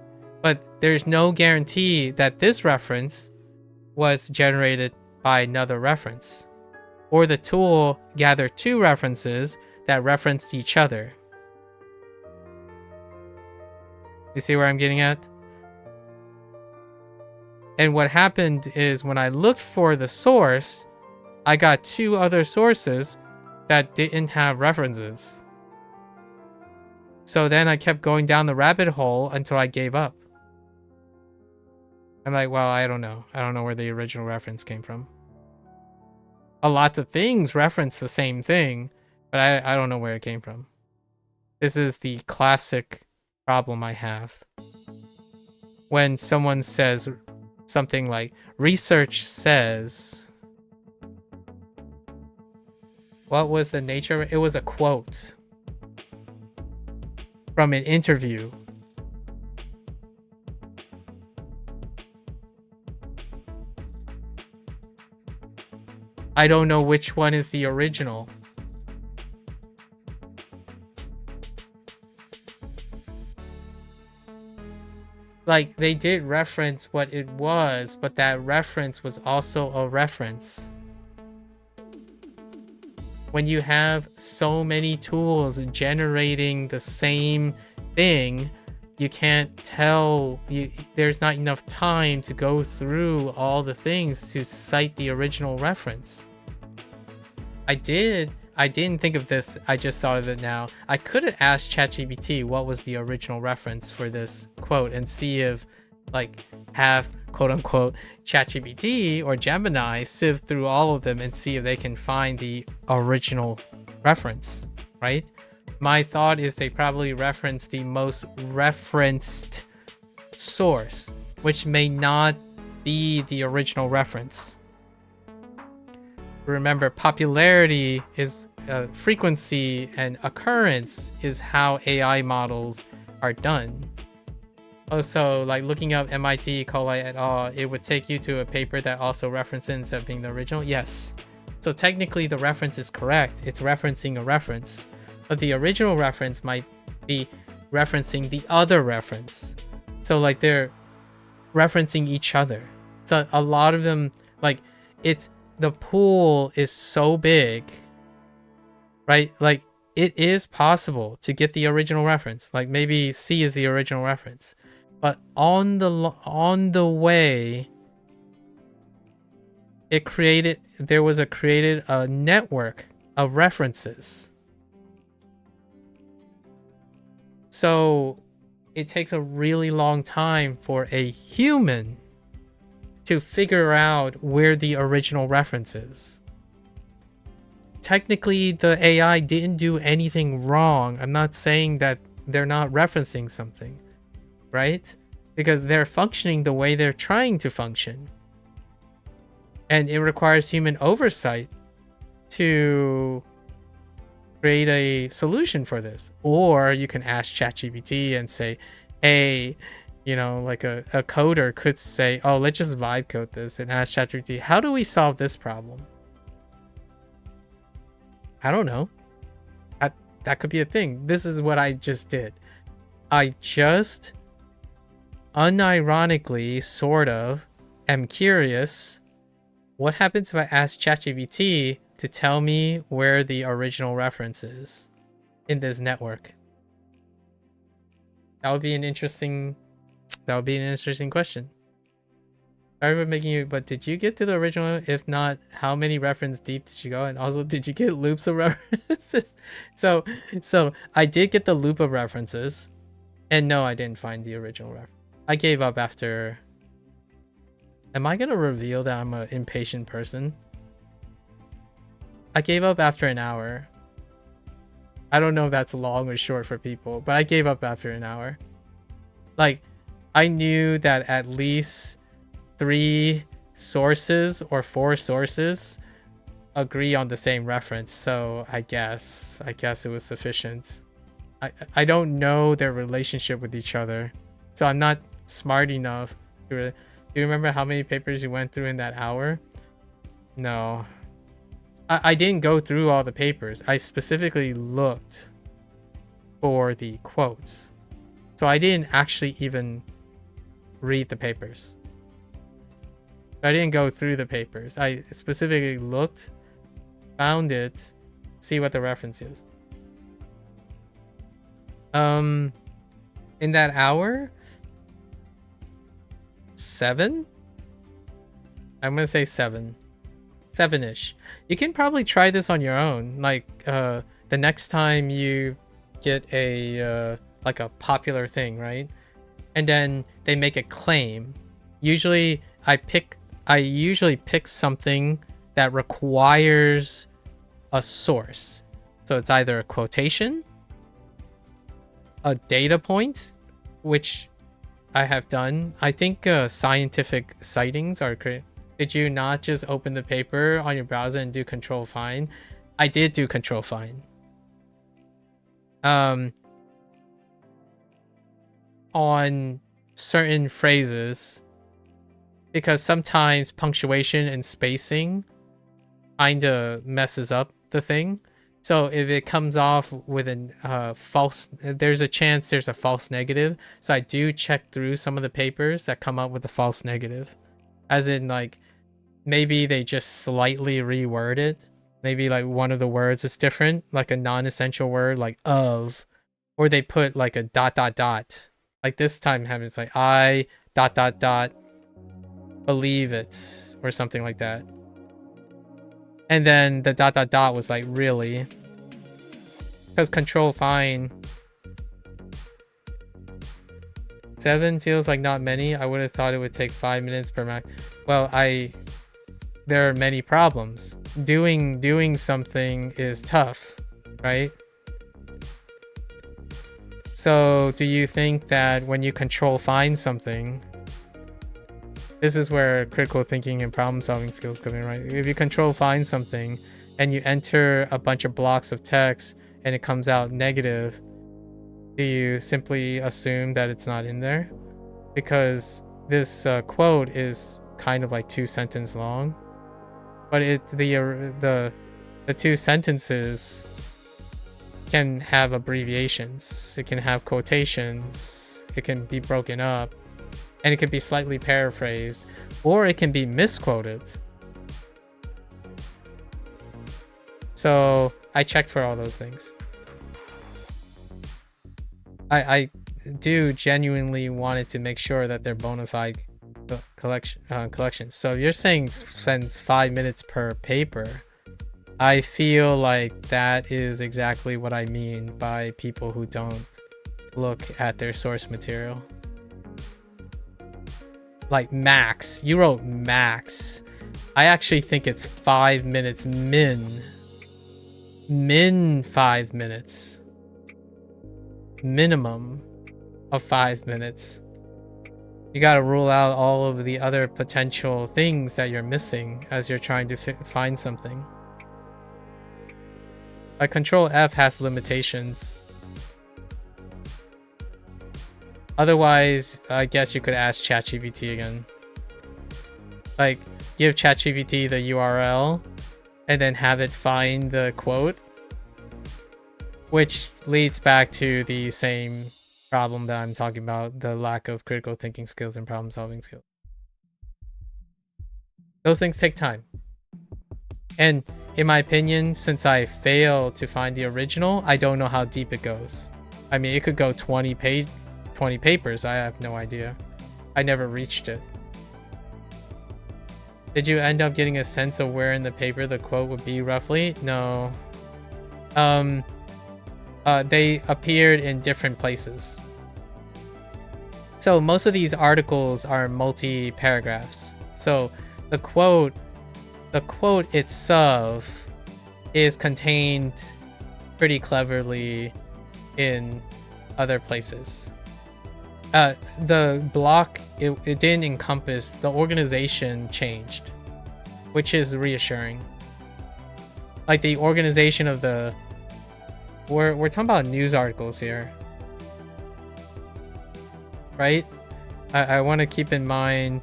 But there's no guarantee that this reference was generated by another reference, or the tool gathered 2 references that referenced each other. You see where I'm getting at? And what happened is when I looked for the source, I got 2 other sources that didn't have references. So then I kept going down the rabbit hole until I gave up. I'm like, well, I don't know. I don't know where the original reference came from. A lot of things reference the same thing, but I don't know where it came from. This is the classic problem I have. When someone says something like, research says... What was the nature of it? It was a quote from an interview. I don't know which one is the original. Like, they did reference what it was, but that reference was also a reference. When you have so many tools generating the same thing, you can't tell, there's not enough time to go through all the things to cite the original reference. I didn't think of this, I just thought of it now. I could have asked ChatGPT what was the original reference for this quote and see if, like, have quote unquote ChatGPT or Gemini sift through all of them and see if they can find the original reference, right? My thought is they probably reference the most referenced source, which may not be the original reference. Remember, popularity is frequency, and occurrence is how AI models are done. Also, like looking up MIT, Koichi et al., it would take you to a paper that also references instead of being the original. Yes. So technically the reference is correct. It's referencing a reference. But the original reference might be referencing the other reference. So like they're referencing each other. So a lot of them, like, the pool is so big, right? Like, it is possible to get the original reference. Like maybe C is the original reference. But on the way, there was created a network of references. So it takes a really long time for a human to figure out where the original reference is. Technically, the AI didn't do anything wrong. I'm not saying that they're not referencing something, right? Because they're functioning the way they're trying to function. And it requires human oversight to create a solution for this. Or you can ask ChatGPT and say, hey, you know, like a coder could say, oh, let's just vibe code this, and ask ChatGPT, how do we solve this problem? I don't know. That could be a thing. This is what I just did. I just unironically sort of am curious, what happens if I ask ChatGPT to tell me where the original reference is in this network? That would be an interesting question. Sorry for making you, but did you get to the original? If not, how many reference deep did you go? And also, did you get loops of references? So I did get the loop of references, and no, I didn't find the original reference. I gave up after. Am I gonna reveal that I'm an impatient person? I gave up after an hour. I don't know if that's long or short for people, but I gave up after an hour. Like, I knew that at least 3 sources or 4 sources agree on the same reference, so I guess it was sufficient. I don't know their relationship with each other, so I'm not smart enough to. Do you remember how many papers you went through in that hour? No. I didn't go through all the papers. I specifically looked for the quotes. So I didn't actually even read the papers. I didn't go through the papers. I specifically looked, found it, see what the reference is. In that hour, 7? I'm gonna say 7. 7-ish. You can probably try this on your own. Like, the next time you get a like a popular thing, right? And then they make a claim. Usually I usually pick something that requires a source. So it's either a quotation, a data point, which I have done. I think scientific sightings are great. Did you not just open the paper on your browser and do control find? I did do control find. On certain phrases, because sometimes punctuation and spacing kinda messes up the thing. So if it comes off with a false, there's a chance there's a false negative. So I do check through some of the papers that come up with a false negative. As in, like, maybe they just slightly reword it. Maybe like one of the words is different, like a non-essential word like of, or they put like a ... Like this time it's like I ... believe it, or something like that. And then the ... was like, really? Because control find 7 feels like not many. I would have thought it would take 5 minutes per Mac. Well, there are many problems. Doing something is tough, right? So do you think that when you control find something, this is where critical thinking and problem solving skills come in, right? If you control find something and you enter a bunch of blocks of text and it comes out negative, do you simply assume that it's not in there? Because this quote is kind of like 2 sentences long, but the 2 sentences can have abbreviations, it can have quotations, it can be broken up, and it can be slightly paraphrased, or it can be misquoted. So I check for all those things. I do genuinely wanted to make sure that they're bona fide collections. So you're saying spends 5 minutes per paper. I feel like that is exactly what I mean by people who don't look at their source material. Like max. You wrote max. I actually think it's 5 minutes min. Min 5 minutes. Minimum of 5 minutes. You gotta rule out all of the other potential things that you're missing as you're trying to find something. Like Control F has limitations. Otherwise, I guess you could ask ChatGPT again. Like, give ChatGPT the URL and then have it find the quote, which leads back to the same problem that I'm talking about, the lack of critical thinking skills and problem solving skills. Those things take time. And in my opinion, since I failed to find the original, I don't know how deep it goes. I mean, it could go 20 papers. I have no idea. I never reached it. Did you end up getting a sense of where in the paper the quote would be roughly? No. They appeared in different places. So most of these articles are multi-paragraphs. So the quote itself is contained pretty cleverly in other places. The block, it didn't encompass, the organization changed, which is reassuring. Like the organization of the, we're talking about news articles here, right? I want to keep in mind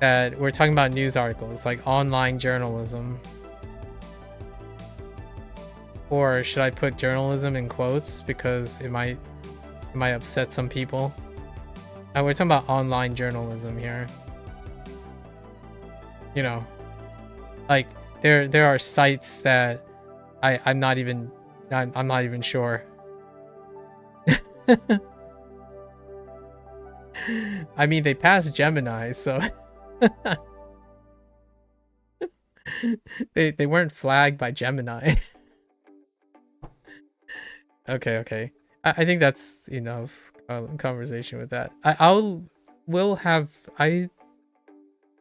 that we're talking about news articles, like online journalism. Or should I put journalism in quotes because it might upset some people? We're talking about online journalism here. You know, like there are sites that I'm not even sure. I mean, they passed Gemini, so they weren't flagged by Gemini. Okay. I think that's enough conversation with that.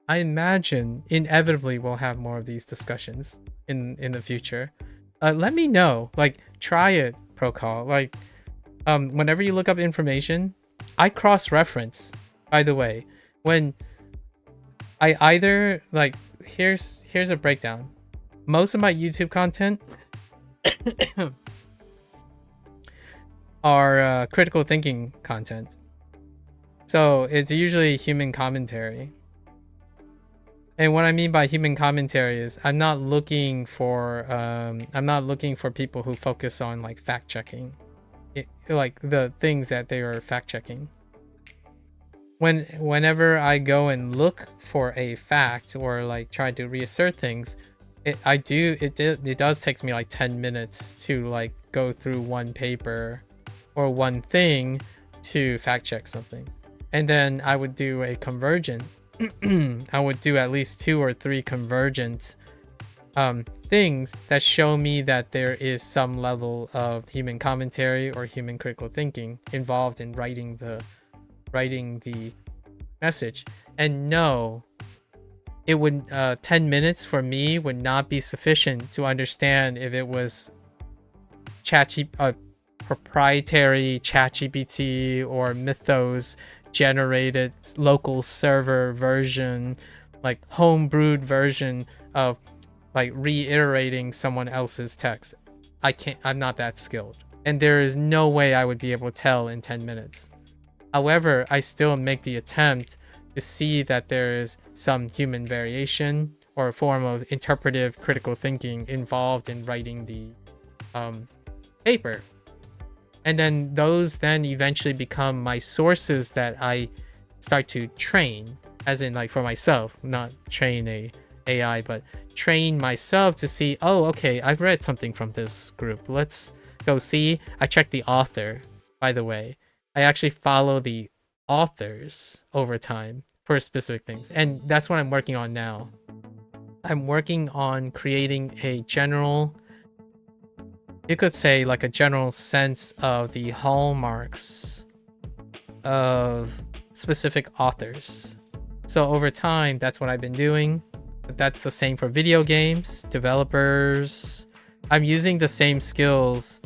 I imagine inevitably we'll have more of these discussions in the future. Let me know. Like, try it, Procall. Like, whenever you look up information, I cross-reference. By the way, when I either like, here's a breakdown. Most of my YouTube content are critical thinking content. So it's usually human commentary. And what I mean by human commentary is I'm not looking for people who focus on like fact checking, like the things that they are fact checking. Whenever I go and look for a fact or like try to reassert things, it does take me like 10 minutes to like go through one paper or one thing to fact check something. And then I would do a convergent. I would do at least 2 or 3 convergent things that show me that there is some level of human commentary or human critical thinking involved in writing the message. And no, it would 10 minutes for me would not be sufficient to understand if it was proprietary ChatGPT or Mythos generated local server version, like homebrewed version of like reiterating someone else's text. I'm not that skilled, and there is no way I would be able to tell in 10 minutes. However, I still make the attempt to see that there is some human variation or a form of interpretive critical thinking involved in writing the paper. And then those then eventually become my sources that I start to train, as in like for myself, not train a AI, but train myself to see, oh, okay, I've read something from this group. Let's go see. I check the author, by the way. I actually follow the authors over time for specific things. And that's what I'm working on now. I'm working on creating a general, you could say like a general sense of the hallmarks of specific authors. So over time, that's what I've been doing. That's the same for video games, developers. I'm using the same skills,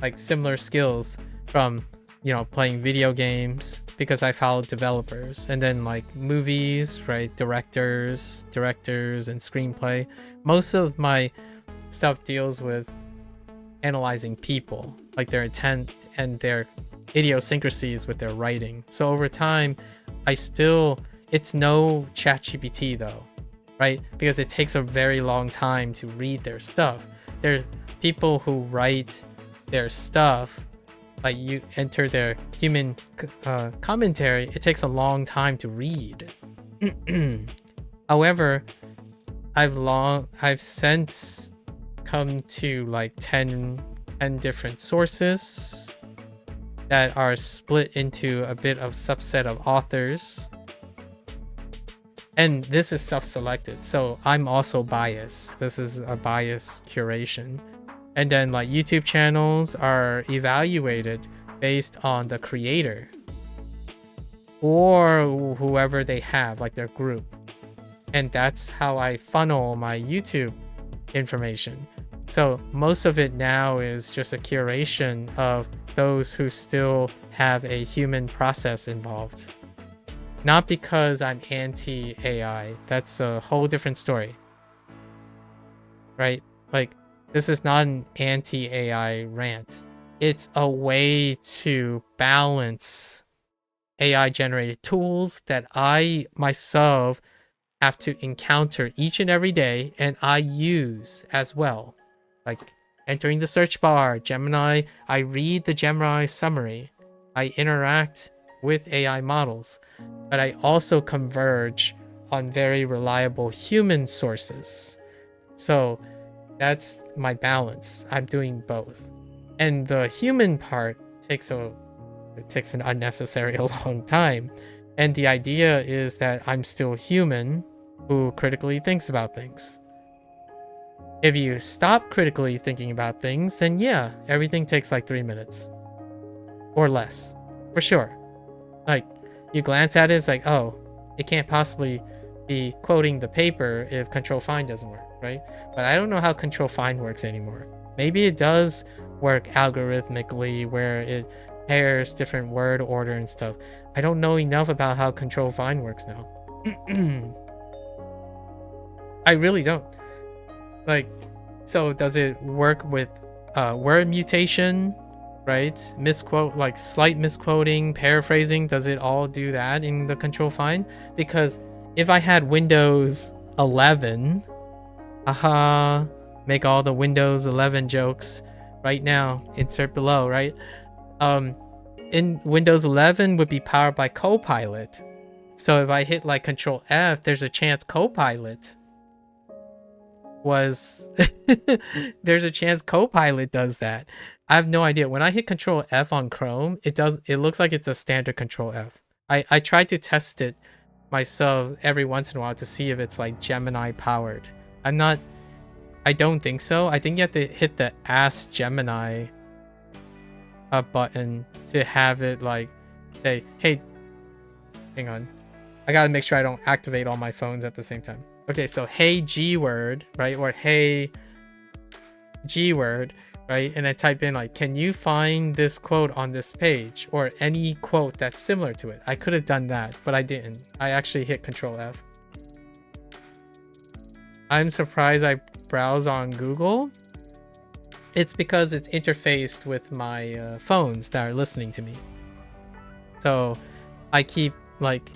like similar skills from, you know, playing video games, because I follow developers, and then like movies, right? Directors and screenplay. Most of my stuff deals with analyzing people, like their intent and their idiosyncrasies with their writing. So over time, it's no ChatGPT though, right? Because it takes a very long time to read their stuff. There are people who write their stuff, like you enter their human commentary, it takes a long time to read. However, I've since come to like 10 different sources that are split into a bit of subset of authors. And this is self-selected, so I'm also biased. This is a biased curation. And then like YouTube channels are evaluated based on the creator or whoever they have, like their group. And that's how I funnel my YouTube information. So most of it now is just a curation of those who still have a human process involved. Not because I'm anti-AI. That's a whole different story. Right? Like, this is not an anti-AI rant. It's a way to balance AI-generated tools that I myself have to encounter each and every day, and I use as well. Like entering the search bar, Gemini, I read the Gemini summary. I interact with AI models, but I also converge on very reliable human sources. So that's my balance. I'm doing both. And the human part takes an unnecessary long time. And the idea is that I'm still human who critically thinks about things. If you stop critically thinking about things, then yeah, everything takes like 3 minutes or less, for sure. Like, you glance at it, it's like, oh, it can't possibly be quoting the paper if control find doesn't work, right? But I don't know how control find works anymore. Maybe it does work algorithmically where it pairs different word order and stuff. I don't know enough about how control find works now. I really don't. Like, so does it work with word mutation, right? Misquote, like slight misquoting, paraphrasing, does it all do that in the control find? Because if I had Windows 11, make all the Windows 11 jokes right now, insert below, right? In Windows 11 would be powered by Copilot. So if I hit like Control F, there's a chance Copilot there's a chance Copilot does that. I have no idea. When I hit Control F on Chrome, it looks like it's a standard Control F. I tried to test it myself every once in a while to see if it's like Gemini powered. I don't think so. I think you have to hit the Ask Gemini button to have it like say, hey, hang on. I gotta make sure I don't activate all my phones at the same time. Okay, so hey G word, right? Or hey G word, right? And I type in like, can you find this quote on this page? Or any quote that's similar to it. I could have done that, but I didn't. I actually hit Control F. I'm surprised I browse on Google. It's because it's interfaced with my phones that are listening to me. So I keep like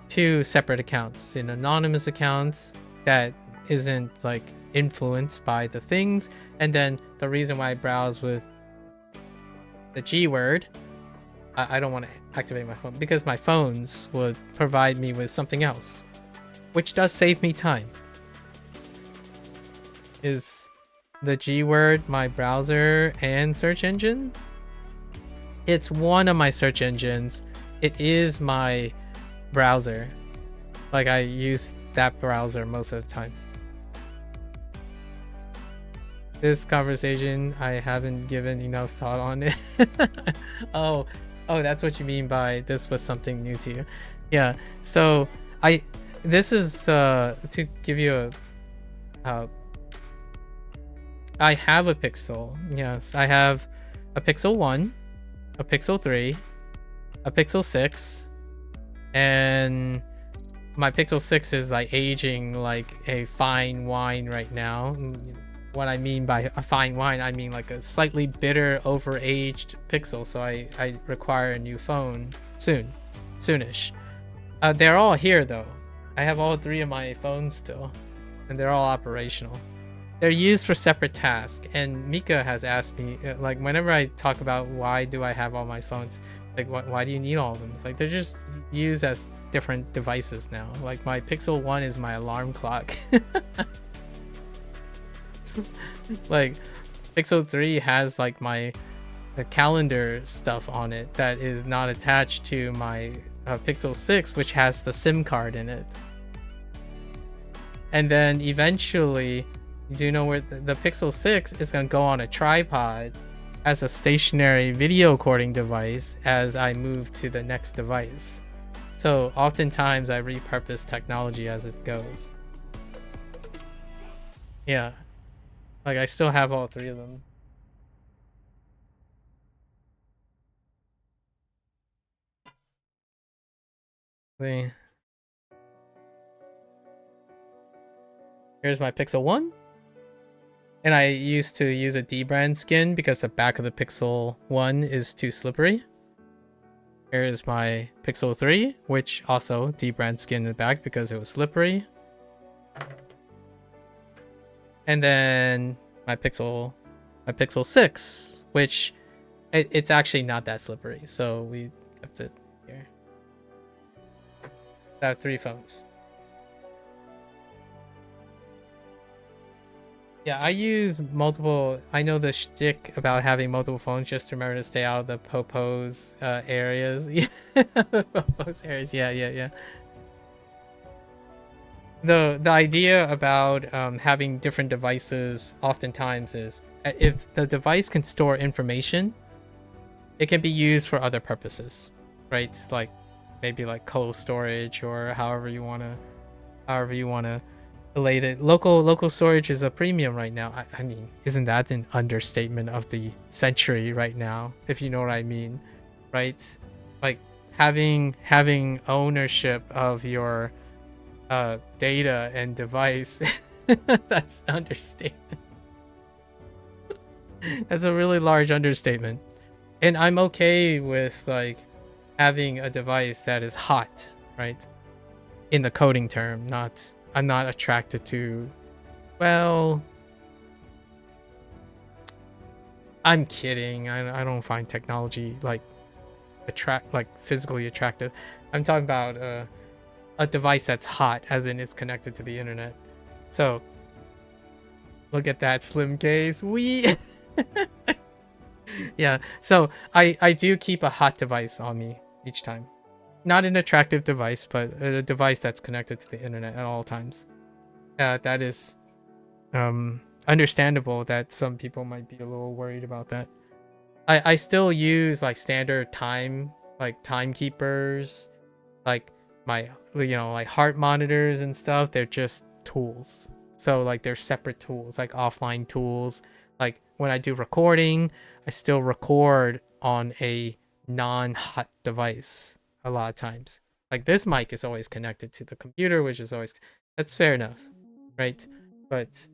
2 separate accounts, an anonymous account that isn't like influenced by the things, and then the reason why I browse with the G word, I don't want to activate my phone because my phones would provide me with something else, which does save me time. Is the G word my browser and search engine? It's one of my search engines. It is my browser. Like I use that browser most of the time. This conversation, I haven't given enough thought on it. Oh, that's what you mean by this was something new to you. Yeah, so this is to give you I have a Pixel. Yes, I have a Pixel 1, a Pixel 3, a Pixel 6, and my Pixel 6 is like aging like a fine wine right now. What I mean by a fine wine, I mean like a slightly bitter, overaged Pixel. So I require a new phone soonish. They're all here though. I have all 3 of my phones still, and they're all operational. They're used for separate tasks, and Mika has asked me, like, whenever I talk about why do I have all my phones, like, why do you need all of them? It's like they're just used as different devices now. Like my Pixel 1 is my alarm clock. Like Pixel 3 has like the calendar stuff on it that is not attached to my Pixel 6, which has the SIM card in it. And then eventually, do you know where the Pixel 6 is going to go on a tripod as a stationary video recording device as I move to the next device. So oftentimes I repurpose technology as it goes. Yeah. Like I still have all 3 of them. See. Here's my Pixel 1. And I used to use a D-brand skin because the back of the Pixel 1 is too slippery. Here's my Pixel 3, which also D-brand skin in the back because it was slippery. And then my Pixel 6, which it's actually not that slippery, so we kept it here. I have 3 phones. Yeah, I use multiple. I know the shtick about having multiple phones. Just remember to stay out of the popos areas. Popos areas. Yeah. The idea about having different devices oftentimes is if the device can store information, it can be used for other purposes, right? Like maybe like cold storage or however you wanna relate it. Local storage is a premium right now. I mean, isn't that an understatement of the century right now, if you know what I mean, right? Like having ownership of your data and device. That's an understatement. That's a really large understatement. And I'm okay with like having a device that is hot, right? In the coding term, I'm not attracted to, well, I'm kidding. I don't find technology like physically attractive. I'm talking about a device that's hot, as in it's connected to the internet. So look at that slim case. Yeah. So I do keep a hot device on me each time. Not an attractive device, but a device that's connected to the internet at all times. That is understandable that some people might be a little worried about that. I still use like standard timekeepers, like my like heart monitors and stuff. They're just tools. So like they're separate tools, like offline tools. Like when I do recording, I still record on a non-hot device. A lot of times, like this mic is always connected to the computer, which is always, that's fair enough, right? But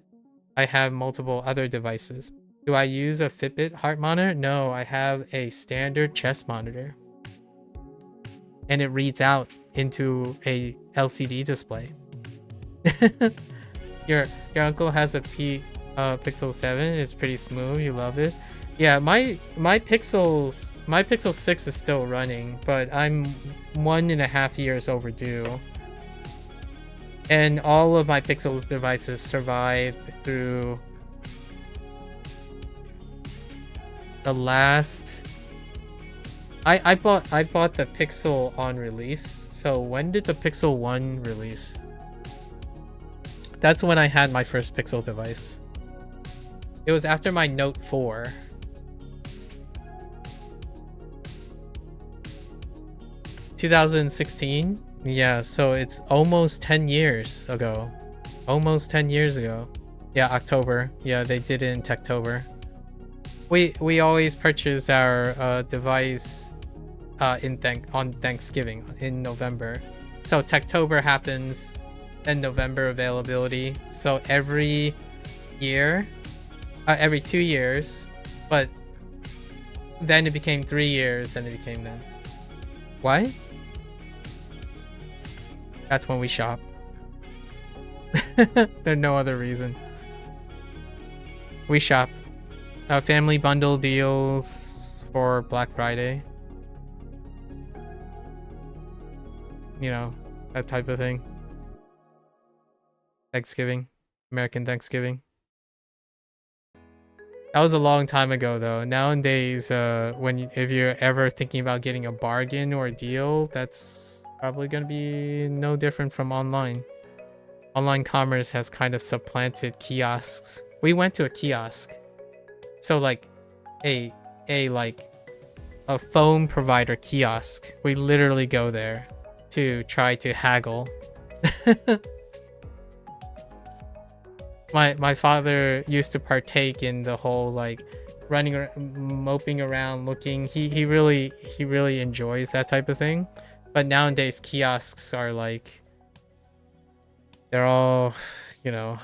I have multiple other devices. Do I use a Fitbit heart monitor? No, I have a standard chest monitor, and it reads out into a LCD display. Your uncle has a Pixel 7. It's pretty smooth. You love it. Yeah, my Pixel 6 is still running, but I'm 1.5 years overdue. And all of my Pixel devices survived through the last, I bought the Pixel on release. So when did the Pixel 1 release? That's when I had my first Pixel device. It was after my Note 4. 2016? Yeah, so it's almost 10 years ago. Almost 10 years ago. Yeah, October. Yeah, they did it in Techtober. We always purchase our device on Thanksgiving in November. So Techtober happens, then November availability. So every year, every 2 years, but then it became 3 years, then it became then. Why? That's when we shop. There's no other reason. We shop. Family bundle deals for Black Friday. You know, that type of thing. Thanksgiving. American Thanksgiving. That was a long time ago though. Nowadays, if you're ever thinking about getting a bargain or a deal, that's probably gonna be no different from online. Online commerce has kind of supplanted kiosks. We went to a kiosk. So like a phone provider kiosk. We literally go there to try to haggle. My father used to partake in the whole like running, moping around, looking. He really enjoys that type of thing. But nowadays kiosks are like, they're all, you know,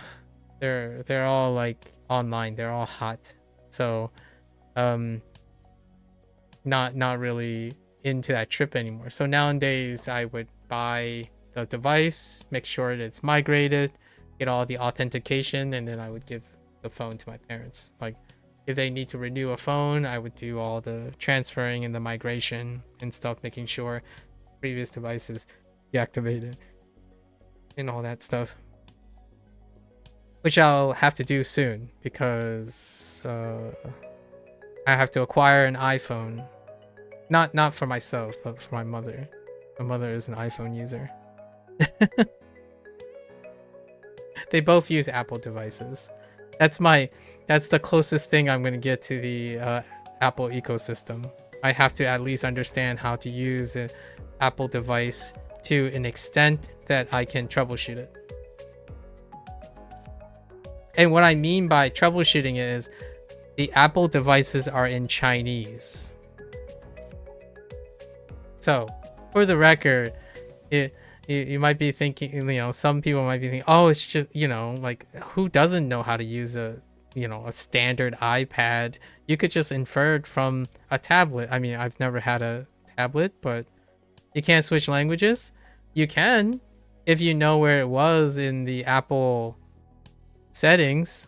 they're all like online. They're all hot. So not really into that trip anymore. So nowadays I would buy the device, make sure that it's migrated, get all the authentication, and then I would give the phone to my parents. Like if they need to renew a phone, I would do all the transferring and the migration and stuff, making sure previous devices deactivated and all that stuff, which I'll have to do soon because I have to acquire an iPhone. Not for myself, but for my mother. My mother is an iPhone user. They both use Apple devices. That's the closest thing I'm gonna get to the Apple ecosystem. I have to at least understand how to use an Apple device to an extent that I can troubleshoot it. And what I mean by troubleshooting is the Apple devices are in Chinese. So, for the record, you might be thinking, you know, some people might be thinking, oh, it's just, you know, like who doesn't know how to use a standard iPad? You could just infer it from a tablet. I mean, I've never had a tablet, but you can't switch languages. You can if you know where it was in the Apple settings.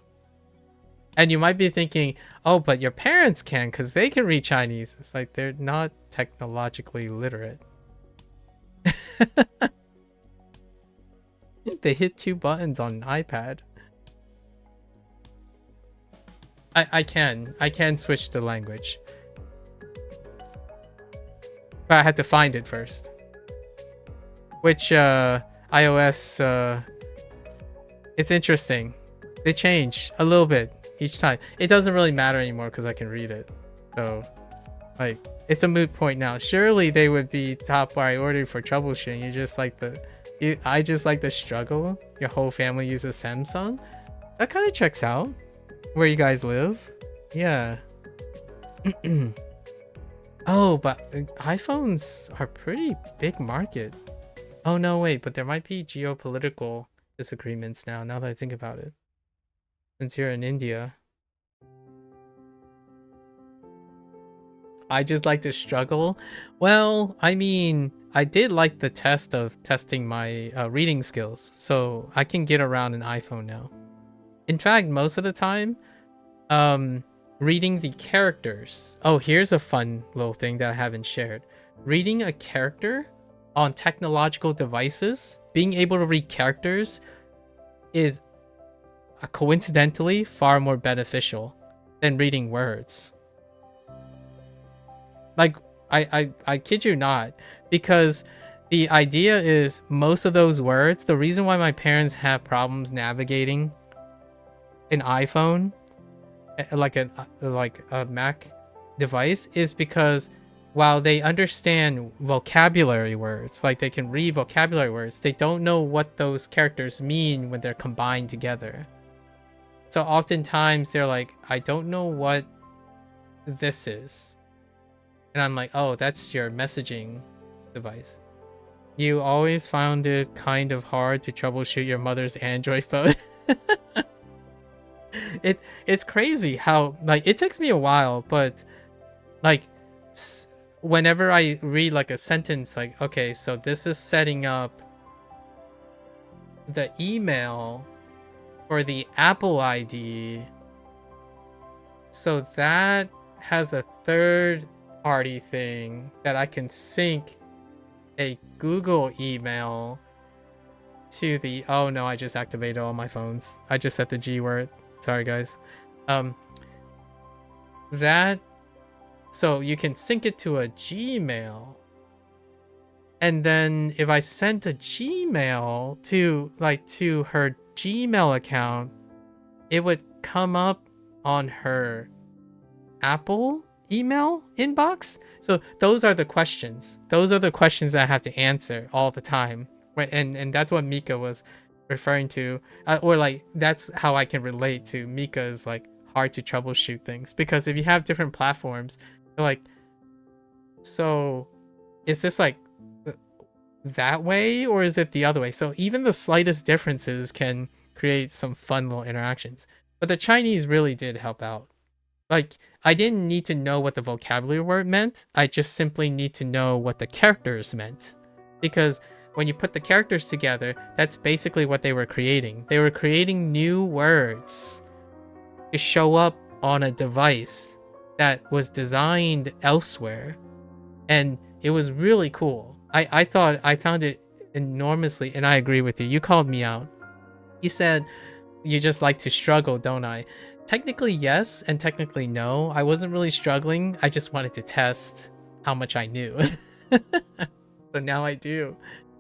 And you might be thinking, oh, but your parents can because they can read Chinese. It's like they're not technologically literate. They hit 2 buttons on an iPad. I can switch the language, but I had to find it first. Which iOS, it's interesting. They change a little bit each time. It doesn't really matter anymore because I can read it. So, like, it's a moot point now. Surely they would be top priority for troubleshooting. I just like the struggle. Your whole family uses Samsung. That kind of checks out. Where you guys live? Yeah. Oh, but iPhones are pretty big market. Oh no, wait, but there might be geopolitical disagreements now that I think about it. Since you're in India. I just like to struggle. Well, I mean, I did like the test of testing my reading skills, so I can get around an iPhone now. In fact, most of the time, reading the characters. Oh, here's a fun little thing that I haven't shared. Reading a character on technological devices, being able to read characters is coincidentally far more beneficial than reading words. Like I kid you not, because the idea is most of those words, the reason why my parents have problems navigating an iPhone, like a Mac device, is because while they understand vocabulary words, like they can read vocabulary words, they don't know what those characters mean when they're combined together. So oftentimes they're like, I don't know what this is. And I'm like, oh, that's your messaging device. You always found it kind of hard to troubleshoot your mother's Android phone. It's crazy how, like, it takes me a while, but like whenever I read like a sentence, like, okay, so this is setting up the email for the Apple ID, so that has a third party thing that I can sync a Google email to the, oh no, I just activated all my phones. I just said the G word. Sorry guys. That, so you can sync it to a Gmail. And then if I sent a Gmail to her Gmail account, it would come up on her Apple email inbox. So those are the questions. Those are the questions that I have to answer all the time. Right? And that's what Mika was referring to. Or like, that's how I can relate to Mika's like hard to troubleshoot things. Because if you have different platforms, you're like, so is this like that way or is it the other way? So even the slightest differences can create some fun little interactions. But the Chinese really did help out. Like, I didn't need to know what the vocabulary word meant. I just simply need to know what the characters meant. Because when you put the characters together, that's basically what they were creating. They were creating new words to show up on a device that was designed elsewhere. And it was really cool. I found it enormously, and I agree with you. You called me out. You said, you just like to struggle, don't I? Technically, yes, and technically, no. I wasn't really struggling. I just wanted to test how much I knew. So now I do.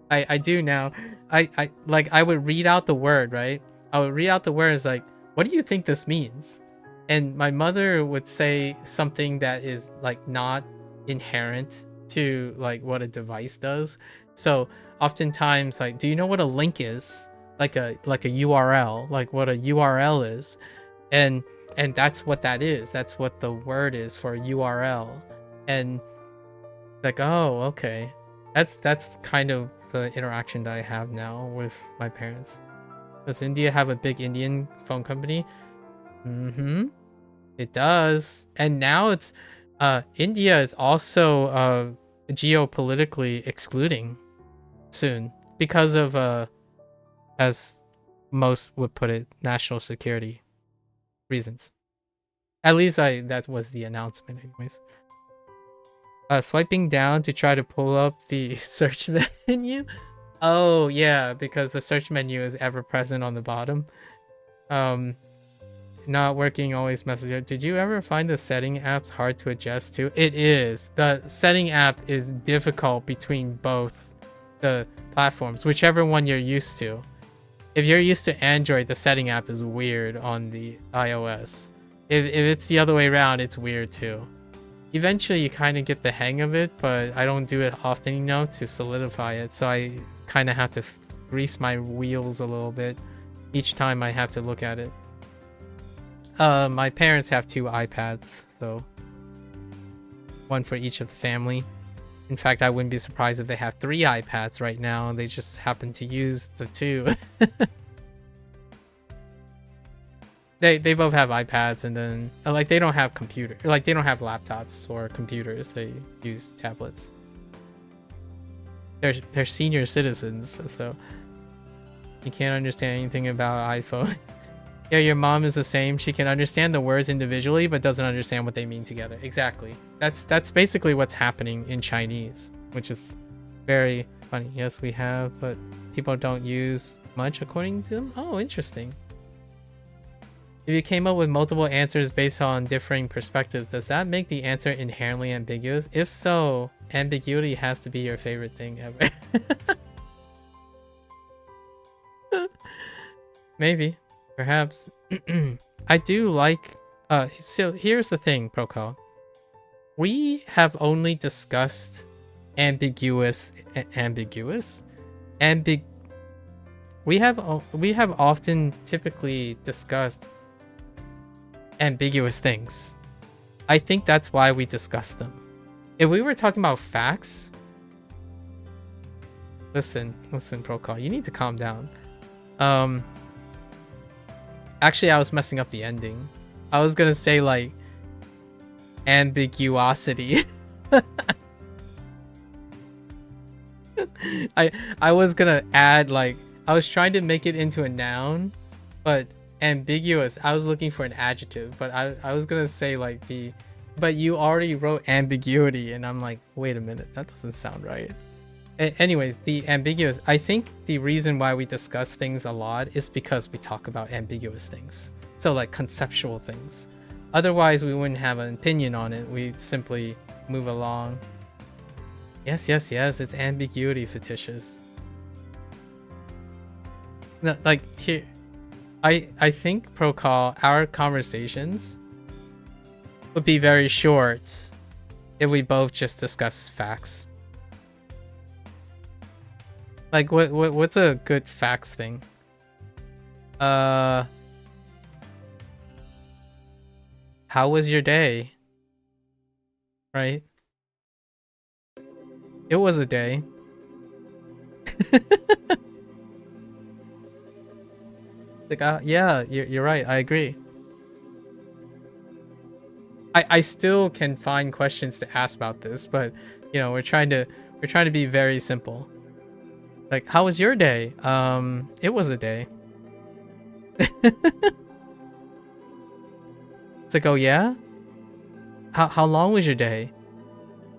I do now. I would read out the word, right? I would read out the words like, what do you think this means? And my mother would say something that is like not inherent to like what a device does. So oftentimes, like, do you know what a link is? Like a URL, like what a URL is. And that's what that is. That's what the word is for URL. And like, oh, okay. That's kind of the interaction that I have now with my parents. Does India have a big Indian phone company? Mm-hmm. It does. And now it's India is also geopolitically excluding soon because of as most would put it, national security reasons. At least that was the announcement anyways. Swiping down to try to pull up the search menu. Oh yeah, because the search menu is ever present on the bottom. Not working, always messes. Did you ever find the setting apps hard to adjust to? It is. The setting app is difficult between both the platforms, whichever one you're used to. If you're used to Android, the setting app is weird on the iOS. If it's the other way around, it's weird too. Eventually you kind of get the hang of it, but I don't do it often enough to solidify it, so I kind of have to grease my wheels a little bit each time I have to look at it. My parents have 2 iPads, so one for each of the family. In fact, I wouldn't be surprised if they have 3 iPads right now and they just happen to use the 2. They both have iPads, and then like they don't have computer, like they don't have laptops or computers. They use tablets. They're senior citizens, so you can't understand anything about iPhone. Yeah, your mom is the same. She can understand the words individually, but doesn't understand what they mean together. Exactly. That's basically what's happening in Chinese, which is very funny. Yes, we have, but people don't use much according to them. Oh, interesting. If you came up with multiple answers based on differing perspectives, does that make the answer inherently ambiguous? If so, ambiguity has to be your favorite thing ever. Maybe. Perhaps. I do like... so here's the thing, Proko. We have only discussed ambiguous... We have often typically discussed ambiguous things. I think that's why we discuss them. If we were talking about facts... Listen, Proko, you need to calm down. Actually, I was messing up the ending. I was gonna say, like, ambiguosity. I was gonna add, like, I was trying to make it into a noun, but ambiguous, I was looking for an adjective, but I was gonna say, like, but you already wrote ambiguity, and I'm like, wait a minute, that doesn't sound right. Anyways, the ambiguous, I think the reason why we discuss things a lot is because we talk about ambiguous things. So, like, conceptual things. Otherwise, we wouldn't have an opinion on it. We'd simply move along. Yes, it's ambiguity fetishes. No, like, here, I think, Procall, our conversations would be very short if we both just discuss facts. Like, what's a good facts thing? How was your day? Right? It was a day. Like, yeah, you're right. I agree. I still can find questions to ask about this, but you know, we're trying to be very simple. Like, how was your day? It was a day. It's like, oh yeah? How long was your day?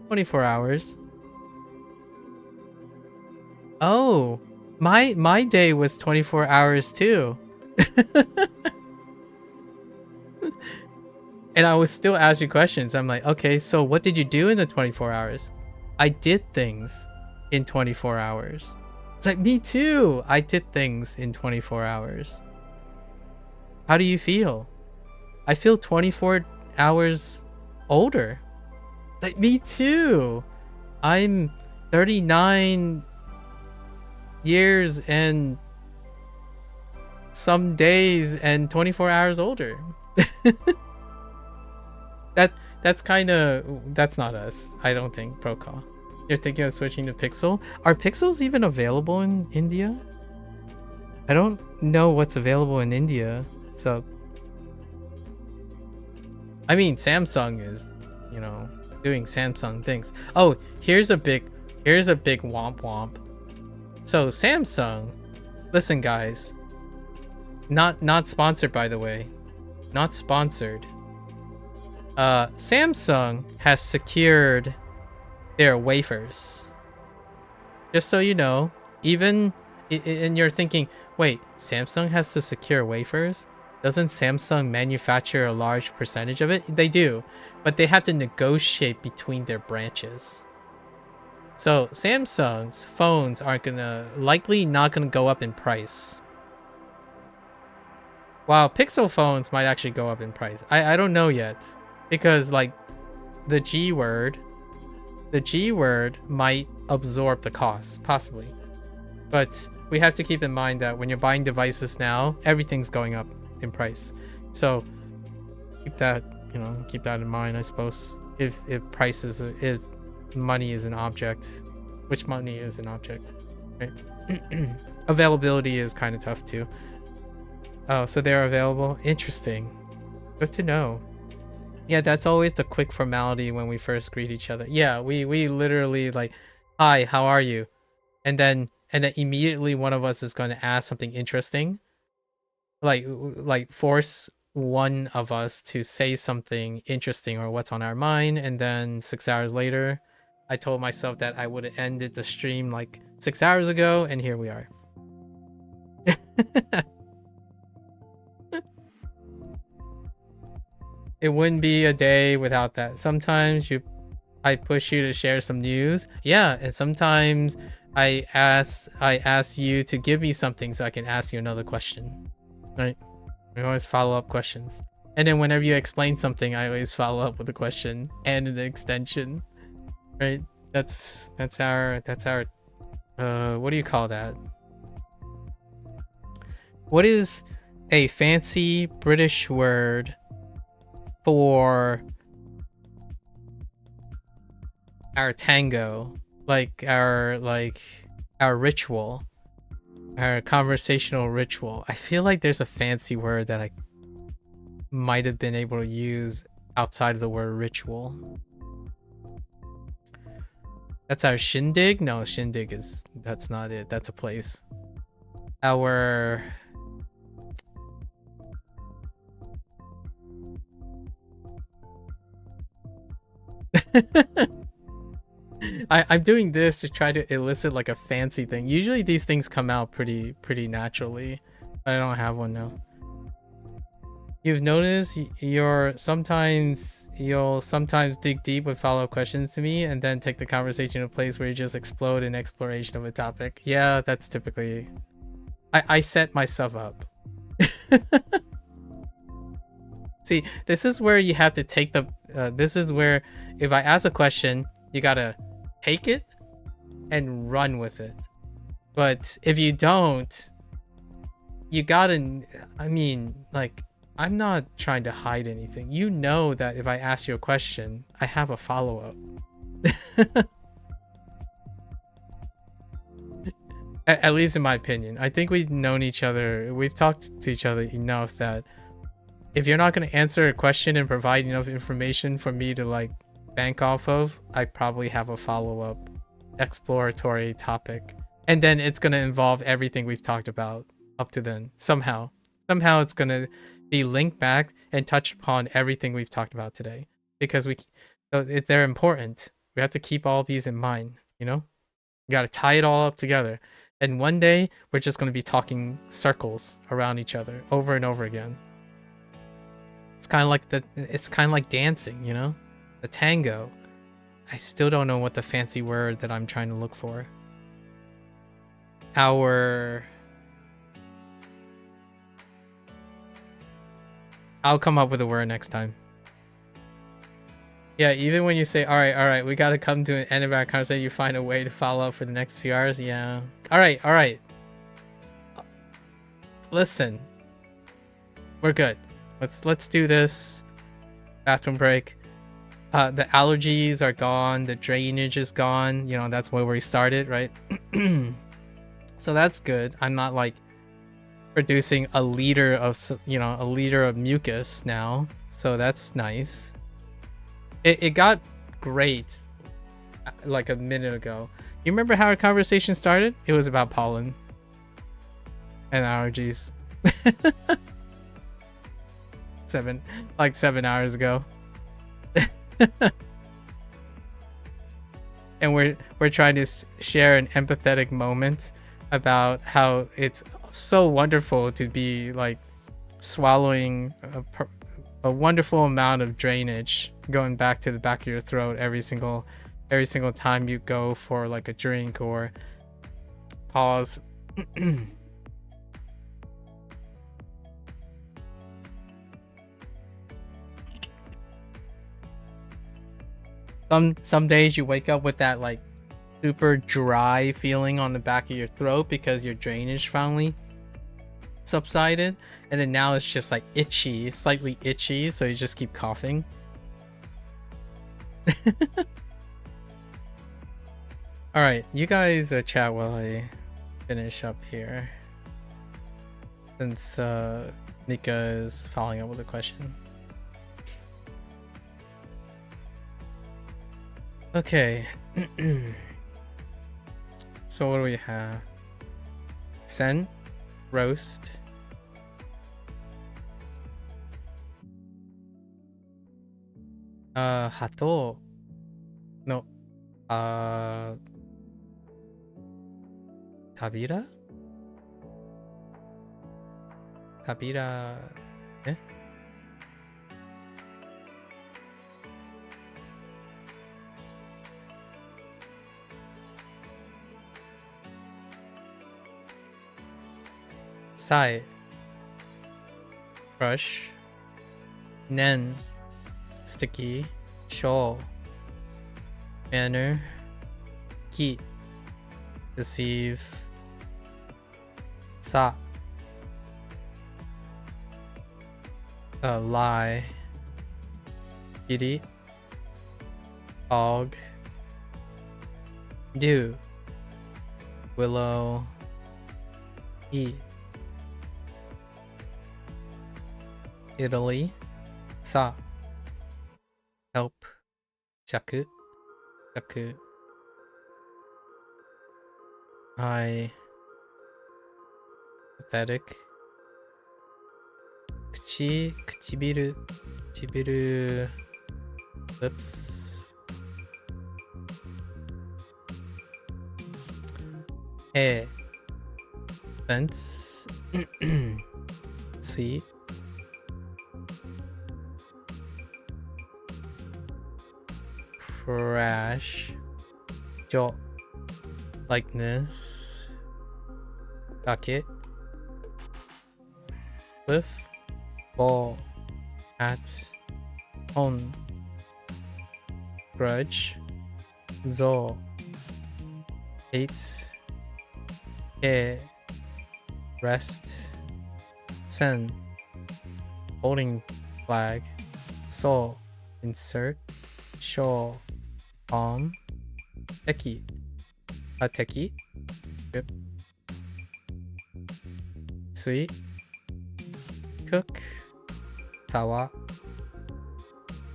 24 hours. Oh, my day was 24 hours too. And I would still ask you questions. I'm like, okay, so what did you do in the 24 hours? I did things in 24 hours. It's like, me too. I did things in 24 hours. How do you feel? I feel 24 hours older. It's like, me too. I'm 39 years and some days and 24 hours older. That's not us. I don't think, Procall. You're thinking of switching to Pixel? Are Pixels even available in India? I don't know what's available in India, so... I mean, Samsung is, you know, doing Samsung things. Oh, here's a big womp womp. So Samsung, listen guys, not sponsored, by the way, not sponsored. Samsung has secured their wafers. Just so you know, even and you're thinking, wait, Samsung has to secure wafers? Doesn't Samsung manufacture a large percentage of it? They do, but they have to negotiate between their branches. So Samsung's phones aren't likely not gonna go up in price. While Pixel phones might actually go up in price. I don't know yet, because like the G word might absorb the cost, possibly. But we have to keep in mind that when you're buying devices now, everything's going up in price. So keep that in mind, I suppose. If money is an object, which money is an object, right? Availability is kind of tough too. Oh, so they're available. Interesting. Good to know. Yeah, that's always the quick formality when we first greet each other. Yeah, we literally like, hi, how are you? And then immediately one of us is going to ask something interesting. Like force one of us to say something interesting or what's on our mind, and then 6 hours later, I told myself that I would have ended the stream like 6 hours ago, and here we are. it wouldn't be a day without that. Sometimes I push you to share some news. Yeah, and sometimes I ask you to give me something so I can ask you another question. Right? We always follow up questions. And then whenever you explain something, I always follow up with a question and an extension. Right? That's our what do you call that? What is a fancy British word for our tango, like our ritual, our conversational ritual? I feel like there's a fancy word that I might have been able to use outside of the word ritual. That's our shindig? No, shindig that's not it. That's a place. Our I'm doing this to try to elicit like a fancy thing. Usually these things come out pretty naturally, but I don't have one now. You've noticed you'll sometimes dig deep with follow-up questions to me and then take the conversation to a place where you just explode in exploration of a topic. Yeah, that's typically... I set myself up. See, this is where you have to take the... this is where if I ask a question, you gotta take it and run with it. But if you don't, you gotta... I mean, like... I'm not trying to hide anything. You know that if I ask you a question, I have a follow-up. At least in my opinion. I think we've known each other. We've talked to each other enough that if you're not going to answer a question and provide enough information for me to like bank off of, I probably have a follow-up exploratory topic. And then it's going to involve everything we've talked about up to then. Somehow it's going to be linked back and touch upon everything we've talked about today, because they're important. We have to keep all of these in mind, you know. You got to tie it all up together, and one day we're just going to be talking circles around each other over and over again. It's kind of like dancing, you know, the tango. I still don't know what the fancy word that I'm trying to look for. I'll come up with a word next time. Yeah, even when you say, all right, we got to come to an end of our conversation, you find a way to follow up for the next few hours. Yeah. All right. Listen, we're good. Let's do this. Bathroom break. The allergies are gone. The drainage is gone. You know, that's where we started, right? So that's good. I'm not like producing a liter of mucus now, so that's nice. It got great like a minute ago. You remember how our conversation started? It was about pollen and allergies. 7 hours ago. And we're trying to share an empathetic moment about how it's so wonderful to be like swallowing a wonderful amount of drainage going back to the back of your throat every single time you go for like a drink or pause. Some days you wake up with that like super dry feeling on the back of your throat because your drainage finally subsided, and then now it's just like itchy, slightly itchy, so you just keep coughing. All right, you guys chat while I finish up here, since Nika is following up with a question. Okay. So what do we have? Sen, roast. Hato. No. Tabira? Tabira. Eh? Sai, brush. Nen, sticky. Show, manner. Ki, deceive. Sa, lie. Kiri, og. Do, willow. E, Italy. Sa, help. Shaku, shaku. I, pathetic. Kuchi, kuchibiru, kuchibiru. Lips. He, fence. Sweet. Crash. Jo, likeness. Bucket. Cliff. Ball. At. On. Grudge. Zo. Hate. Ke. Rest. Sen. Holding flag. So. Insert. Show. Palm. Teki. Teki. Rip. Sweet. Cook. Tawa.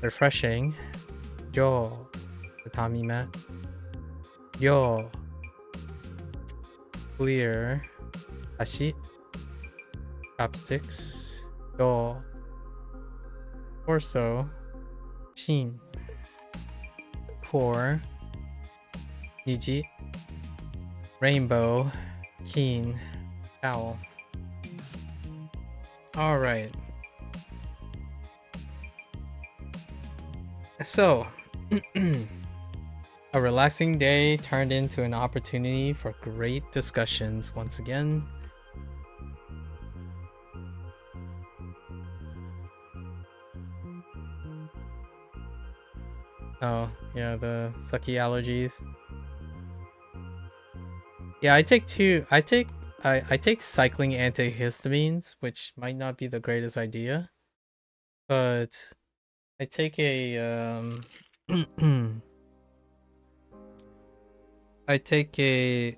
Refreshing. Jo. Tatami mat. Yo. Clear. Ashi. Chopsticks. Yo. Torso. Shin. Core. Niji. Rainbow. Keen. Owl. Alright. So, a relaxing day turned into an opportunity for great discussions once again. Oh, yeah, the sucky allergies. Yeah, I take cycling antihistamines, which might not be the greatest idea, but I take a I take a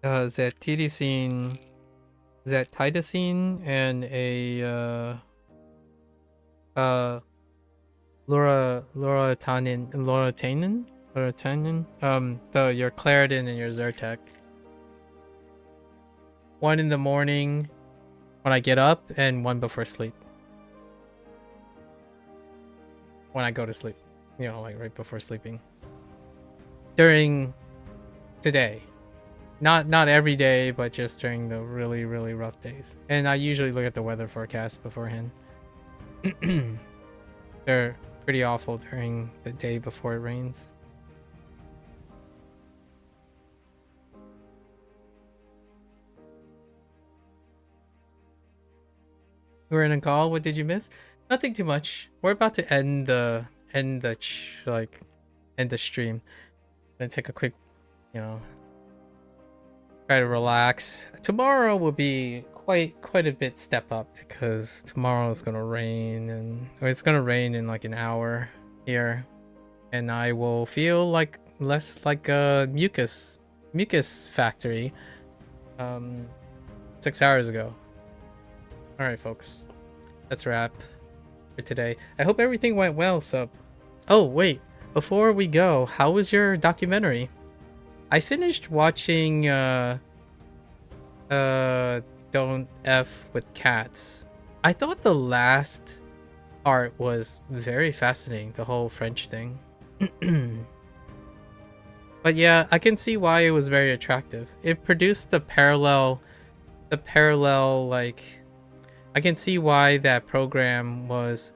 zetirizine, and a loratadine, your Claritin and your Zyrtec. One in the morning when I get up, and one before sleep. When I go to sleep, you know, like right before sleeping. During today, not every day, but just during the really rough days. And I usually look at the weather forecast beforehand. They're pretty awful during the day before it rains. We're in a call. What did you miss? Nothing too much. We're about to end the stream. Gonna take a quick, try to relax. Tomorrow will be quite a bit step up because tomorrow is gonna rain, or it's gonna rain in like an hour here, and I will feel like less like a mucus factory 6 hours ago. All right, folks, that's a wrap for today. I hope everything went well. So, oh wait, before we go, how was your documentary? I finished watching Don't F with Cats. I thought the last part was very fascinating, the whole French thing. But yeah, I can see why it was very attractive. It produced the parallel like, I can see why that program was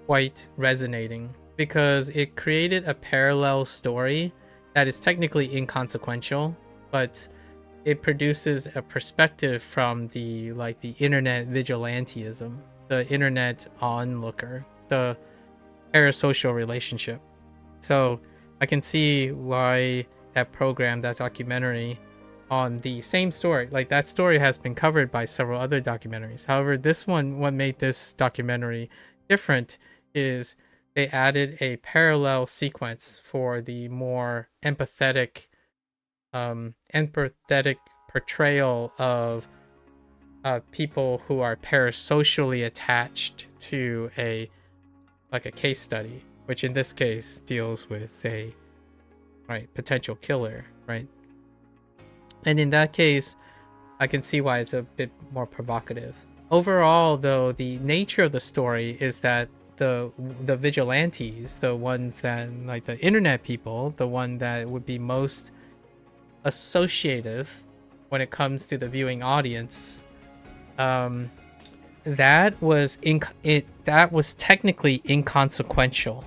quite resonating, because it created a parallel story that is technically inconsequential, but it produces a perspective from the internet vigilantism, the internet onlooker, the parasocial relationship. So I can see why that program, that documentary on the same story, like that story has been covered by several other documentaries. However, this one, what made this documentary different is they added a parallel sequence for the more empathetic portrayal of people who are parasocially attached to a case study, which in this case deals with a potential killer, right? And in that case, I can see why it's a bit more provocative. Overall, though, the nature of the story is that the vigilantes, the ones that like the internet people, the one that would be most associative when it comes to the viewing audience, that was technically inconsequential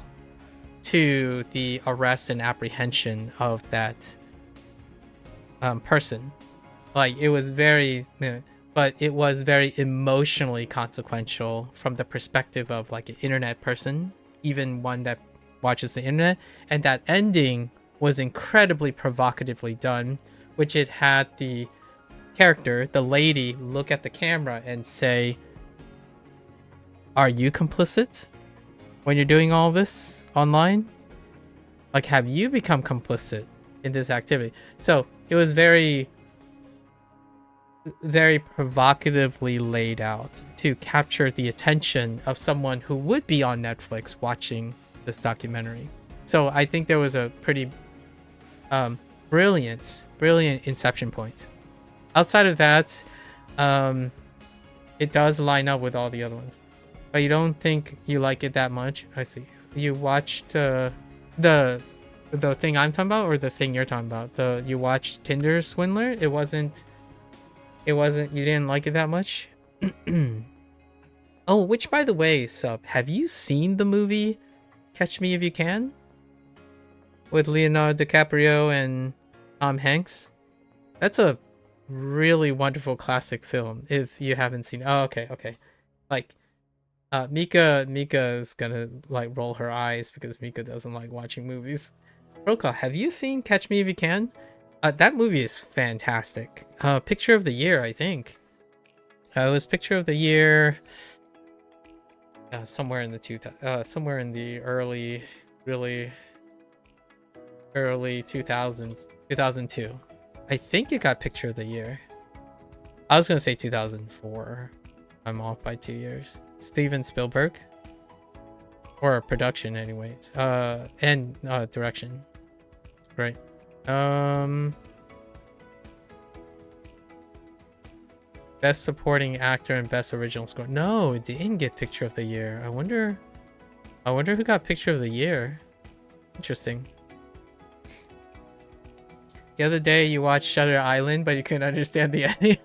to the arrest and apprehension of that person. Like it was very, but it was very emotionally consequential from the perspective of like an internet person, even one that watches the internet. And that ending was incredibly provocatively done, which it had the character, the lady, look at the camera and say, "Are you complicit when you're doing all this online? Like, have you become complicit in this activity?" So it was very, very provocatively laid out to capture the attention of someone who would be on Netflix watching this documentary. So I think there was a pretty brilliant inception point. Outside of that, it does line up with all the other ones. But you don't think you like it that much? I see. You watched the thing I'm talking about, or the thing you're talking about? You watched Tinder Swindler? It wasn't. You didn't like it that much? Oh, which by the way, Sub, have you seen the movie Catch Me If You Can? With Leonardo DiCaprio and Tom Hanks? That's a really wonderful classic film if you haven't seen. Oh, okay. Like, Mika is gonna like roll her eyes because Mika doesn't like watching movies. Roka, have you seen Catch Me If You Can? That movie is fantastic. Picture of the year, I think. It was picture of the year. Somewhere in the really early 2000s, 2002. I think it got picture of the year. I was gonna say 2004. I'm off by 2 years. Steven Spielberg, or production, anyways. And direction. Right. Best supporting actor and best original score. No, it didn't get picture of the year. I wonder who got picture of the year. Interesting. The other day you watched Shutter Island, but you couldn't understand the ending.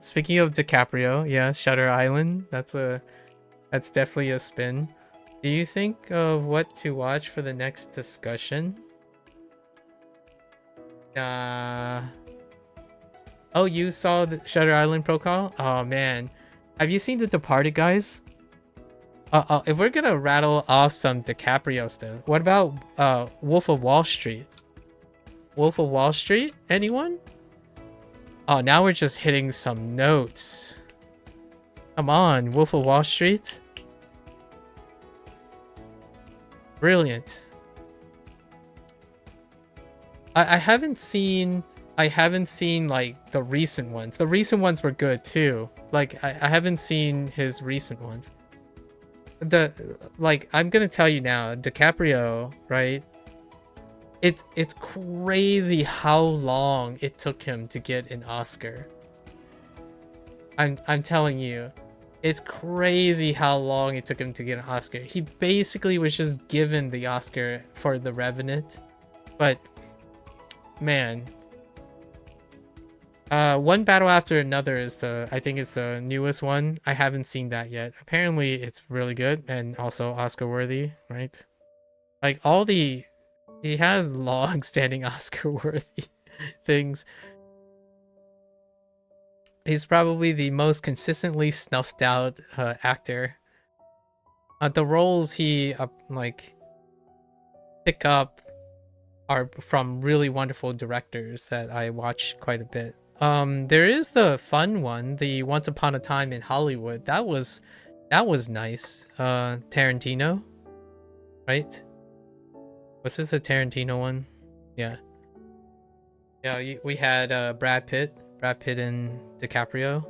Speaking of DiCaprio, yeah, Shutter Island. That's definitely a spin. Do you think of what to watch for the next discussion? Oh, you saw the Shutter Island Pro Call? Oh man, have you seen The Departed, guys? If we're gonna rattle off some DiCaprio stuff, what about Wolf of Wall Street? Wolf of Wall Street? Anyone? Oh, now we're just hitting some notes. Come on, Wolf of Wall Street. Brilliant. I haven't seen like the recent ones. The recent ones were good too. Like I haven't seen his recent ones. I'm gonna tell you now, DiCaprio, right? It's crazy how long it took him to get an Oscar. I'm telling you, it's crazy how long it took him to get an Oscar. He basically was just given the Oscar for The Revenant, but man, One Battle After Another is I think it's the newest one. I haven't seen that yet. Apparently, it's really good and also Oscar worthy, right? Like he has long-standing Oscar worthy. things. He's probably the most consistently snuffed out actor. The roles he like pick up are from really wonderful directors that I watch quite a bit. There is the fun one, the Once Upon a Time in Hollywood. That was nice. Tarantino, right? Was this a Tarantino one? Yeah. Yeah, we had Brad Pitt and DiCaprio.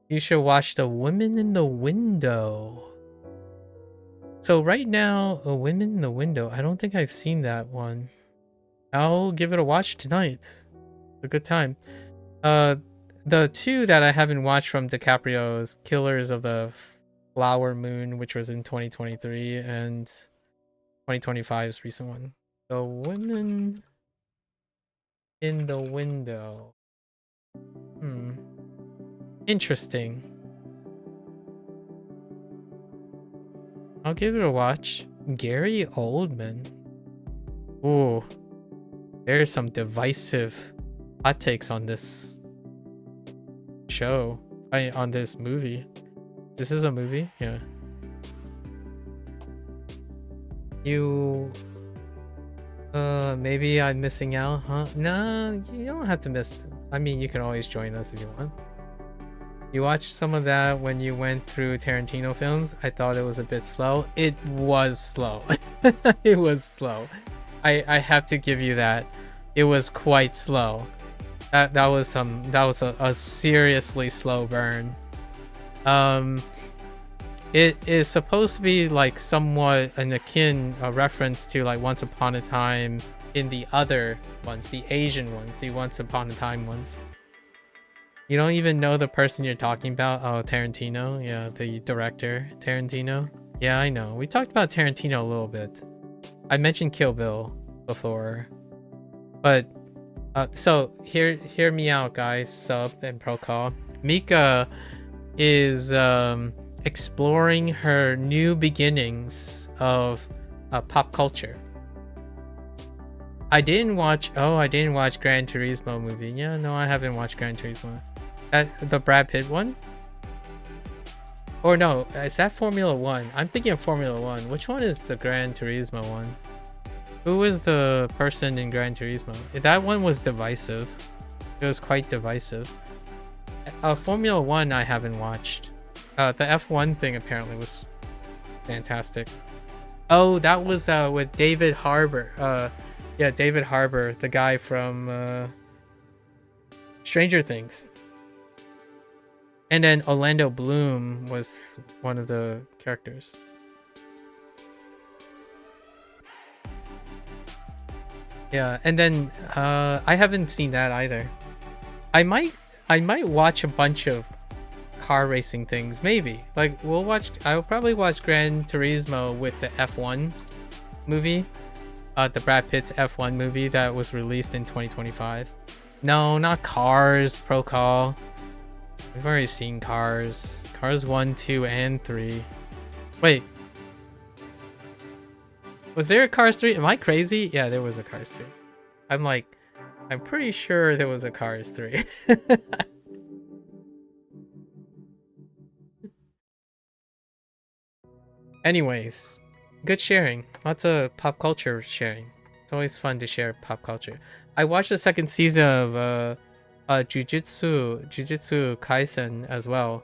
You should watch The Woman in the Window. So right now, A Woman in the Window, I don't think I've seen that one. I'll give it a watch tonight. A good time. The two that I haven't watched from DiCaprio is Killers of the Flower Moon, which was in 2023, and 2025's recent one. The Woman in the Window. Interesting. I'll give it a watch. Gary Oldman. Ooh. There's some divisive hot takes on this show. On this movie. This is a movie? Yeah. You... maybe I'm missing out, huh? No, you don't have to miss. I mean, you can always join us if you want. You watched some of that when you went through Tarantino films. I thought it was a bit slow. It was slow. It was slow. I have to give you that. It was quite slow. That was a seriously slow burn. It is supposed to be like somewhat a reference to like Once Upon a Time in the other ones, the Asian ones, the Once Upon a Time ones. You don't even know the person you're talking about? Oh, Tarantino. Yeah, the director, Tarantino. Yeah, I know. We talked about Tarantino a little bit. I mentioned Kill Bill before. But, so, hear me out, guys. Sub and pro call. Mika is exploring her new beginnings of pop culture. I didn't watch Gran Turismo movie. Yeah, no, I haven't watched Gran Turismo. The Brad Pitt one? Or no, is that Formula 1? I'm thinking of Formula 1. Which one is the Gran Turismo one? Who is the person in Gran Turismo? That one was divisive. It was quite divisive. Formula 1 I haven't watched. The F1 thing apparently was fantastic. Oh, that was with David Harbour. Yeah, David Harbour, the guy from Stranger Things. And then Orlando Bloom was one of the characters. Yeah, and then I haven't seen that either. I might watch a bunch of car racing things, maybe. Like I'll probably watch Gran Turismo with the F1 movie. The Brad Pitt's F1 movie that was released in 2025. No, not Cars, Pro Call. We've already seen Cars. Cars 1, 2, and 3. Wait. Was there a Cars 3? Am I crazy? Yeah, there was a Cars 3. I'm pretty sure there was a Cars 3. Anyways, good sharing. Lots of pop culture sharing. It's always fun to share pop culture. I watched the second season of Jujutsu Kaisen as well.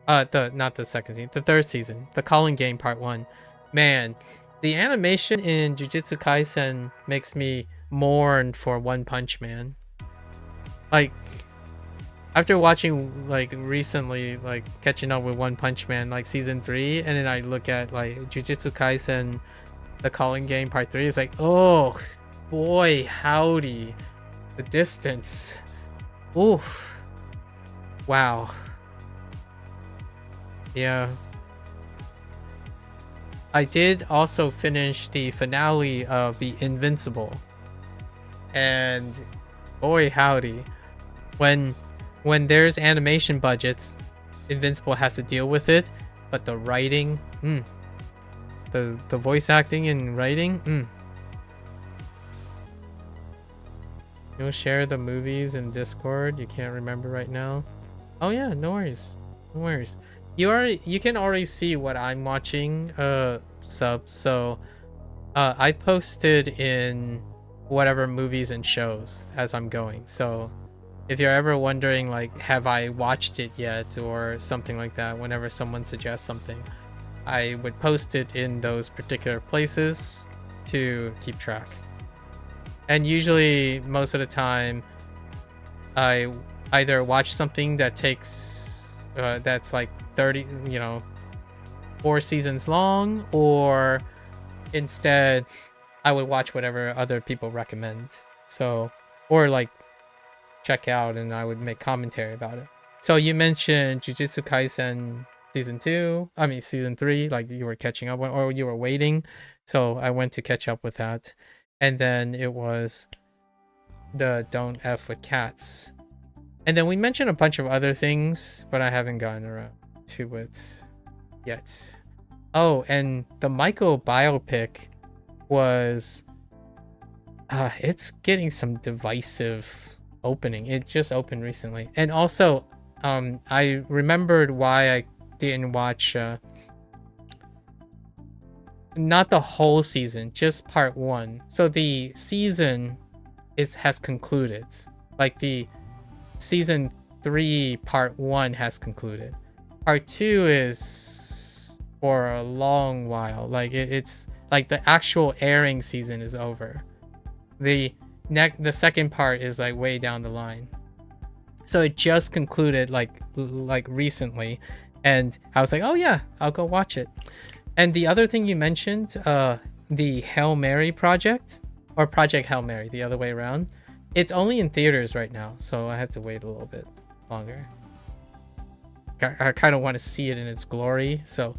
Not the second season, the third season, the Calling Game Part 1. Man, the animation in Jujutsu Kaisen makes me mourn for One Punch Man. Like, after watching like recently, like catching up with One Punch Man, like season 3, and then I look at like Jujutsu Kaisen, the Calling Game Part 3, it's like, oh boy, howdy, the distance. Oof. Wow. Yeah. I did also finish the finale of The Invincible. And boy howdy. When there's animation budgets, Invincible has to deal with it, but the writing, the voice acting and writing, You'll share the movies in Discord. You can't remember right now. Oh yeah, no worries. No worries. You can already see what I'm watching, sub. So I posted in whatever movies and shows as I'm going. So if you're ever wondering like have I watched it yet or something like that, whenever someone suggests something, I would post it in those particular places to keep track. And usually most of the time I either watch something that takes that's like 30, 4 seasons long, or instead I would watch whatever other people recommend. So, or like check out and I would make commentary about it. So you mentioned Jujutsu Kaisen season 3, like you were catching up on, or you were waiting. So I went to catch up with that. And then it was the Don't F with Cats. And then we mentioned a bunch of other things, but I haven't gotten around to it yet. Oh, and the Michael biopic was it's getting some divisive opening. It just opened recently. And also I remembered why I didn't watch not the whole season, just part 1. So the season has concluded. Like the season 3 part 1 has concluded. Part 2 is for a long while. Like it's like the actual airing season is over. The second part is like way down the line. So it just concluded like recently, and I was like, oh yeah, I'll go watch it. And the other thing you mentioned, the Hail Mary project, or Project Hail Mary, the other way around. It's only in theaters right now, so I have to wait a little bit longer. I kind of want to see it in its glory, so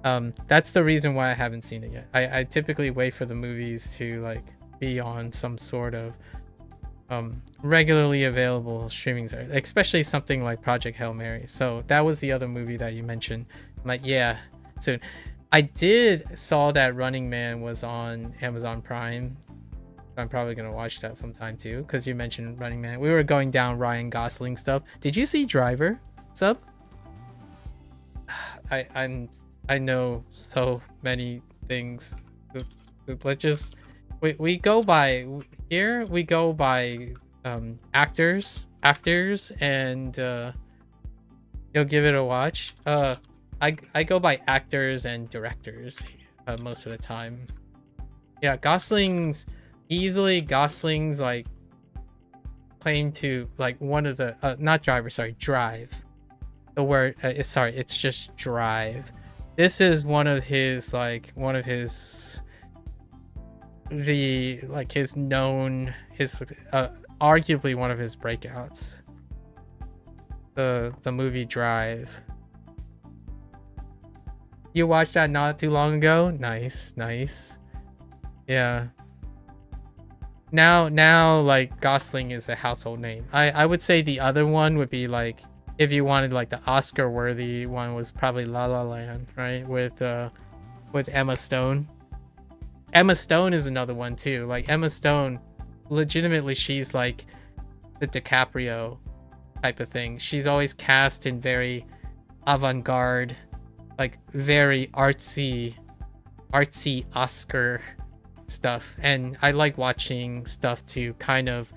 that's the reason why I haven't seen it yet. I typically wait for the movies to like be on some sort of regularly available streaming service, especially something like Project Hail Mary. So that was the other movie that you mentioned. I'm like, yeah, soon. I saw that Running Man was on Amazon Prime. I'm probably gonna watch that sometime too, because you mentioned Running Man. We were going down Ryan Gosling stuff. Did you see Driver, sub? I know so many things. Let's just we go by here. We go by actors, and you'll give it a watch. I go by actors and directors most of the time. Yeah, Gosling's like claim to like one of the not Driver, sorry, Drive. The word it's just Drive. This is one of his arguably one of his breakouts. The movie Drive. You watched that not too long ago? Nice. Yeah. Now like Gosling is a household name. I would say the other one would be like, if you wanted like the Oscar worthy one, was probably La La Land, right? With Emma Stone. Emma Stone is another one too. Like Emma Stone, legitimately she's like the DiCaprio type of thing. She's always cast in very avant-garde, like very artsy Oscar stuff, and I like watching stuff to kind of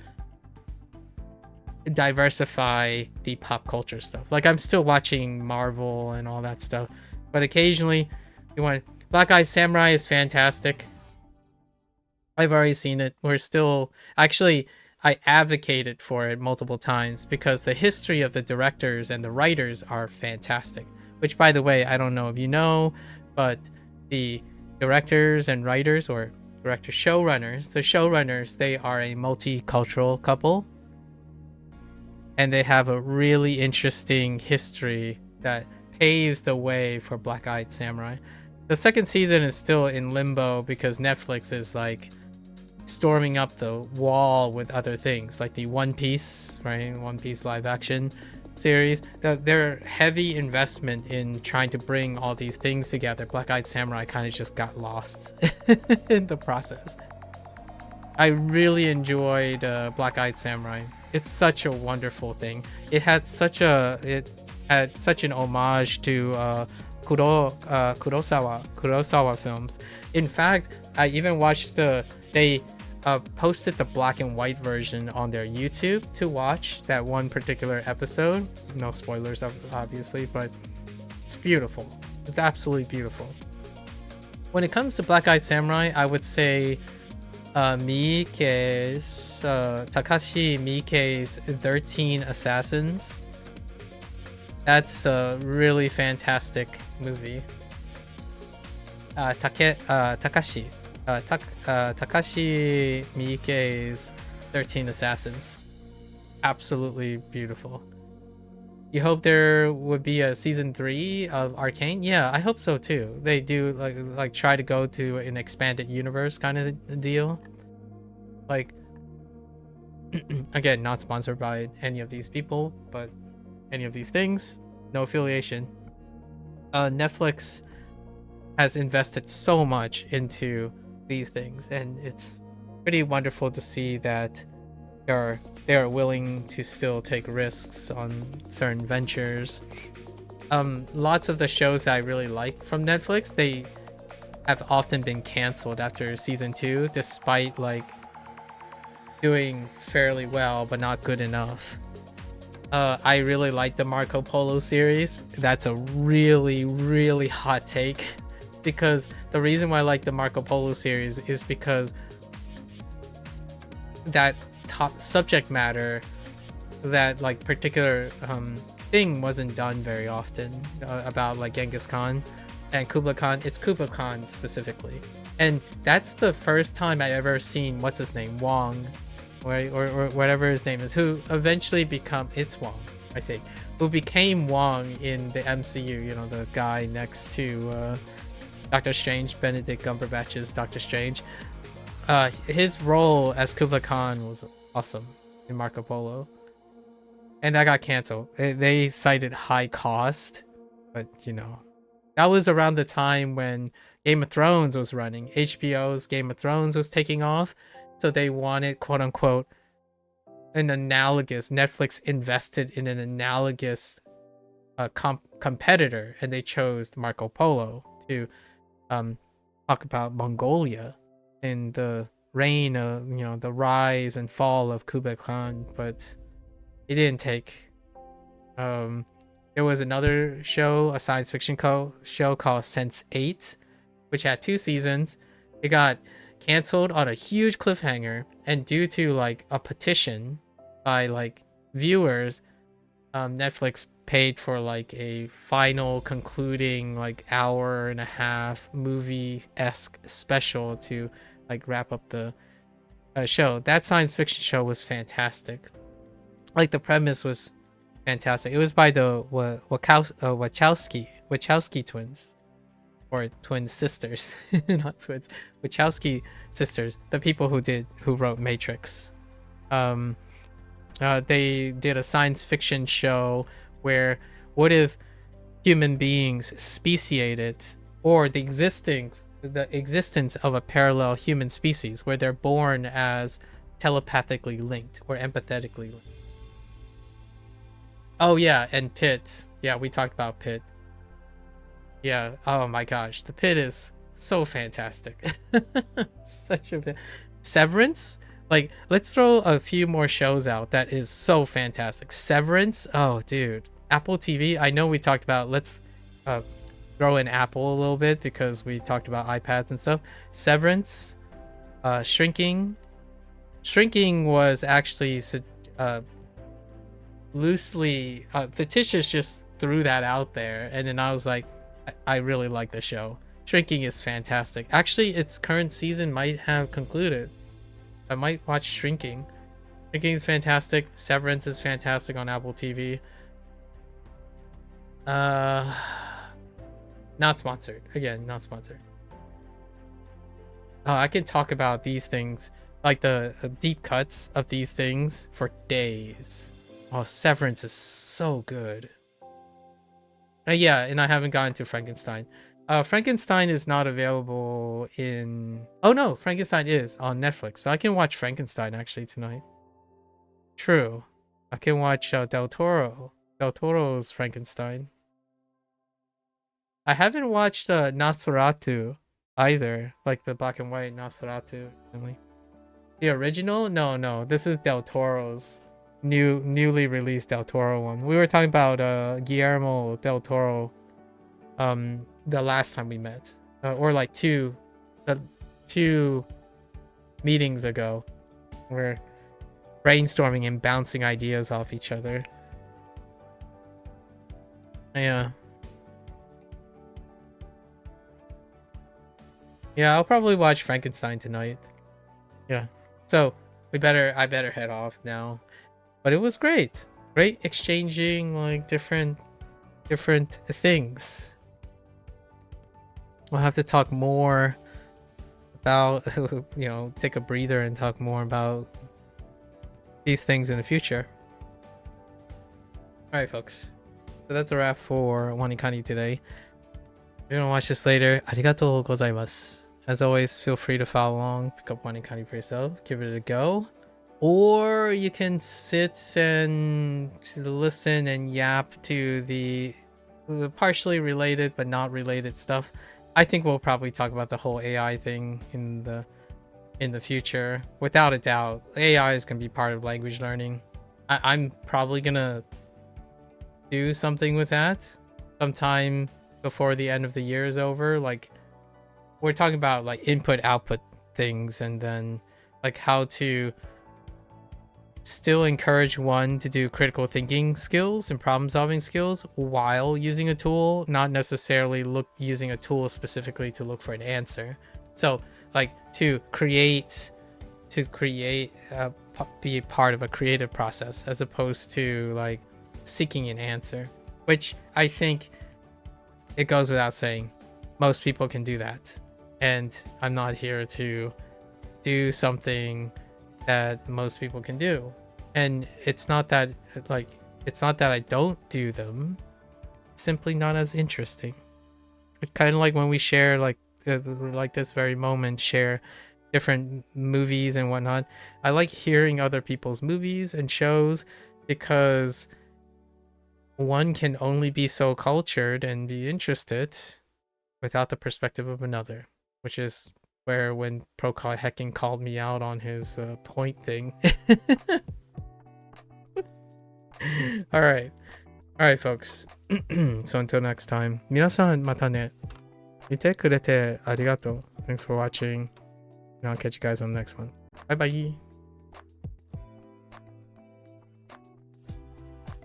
diversify the pop culture stuff. Like I'm still watching Marvel and all that stuff, but occasionally you want Black Eyed Samurai is fantastic. I've already seen it. We're still actually, I advocated for it multiple times because the history of the directors and the writers are fantastic. Which, by the way, I don't know if you know, but the directors and writers, or director showrunners, the showrunners, they are a multicultural couple. And they have a really interesting history that paves the way for Black Eyed Samurai. The second season is still in limbo because Netflix is like storming up the wall with other things, like the One Piece, right? One Piece live action series. Their heavy investment in trying to bring all these things together, Black Eyed Samurai kind of just got lost in the process. I really enjoyed Black-Eyed Samurai. It's such a wonderful thing. It had such an homage to Kurosawa films. In fact, I even watched they posted the black and white version on their YouTube to watch that one particular episode. No spoilers, obviously, but it's beautiful. It's absolutely beautiful. When it comes to Black-Eyed Samurai, I would say Miike's Takashi Miike's 13 Assassins. That's a really fantastic movie. Takashi Miike's 13 Assassins. Absolutely beautiful. You hope there would be a season 3 of Arcane? Yeah, I hope so too. They do like try to go to an expanded universe kind of deal. Like, again, not sponsored by any of these people, but any of these things, no affiliation. Netflix has invested so much into these things, and it's pretty wonderful to see that they are willing to still take risks on certain ventures. Lots of the shows that I really like from Netflix, they have often been canceled after season 2, despite like doing fairly well but not good enough. I really like the Marco Polo series. That's a really hot take, because the reason why I like the Marco Polo series is because that top subject matter, that like particular thing wasn't done very often, about like Genghis Khan and Kublai Khan. It's Kublai Khan specifically, and that's the first time I ever seen what's his name, Wong, or whatever his name is, who eventually it's Wong, I think, who became Wong in the MCU. You know, the guy next to Doctor Strange, Benedict Cumberbatch's Doctor Strange. His role as Kublai Khan was awesome in Marco Polo, and that got canceled. They cited high cost, but you know, that was around the time when Game of Thrones was running. HBO's Game of Thrones was taking off, so they wanted, quote unquote, an analogous. Netflix invested in an analogous competitor, and they chose Marco Polo to talk about Mongolia and the reign of, you know, the rise and fall of Kublai Khan, but it didn't take. There was another show, a science fiction show called Sense8, which had 2 seasons. It got canceled on a huge cliffhanger, and due to like a petition by like viewers, Netflix paid for like a final concluding like hour and a half movie-esque special to like wrap up the show. That science fiction show was fantastic. Like, the premise was fantastic. It was by the Wachowski twins, or twin sisters, not twins, Wachowski sisters, the people who wrote Matrix. They did a science fiction show where, what if human beings speciated, or the existence of a parallel human species where they're born as telepathically linked or empathetically linked. Oh yeah, and Pit. Yeah, we talked about Pit. Yeah, oh my gosh, the Pit is so fantastic. Such a Severance? Like, let's throw a few more shows out that is so fantastic. Severance? Oh dude. Apple TV, I know we talked about, let's throw in Apple a little bit because we talked about iPads and stuff. Severance, Shrinking. Shrinking was actually loosely, Fictitious just threw that out there, and then I was like, I really like the show. Shrinking is fantastic. Actually, its current season might have concluded. I might watch Shrinking. Shrinking is fantastic. Severance is fantastic on Apple TV. Not sponsored. Again, not sponsored. I can talk about these things, like the deep cuts of these things, for days. Oh, Severance is so good. Yeah, and I haven't gotten to Frankenstein. Frankenstein is not available in... Oh no, Frankenstein is on Netflix. So I can watch Frankenstein actually tonight. True. I can watch Del Toro. Del Toro's Frankenstein. I haven't watched Nosferatu either. Like the black and white Nosferatu. The original? No. This is Del Toro's newly released Del Toro one. We were talking about Guillermo Del Toro the last time we met, or like two meetings ago. We're brainstorming and bouncing ideas off each other. Yeah, I'll probably watch Frankenstein tonight. Yeah, so I better head off now. But it was great exchanging like different things. We'll have to talk more about, take a breather and talk more about these things in the future. Alright, folks. So that's a wrap for WaniKani today. If you're gonna watch this later, arigatou gozaimasu. As always, feel free to follow along, pick up WaniKani for yourself, give it a go. Or you can sit and listen and yap to the partially related but not related stuff. I think we'll probably talk about the whole AI thing in the future. Without a doubt, AI is going to be part of language learning. I'm probably going to do something with that sometime before the end of the year is over. Like, we're talking about like input output things, and then like how to still encourage one to do critical thinking skills and problem solving skills while using a tool, not necessarily using a tool specifically to look for an answer. So like to be part of a creative process as opposed to like seeking an answer, which I think it goes without saying most people can do that, and I'm not here to do something that most people can do. And it's not that I don't do them, it's simply not as interesting. It's kind of like when we share like this very moment, share different movies and whatnot. I like hearing other people's movies and shows because one can only be so cultured and be interested without the perspective of another, which is where when Hecking called me out on his point thing. All right, folks. So until next time, 皆さんまたね。見てくれてありがとう. Thanks for watching. And I'll catch you guys on the next one. Bye bye.